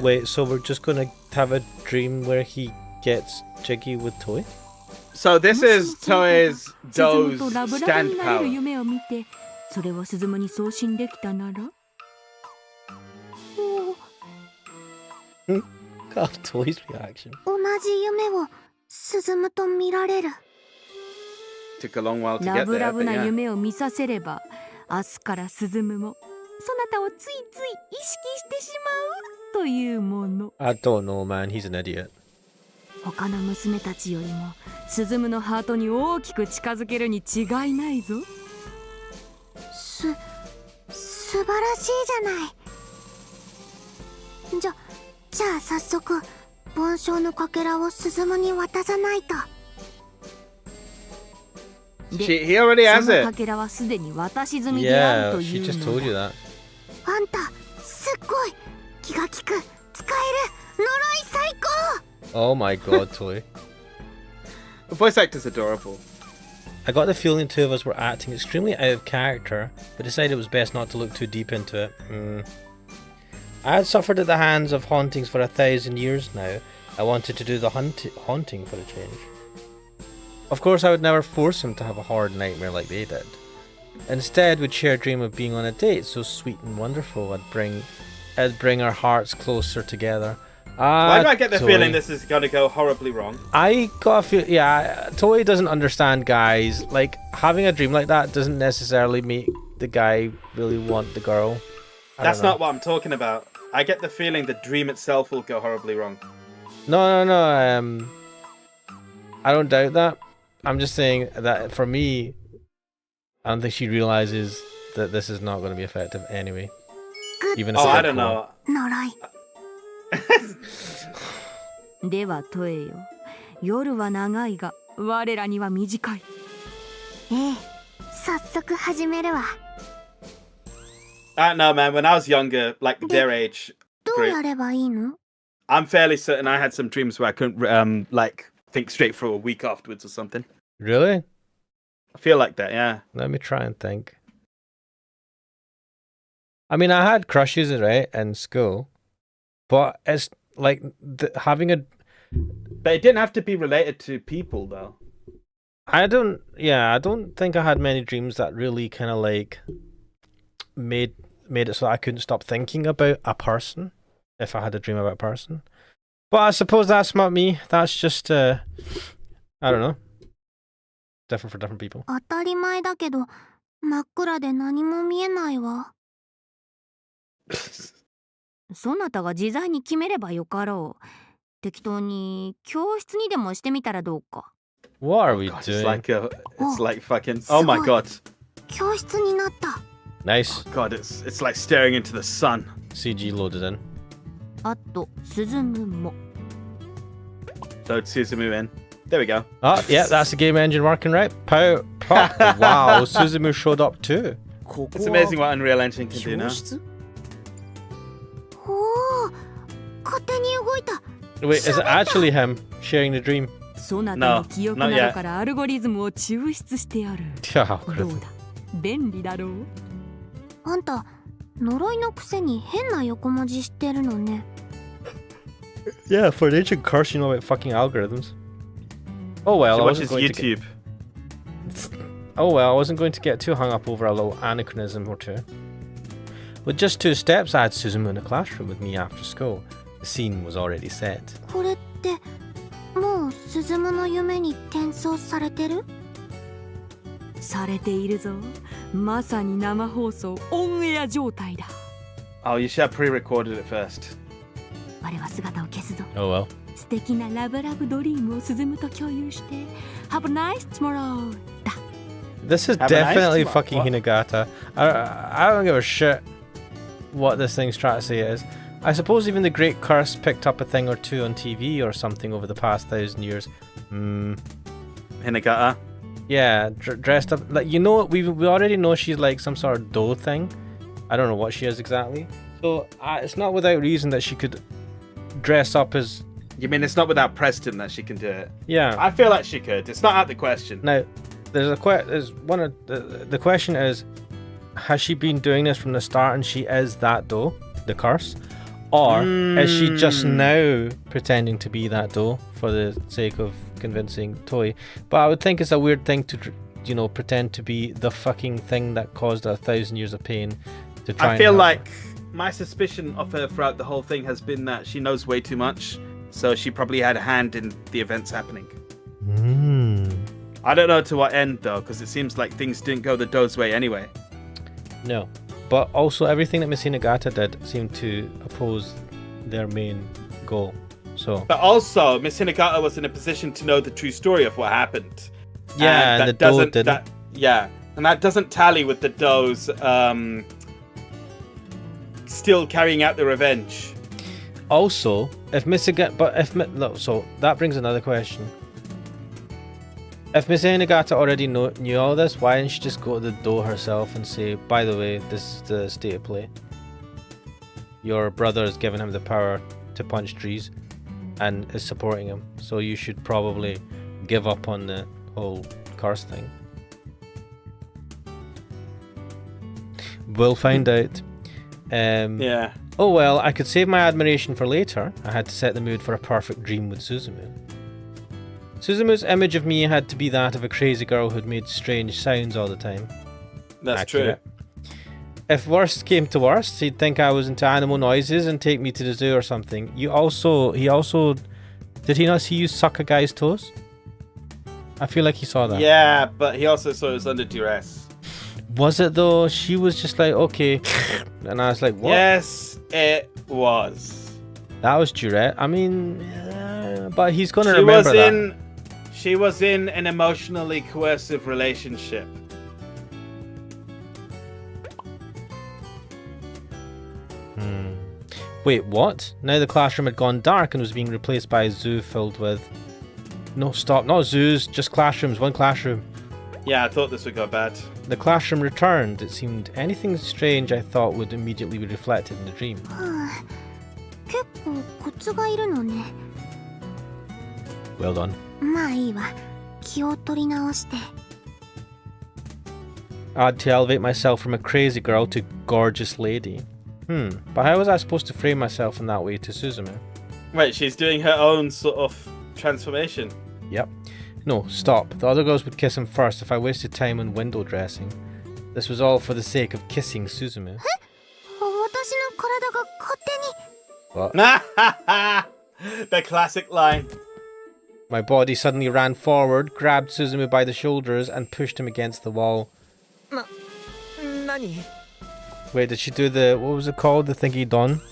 [SPEAKER 1] Wait, so we're just gonna have a dream where he gets jiggy with Toy?
[SPEAKER 2] So this is Toei's
[SPEAKER 7] スズム
[SPEAKER 2] Doe's
[SPEAKER 7] とラブラブ
[SPEAKER 2] stand
[SPEAKER 7] になれる
[SPEAKER 2] power.
[SPEAKER 7] 夢を見て、それをスズムに送信できたなら、お
[SPEAKER 1] God, Toy's reaction.
[SPEAKER 7] 同じ夢をスズムと見られる。
[SPEAKER 2] Took a long while to
[SPEAKER 7] ラ
[SPEAKER 2] get
[SPEAKER 7] ブ
[SPEAKER 2] there,
[SPEAKER 7] ラブ
[SPEAKER 2] but
[SPEAKER 7] な
[SPEAKER 2] yeah.
[SPEAKER 7] 夢を見させれば、明日からスズムもそなたをついつい意識してしまうというもの。
[SPEAKER 1] I don't know, man. He's an idiot.
[SPEAKER 7] 他の娘たちよりもスズムのハートに大きく近づけるに違いないぞ。素晴らしいじゃない。じゃあ早速梵鐘のかけらをスズムに渡さないと。
[SPEAKER 2] He already
[SPEAKER 7] そ
[SPEAKER 2] has
[SPEAKER 7] のか
[SPEAKER 2] it.
[SPEAKER 7] けらはすでに渡し済みであ
[SPEAKER 1] Yeah,
[SPEAKER 7] ると
[SPEAKER 1] she
[SPEAKER 7] いう
[SPEAKER 1] just
[SPEAKER 7] の
[SPEAKER 1] told you
[SPEAKER 7] だ。
[SPEAKER 1] that.
[SPEAKER 7] あんたすっごい気が利く、使える、呪い最高。
[SPEAKER 1] Oh my god, Toy.
[SPEAKER 2] The voice actor's adorable.
[SPEAKER 1] I got the feeling two of us were acting extremely out of character, but decided it was best not to look too deep into it. I had suffered at the hands of hauntings for 1,000 years now. I wanted to do the haunting for a change. Of course, I would never force him to have a horrid nightmare like they did. Instead, we'd share a dream of being on a date so sweet and wonderful. It'd bring our hearts closer together.
[SPEAKER 2] Why do I get the feeling this is gonna go horribly wrong?
[SPEAKER 1] I got a feel, yeah, Toei doesn't understand guys. Like, having a dream like that doesn't necessarily make the guy really want the girl.
[SPEAKER 2] That's not what I'm talking about. I get the feeling the dream itself will go horribly wrong.
[SPEAKER 1] No. I don't doubt that. I'm just saying that for me, I don't think she realizes that this is not going to be effective anyway. Even if
[SPEAKER 2] I don't know.
[SPEAKER 7] 呪いではトエよ、夜は長いが我らには短い。ええ、早速始めるわ。
[SPEAKER 2] I don't know, man. When I was younger, like their age,
[SPEAKER 7] どうやればいいの？
[SPEAKER 2] I'm fairly certain I had some dreams where I couldn't like think straight for a week afterwards or something.
[SPEAKER 1] Really?
[SPEAKER 2] I feel like that, yeah.
[SPEAKER 1] Let me try and think. I mean, I had crushes, right, in school, but it's like having a.
[SPEAKER 2] But it didn't have to be related to people, though.
[SPEAKER 1] I don't think I had many dreams that really kind of like made it so that I couldn't stop thinking about a person if I had a dream about a person. But I suppose that's not me. That's just I don't know. Different for different people.
[SPEAKER 7] 当たり前だけど、真っ暗で何も見えないわ。そなたが自在に決めればよかろう。適当に教室にでもしてみたらどうか。
[SPEAKER 1] What are we
[SPEAKER 2] God,
[SPEAKER 1] doing?
[SPEAKER 2] It's like fucking. Oh my god.
[SPEAKER 7] 教室になった。
[SPEAKER 1] Nice.
[SPEAKER 2] God, it's like staring into the sun.
[SPEAKER 1] CG loaded in.
[SPEAKER 7] あと、鈴むも。
[SPEAKER 2] Load Suzumu in. There we go.
[SPEAKER 1] Oh, yeah, that's the game engine working right. Wow, Suzumu showed up too.
[SPEAKER 2] It's amazing what Unreal Engine can do now.
[SPEAKER 7] おお、勝手に動いた。
[SPEAKER 1] Wait, is it actually him sharing the dream?
[SPEAKER 7] そなたの記憶などからアルゴリズムを抽出してやる。どうだ、便利だろう。あんた、呪いのくせに変な横文字知ってるのね。
[SPEAKER 1] Yeah, for an ancient curse, you know about fucking algorithms. Oh well, I wasn't going
[SPEAKER 2] YouTube.
[SPEAKER 1] I wasn't going to get too hung up over a little anachronism or two. With just 2 steps, I had Suzumu in the classroom with me after school. The scene was already set.
[SPEAKER 7] これってもう鈴むの夢に転送されてる？されているぞ。まさに生放送オンエア状態だ。
[SPEAKER 2] Oh, you should have pre-recorded it first.
[SPEAKER 7] 我は姿を消すぞ。
[SPEAKER 1] Oh well.
[SPEAKER 7] 素敵なラブラブドリームを鈴むと共有して Have a nice tomorrow だ。
[SPEAKER 1] This is
[SPEAKER 2] Have a
[SPEAKER 1] definitely
[SPEAKER 2] nice
[SPEAKER 1] fucking
[SPEAKER 2] what?
[SPEAKER 1] Hinagata. I don't give a shit what this thing's trying to say it is. I suppose even the Great Curse picked up a thing or two on TV or something over the past 1,000 years.
[SPEAKER 2] Hinagata.
[SPEAKER 1] Yeah, dressed up like, you know, we already know she's like some sort of doe thing. I don't know what she is exactly. So it's not without reason that she could dress up as.
[SPEAKER 2] You mean it's not without precedent that she can do it?
[SPEAKER 1] Yeah.
[SPEAKER 2] I feel like she could. It's not out the question.
[SPEAKER 1] Now, there's one of the question is, has she been doing this from the start and she is that doe, the curse, or is she just now pretending to be that doe for the sake of convincing Toei? But I would think it's a weird thing to, you know, pretend to be the fucking thing that caused 1,000 years of pain. To try.
[SPEAKER 2] I feel like my suspicion of her throughout the whole thing has been that she knows way too much, so she probably had a hand in the events happening. I don't know to what end though, because it seems like things didn't go the doe's way anyway.
[SPEAKER 1] No, but also everything that Miss Hinagata did seemed to oppose their main goal. So.
[SPEAKER 2] But also, Miss Hinagata was in a position to know the true story of what happened.
[SPEAKER 1] Yeah, and the doe didn't.
[SPEAKER 2] And that doesn't tally with the doe's still carrying out the revenge.
[SPEAKER 1] Also, if Miss Hinagata, so that brings another question. If Miss Hinagata already knew all this, why didn't she just go to the doe herself and say, by the way, this is the state of play. Your brother has given him the power to punch trees and is supporting him, so you should probably give up on the whole curse thing. We'll find out.
[SPEAKER 2] Yeah.
[SPEAKER 1] Oh well, I could save my admiration for later. I had to set the mood for a perfect dream with Suzumu. Suzumu's image of me had to be that of a crazy girl who'd made strange sounds all the time.
[SPEAKER 2] That's
[SPEAKER 1] Accurate. If worst came to worst, he'd think I was into animal noises and take me to the zoo or something. He also, did he not see you suck a guy's toes? I feel like he saw that.
[SPEAKER 2] Yeah, but he also saw it was under duress.
[SPEAKER 1] Was it though? She was just like, okay. And I was like, what?
[SPEAKER 2] Yes, it was.
[SPEAKER 1] That was duress. I mean, but he's going to remember that.
[SPEAKER 2] She was in an emotionally coercive relationship.
[SPEAKER 1] Wait, what? Now the classroom had gone dark and was being replaced by a zoo filled with... No, stop. Not zoos, just classrooms. One classroom.
[SPEAKER 2] Yeah, I thought this would go bad.
[SPEAKER 1] The classroom returned. It seemed anything strange I thought would immediately be reflected in the dream.
[SPEAKER 3] 結構コツがいるのね。
[SPEAKER 1] Well done.
[SPEAKER 3] まあいいわ。気を取り直して。
[SPEAKER 1] I had to elevate myself from a crazy girl to gorgeous lady. But how was I supposed to frame myself in that way to Suzumu?
[SPEAKER 2] Wait, she's doing her own sort of transformation.
[SPEAKER 1] Yep. No, stop. The other girls would kiss him first if I wasted time on window dressing. This was all for the sake of kissing Suzumu.
[SPEAKER 3] 私の体が勝手に。
[SPEAKER 1] What?
[SPEAKER 2] The classic line.
[SPEAKER 1] My body suddenly ran forward, grabbed Suzumu by the shoulders, and pushed him against the wall.
[SPEAKER 8] 何?
[SPEAKER 1] Wait, did she do the... What was it called? The thingy don?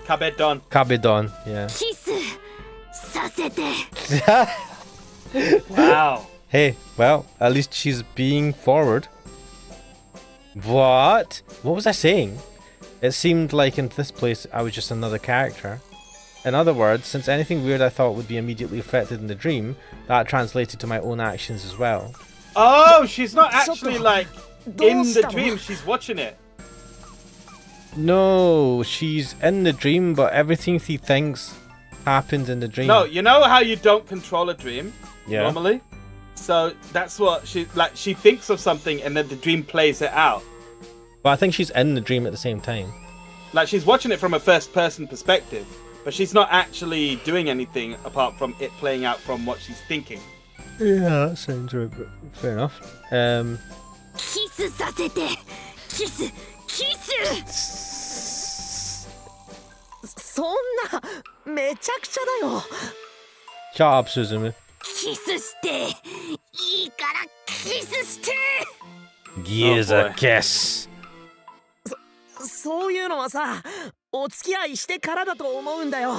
[SPEAKER 2] Kabedon.
[SPEAKER 1] Kabedon, yeah.
[SPEAKER 3] キスさせて。
[SPEAKER 2] Wow.
[SPEAKER 1] Hey, well, at least she's being forward. What? What was I saying? It seemed like in this place I was just another character. In other words, since anything weird I thought would be immediately reflected in the dream, that translated to my own actions as well.
[SPEAKER 2] Oh, she's not actually like in the dream, she's watching it.
[SPEAKER 1] No, she's in the dream, but everything he thinks happens in the dream.
[SPEAKER 2] No, you know how you don't control a dream normally? So that's what she thinks of something and then the dream plays it out.
[SPEAKER 1] But I think she's in the dream at the same time.
[SPEAKER 2] Like she's watching it from a first person perspective, but she's not actually doing anything apart from it playing out from what she's thinking.
[SPEAKER 1] Yeah, that sounds right, but fair enough.
[SPEAKER 3] キスさせて。キスキス。
[SPEAKER 8] そんなめちゃくちゃだよ。
[SPEAKER 1] Shut up, Suzumu.
[SPEAKER 3] キスして。いいからキスして。
[SPEAKER 1] Here's a kiss.
[SPEAKER 8] そういうのはさ、お付き合いしてからだと思うんだよ。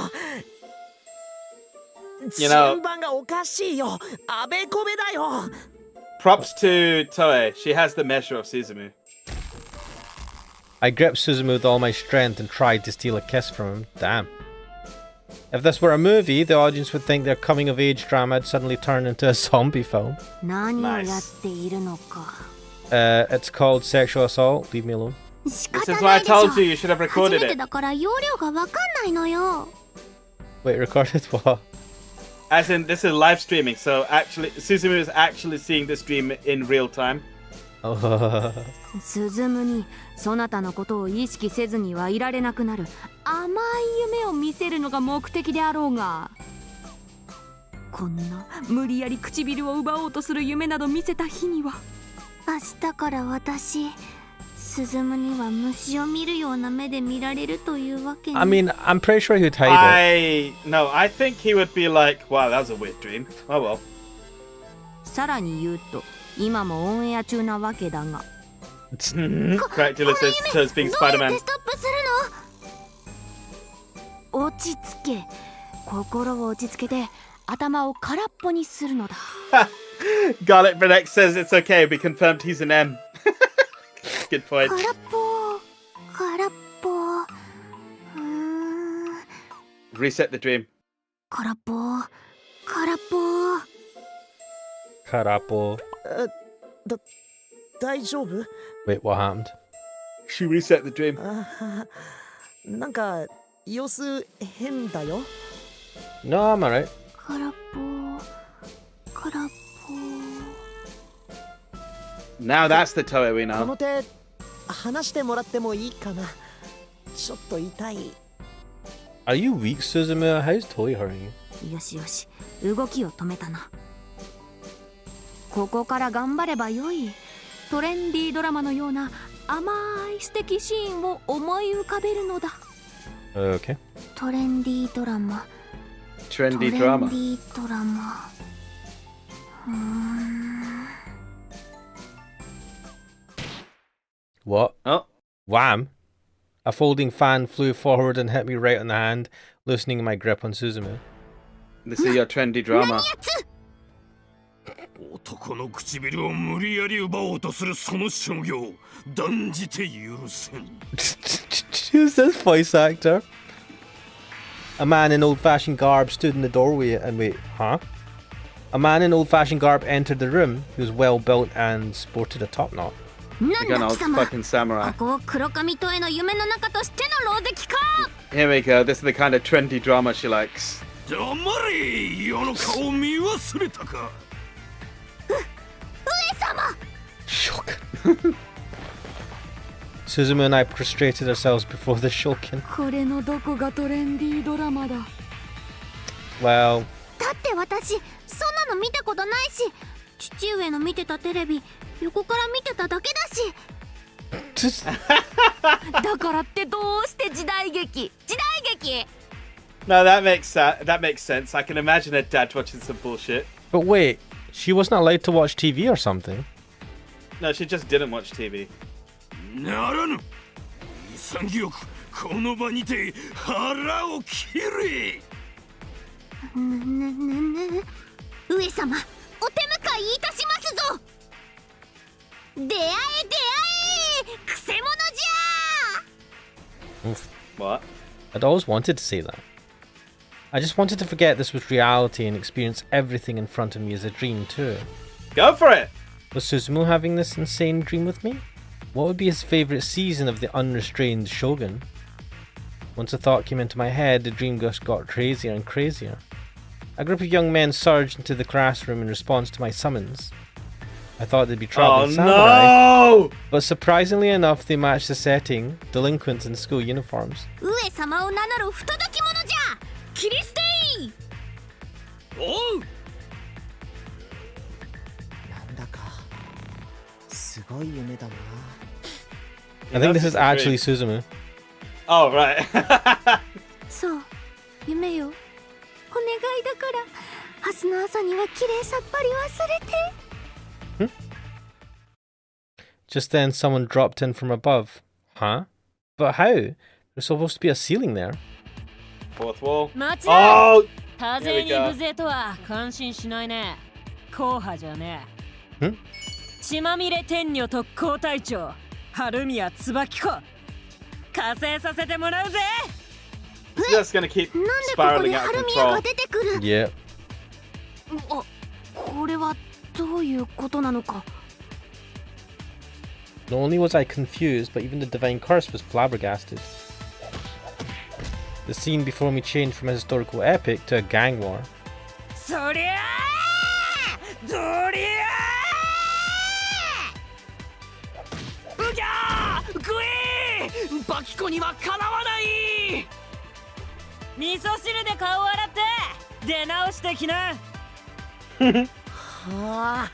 [SPEAKER 8] 順番がおかしいよ。あべこべだよ。
[SPEAKER 2] Props to Toe. She has the measure of Suzumu.
[SPEAKER 1] I gripped Suzumu with all my strength and tried to steal a kiss from him. Damn. If this were a movie, the audience would think their coming-of-age drama had suddenly turned into a zombie film.
[SPEAKER 3] 何をやっているのか。
[SPEAKER 1] It's called sexual assault. Leave me alone.
[SPEAKER 3] 仕
[SPEAKER 2] This
[SPEAKER 3] 方
[SPEAKER 2] is
[SPEAKER 3] な
[SPEAKER 2] why I
[SPEAKER 3] いでしょ。
[SPEAKER 2] told you you should have
[SPEAKER 3] 初
[SPEAKER 2] recorded
[SPEAKER 3] めて
[SPEAKER 2] it.
[SPEAKER 3] だから容量がわかんないのよ。
[SPEAKER 1] Wait, recorded what?
[SPEAKER 2] As in, this is live streaming, so actually, Suzumu is actually seeing this dream in real time.
[SPEAKER 7] スズムにそなたのことを意識せずにはいられなくなる甘い夢を見せるのが目的であろうが、こんな無理やり唇を奪おうとする夢など見せた日には、
[SPEAKER 3] 明日から私スズムには虫を見るような目で見られるというわけに。
[SPEAKER 1] I mean, I'm pretty sure he'd hide it.
[SPEAKER 2] I think he would be like, wow, that was a weird dream. Oh well.
[SPEAKER 7] さらに言うと今もオンエア中なわけだが、
[SPEAKER 2] Practically says Toe's being
[SPEAKER 3] どうや
[SPEAKER 2] Spider-Man.
[SPEAKER 3] ってストップするの？
[SPEAKER 7] 落ち着け、心を落ち着けて頭を空っぽにするのだ。
[SPEAKER 2] Garlic Brenex says it's okay. We confirmed he's an M. Good point.
[SPEAKER 3] 空っぽ空っぽ。
[SPEAKER 2] Reset the dream.
[SPEAKER 3] 空っぽ空っぽ。
[SPEAKER 1] Karapo.
[SPEAKER 8] 大丈夫？
[SPEAKER 1] Wait, what happened?
[SPEAKER 2] She reset the dream.
[SPEAKER 8] なんか様子変だよ。
[SPEAKER 1] No, I'm alright.
[SPEAKER 3] 空っぽ空っぽ。
[SPEAKER 2] Now that's the Toe we
[SPEAKER 8] こ
[SPEAKER 2] know.
[SPEAKER 8] の手話してもらってもいいかな。
[SPEAKER 5] ちょっと痛い。
[SPEAKER 1] Are you weak, Suzumu? How's Toy hurting you?
[SPEAKER 7] よしよし、動きを止めたな。ここから頑張ればよい。トレンディードラマのような甘い素敵シーンを思い浮かべるのだ。
[SPEAKER 1] Okay.
[SPEAKER 7] トレンディードラマ。
[SPEAKER 2] Trendy
[SPEAKER 7] トレ
[SPEAKER 2] drama.
[SPEAKER 7] ンディードラマ。
[SPEAKER 1] What?
[SPEAKER 2] Oh,
[SPEAKER 1] Wham! A folding fan flew forward and hit me right on the hand, loosening my grip on Suzumu.
[SPEAKER 2] this is your trendy drama.
[SPEAKER 10] 男の唇を無理やり奪おうとするその所業、断じて許せん。
[SPEAKER 1] Who's this voice actor? A man in old-fashioned garb stood in the doorway and wait, huh? A man in old-fashioned garb entered the room. He was well built and sported a top knot.
[SPEAKER 7] なんだ
[SPEAKER 2] Again,
[SPEAKER 7] 貴
[SPEAKER 2] old
[SPEAKER 7] 様。
[SPEAKER 2] fucking samurai.
[SPEAKER 7] ここを黒髪とへの夢の中としての狼藉か。
[SPEAKER 2] Here we go. This is the kind of trendy drama she likes.
[SPEAKER 10] 黙れ、世の顔を見忘れたか。
[SPEAKER 7] 上様。
[SPEAKER 1] Shock. Suzumu and I prostrated ourselves before the Shokin.
[SPEAKER 7] これのどこがトレンディードラマだ。
[SPEAKER 1] Well,
[SPEAKER 7] だって私そんなの見たことないし、父上の見てたテレビ横から見てただけだし。だからってどうして時代劇
[SPEAKER 2] No, that makes sense. I can imagine her dad watching some bullshit.
[SPEAKER 1] but wait, she wasn't allowed to watch TV or something.
[SPEAKER 2] No, she just didn't watch TV.
[SPEAKER 10] ならぬ。潔くこの場にて腹を切れ。
[SPEAKER 7] 上様、お手向かいいたしますぞ。出会え出会え、くせ者じゃ。
[SPEAKER 1] Oof.
[SPEAKER 2] What?
[SPEAKER 1] I'd always wanted to say that. I just wanted to forget this was reality and experience everything in front of me as a dream too.
[SPEAKER 2] Go for it!
[SPEAKER 1] Was Suzumu having this insane dream with me? What would be his favourite season of the unrestrained shogun? Once a thought came into my head, the dream just got crazier and crazier. A group of young men surged into the classroom in response to my summons. I thought they'd be traveling samurai,
[SPEAKER 2] no!
[SPEAKER 1] but surprisingly enough, they matched the setting, delinquents in school uniforms.
[SPEAKER 7] 上様を名乗る不届き者じゃ。切り捨てい。
[SPEAKER 6] おう。
[SPEAKER 5] なんだかすごい夢だな。
[SPEAKER 1] I think this is
[SPEAKER 2] that's
[SPEAKER 1] actually
[SPEAKER 2] just
[SPEAKER 1] Suzumu.
[SPEAKER 2] Oh, right.
[SPEAKER 7] そう、夢よ。お願いだから、明日の朝にはきれいさっぱり忘れて。
[SPEAKER 1] Just then, someone dropped in from above. Huh? But how? There's supposed to be a ceiling there.
[SPEAKER 2] Fourth wall.
[SPEAKER 9] 間違い。
[SPEAKER 2] Oh!
[SPEAKER 9] 多勢に無勢とは感心しないね。硬派じゃねえ。
[SPEAKER 1] ん？
[SPEAKER 9] 血まみれ天女特攻隊長春宮椿子加勢させてもらうぜ。
[SPEAKER 2] Just gonna keep
[SPEAKER 7] なんでここ
[SPEAKER 2] spiraling
[SPEAKER 7] で
[SPEAKER 2] out
[SPEAKER 7] 春
[SPEAKER 2] of
[SPEAKER 7] 宮が
[SPEAKER 2] control.
[SPEAKER 7] 出てくる。
[SPEAKER 1] Yeah.
[SPEAKER 7] あ、これはどういうことなのか。
[SPEAKER 1] Not only was I confused, but even the divine curse was flabbergasted. The scene before me changed from a historical epic to a gang war.
[SPEAKER 9] そりゃあどりゃあ
[SPEAKER 6] うぎゃー食えーバキコにはかなわない。
[SPEAKER 9] 味噌汁で顔を洗って出直してきな。
[SPEAKER 5] はあ、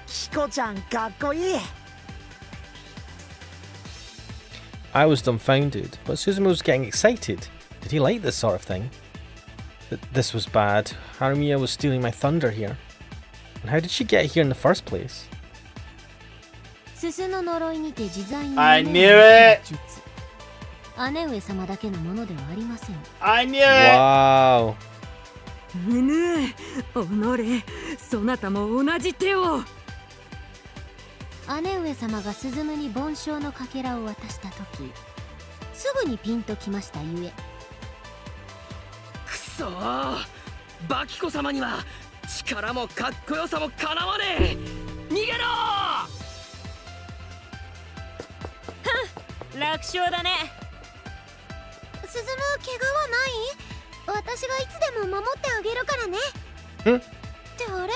[SPEAKER 5] キコちゃんかっこいい。
[SPEAKER 1] I was dumbfounded, but Suzumu was getting excited. Did he like this sort of thing? This was bad. Harumiya was stealing my thunder here. And how did she get here in the first place?
[SPEAKER 3] すすの呪いにて自在に
[SPEAKER 2] I knew it!
[SPEAKER 3] 姉上様だけのものではありません。
[SPEAKER 2] I knew it!
[SPEAKER 1] Wow.
[SPEAKER 9] むぬおのれそなたも同じ手を。
[SPEAKER 3] 姉上様がスズムに梵鐘のかけらを渡した時、すぐにピンときましたゆえ。
[SPEAKER 6] くそーバキコ様には力もかっこよさもかなわねえ。逃げろ
[SPEAKER 9] ー。楽勝だね。
[SPEAKER 3] スズム怪我はない？私がいつでも守ってあげるからね。ってあれ？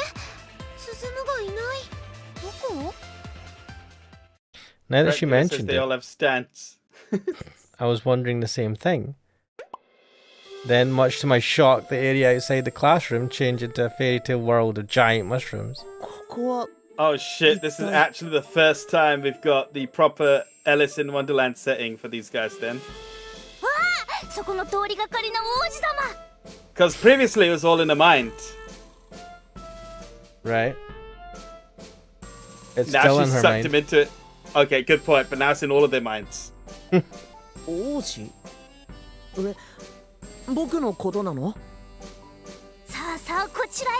[SPEAKER 3] スズムがいない。どこ？
[SPEAKER 1] Now that
[SPEAKER 2] Right,
[SPEAKER 1] she
[SPEAKER 2] it says
[SPEAKER 1] mentioned
[SPEAKER 2] they
[SPEAKER 1] it.
[SPEAKER 2] all have stance.
[SPEAKER 1] I was wondering the same thing. Then, much to my shock, the area outside the classroom changed into a fairy tale world of giant mushrooms.
[SPEAKER 5] ここは
[SPEAKER 2] Oh shit, this is actually the first time we've got the proper Alice in Wonderland setting for these guys then.
[SPEAKER 3] そこの通りがかりの王子様
[SPEAKER 2] Because previously it was all in the mind.
[SPEAKER 1] Right? It's
[SPEAKER 2] Now
[SPEAKER 1] still
[SPEAKER 2] she's
[SPEAKER 1] in her
[SPEAKER 2] sucked
[SPEAKER 1] mind.
[SPEAKER 2] him into it. Okay, good point, but now it's in all of their minds.
[SPEAKER 5] 王子僕のことなの？
[SPEAKER 3] さあさあこちらへ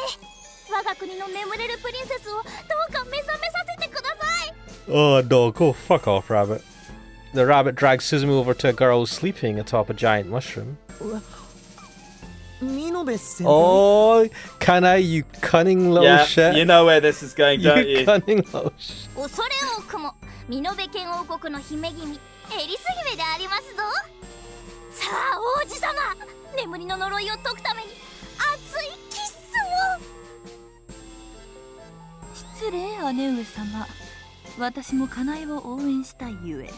[SPEAKER 3] 我が国の眠れるプリンセスをどうか目覚めさせてください
[SPEAKER 1] Oh no, go fuck off, rabbit. The rabbit drags Suzumu over to a girl sleeping atop a giant mushroom.
[SPEAKER 5] 見延先輩
[SPEAKER 1] Oh, Kana, you cunning little
[SPEAKER 2] Yeah,
[SPEAKER 1] shit.
[SPEAKER 2] you know where this is going, don't
[SPEAKER 1] You
[SPEAKER 2] you?
[SPEAKER 1] cunning little shit.
[SPEAKER 3] 恐れ多くも美濃部県王国の姫君エリス姫でありますぞさあ王子様眠りの呪いを解くために熱いキッスを失礼姉上様私もカナエを応援したゆえ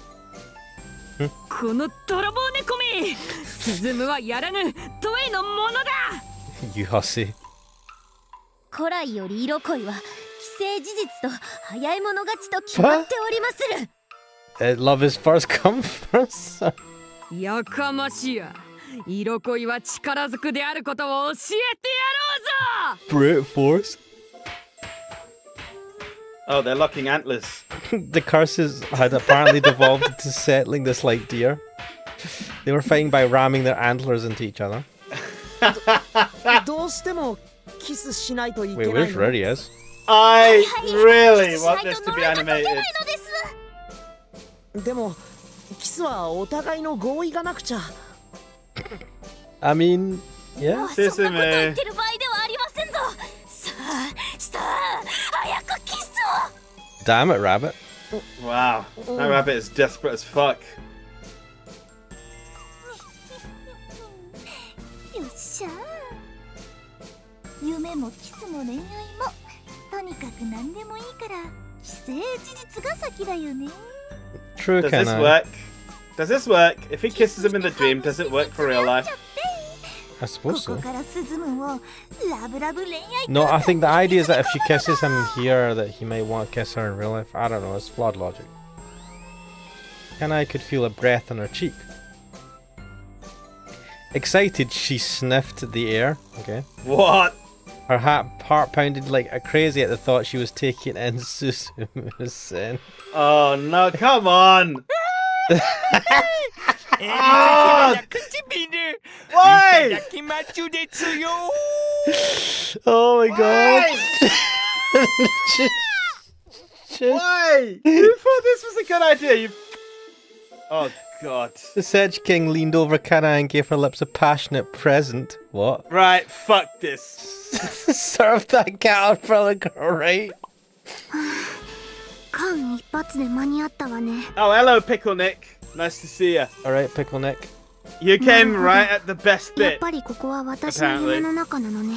[SPEAKER 9] この泥棒猫めスズムはやらぬトエのものだ
[SPEAKER 1] You hussy.
[SPEAKER 3] 古来より色恋は既成事実と早い者勝ちと決まっておりまする
[SPEAKER 1] Love is first come first.
[SPEAKER 9] やかましいや色恋は力ずくであることを教えてやろうぞ
[SPEAKER 1] Brute force.
[SPEAKER 2] Oh, they're locking antlers.
[SPEAKER 1] The curses had apparently devolved into settling this like deer. They were fighting by ramming their antlers into each other.
[SPEAKER 5] どうしてもキスしないといけ
[SPEAKER 1] Wait,
[SPEAKER 5] ない
[SPEAKER 1] where's
[SPEAKER 5] の
[SPEAKER 1] Ruddy is?
[SPEAKER 2] I really want this to be animated.
[SPEAKER 5] でもキスはお互いの合意がなくちゃ
[SPEAKER 1] I mean, yeah.
[SPEAKER 3] そんなこと言ってる場合ではありませんぞさあした早くキスを
[SPEAKER 1] Damn it, rabbit.
[SPEAKER 2] Wow, that rabbit is desperate as fuck.
[SPEAKER 3] よっしゃ夢もキスも恋愛もとにかく何でもいいから既成事実が先だよね
[SPEAKER 1] True,
[SPEAKER 2] Does this
[SPEAKER 1] Kana.
[SPEAKER 2] work? Does this work? If he kisses him in the dream, does it work for real life?
[SPEAKER 1] I suppose
[SPEAKER 3] こ
[SPEAKER 1] so.
[SPEAKER 3] こから鈴ムをラブラブ恋愛
[SPEAKER 1] No, I think the idea is that if she kisses him here, that he might want to kiss her in real life. I don't know, it's flawed logic. Kana could feel a breath on her cheek. Excited, she sniffed the air. Okay.
[SPEAKER 2] What?
[SPEAKER 1] Her heart pounded like a crazy at the thought she was taking in Susumu's sin.
[SPEAKER 2] Oh no, come on!
[SPEAKER 10] Ah!
[SPEAKER 2] Why?
[SPEAKER 1] Oh my god.
[SPEAKER 2] Why? You thought this was a good idea? You... Oh god.
[SPEAKER 1] The Sedge King leaned over Kana and gave her lips a passionate present. What?
[SPEAKER 2] Right, fuck this.
[SPEAKER 1] Serve that cat for the girl, right?
[SPEAKER 3] 間一髪で間に合ったわね
[SPEAKER 2] Oh, hello, Pickle Nick. Nice to see you.
[SPEAKER 1] Alright, Pickle Nick.
[SPEAKER 2] You came right at the best
[SPEAKER 3] やっ
[SPEAKER 2] bit.
[SPEAKER 3] ぱりここは私の夢の中なのね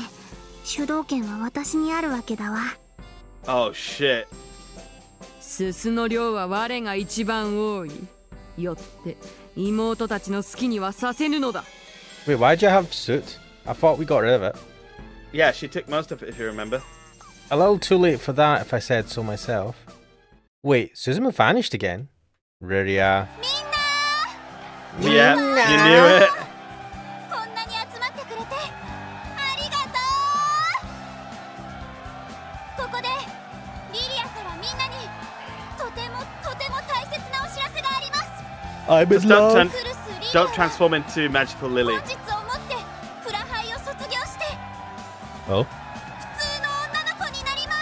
[SPEAKER 3] 主導権は私にあるわけだわ
[SPEAKER 2] Oh shit.
[SPEAKER 9] すすの量は我が一番多いよって妹たちの好きにはさせぬのだ
[SPEAKER 1] Wait, why'd you have suit? I thought we got rid of it.
[SPEAKER 2] Yeah, she took most of it if you remember.
[SPEAKER 1] A little too late for that if I said so myself. Wait, Suzumu vanished again? Riria.
[SPEAKER 2] Yeah, you knew it.
[SPEAKER 3] こんなに集まってくれてありがとうここでリリアからみんなにとても大切なお知らせがあります
[SPEAKER 1] I'm in
[SPEAKER 2] Just don't,
[SPEAKER 1] love.
[SPEAKER 2] don't transform into Magical Lily.
[SPEAKER 3] 本日をもってフラハイを卒業して
[SPEAKER 1] Oh.
[SPEAKER 3] 普通の女の子になりま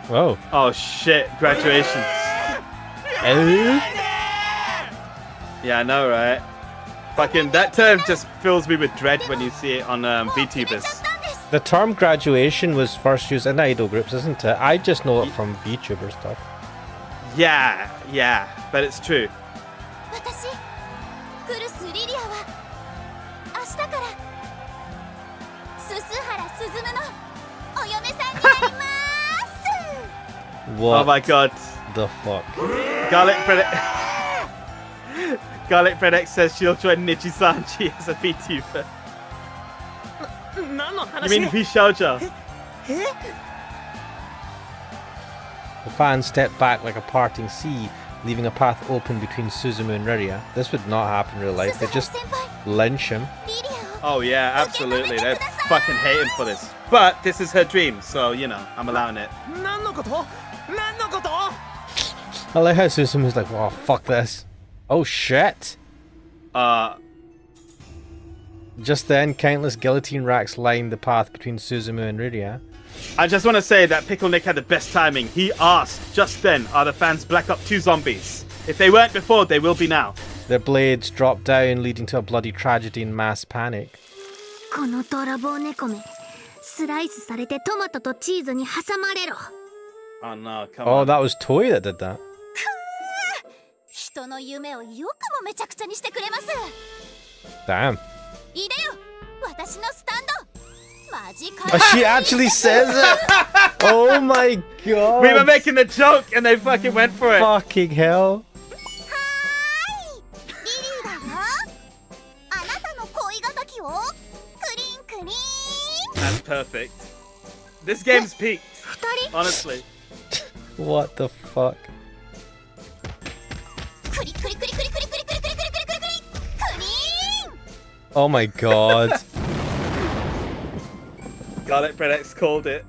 [SPEAKER 3] す
[SPEAKER 1] Whoa.
[SPEAKER 2] Oh shit, graduations. Yeah, I know, right? Fucking that term just fills me with dread when you see it on VTubers.
[SPEAKER 1] The term graduation was first used in idol groups, isn't it? I just know it from VTuber stuff.
[SPEAKER 2] Yeah, but it's true.
[SPEAKER 3] 私クルスリリアは明日からススハラスズムのお嫁さんになります
[SPEAKER 1] What
[SPEAKER 2] Oh my god.
[SPEAKER 1] the fuck?
[SPEAKER 2] Garlic bread. Garlic Bread X says she'll join Nichi-Sanji as a VTuber.
[SPEAKER 8] 何の
[SPEAKER 2] You
[SPEAKER 8] 話
[SPEAKER 2] mean V-Shoujo?
[SPEAKER 8] え
[SPEAKER 1] The fans stepped back like a parting sea, leaving a path open between Suzumu and Riria. This would not happen in real life. They just lynch him.
[SPEAKER 2] Oh yeah, absolutely. They fucking hate him for this. But this is her dream, so you know, I'm allowing it.
[SPEAKER 8] 何のこと何のこと
[SPEAKER 1] I like how Suzumu's like, oh, fuck this. Oh, shit. Just then, countless guillotine racks lined the path between Suzumu and Riria.
[SPEAKER 2] I just want to say that Pickle Nick had the best timing. He asked just then, are the fans Black Ops 2 zombies? If they weren't before, they will be now.
[SPEAKER 1] Their blades dropped down, leading to a bloody tragedy and mass panic.
[SPEAKER 7] この泥棒猫めスライスされてトマトとチーズに挟まれろ
[SPEAKER 2] Oh no, come
[SPEAKER 1] Oh,
[SPEAKER 2] on.
[SPEAKER 1] that was Toy that did that.
[SPEAKER 3] 人の夢をよくもめちゃくちゃにしてくれます
[SPEAKER 1] Damn.
[SPEAKER 3] いでよ私のスタンドマジか
[SPEAKER 1] Oh, she actually says it! Oh my god!
[SPEAKER 2] We were making the joke and they fucking went for it.
[SPEAKER 1] Fucking hell.
[SPEAKER 3] リリーだよあなたの恋敵をクリンクリン
[SPEAKER 2] That's perfect. This game's peaked. Honestly.
[SPEAKER 1] What the fuck?
[SPEAKER 3] クリクリクリクリクリクリクリクリクリクリクリクリクリン
[SPEAKER 1] Oh my god.
[SPEAKER 2] Garlic Bread X called it.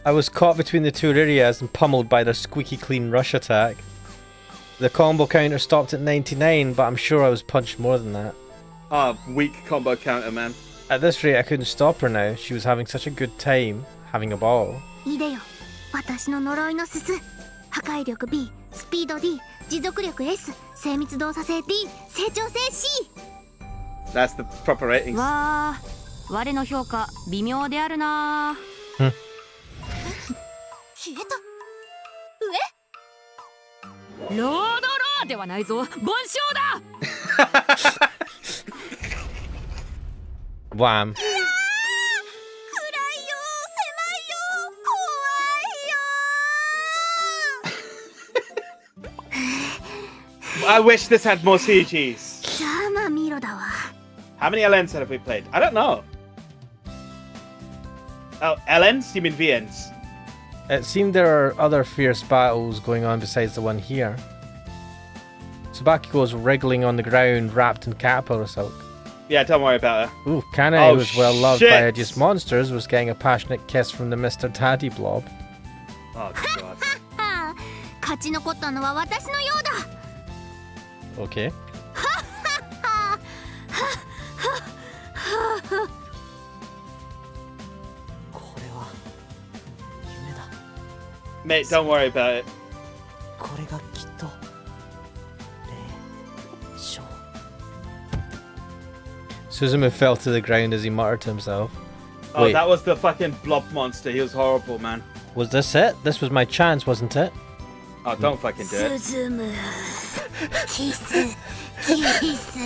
[SPEAKER 1] I was caught between the two Ririas and pummeled by their squeaky clean rush attack. The combo counter stopped at 99, but I'm sure I was punched more than that.
[SPEAKER 2] Ah, weak combo counter, man.
[SPEAKER 1] At this rate, I couldn't stop her now. She was having such a good time, having a ball.
[SPEAKER 7] いでよ私の呪いのすす破壊力 B スピード D 持続力 S 精密動作性 D 成長性 C
[SPEAKER 2] That's the proper ratings.
[SPEAKER 7] わあ我の評価微妙であるな
[SPEAKER 3] 消えた
[SPEAKER 9] ロードローではないぞ凡勝だ
[SPEAKER 1] Wham.
[SPEAKER 3] 暗いよ狭いよ怖いよ
[SPEAKER 2] I wish this had more CGs.
[SPEAKER 7] じゃあまあ見ろだわ
[SPEAKER 2] How many LNs have we played? I don't know. Oh, LNs? You mean VNs?
[SPEAKER 1] It seemed there are other fierce battles going on besides the one here. Tsubakiko was wriggling on the ground, wrapped in caterpillar silk.
[SPEAKER 2] Yeah, don't worry about her.
[SPEAKER 1] Ooh, Kane,
[SPEAKER 2] Oh,
[SPEAKER 1] who was well loved by
[SPEAKER 2] shit.
[SPEAKER 1] hideous monsters, was getting a passionate kiss from the Mr. Daddy blob.
[SPEAKER 2] Oh, God.
[SPEAKER 7] はあ勝ち残ったのは私のようだ
[SPEAKER 1] Okay.
[SPEAKER 5] これは夢だ
[SPEAKER 2] Mate, don't worry about it.
[SPEAKER 5] これがきっと霊障
[SPEAKER 1] Suzumu fell to the ground as he muttered to himself.
[SPEAKER 2] Oh,
[SPEAKER 1] Wait,
[SPEAKER 2] that was the fucking blob monster. He was horrible, man.
[SPEAKER 1] was this it? This was my chance, wasn't it?
[SPEAKER 2] Oh, don't fucking do it.
[SPEAKER 7] 進むキスキス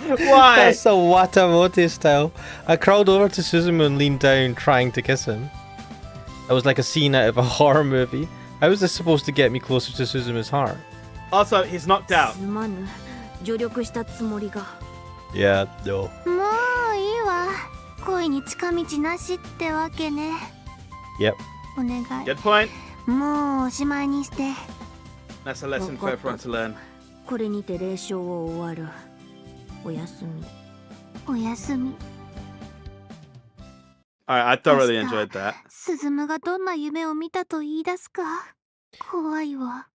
[SPEAKER 2] Why?
[SPEAKER 1] That's a Watamote style. I crawled over to Suzumu and leaned down, trying to kiss him. It was like a scene out of a horror movie. How was this supposed to get me closer to Suzumu's heart?
[SPEAKER 2] Also, he's knocked out.
[SPEAKER 7] すまぬ助力したつもりが
[SPEAKER 1] Yeah, no.
[SPEAKER 7] もういいわ恋に近道なしってわけね
[SPEAKER 1] Yep.
[SPEAKER 7] お願い
[SPEAKER 2] Good point.
[SPEAKER 7] もうおしまいにして
[SPEAKER 2] That's a lesson for everyone to learn.
[SPEAKER 7] これにて霊障を終わるおやすみおやすみ
[SPEAKER 2] Alright, I thoroughly enjoyed that.
[SPEAKER 7] スズムがどんな夢を見たと言い出すか怖いわ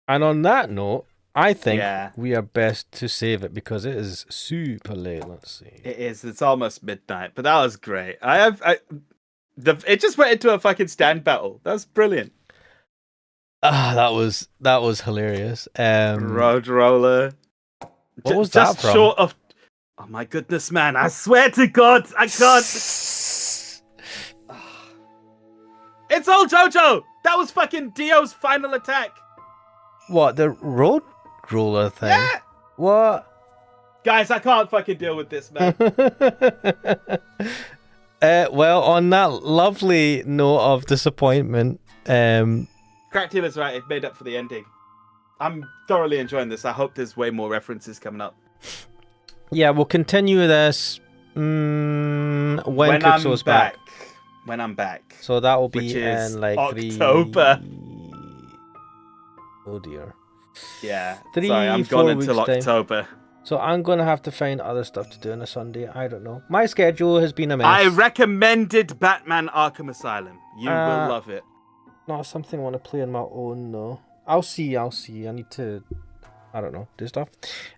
[SPEAKER 1] And on that note, I think
[SPEAKER 2] Yeah.
[SPEAKER 1] we are best to save it because it is super late. Let's see.
[SPEAKER 2] It is. It's almost midnight, but that was great. It just went into a fucking stand battle. That was brilliant.
[SPEAKER 1] That was hilarious.
[SPEAKER 2] Road roller.
[SPEAKER 1] What was
[SPEAKER 2] just
[SPEAKER 1] that from?
[SPEAKER 2] short of. Oh my goodness, man! I swear to God, I can't. It's all JoJo. That was fucking Dio's final attack.
[SPEAKER 1] What, the road roller thing?
[SPEAKER 2] Yeah.
[SPEAKER 1] What?
[SPEAKER 2] Guys, I can't fucking deal with this, man.
[SPEAKER 1] Well, on that lovely note of disappointment,
[SPEAKER 2] Cracktealer's right. It made up for the ending. I'm thoroughly enjoying this. I hope there's way more references coming up.
[SPEAKER 1] Yeah, we'll continue this when Kuxo's back.
[SPEAKER 2] When I'm back.
[SPEAKER 1] So that will
[SPEAKER 2] Which
[SPEAKER 1] be
[SPEAKER 2] is
[SPEAKER 1] in like
[SPEAKER 2] October.
[SPEAKER 1] Oh dear.
[SPEAKER 2] Yeah.
[SPEAKER 1] 3,
[SPEAKER 2] Sorry, I'm
[SPEAKER 1] 4
[SPEAKER 2] gone until
[SPEAKER 1] weeks' time.
[SPEAKER 2] October.
[SPEAKER 1] So I'm going to have to find other stuff to do on a Sunday. I don't know. My schedule has been a mess.
[SPEAKER 2] I recommended Batman Arkham Asylum. You will love it.
[SPEAKER 1] Not something I want to play on my own, though. I'll see. I need to, I don't know, do stuff.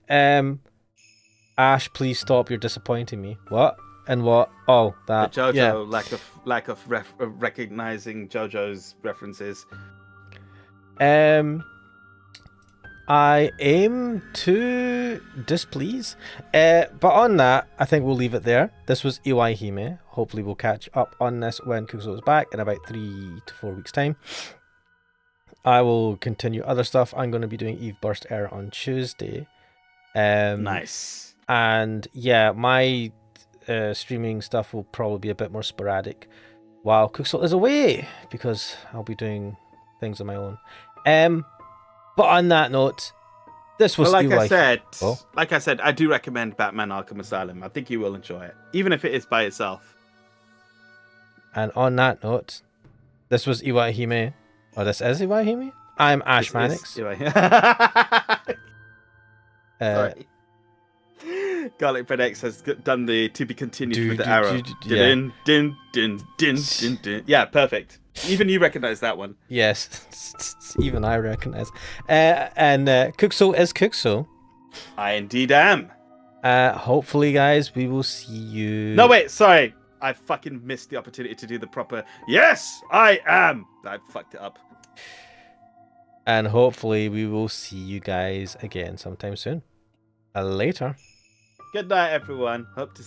[SPEAKER 1] Ash, please stop. You're disappointing me. What? And what? Oh, that.
[SPEAKER 2] The JoJo
[SPEAKER 1] yeah.
[SPEAKER 2] lack of recognizing JoJo's references.
[SPEAKER 1] I aim to displease. But on that, I think we'll leave it there. This was Iwaihime. Hopefully we'll catch up on this when Kuxo is back in about 3 to 4 weeks' time. I will continue other stuff. I'm going to be doing Eve Burst Air on Tuesday.
[SPEAKER 2] Nice.
[SPEAKER 1] And yeah, my streaming stuff will probably be a bit more sporadic while Kuxo is away, because I'll be doing things on my own. But on that note, this was
[SPEAKER 2] like I said, I do recommend Batman Arkham Asylum. I think you will enjoy it, even if it is by itself.
[SPEAKER 1] And on that note, this was Iwaihime. Oh, this is Iwaihime? I'm Ash Mannix.
[SPEAKER 2] Sorry. Garlic Bread X has done the to be continued with the arrow.
[SPEAKER 1] Yeah.
[SPEAKER 2] Din. Yeah, perfect. Even you recognize that one.
[SPEAKER 1] Yes, even I recognize. And Kuxo is Kuxo.
[SPEAKER 2] I indeed am.
[SPEAKER 1] Hopefully, guys, we will see you.
[SPEAKER 2] No, wait, sorry. I fucking missed the opportunity to do the proper. Yes, I am. I fucked it up.
[SPEAKER 1] And hopefully, we will see you guys again sometime soon. Later.
[SPEAKER 2] Good night, everyone. Hope to